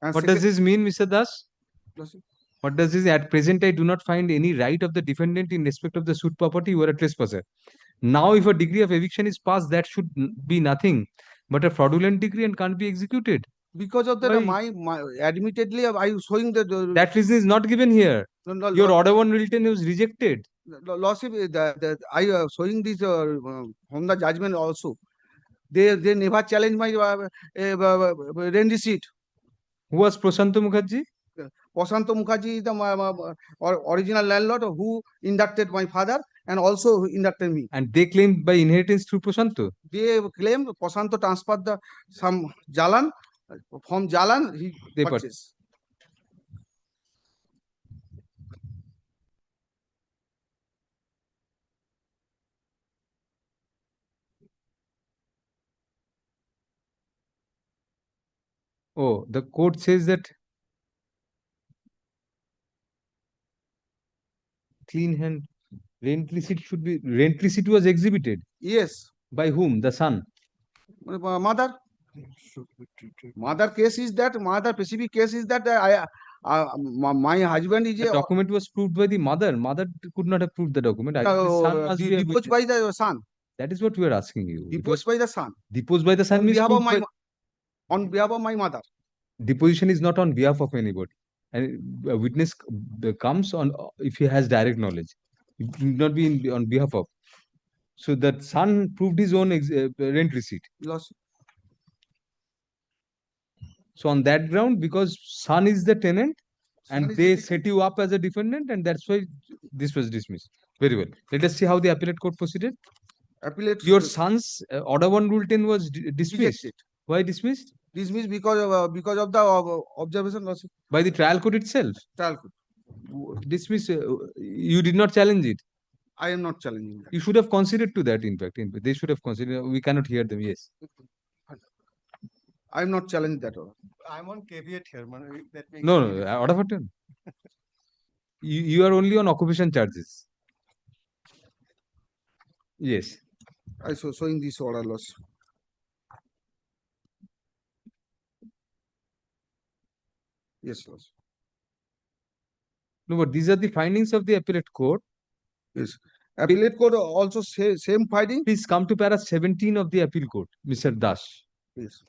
And what does this mean, Mr. Das? What does this? At present, I do not find any right of the defendant in respect of the suit property. You are a trespasser. Now, if a decree of eviction is passed, that should be nothing but a fraudulent decree and can't be executed. Because of that, admittedly, I am showing that that reason is not given here. Your order 1 written was rejected. Lordship, I am showing this from the judgment also. They never challenge my rent receipt. Who was Prashanto Mukherjee? Prashanto Mukherjee is the original landlord who inducted my father and also who inducted me. And they claimed by inheritance through Prashanto. They claim Prashanto transferred some Jalan from Jalan he They purchased. Oh, the court says that clean hand rent receipt should be rent receipt was exhibited. Yes. By whom? The son. Mother. Mother case is that mother specific case is that my husband is The document was proved by the mother. Mother could not have proved the document. I think the son must be a deposed by the son. That is what we are asking you. Deposed by the son. Deposed by the son On means behalf of proved my on behalf of my mother. deposition is not on behalf of anybody, and a witness comes on if he has direct knowledge. It will not be on behalf of. So that son proved his own rent receipt. Loss. So on that ground, because son is the tenant, Son and is they the set you up as a defendant, and that's why this was dismissed. Very well. Let us see how the appellate court proceeded. Appellate. Your son's order 1 rule 10 was dismissed. Rejected. Why dismissed? Dismissed because of the observation loss. By the trial court itself. Trial court. Dismiss. You did not challenge it. I am not challenging that. You should have considered to that. In fact, they should have considered. We cannot hear them. Yes. I am not challenging that. I'm on caveat here. That makes No. Order for 10. You are only on occupation charges. Yes. I so in this order loss. Yes, loss. No, but these are the findings of the appellate court. Yes. Appellate court also say same finding. Please come to para 17 of the appeal court, Mr. Das. Yes.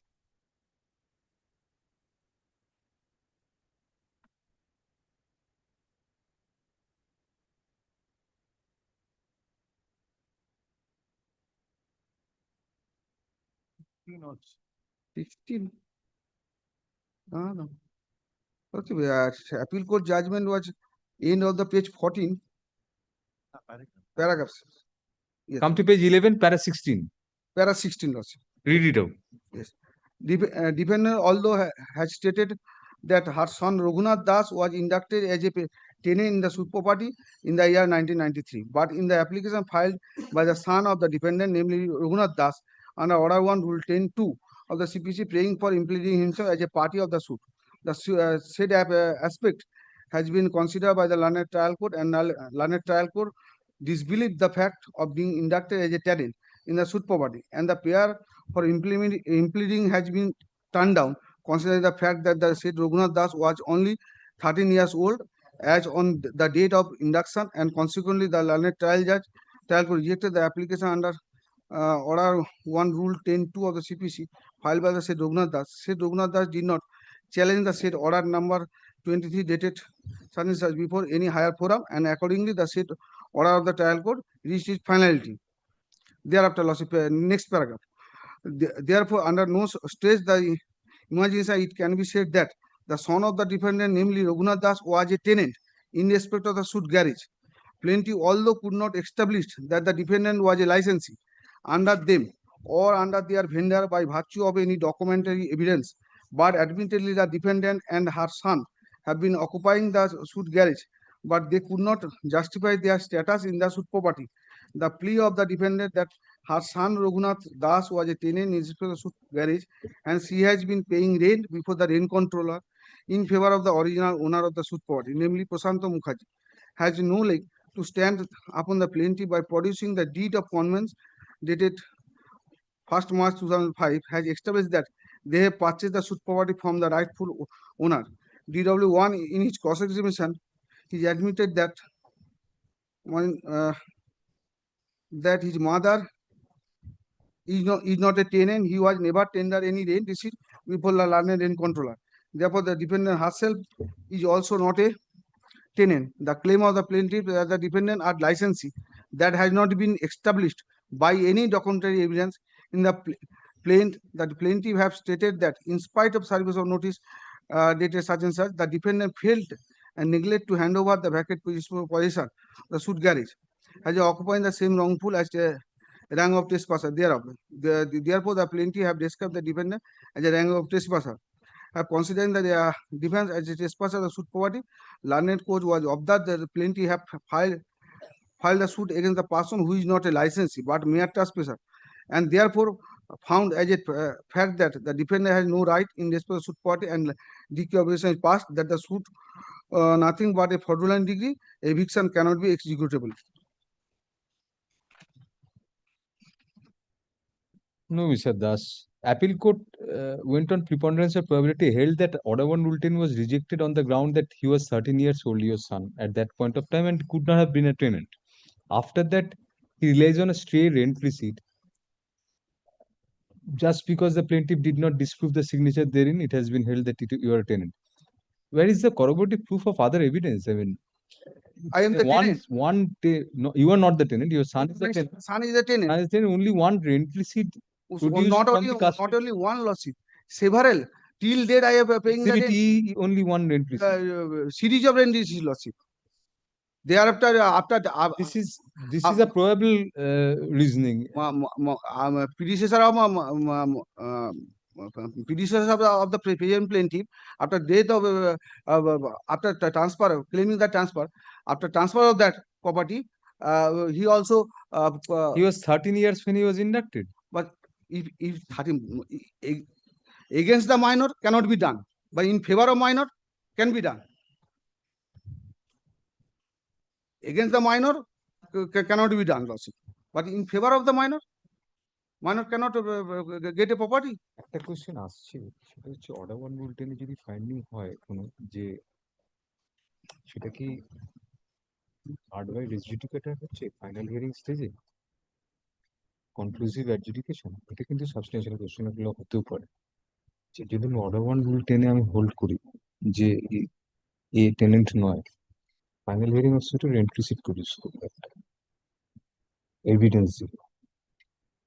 notes. 16. No. Okay, appeal court judgment was end of the page 14. Paragraphs. Yes. Come to page 11, para 16. Para 16 also. Read it out. Yes. Defendant although has stated that her son Raghunath Das was inducted as a tenant in the suit property in the year 1993, but in the application filed by the son of the defendant, namely Raghunath Das, under Order 1 Rule 10(2) of the CPC, praying for impleading himself as a party of the suit. The said aspect has been considered by the learned trial court, and learned trial court disbelieved the fact of being inducted as a tenant in the suit property, and the prayer for impleading has been turned down, considering the fact that the said Raghunath Das was only 13 years old as on the date of induction, and consequently the learned trial court rejected the application under Order 1 Rule 10(2) of the CPC filed by the said Raghunath Das. Said Raghunath Das did not challenge the said order number 23 dated such before any higher forum, and accordingly the said order of the trial court reached its finality. Thereafter, next paragraph. Therefore, under no stage the imagination it can be said that the son of the defendant, namely Raghunath Das, was a tenant in respect of the suit garage. Plaintiff, although could not establish that the defendant was a licensee under them or under their vendor by virtue of any documentary evidence, but admittedly the defendant and her son have been occupying the suit garage, but they could not justify their status in the suit property. The plea of the defendant that her son Raghunath Das was a tenant in respect of the suit garage, and she has been paying rent before the rent controller in favor of the original owner of the suit property, namely Prashanto Mukherjee, has no leg to stand upon the plaintiff by producing the deed of conveyance dated 1st March 2005, has established that they have purchased the suit property from the rightful owner. DW1 in his cross-examination, he admitted that that his mother is not a tenant. He was never tendered any rent receipt before the learned rent controller. Therefore, the defendant herself is also not a tenant. The claim of the plaintiff that the defendant are licensee that has not been established by any documentary evidence in the plaintiff have stated that in spite of service of notice dated such and such, the defendant failed and neglect to hand over the vacant position, the suit garage, as occupying the same wrongful as the rank of trespasser thereof. Therefore, the plaintiff have described the defendant as a rank of trespasser. Have considered the defense as a trespasser of the suit property, learned court was observed that the plaintiff have filed a suit against the person who is not a licensee but mere trespasser, and therefore found as a fact that the defendant has no right in respect of suit property, and declaration is passed that the suit nothing but a fraudulent degree, eviction cannot be executable. No, Mr. Das. Appeal court went on preponderance of probability, held that Order 1 Rule 10 was rejected on the ground that he was 13 years old, your son, at that point of time, and could not have been a tenant. After that, he relies on a stray rent receipt. Just because the plaintiff did not disprove the signature therein, it has been held that you are a tenant. Where is the corroborative proof of other evidence? I mean, I am the tenant. No, you are not the tenant. Your son is the My tenant. son is a tenant. Son is tenant. Only one rent receipt produced Not from only the custody. not only one lawsuit, several. Till date, I have paying the Exhibit rent. E, only one rent receipt. Series of rent receipt lawsuit. Thereafter, This is a probable reasoning. Predecessor of the present plaintiff, after death of after the transfer, claiming the transfer, after transfer of that property, he also he was 13 years when he was inducted. But if 13 against the minor cannot be done, but in favor of minor can be done. Against the minor cannot be done lawsuit, but in favor of the minor cannot get a property. একটা question আসছে, সেটা হচ্ছে order 1 rule 10 যদি finding হয় কোনো, যে সেটা কি হার্ড বাই রেস জুডিকেটর হচ্ছে ফাইনাল হিয়ারিং স্টেজে কনক্লুসিভ অ্যাডজুডিকেশন, এটা কিন্তু সাবস্টেন্সিয়াল কোশ্চেন গুলো হতেও পারে। যে যদি অর্ডার 1 রুল 10 আমি হোল্ড করি যে এ টেনেন্ট নয়, final hearing of suit rent receipt produce করবে, একটা এভিডেন্স দিল,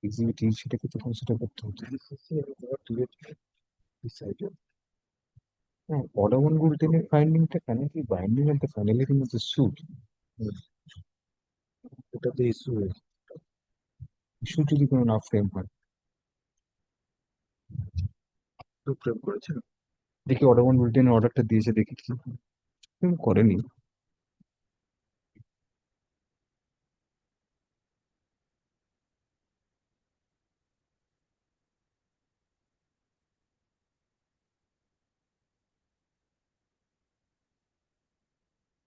এক্সিবিট ই সেটাকে তখন সেটা করতে হতো। Order 1 Rule 10 এর ফাইন্ডিংটা cannot be binding at the final hearing of the suit. ওটাতে ইস্যু হয়েছে, ইস্যু যদি কোনো না ফ্রেম হয়, ফ্রেম করেছে না, দেখি অর্ডার 1 Rule 10 এর অর্ডারটা দিয়েছে, দেখি কি ফ্রেম করেনি।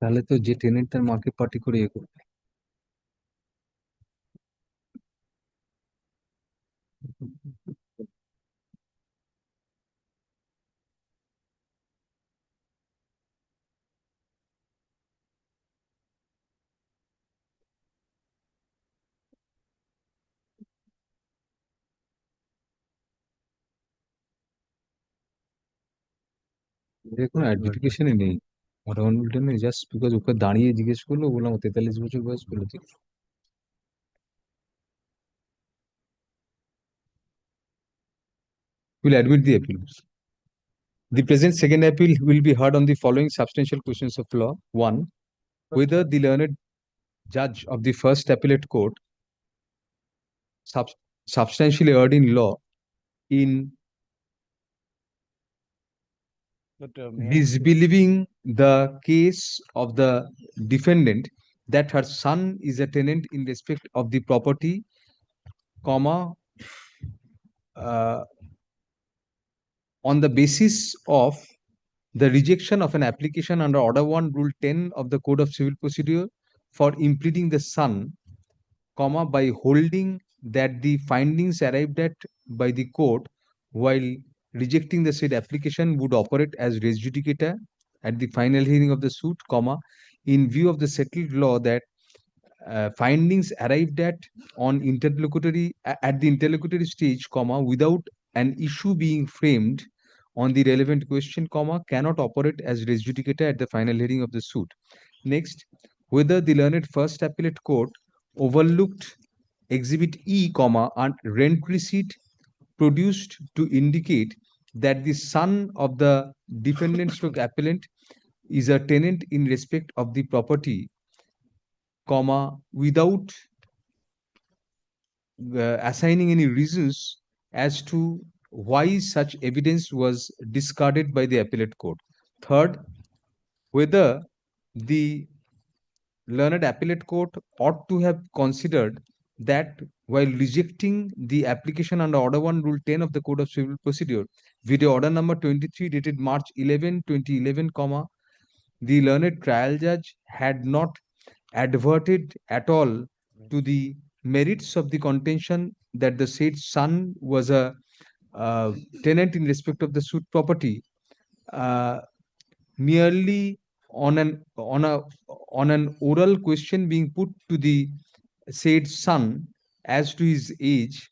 তাহলে তো যে টেনেন্ট তার মাকে পার্টি করে এ করবে। দেখুন অ্যাডজুডিকেশনে নেই order 1 Rule 10 A, just because ওকে দাঁড়িয়ে জিজ্ঞেস করলো, বললাম 43 বছর বয়স, বলে দিল। Will admit the appeal. The present second appeal will be heard on the following substantial questions of law. 1. Whether the learned judge of the first appellate court substantially erred in law in disbelieving the case of the defendant that her son is a tenant in respect of the property, comma, on the basis of the rejection of an application under Order 1 Rule 10 of the Code of Civil Procedure for impleading the son, comma, by holding that the findings arrived at by the court while rejecting the said application would operate as res judicata at the final hearing of the suit, comma, in view of the settled law that findings arrived at on at the interlocutory stage, comma, without an issue being framed on the relevant question, comma, cannot operate as res judicata at the final hearing of the suit. Next, whether the learned first appellate court overlooked Exhibit E, comma, and rent receipt produced to indicate that the son of the defendant stroke appellant is a tenant in respect of the property, comma, without assigning any reasons as to why such evidence was discarded by the appellate court. Third, whether the learned appellate court ought to have considered that while rejecting the application under Order 1, Rule 10 of the Code of Civil Procedure, video order number 23 dated March 11, 2011, comma, the learned trial judge had not adverted at all to the merits of the contention that the said son was a tenant in respect of the suit property, merely on an oral question being put to the said son as to his age,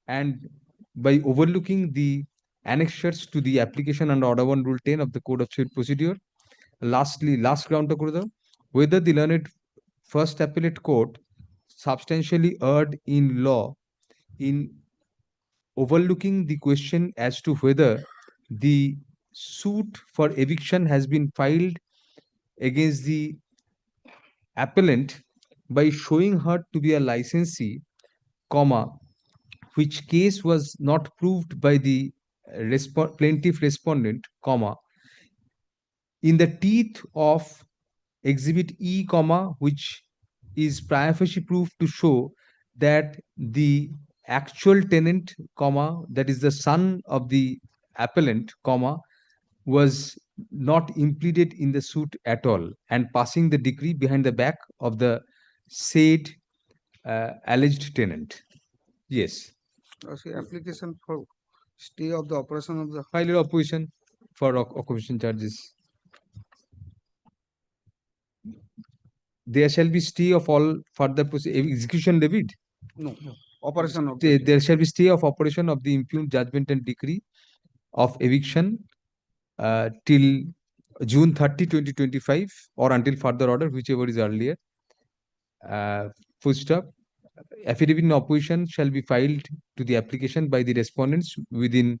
and by overlooking the annexures to the application under Order 1, Rule 10 of the Code of Civil Procedure. Lastly, last ground to whether the learned first appellate court substantially erred in law in overlooking the question as to whether the suit for eviction has been filed against the appellant by showing her to be a licensee, comma, which case was not proved by the plaintiff respondent, comma, in the teeth of Exhibit E, comma, which is prima facie proof to show that the actual tenant, comma, that is the son of the appellant, comma, was not impleaded in the suit at all, and passing the decree behind the back of the said alleged tenant. Yes. Okay, application for stay of the operation of the File your opposition for occupation charges. There shall be stay of all further execution levied. no operation of There shall be stay of operation of the impugned judgment and decree of eviction till June 30, 2025, or until further order, whichever is earlier. Full stop. Affidavit in opposition shall be filed to the application by the respondents within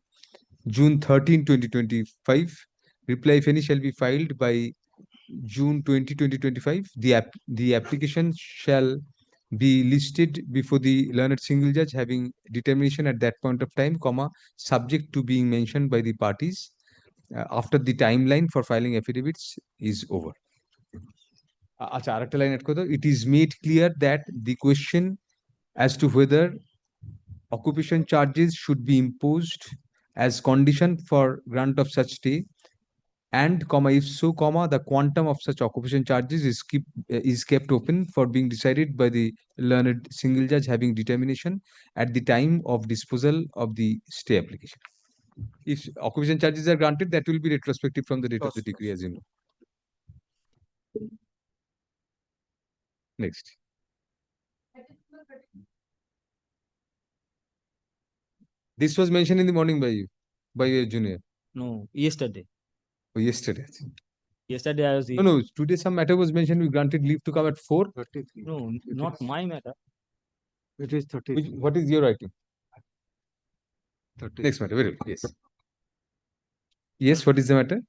June 13, 2025. Reply, if any, shall be filed by June 20, 2025. The application shall be listed before the learned single judge, having determination at that point of time, comma, subject to being mentioned by the parties after the timeline for filing affidavits is over. It is made clear that the question as to whether occupation charges should be imposed as condition for grant of such stay, and, comma, if so, comma, the quantum of such occupation charges is kept open for being decided by the learned single judge, having determination at the time of disposal of the stay application. If occupation charges are granted, that will be retrospective from the date of the decree, as you know. Next. This was mentioned in the morning by you, by your junior. No, yesterday. Oh, yesterday. Yesterday I was. No, today some matter was mentioned. We granted leave to come at 4. No, not my matter. It is 30. What is your writing? 30. Next matter. Very good. Yes. Yes. What is the matter?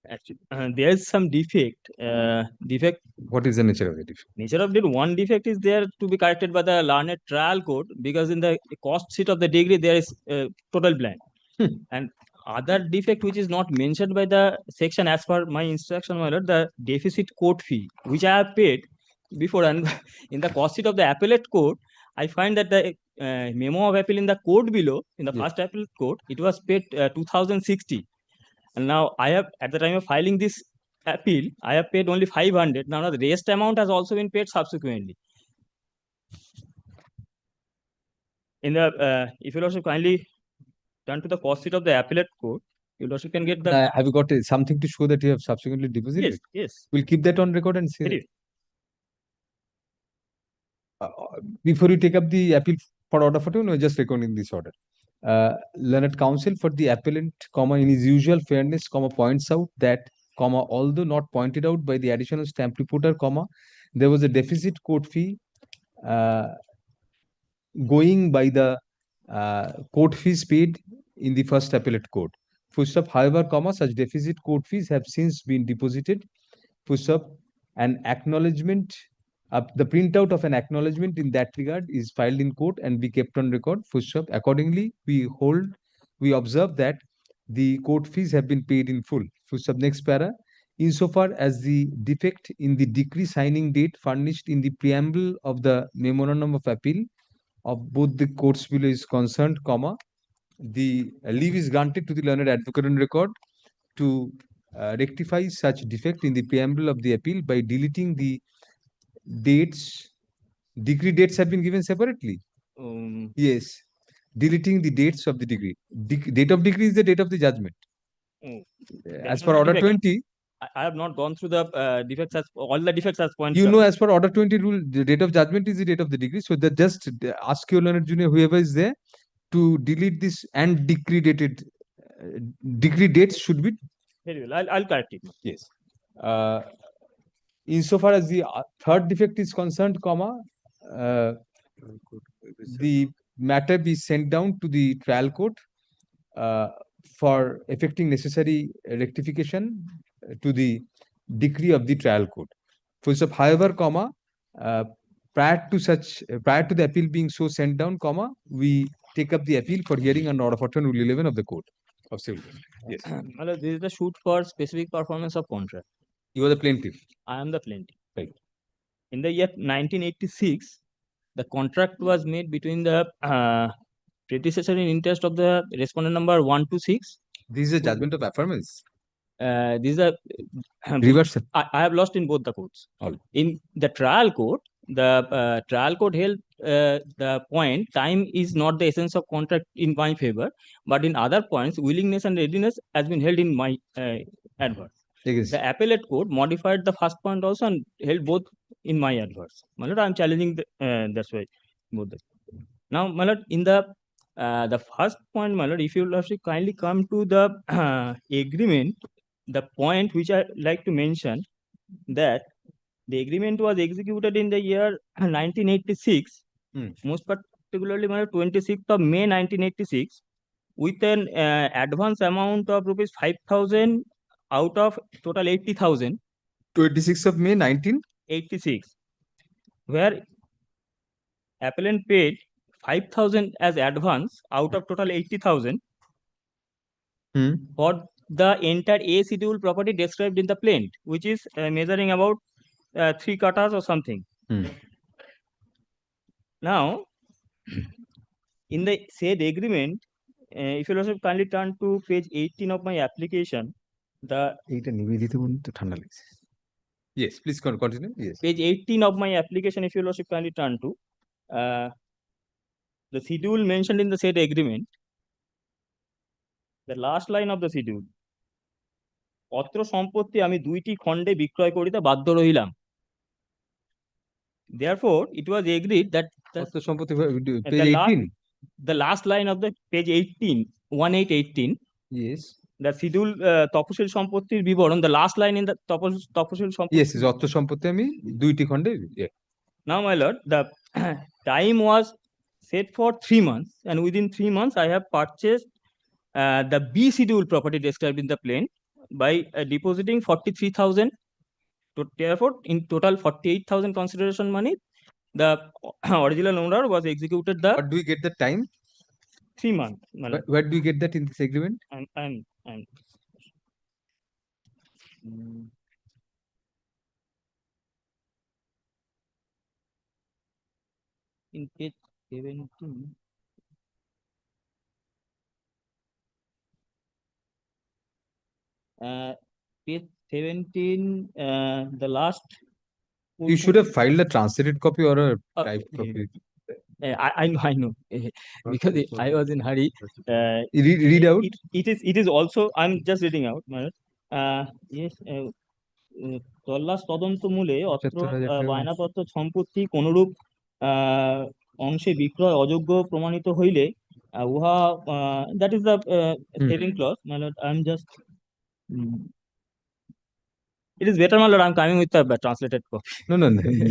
Actually, there is some defect. What is the nature of the defect? Nature of the one defect is there to be corrected by the learned trial court, because in the cost sheet of the degree there is total blank. And other defect which is not mentioned by the section as per my instruction, my lord, the deficit court fee which I have paid before, and in the cost sheet of the appellate court I find that the memo of appeal in the court below, in the first appellate court, it was paid 2060. And now I have, at the time of filing this appeal, I have paid only 500. Now the rest amount has also been paid subsequently. In the, if you also kindly turn to the cost sheet of the appellate court, you also can get the. Have you got something to show that you have subsequently deposited? Yes, yes. We'll keep that on record and see. Before you take up the appeal for order 42, no, just recording this order. Learned counsel for the appellant, comma, in his usual fairness, comma, points out that, comma, although not pointed out by the additional stamp reporter, comma, there was a deficit court fee going by the court fees paid in the first appellate court. Full stop. However, comma, such deficit court fees have since been deposited. Full stop. An acknowledgement, the printout of an acknowledgement in that regard is filed in court and be kept on record. Full stop. Accordingly, we observe that the court fees have been paid in full. Full stop. Next para. Insofar as the defect in the decree signing date furnished in the preamble of the memorandum of appeal of both the courts below is concerned, comma, the leave is granted to the learned advocate on record to rectify such defect in the preamble of the appeal by deleting the dates. Degree dates have been given separately. Yes, deleting the dates of the degree. Date of degree is the date of the judgment. As per order 20, I have not gone through the defects as all the defects as pointed. you know, as per order 20 rule, the date of judgment is the date of the degree. So that just ask your learned junior, whoever is there, to delete this and decree dated. Degree dates should be. Very well. I'll correct it. Yes. Insofar as the third defect is concerned, comma, the matter be sent down to the trial court for effecting necessary rectification to the decree of the trial court. Full stop. However, comma, prior to the appeal being so sent down, comma, we take up the appeal for hearing under order 41 rule 11 of the court of civil. Yes. This is the suit for specific performance of contract. You are the plaintiff. I am the plaintiff. Right. In the year 1986, the contract was made between the predecessor in interest of the respondent number 1 to 6. This is a judgment of affirmance. This is a reversal. I have lost in both the courts. All. In the trial court, the trial court held the point time is not the essence of contract in my favor, but in other points, willingness and readiness has been held in my adverse. Yes. The appellate court modified the first point also and held both in my adverse. My lord, I am challenging that's why both. Now, my lord, in the first point, my lord, if you will kindly come to the agreement, the point which I like to mention that the agreement was executed in the year 1986, most particularly my 26th of May 1986, with an advance amount of rupees 5,000 out of total 80,000. 26th of May 1986, where appellant paid 5,000 as advance out of total 80,000 for the entire A schedule property described in the plaint, which is measuring about 3 katas or something. Now, in the said agreement, if you also kindly turn to page 18 of my application, yes, please continue. Yes. Page 18 of my application, if you also kindly turn to the schedule mentioned in the said agreement, the last line of the schedule. অত্র সম্পত্তি আমি 2টি খণ্ডে বিক্রয় করিতে বাধ্য রহিলাম. Therefore, it was agreed that the last line of the page 18, 1818. Yes. The schedule তফসিল সম্পত্তির বিবরণ, the last line in the তফসিল সম্পত্তি. Yes, অত্র সম্পত্তি আমি 2টি খণ্ডে. Now, my lord, the time was set for 3 months, and within 3 months, I have purchased the B schedule property described in the plan by depositing 43,000. Therefore, in total 48,000 consideration money, the original owner was executed the. What do we get the time? 3 months. Where do we get that in this agreement? I'm in page 17. Page 17, the last. You should have filed a translated copy or a typed copy. I know because I was in hurry. Read out. It is also. I'm just reading out. Yes. তল্লাশ তদন্ত মূলে অত্র বায়নাপত্র সম্পত্তি কোনরূপ অংশে বিক্রয় অযোগ্য প্রমাণিত হইলে উহা that is the saving clause. My lord, I'm just. It is better, my lord. I'm coming with the translated copy. No,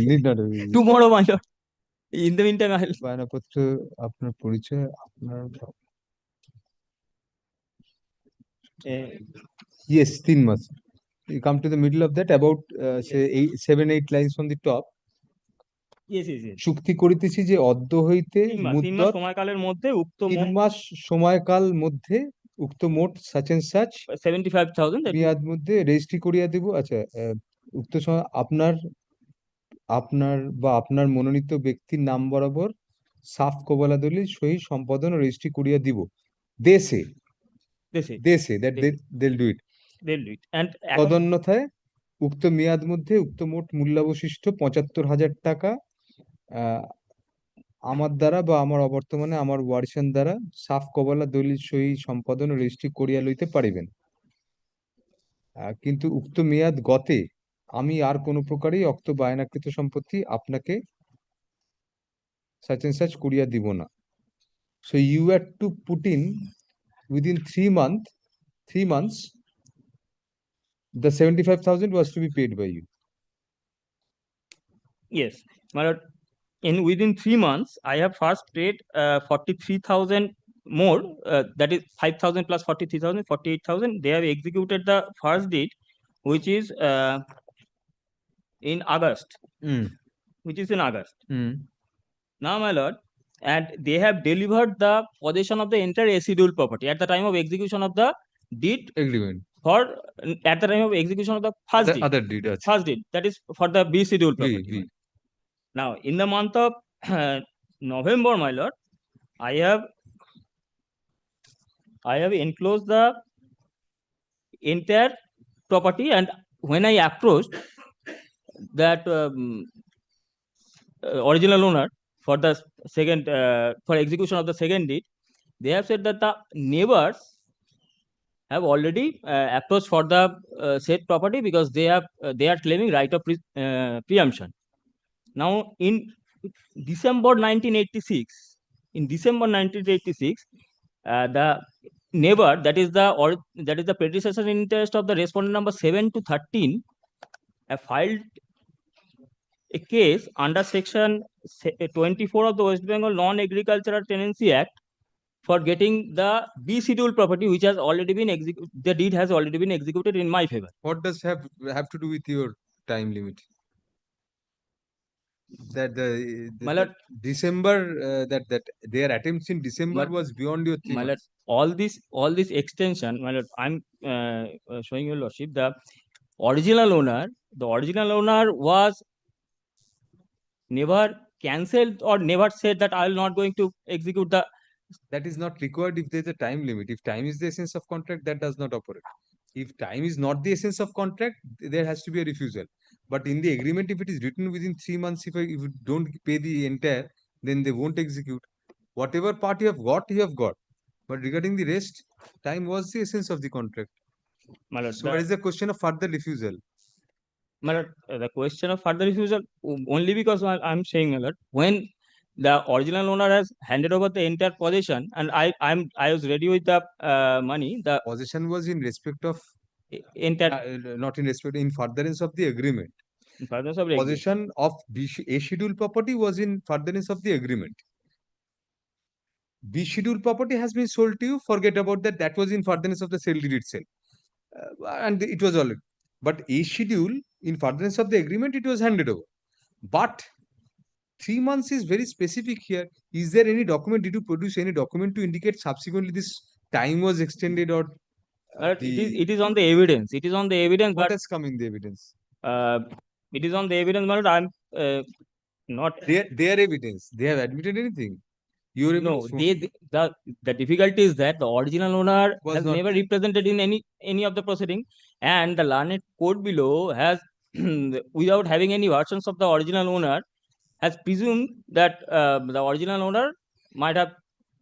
need not. Tomorrow, my lord. In the meantime, I'll বায়নাপত্র আপনার পরিচয় আপনার yes 3 months. You come to the middle of that about say 7-8 lines from the top. yes, yes, yes. চুক্তি করিতেছি যে অদ্য হইতে 3 মাস মুদ্দত সময়কালের মধ্যে উক্ত 3 মাস সময়কাল মধ্যে উক্ত মোট সাচ এন্ড সাচ 75,000 that মেয়াদ মধ্যে রেজিস্ট্রি করিয়া দেব। আচ্ছা উক্ত সময় আপনার আপনার বা আপনার মনোনীত ব্যক্তির নাম বরাবর সাফ কবলা দলিল সহি সম্পাদন ও রেজিস্ট্রি করিয়া দিব। দেশে দেশে that they'll do it. they'll do it. And তদন্যথায় উক্ত মেয়াদ মধ্যে উক্ত মোট মূল্যাবশিষ্ট 75,000 টাকা আমার দ্বারা বা আমার অবর্তমানে আমার ওয়ারিশান দ্বারা সাফ কবলা দলিল সহি সম্পাদন ও রেজিস্ট্রি করিয়া লইতে পারিবেন। কিন্তু উক্ত মেয়াদ গতে আমি আর কোনো প্রকারেই অক্ত বায়নাকৃত সম্পত্তি আপনাকে সাচ এন্ড সাচ করিয়া দিব না। So you had to put in within 3 months the 75,000 was to be paid by you. yes, my lord, in within 3 months, I have first paid 43,000 more, that is 5,000 plus 43,000, 48,000. They have executed the first deed, which is in August, which is in August. Now, my lord, and they have delivered the possession of the entire A schedule property at the time of execution of the deed agreement for at the time of execution of the first deed. Other deed, achha. First deed, that is for the B schedule property. B. Now, in the month of November, my lord, I have enclosed the entire property, and when I approached that original owner for the second for execution of the second deed, they have said that the neighbors have already approached for the said property because they are claiming right of preemption. Now, in December 1986, the neighbor, that is the predecessor in interest of the respondent number 7 to 13, have filed a case under section 24 of the West Bengal Non-Agricultural Tenancy Act for getting the B schedule property, which has already been executed. The deed has already been executed in my favor. What does have to do with your time limit? That the my lord, December that their attempts in December was beyond your 3 my lord, months. all this extension, my lord, I'm showing your lordship the original owner was never cancelled or never said that I will not going to execute the. That is not required if there is a time limit. If time is the essence of contract, that does not operate. If time is not the essence of contract, there has to be a refusal. But in the agreement, if it is written within 3 months, if you don't pay the entire, then they won't execute. Whatever part you have got. But regarding the rest, time was the essence of the contract. My lord, so what is the question of further refusal? My lord, the question of further refusal only because I'm saying, my lord, when the original owner has handed over the entire possession and I was ready with the money. The possession was in respect of entire, not in respect, in furtherance of the agreement. In furtherance of the possession of A schedule property was in furtherance of the agreement. B schedule property has been sold to you. Forget about that. That was in furtherance of the sale deed itself, and it was all. But A schedule, in furtherance of the agreement, it was handed over. But 3 months is very specific here. Is there any document? Did you produce any document to indicate subsequently this time was extended or? It is on the evidence. It is on the evidence. What has come in the evidence? It is on the evidence, my lord. I'm not. Their evidence. They have admitted anything? Your no. The difficulty is that the original owner has never represented in any of the proceeding, and the learned court below has, without having any versions of the original owner, has presumed that the original owner might have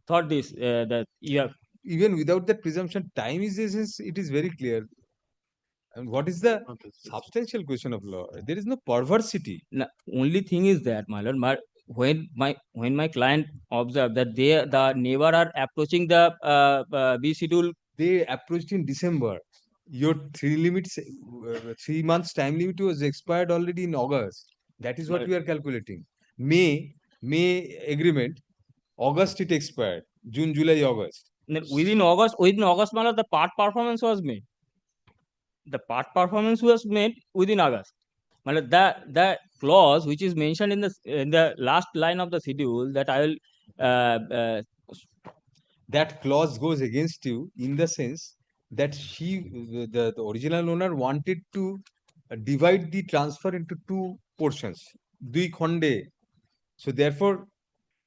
thought this that you have. Even without that presumption, time is essence. It is very clear. And what is the substantial question of law? There is no perversity. The only thing is that, my lord, when my client observed that the neighbor are approaching the B schedule, they approached in December. Your 3 months time limit was expired already in August. That is what we are calculating. May, May agreement, August it expired, June, July, August. Then within August, my lord, the part performance was made. The part performance was made within August. My lord, the clause which is mentioned in the last line of the schedule that I will that clause goes against you in the sense that the original owner wanted to divide the transfer into two portions, dui khonde. So therefore,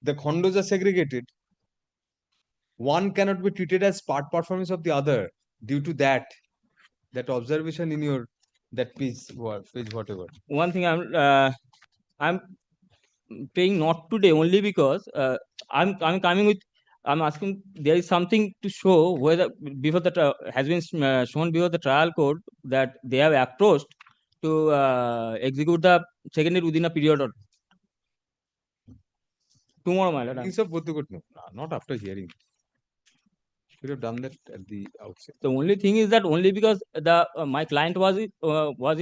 the khondos are segregated. One cannot be treated as part performance of the other due to that observation in your that page whatever. One thing I'm paying not today only because I'm coming with. I'm asking there is something to show whether before that has been shown before the trial court that they have approached to execute the secondary within a period of tomorrow, my lord. Things of both the court, no, not after hearing. Should have done that at the outset. The only thing is that only because the my client was in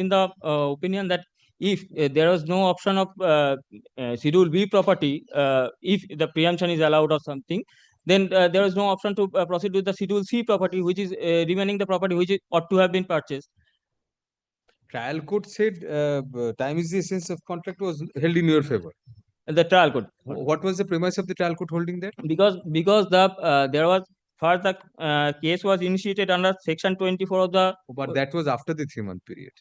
the opinion that if there was no option of schedule B property, if the preemption is allowed or something, then there is no option to proceed with the schedule C property, which is remaining the property which ought to have been purchased. Trial court said time is the essence of contract was held in your favor. The trial court. What was the premise of the trial court holding that? Because the there was first the case was initiated under section 24 of the. But that was after the 3-month period.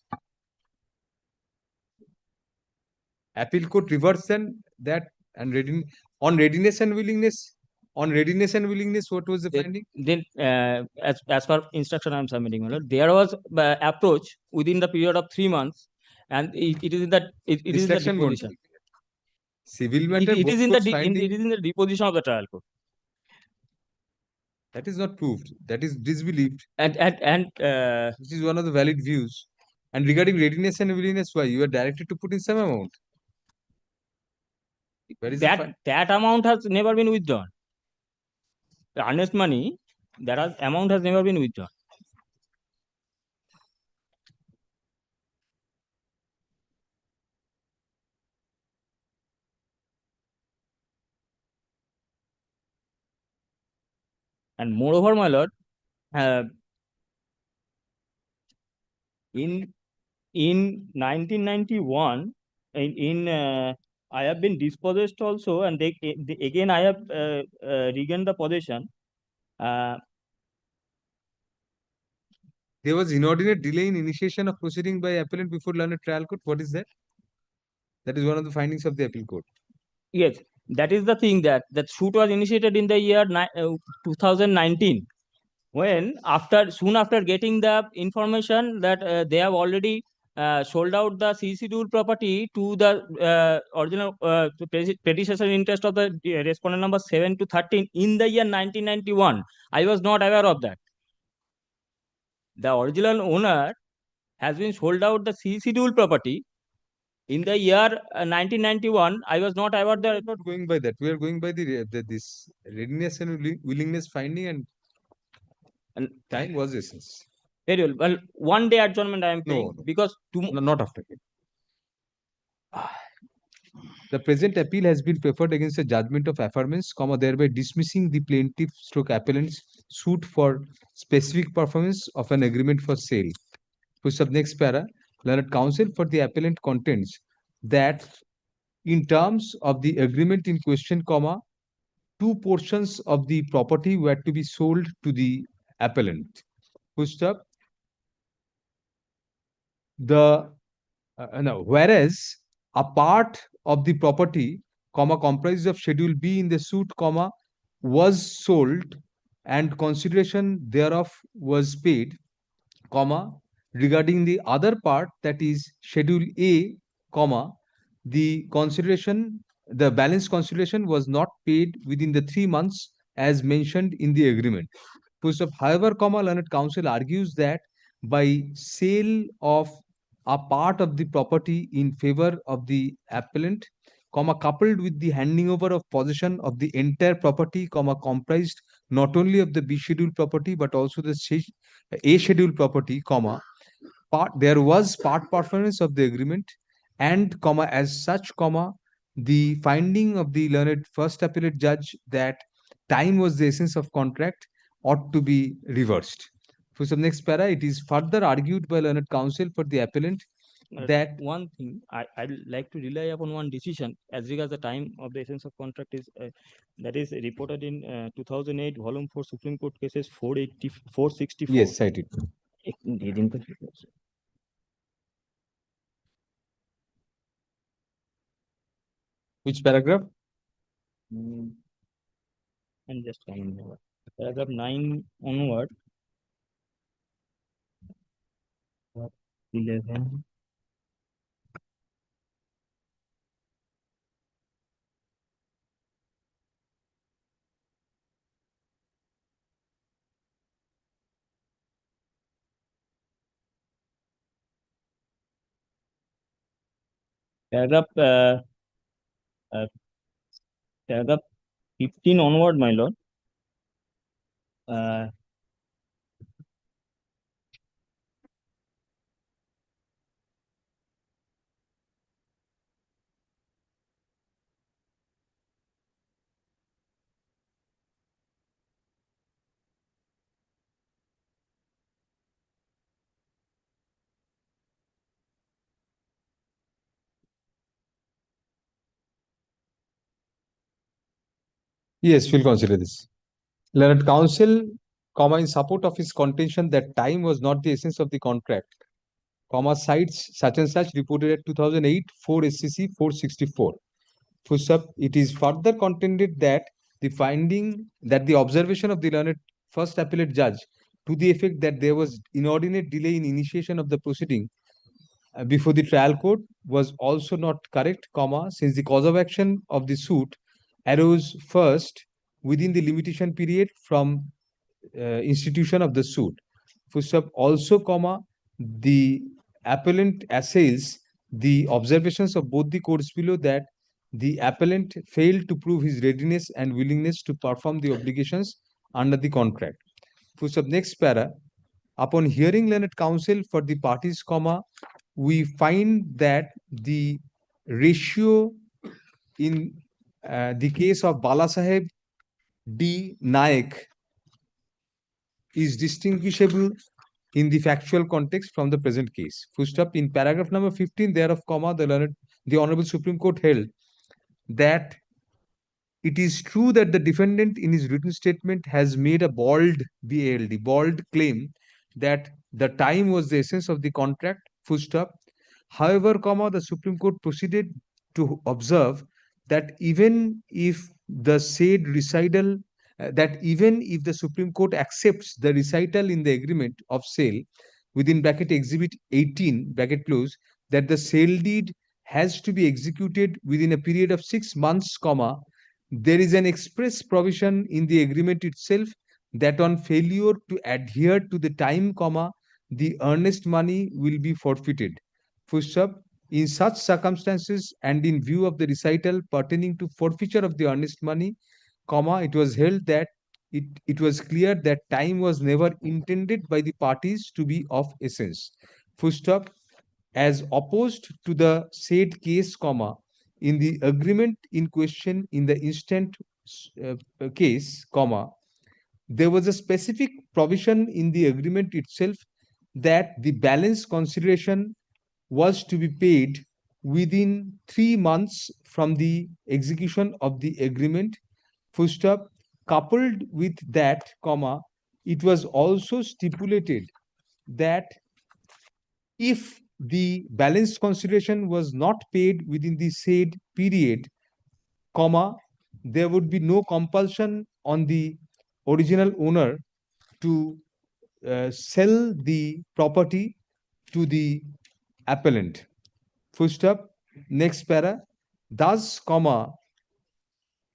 Appeal court reversed then that and on readiness and willingness. On readiness and willingness, what was the finding? Then, as per instruction I am submitting, my lord, there was approach within the period of 3 months, and it is in that it is in the deposition. Civil matter. It is in the deposition of the trial court. That is not proved. That is disbelieved. And this is one of the valid views. And regarding readiness and willingness, why you are directed to put in some amount? Where is that amount has never been withdrawn. The earnest money, amount has never been withdrawn. And moreover, my lord, in 1991, I have been dispossessed also, and again I have regained the possession. There was inordinate delay in initiation of proceeding by appellant before learned trial court. What is that? That is one of the findings of the appeal court. Yes, that is the thing that suit was initiated in the year 2019. When soon after getting the information that they have already sold out the C schedule property to the original predecessor interest of the respondent number 7 to 13 in the year 1991. I was not aware of that. The original owner has been sold out the C schedule property in the year 1991. I was not aware that. We are not going by that. We are going by this readiness and willingness finding, and time was essence. Very well. Well, 1 day adjournment I am paying because not after. The present appeal has been preferred against the judgment of affirmance, thereby dismissing the plaintiff stroke appellant's suit for specific performance of an agreement for sale. Push up next para. Learned counsel for the appellant contends that in terms of the agreement in question, two portions of the property were to be sold to the appellant. Pushed up. Whereas a part of the property, comprised of Schedule B in the suit, was sold and consideration thereof was paid, regarding the other part, that is Schedule A, the balance consideration was not paid within the 3 months as mentioned in the agreement. However, learned counsel argues that by sale of a part of the property in favor of the appellant, coupled with the handing over of possession of the entire property, comprised not only of the B schedule property but also the A schedule property, there was part performance of the agreement, and as such, the finding of the learned first appellate judge that time was the essence of contract ought to be reversed. For some next para, it is further argued by learned counsel for the appellant that one thing I'd like to rely upon one decision as regards the time of the essence of contract is that is reported in 2008 volume 4 Supreme Court cases 464. yes, cited. Which paragraph? And just coming over. Paragraph 9 onward. 11. Paragraph paragraph 15 onward, my lord. Yes, we'll consider this. Learned counsel, comma, in support of his contention that time was not the essence of the contract, comma, cites such and such reported at 2008 4 SCC 464. Full it is further contended that the observation of the learned first appellate judge to the effect that there was inordinate delay in initiation of the proceeding before the trial court was also not correct, comma, since the cause of action of the suit arose first within the limitation period from institution of the suit. Also, comma, the appellant assails the observations of both the courts below that the appellant failed to prove his readiness and willingness to perform the obligations under the contract. Next para, upon hearing learned counsel for the parties, comma, we find that the ratio in the case of Balasaheb D. Naik is distinguishable in the factual context from the present case. In paragraph number 15 thereof, comma, the Honorable Supreme Court held that it is true that the defendant in his written statement has made a bold BALD, bold claim that the time was the essence of the contract, However, comma, the Supreme Court proceeded to observe that even if the said recital, that even if the Supreme Court accepts the recital in the agreement of sale within bracket exhibit 18 bracket close, that the sale deed has to be executed within a period of 6 months, comma, there is an express provision in the agreement itself that on failure to adhere to the time, comma, the earnest money will be forfeited. In such circumstances and in view of the recital pertaining to forfeiture of the earnest money, comma, it was held that it was clear that time was never intended by the parties to be of essence. As opposed to the said case, comma, in the agreement in question in the instant case, comma, there was a specific provision in the agreement itself that the balance consideration was to be paid within 3 months from the execution of the agreement, coupled with that, comma, it was also stipulated that if the balance consideration was not paid within the said period, comma, there would be no compulsion on the original owner to sell the property to the appellant. Next para. Thus, comma,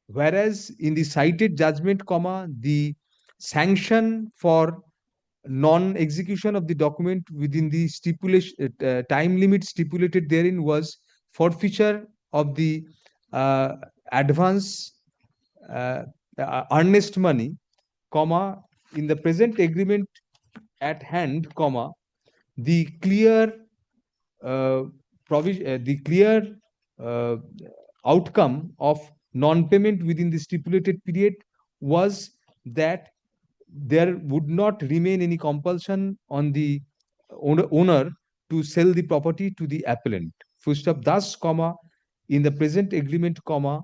whereas in the cited judgment, comma, the sanction for non-execution of the document within the stipulation time limit stipulated therein was forfeiture of the advance earnest money, comma, in the present agreement at hand, comma, the clear outcome of non-payment within the stipulated period was that there would not remain any compulsion on the owner to sell the property to the appellant. Full stop. Thus, comma, in the present agreement, comma,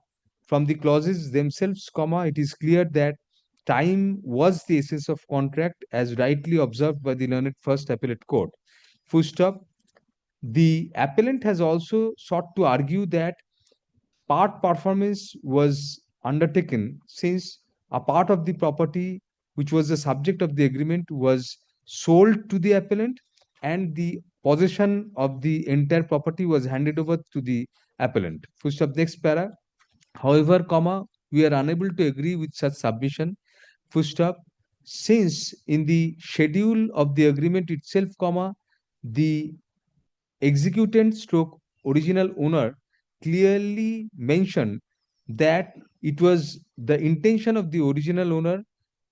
from the clauses themselves, comma, it is clear that time was the essence of contract as rightly observed by the learned first appellate court. Full stop. The appellant has also sought to argue that part performance was undertaken since a part of the property which was the subject of the agreement was sold to the appellant and the possession of the entire property was handed over to the appellant. Full stop. Next para. However, comma, we are unable to agree with such submission. Full stop. Since in the schedule of the agreement itself, comma, the executant stroke original owner clearly mentioned that it was the intention of the original owner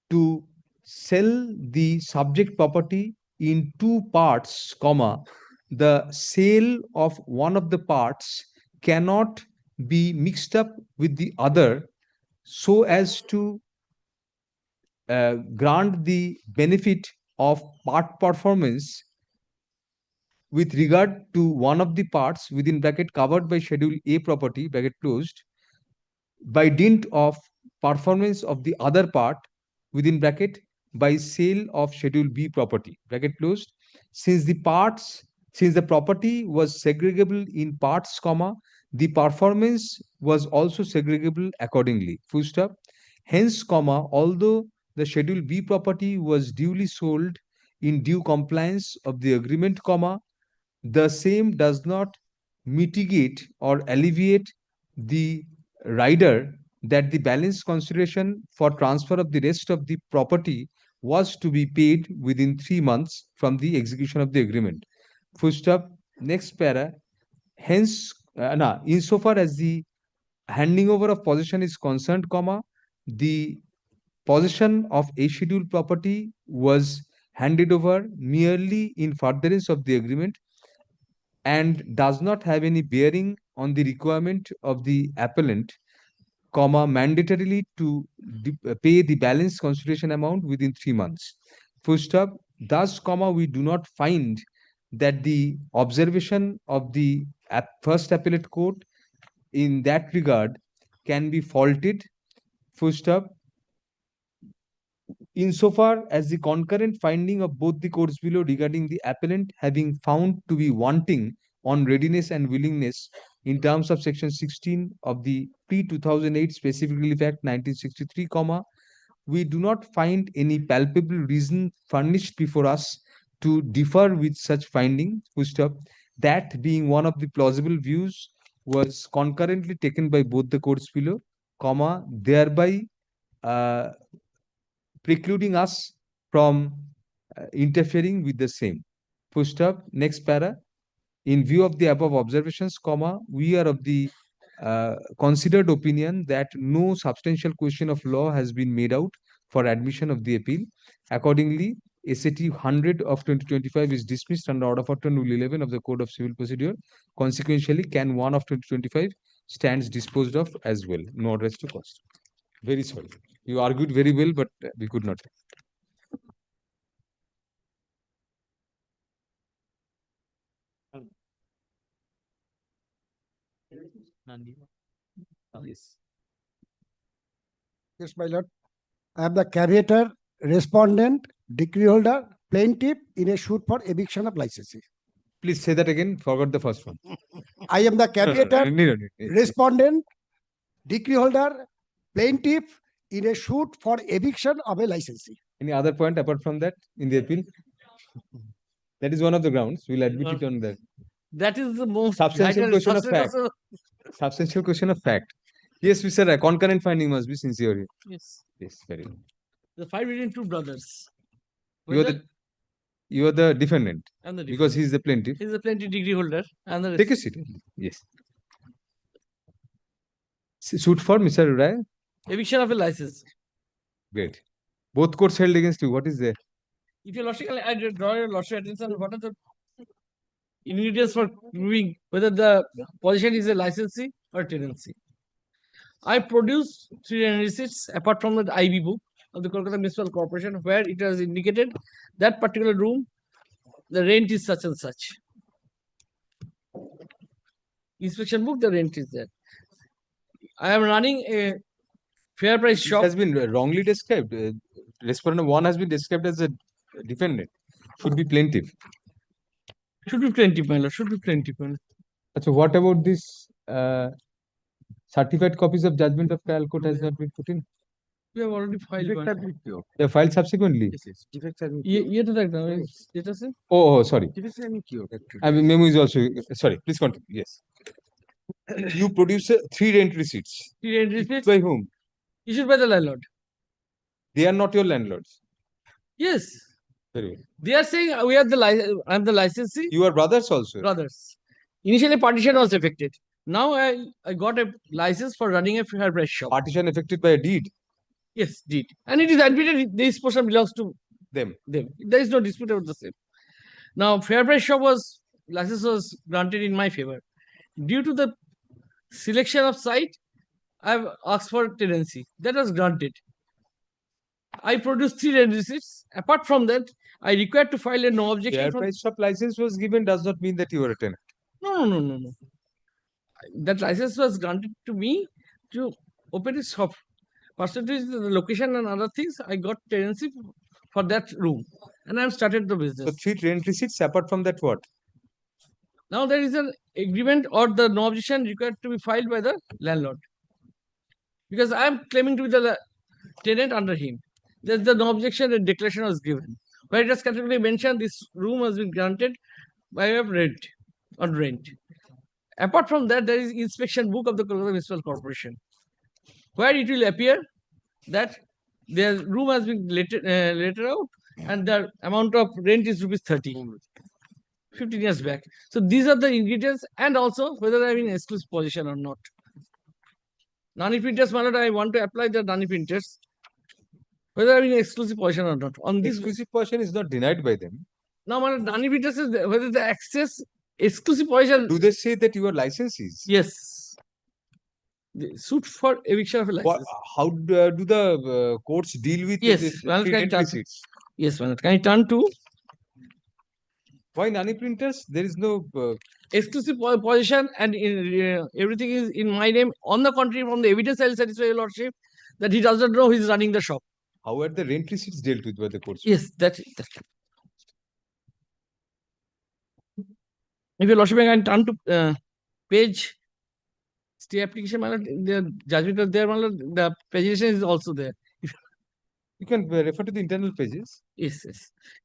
to sell the subject property in two parts, comma, the sale of one of the parts cannot be mixed up with the other so as to grant the benefit of part performance with regard to one of the parts within bracket covered by Schedule A property bracket closed by dint of performance of the other part within bracket by sale of Schedule B property bracket closed. Since the property was segregable in parts, comma, the performance was also segregable accordingly. Full stop. Hence, comma, although the Schedule B property was duly sold in due compliance of the agreement, comma, the same does not mitigate or alleviate the rider that the balance consideration for transfer of the rest of the property was to be paid within 3 months from the execution of the agreement. Full stop. Next para. Hence, insofar as the handing over of possession is concerned, comma, the possession of a scheduled property was handed over merely in furtherance of the agreement and does not have any bearing on the requirement of the appellant, comma, mandatorily to pay the balance consideration amount within 3 months. Full stop. Thus, comma, we do not find that the observation of the first appellate court in that regard can be faulted. Full stop. Insofar as the concurrent finding of both the courts below regarding the appellant having found to be wanting on readiness and willingness in terms of section 16 of the pre-2008 specifically fact 1963, comma, we do not find any palpable reason furnished before us to differ with such finding. Full stop. That being one of the plausible views was concurrently taken by both the courts below, comma, thereby precluding us from interfering with the same. Full stop. Next para. In view of the above observations, comma, we are of the considered opinion that no substantial question of law has been made out for admission of the appeal. Accordingly, SAT 100 of 2025 is dismissed under Order for Rule 11 of the Code of Civil Procedure. Consequentially, Can 1 of 2025 stands disposed of as well. No address to cost. Very sorry. You argued very well, but we could not. Yes. Yes, my lord. I am the caveator, respondent, decree holder, plaintiff in a suit for eviction of licensee. Please say that again. Forgot the first one. I am the caveator, No. respondent, decree holder, plaintiff in a suit for eviction of a licensee. Any other point apart from that in the appeal? That is one of the grounds. We'll admit it on that. That is the most Substantial vital question of fact. Substantial question of fact. Yes, we said a concurrent finding must be sincere here. Yes. Yes, very good. The fight between two brothers. You are the defendant. I'm the Because he is the plaintiff. He's a plaintiff degree holder. And the Take a seat. Yes. Suit for Mr. Rai. eviction of a license. Great. Both courts held against you. What is there? If your lordship, I draw your lordship attention, what are the ingredients for proving whether the position is a licensee or tenancy. I produced 3 receipts apart from the IB book of the Kolkata Municipal Corporation, where it has indicated that particular room, the rent is such and such. Inspection book, the rent is there. I am running a fair price shop. It has been wrongly described. Respondent 1 has been described as a defendant. Should be plaintiff. Should be plaintiff, my lord. Should be plaintiff, my lord. So what about this certified copies of judgment of Calcutta has not been put in? We have already filed one. They are filed subsequently. Yes. Defects have been cured. Oh, sorry. Defects have been cured. Memo is also sorry. Please continue. Yes. You produce 3 rent receipts. 3 rent receipts by whom? Issued by the landlord. They are not your landlords. Yes. Very well. They are saying we are the I'm the licensee. You are brothers also. Brothers. Initially, partition was affected. Now I got a license for running a fair price shop. Partition affected by a deed. Yes, deed. And it is admitted this portion belongs to them. There is no dispute about the same. Now, fair price shop license was granted in my favor. Due to the selection of site, I have asked for tenancy. That was granted. I produced 3 rent receipts. Apart from that, I required to file a no objection. Fair price shop license was given does not mean that you are a tenant. No. That license was granted to me to open a shop. Percentage the location and other things, I got tenancy for that room. And I have started the business. So 3 rent receipts, apart from that what? Now there is an agreement or the no objection required to be filed by the landlord. Because I am claiming to be the tenant under him. There's the no objection and declaration was given. Where it has categorically mentioned this room has been granted by way of rent, on rent. Apart from that, there is inspection book of the Kolkata Municipal Corporation, where it will appear that their room has been later out and the amount of rent is rupees 30, 15 years back. So these are the ingredients, and also whether I am in exclusive position or not. Non-printers, I want to apply the non-printers, whether I am in exclusive position or not. On this exclusive position is not denied by them. Now, non-printers is whether the access exclusive position. Do they say that you are licensees? Yes. They suit for eviction of a license. How do the courts deal with this? Yes, can I turn to? Why non-printers? There is no exclusive position, and everything is in my name. On the contrary, from the evidence, I will satisfy your lordship that he does not know who is running the shop. How are the rent receipts dealt with by the courts? Yes, that's it. If your lordship can turn to page stay application, the judgment is there, the pagination is also there. You can refer to the internal pages. Yes.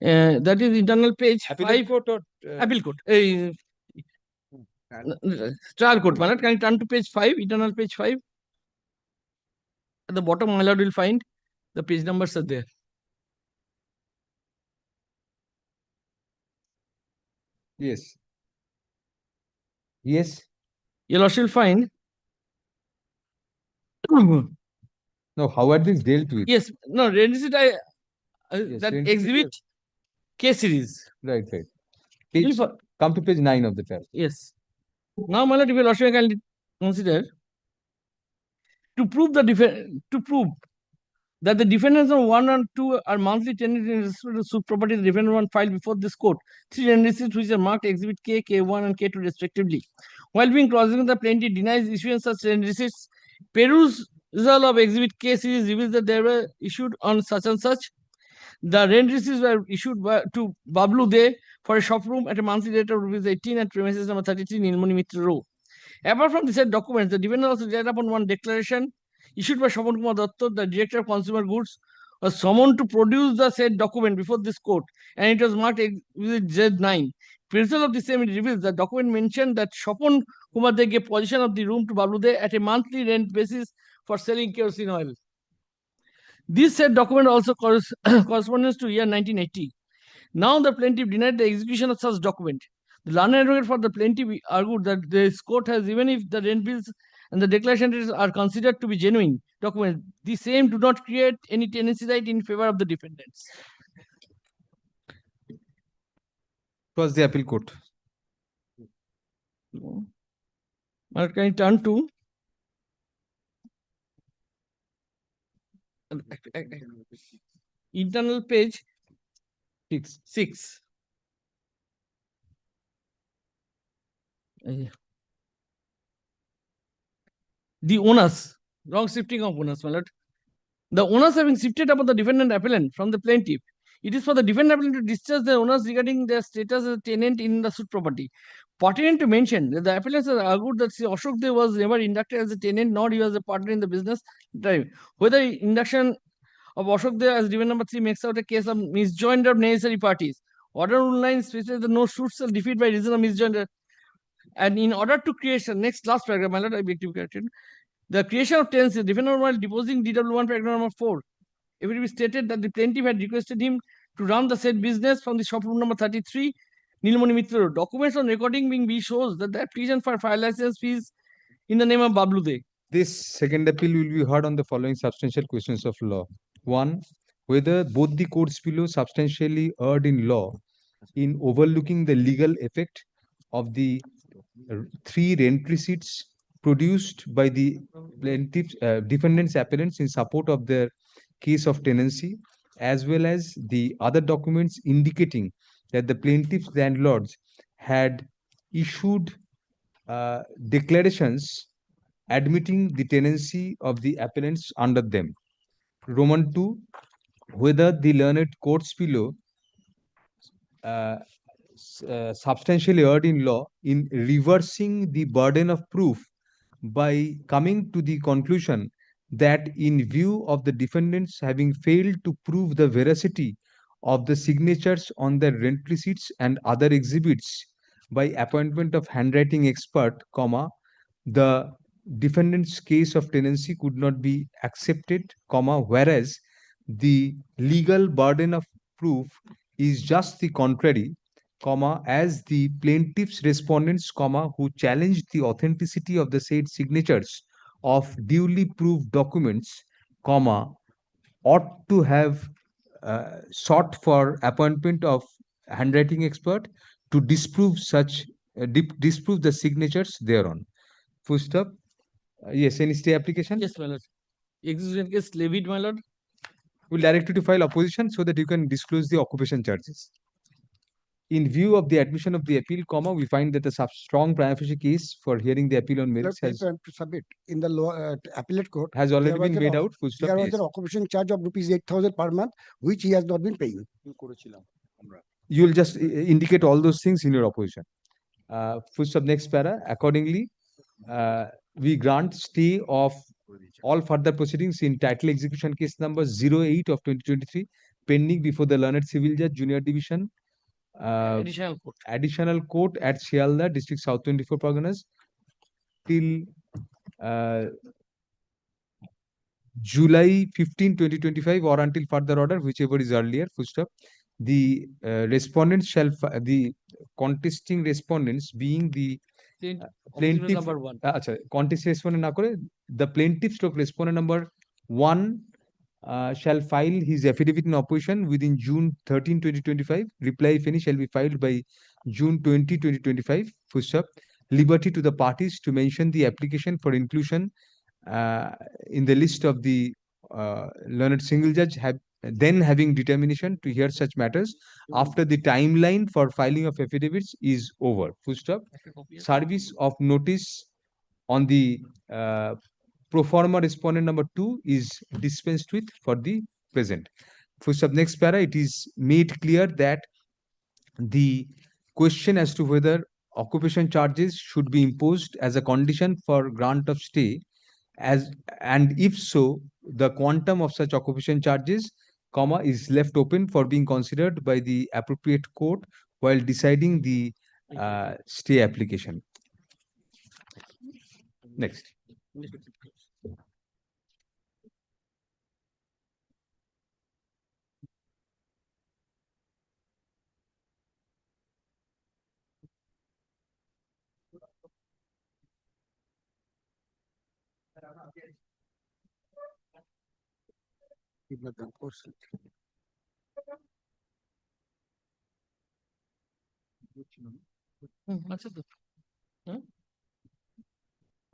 That is internal page. Appellate court or appeal court. Trial court. Can you turn to page 5, internal page 5? At the bottom, my lord will find the page numbers are there. Yes. Yes. Your lordship will find. No, how are these dealt with? Yes, no, that exhibit K series. Right. Page, come to page 9 of the tab. Yes. Now, my lord, if your lordship can consider to prove that the defendants on 1 and 2 are monthly tenants in respect to suit property, the defendant 1 filed before this court 3 receipts which are marked exhibit K, K1 and K2 respectively. While being cross-examined, the plaintiff denies issuing such receipts. Perusal of exhibit K series reveals that they were issued on such and such. The rent receipts were issued to Bablu De for a shop room at a monthly rate of ₹18 at premises number 33 Nilmani Mitra Row. Apart from the said documents, the defendant also relied upon one declaration issued by Shaman Kumar Datta, the Director of Consumer Goods, was summoned to produce the said document before this court, and it was marked exhibit Z9. Perusal of the same reveals the document mentioned that Shaman Kumar Datta gave possession of the room to Bablu De at a monthly rent basis for selling kerosene oil. This said document also corresponds to year 1980. Now the plaintiff denied the execution of such document. The learned advocate for the plaintiff argued that this court has, even if the rent bills and the declarations are considered to be genuine documents, the same do not create any tenancy right in favor of the defendants. It was the appeal court. No. Now can you turn to internal page 6. The onus, wrong shifting of onus, my lord. The onus having shifted upon the defendant appellant from the plaintiff, it is for the defendant appellant to discharge the onus regarding their status as a tenant in the suit property. Pertinent to mention that the appellant has argued that Sri Ashok Dev was never inducted as a tenant, nor he was a partner in the business. Whether induction of Ashok Dev as given number 3 makes out a case of misjoinder of necessary parties. Order rule 9 specifies that no suit shall defeat by reason of misjoinder. And in order to creation, next last paragraph, my lord, I beg to be corrected. The creation of tenancy, defendant while deposing DW1 paragraph number 4. If it is stated that the plaintiff had requested him to run the said business from the shop room number 33, Nilmoni Mitra Road. Documents on recording being B shows that the application for file license fees in the name of Bablu De. This second appeal will be heard on the following substantial questions of law. 1. Whether both the courts below substantially erred in law in overlooking the legal effect of the 3 rent receipts produced by the plaintiffs, defendants appellants in support of their case of tenancy, as well as the other documents indicating that the plaintiffs landlords had issued declarations admitting the tenancy of the appellants under them. Roman 2, whether the learned courts below substantially erred in law in reversing the burden of proof by coming to the conclusion that in view of the defendants having failed to prove the veracity of the signatures on their rent receipts and other exhibits by appointment of handwriting expert, comma, the defendant's case of tenancy could not be accepted, comma, whereas the legal burden of proof is just the contrary, comma, as the plaintiff's respondents, comma, who challenged the authenticity of the said signatures of duly proved documents, comma, ought to have sought for appointment of handwriting expert to disprove such disprove the signatures thereon. Full stop. Yes, any stay application? Yes, my lord. Execution case levied, my lord. We'll direct you to file opposition so that you can disclose the occupation charges. In view of the admission of the appeal, comma, we find that a strong prima facie case for hearing the appeal on merits has To submit in the appellate court has already there was been an made oc- out. Full stop. There was Yes. an occupation charge of rupees 8,000 per month, which he has not been paying. You'll just indicate all those things in your opposition. Full stop. Next para. Accordingly, we grant stay of all further proceedings in title execution case number 08 of 2023 pending before the learned civil judge junior division additional court at Shialda district South 24 Parganas till July 15 2025 or until further order, whichever is earlier. Full stop. The respondents shall the contesting respondents being the plaintiff number 1. Contest respondent na kore, the plaintiff stroke respondent number 1 shall file his affidavit in opposition within June 13 2025. Reply if any shall be filed by June 20 2025. Full stop. Liberty to the parties to mention the application for inclusion in the list of the learned single judge then having determination to hear such matters after the timeline for filing of affidavits is over. Full stop. Service of notice on the pro forma respondent number 2 is dispensed with for the present. Full stop. Next para, it is made clear that the question as to whether occupation charges should be imposed as a condition for grant of stay, and if so, the quantum of such occupation charges, comma, is left open for being considered by the appropriate court while deciding the stay application. Next.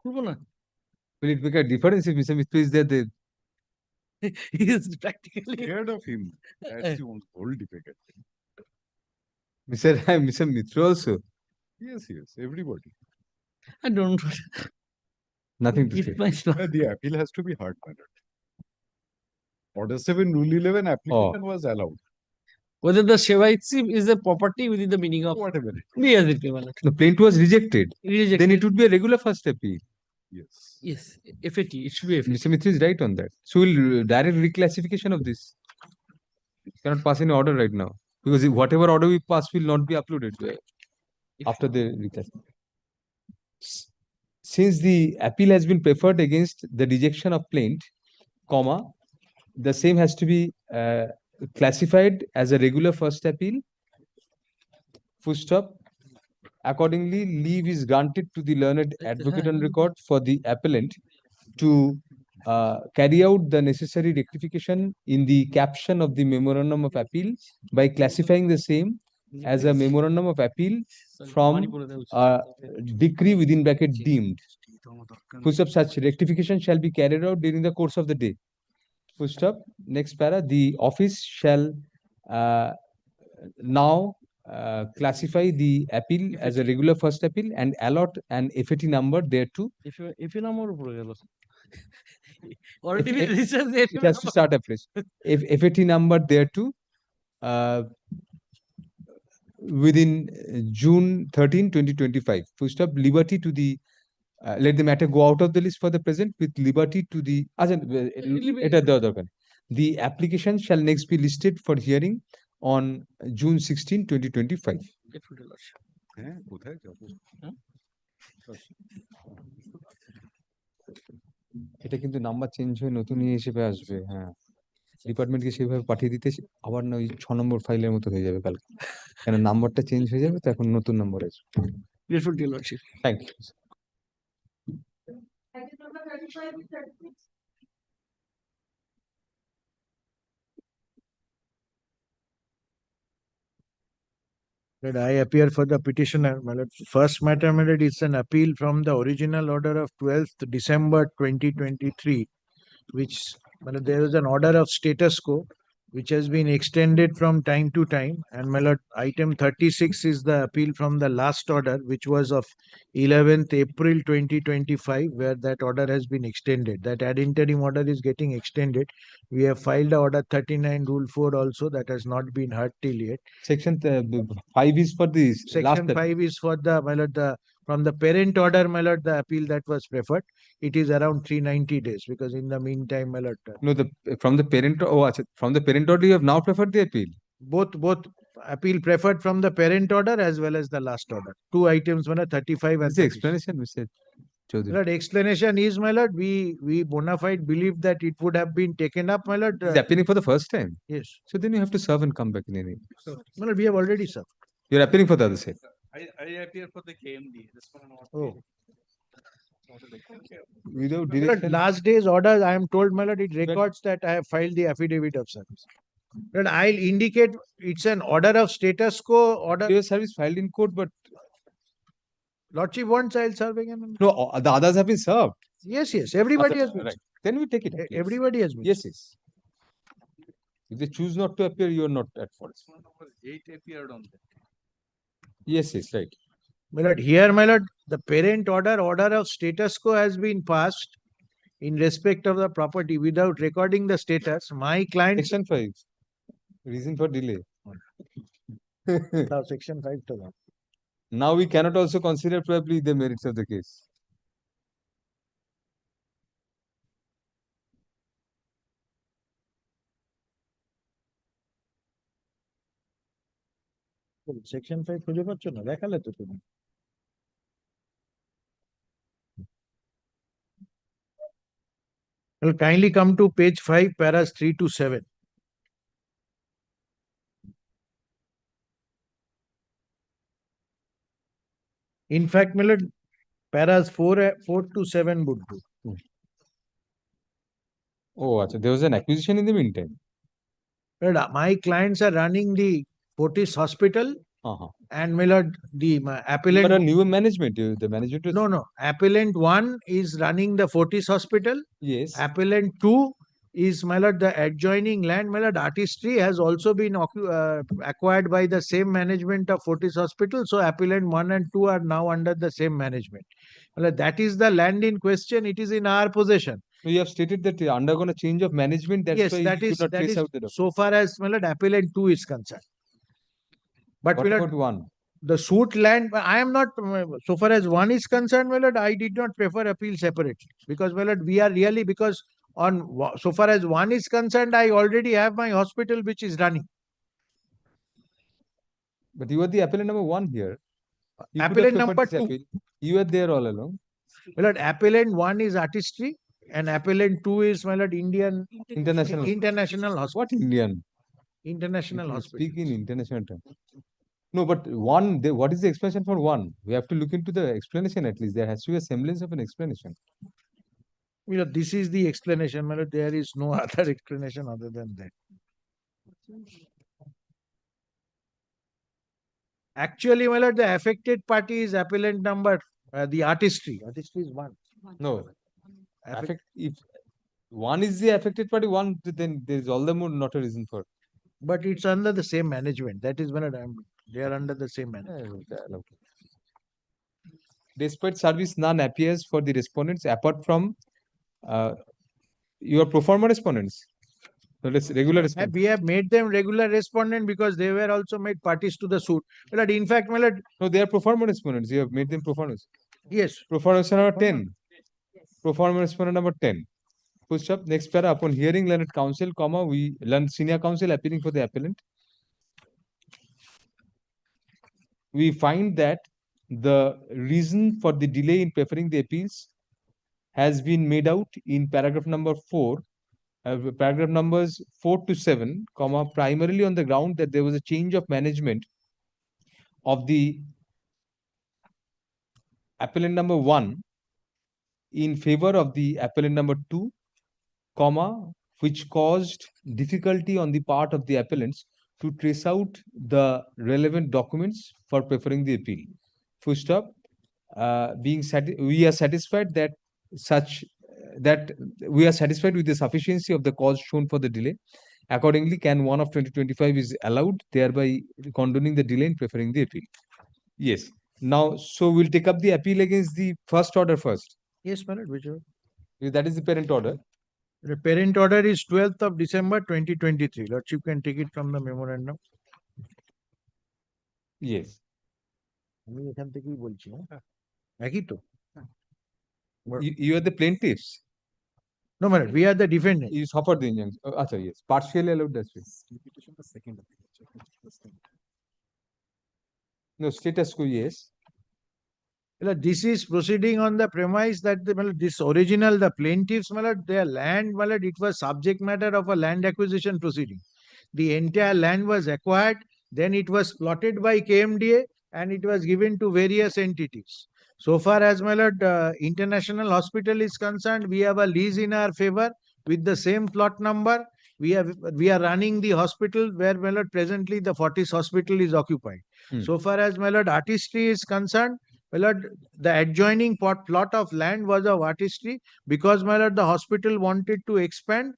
খুলবো না। Will it make a difference if Mr. Mitra is there? He is practically Scared of him. That's the whole difficult thing. Mr. Mitra also. Yes, everybody. I don't. Nothing to If say. The appeal has to be heard, my lord. Order 7, Rule 11 application was allowed. Whether the Shevaitsi is a property within the meaning of Whatever it Yes, it will. The plaint was rejected. Rejected. Then it would be a regular first appeal. Yes. Yes, FAT. It should be FAT. Mr. Mitra is right on that. So we'll direct reclassification of this. Cannot pass any order right now because whatever order we pass will not be uploaded after the reclassification. Since the appeal has been preferred against the rejection of plaint, comma, the same has to be classified as a regular first appeal. Full stop. Accordingly, leave is granted to the learned advocate on record for the appellant to carry out the necessary rectification in the caption of the memorandum of appeal by classifying the same as a memorandum of appeal from a decree within bracket deemed. Full stop, such rectification shall be carried out during the course of the day. Full stop. Next para, the office shall now classify the appeal as a regular first appeal and allot an FAT number thereto. If you number উপরে গেল already been researched, it has to start afresh. If FAT number thereto within June 13, 2025. Full stop. Liberty to the let the matter go out of the list for the present with liberty to the the application shall next be listed for hearing on June 16, 2025. এটা কিন্তু number change হয়ে নতুন হিসেবে আসবে। হ্যাঁ, ডিপার্টমেন্টকে সেভাবে পাঠিয়ে দিতে আবার না ওই 6 নম্বর ফাইলের মতো হয়ে যাবে কালকে, কেন নাম্বারটা চেঞ্জ হয়ে যাবে তো এখন নতুন নম্বর আসবে। Thank you. That I appear for the petitioner. My lord, first matter, my lord, is an appeal from the original order of 12th December 2023, which my lord, there is an order of status quo which has been extended from time to time. And my lord, item 36 is the appeal from the last order, which was of 11th April 2025, where that order has been extended. That ad interim order is getting extended. We have filed order 39 Rule 4 also, that has not been heard till yet. Section 5 is for this. Section 5 is for the, my lord, from the parent order, my lord, the appeal that was preferred. It is around 390 days because in the meantime, my lord. No, from the parent. From the parent order, you have now preferred the appeal. Both appeal preferred from the parent order as well as the last order. Two items, my lord, 35 and the explanation, Mr. Chaudhary. My lord, explanation is, my lord, we bona fide believe that it would have been taken up, my lord. It's appealing for the first time. Yes. So then you have to serve and come back in any. My lord, we have already served. You're appealing for the other side. I appear for the KMD. This one not. Oh. Without My lord, direction. last day's order, I am told, my lord, it records that I have filed the affidavit of service. But I'll indicate it's an order of status quo order. Your service filed in court, but Lordship wants, I'll serve again. no, the others have been served. Yes, everybody has been. Right. Then we take it. Up, yes. Everybody has been. Yes. If they choose not to appear, you are not at fault. 8 appeared on that. Yes, right. My lord, here, my lord, the parent order of status quo has been passed in respect of the property without recording the status. My client. Section 5. Reason for delay. Now, section 5 to that. Now we cannot also consider probably the merits of the case. Section 5 খুঁজে পাচ্ছ না, দেখালে তো তুমি। Well, kindly come to page 5, paras 3 to 7. In fact, my lord, paras 4 to 7 would do. Oh, there was an acquisition in the meantime. My clients are running the Fortis Hospital And my lord, the But a appellant, new management, the management was. no, appellant 1 is running the Fortis Hospital. Yes. Appellant 2 is, my lord, the adjoining land, my lord, Artistry has also been acquired by the same management of Fortis Hospital. So appellant 1 and 2 are now under the same management. My lord, that is the land in question. It is in our possession. So you have stated that you undergone a change of management. That's Yes, why that you is, could not that trace is out the document. so far as, my lord, appellant 2 is concerned. But What my lord, about 1? the suit land, I am not, so far as 1 is concerned, my lord, I did not prefer appeal separately. Because, my lord, we are really, because so far as 1 is concerned, I already have my hospital which is running. But you are the appellant number 1 here. You could have Appellant preferred number this 2. appeal. You are there all along. My lord, appellant 1 is Artistry and appellant 2 is, my lord, International Hospital. What Indian? International You Hospital. speak in international terms. No, but 1, what is the explanation for 1? We have to look into the explanation at least. There has to be a semblance of an explanation. My lord, this is the explanation, my lord. There is no other explanation other than that. Actually, my lord, the affected party is appellant number, the Artistry. Artistry is 1. No. If 1 is the affected party, 1, then there is all the more not a reason for. But it's under the same management. That is when they are under the same management. Despite service, none appears for the respondents apart from your pro forma respondents. So let's regular respondents. We have made them regular respondent because they were also made parties to the suit. But in fact, my lord, no, they are pro forma respondents. You have made them pro forma. Yes. Pro forma respondent number 10. Pro forma respondent number 10. Push up. Next para. Upon hearing learned counsel, comma, we learned senior counsel appearing for the appellant. We find that the reason for the delay in preferring the appeals has been made out in paragraph number 4, paragraph numbers 4 to 7, comma, primarily on the ground that there was a change of management of the appellant number 1 in favor of the appellant number 2, comma, which caused difficulty on the part of the appellants to trace out the relevant documents for preferring the appeal. Full stop. We are satisfied that we are satisfied with the sufficiency of the cause shown for the delay. Accordingly, can 1 of 2025 is allowed, thereby condoning the delay in preferring the appeal. Yes. Now, so we'll take up the appeal against the first order first. Yes, my lord, whichever. That is the parent order. The parent order is 12th of December 2023. Lordship can take it from the memorandum. Yes. আমি এখান থেকেই বলছি একই তো You are the plaintiffs. No, my lord, we are the defendant. You suffered the injunction. Acha, yes. Partially allowed, that's it. No, status quo, yes. This is proceeding on the premise that this original, the plaintiffs, their land, it was subject matter of a land acquisition proceeding. The entire land was acquired, then it was plotted by KMDA and it was given to various entities. So far as International Hospital is concerned, we have a lease in our favor with the same plot number. We are running the hospital where presently the Fortis Hospital is occupied. So far as Artistry is concerned, the adjoining plot of land was of Artistry because the hospital wanted to expand.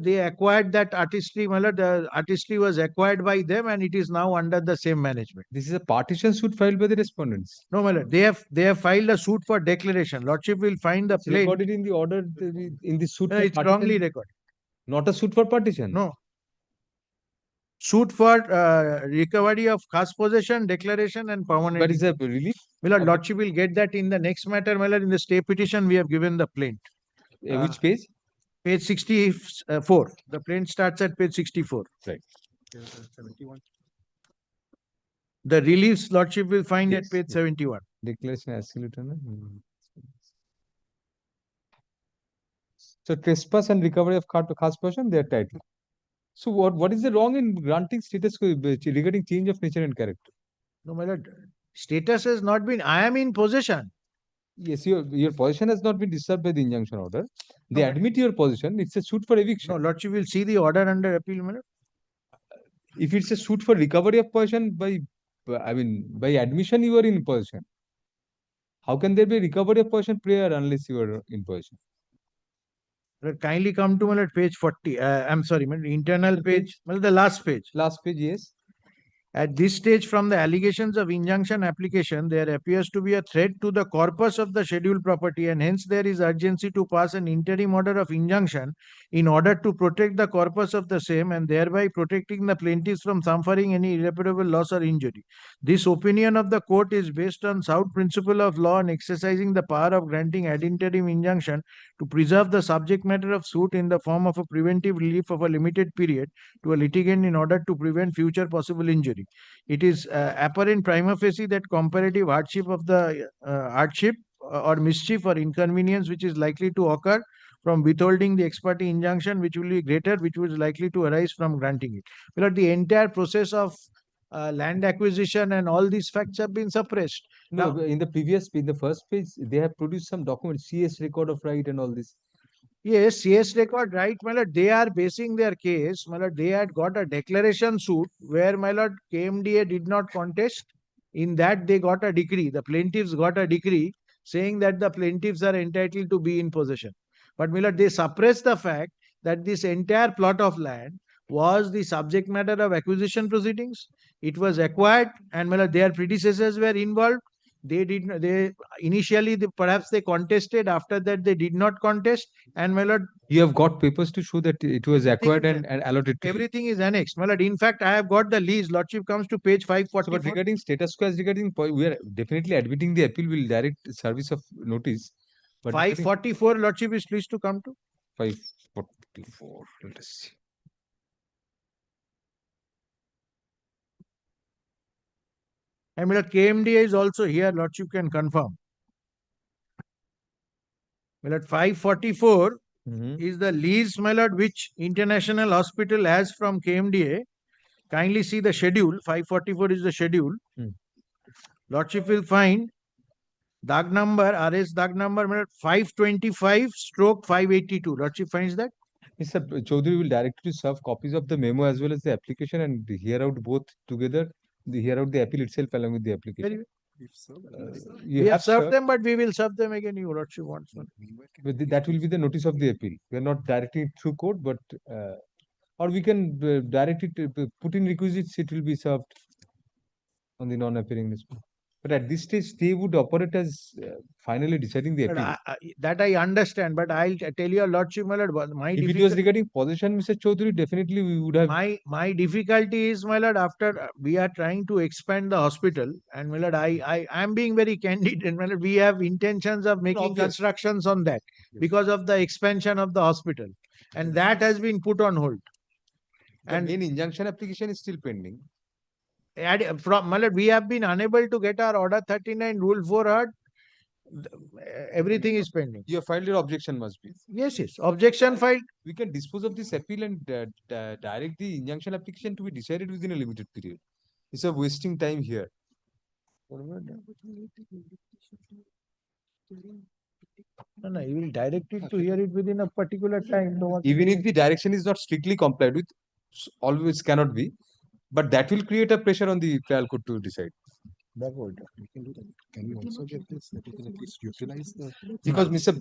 They acquired that Artistry. The Artistry was acquired by them and it is now under the same management. This is a partition suit filed by the respondents. No, my lord, they have filed a suit for declaration. Lordship will find the It's recorded in the order in the suit. No, it's wrongly recorded. Not a suit for partition. No. Suit for recovery of khas possession, declaration, and permanent. But is a relief? My lord, Lordship will get that in the next matter. My lord, in the stay petition, we have given the plaint. Which page? Page 64. The plaint starts at page 64. Right. The reliefs, Lordship will find at page 71. Declaration absolute. So trespass and recovery of khas possession, they are titled. So what is the wrong in granting status quo regarding change of nature and character? No, my lord, status has not been, I am in possession. Yes, your possession has not been disturbed by the injunction order. They admit your possession. It's a suit for eviction. No, Lordship will see the order under appeal, my lord. If it's a suit for recovery of possession by I mean, by admission you are in possession. How can there be recovery of possession prior unless you are in possession? Kindly come to page 40. I'm sorry, internal page, the last page. Last page, yes. At this stage, from the allegations of injunction application, there appears to be a threat to the corpus of the scheduled property, and hence there is urgency to pass an interim order of injunction in order to protect the corpus of the same and thereby protecting the plaintiffs from suffering any irreparable loss or injury. This opinion of the court is based on sound principle of law and exercising the power of granting ad interim injunction to preserve the subject matter of suit in the form of a preventive relief of a limited period to a litigant in order to prevent future possible injury. It is apparent prima facie that comparative hardship of the or mischief or inconvenience which is likely to occur from withholding the ex parte injunction, which will be greater, which was likely to arise from granting it. But the entire process of land acquisition and all these facts have been suppressed. No, Now, in the first page, they have produced some documents, CS record of right and all this. yes, CS record, right, my lord, they are basing their case, my lord, they had got a declaration suit where, my lord, KMDA did not contest. In that, they got a decree. The plaintiffs got a decree saying that the plaintiffs are entitled to be in possession. But, my lord, they suppressed the fact that this entire plot of land was the subject matter of acquisition proceedings. It was acquired, and, my lord, their predecessors were involved. They did not, they initially perhaps they contested, after that they did not contest, and, my lord, You have got papers to show that it was acquired and allotted to you. everything is annexed. My lord, in fact, I have got the lease. Lordship comes to page So, 544. but regarding status quo, as regarding we are definitely admitting the appeal will direct service of notice. But 544, Lordship is pleased to come to. 544. Let us see. And, my lord, KMDA is also here. Lordship can confirm. My lord, 544 is the lease, my lord, which International Hospital has from KMDA. Kindly see the schedule. 544 is the schedule. Lordship will find Dag number, RS Dag number, my lord, 525/582. Lordship finds that. Mr. Chaudhary will directly serve copies of the memo as well as the application and hear out both together. Hear out the appeal itself along with the application. We have served them, but we will serve them again. You Lordship wants one. But that will be the notice of the appeal. We are not directing it through court, but or we can direct it, put in requisites, it will be served on the non-appearing response. But at this stage, they would operate as finally deciding the But appeal. that I understand, but I'll tell your Lordship, my lord, my If it was regarding possession, Mr. Chaudhary, definitely we would have. My difficulty is, my lord, after we are trying to expand the hospital, and my lord, I am being very candid, and my lord, we have intentions of making Obvious. constructions on that because of the expansion of the hospital, and that has been put on hold. And main injunction application is still pending. From my lord, we have been unable to get our order 39 rule 4 heard. Everything is pending. You have filed your objection, must be. Yes, objection filed. We can dispose of this appeal and direct the injunction application to be decided within a limited period. It's a wasting time here. No, you will direct it to hear it within a particular time. Even if the direction is not strictly complied with, always cannot be, but that will create a pressure on the trial court to decide. Can you also get this that you can at least utilize the Because Mr.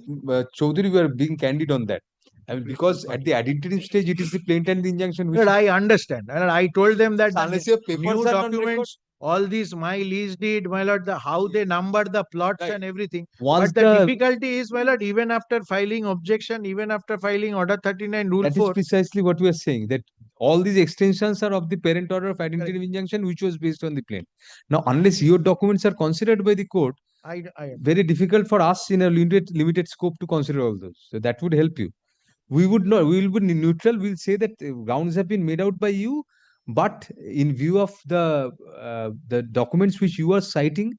Chaudhary, we are being candid on that. I mean, because at the ad interim stage, it is the plaintiff and the injunction. But I understand, and I told them that Unless your papers new are on documents, all these my lease deed, my lord, how they number the plots and everything. Once But the difficulty is, my lord, even after filing objection, even after filing order 39 rule That 4. is precisely what we are saying, that all these extensions are of the parent order of ad interim injunction, which was based on the plaintiff. Now, unless your documents are considered by the court, very difficult for us in a limited scope to consider all those. So that would help you. We would not, we will be neutral. We'll say that grounds have been made out by you, but in view of the documents which you are citing,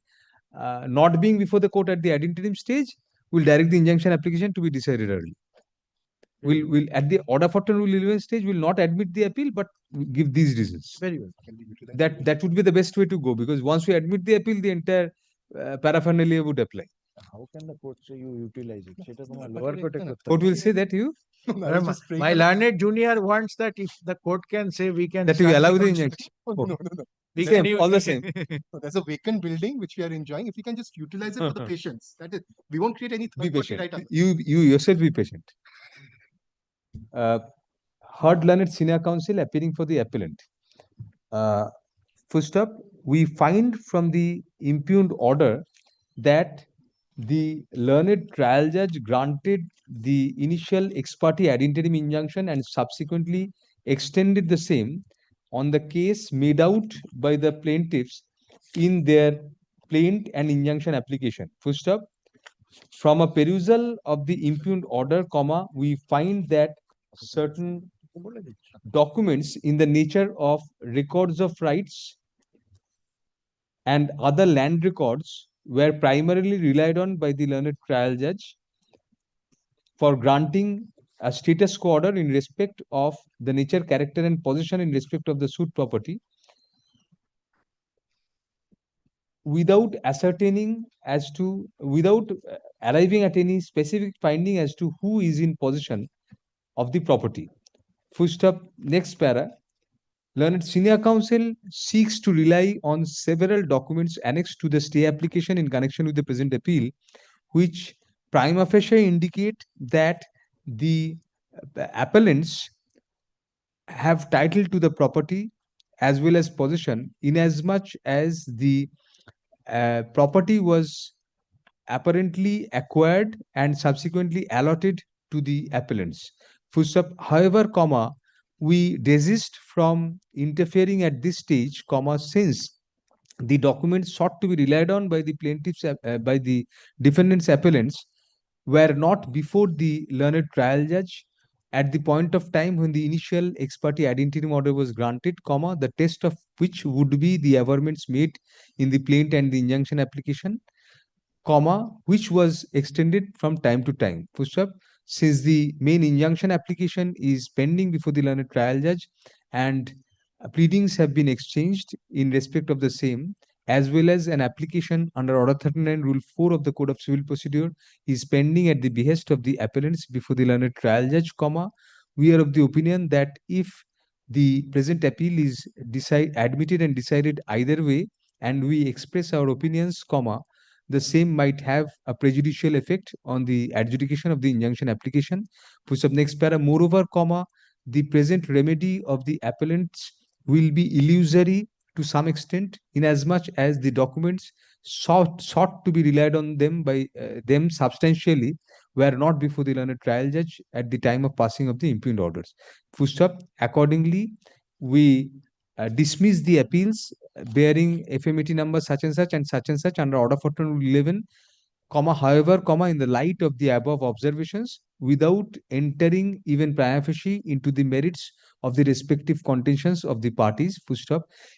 not being before the court at the ad interim stage, we'll direct the injunction application to be decided early. We'll at the order for Rule 11 stage, we'll not admit the appeal, but give these reasons. Very well. That would be the best way to go, because once we admit the appeal, the entire paraphernalia would apply. How can the court say you utilize it? Court will say that you. My learned junior wants that if the court can say we can. That you start allow the construction. injunction. Same, all the same. There's a vacant building which we are enjoying. If we can just utilize it for the patients, that is, we won't create any Be third party patient. right away. You yourself be patient. Heard learned senior counsel appearing for the appellant. First up, we find from the impugned order that the learned trial judge granted the initial ex parte ad interim injunction and subsequently extended the same on the case made out by the plaintiffs in their plaint and injunction application. First up, from a perusal of the impugned order, we find that certain documents in the nature of records of rights and other land records were primarily relied on by the learned trial judge for granting a status quo order in respect of the nature, character, and position in respect of the suit property, without arriving at any specific finding as to who is in possession of the property. First up, next para. Learned senior counsel seeks to rely on several documents annexed to the stay application in connection with the present appeal, which prima facie indicate that the appellants have title to the property as well as possession, inasmuch as the property was apparently acquired and subsequently allotted to the appellants. First up, however, we desist from interfering at this stage, since the documents sought to be relied on by the plaintiffs, by the defendants' appellants, were not before the learned trial judge at the point of time when the initial ex parte ad interim order was granted, the test of which would be the averments made in the plaint and the injunction application, which was extended from time to time. First up, since the main injunction application is pending before the learned trial judge and pleadings have been exchanged in respect of the same, as well as an application under Order 39 Rule 4 of the Code of Civil Procedure is pending at the behest of the appellants before the learned trial judge, we are of the opinion that if the present appeal is admitted and decided either way, and we express our opinions, the same might have a prejudicial effect on the adjudication of the injunction application. Push up next para. Moreover, the present remedy of the appellants will be illusory to some extent, inasmuch as the documents sought to be relied on them by them substantially were not before the learned trial judge at the time of passing of the impugned orders. First up, accordingly, we dismiss the appeals bearing FMET number such and such under Order 4111, however, in the light of the above observations, without entering even prima facie into the merits of the respective contentions of the parties,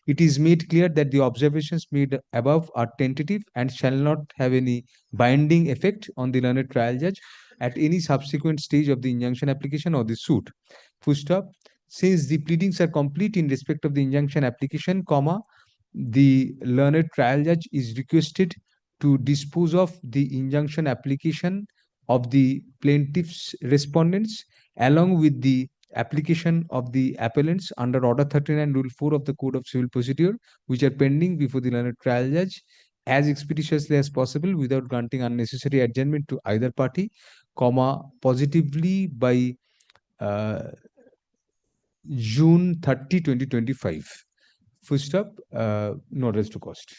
it is made clear that the observations made above are tentative and shall not have any binding effect on the learned trial judge at any subsequent stage of the injunction application or the suit. Since the pleadings are complete in respect of the injunction application, the learned trial judge is requested to dispose of the injunction application of the plaintiff's respondents along with the application of the appellants under Order 39 Rule 4 of the Code of Civil Procedure, which are pending before the learned trial judge as expeditiously as possible without granting unnecessary adjournment to either party, positively by June 30, 2025. First up, no rest to cost.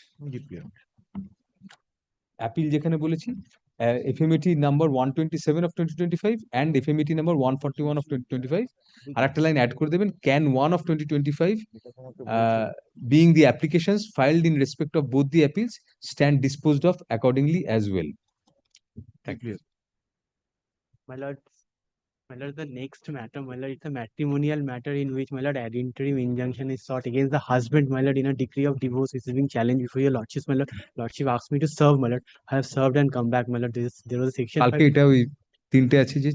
Appeal যেখানে বলেছি FMET number 127 of 2025 and FMET number 141 of 2025 আরেকটা line add করে দেবেন can 1 of 2025 being the applications filed in respect of both the appeals stand disposed of accordingly as well. Thank you. My lord, the next matter, my lord, it's a matrimonial matter in which, my lord, ad interim injunction is sought against the husband, my lord, in a decree of divorce is being challenged before your lordship, my lord. Lordship asked me to serve, my lord. I have served and come back, my lord. There was a section. কালকে এটা ওই তিনটে আছে যে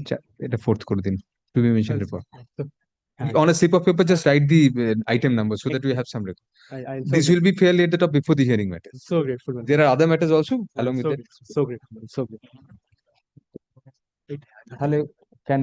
এটা fourth করে দিন to be mentioned report. On a slip of paper, just write the item number so that we have some record. This will be fairly at the top before the hearing matters. So grateful. There are other matters also along with that. So grateful. So grateful. Hello, can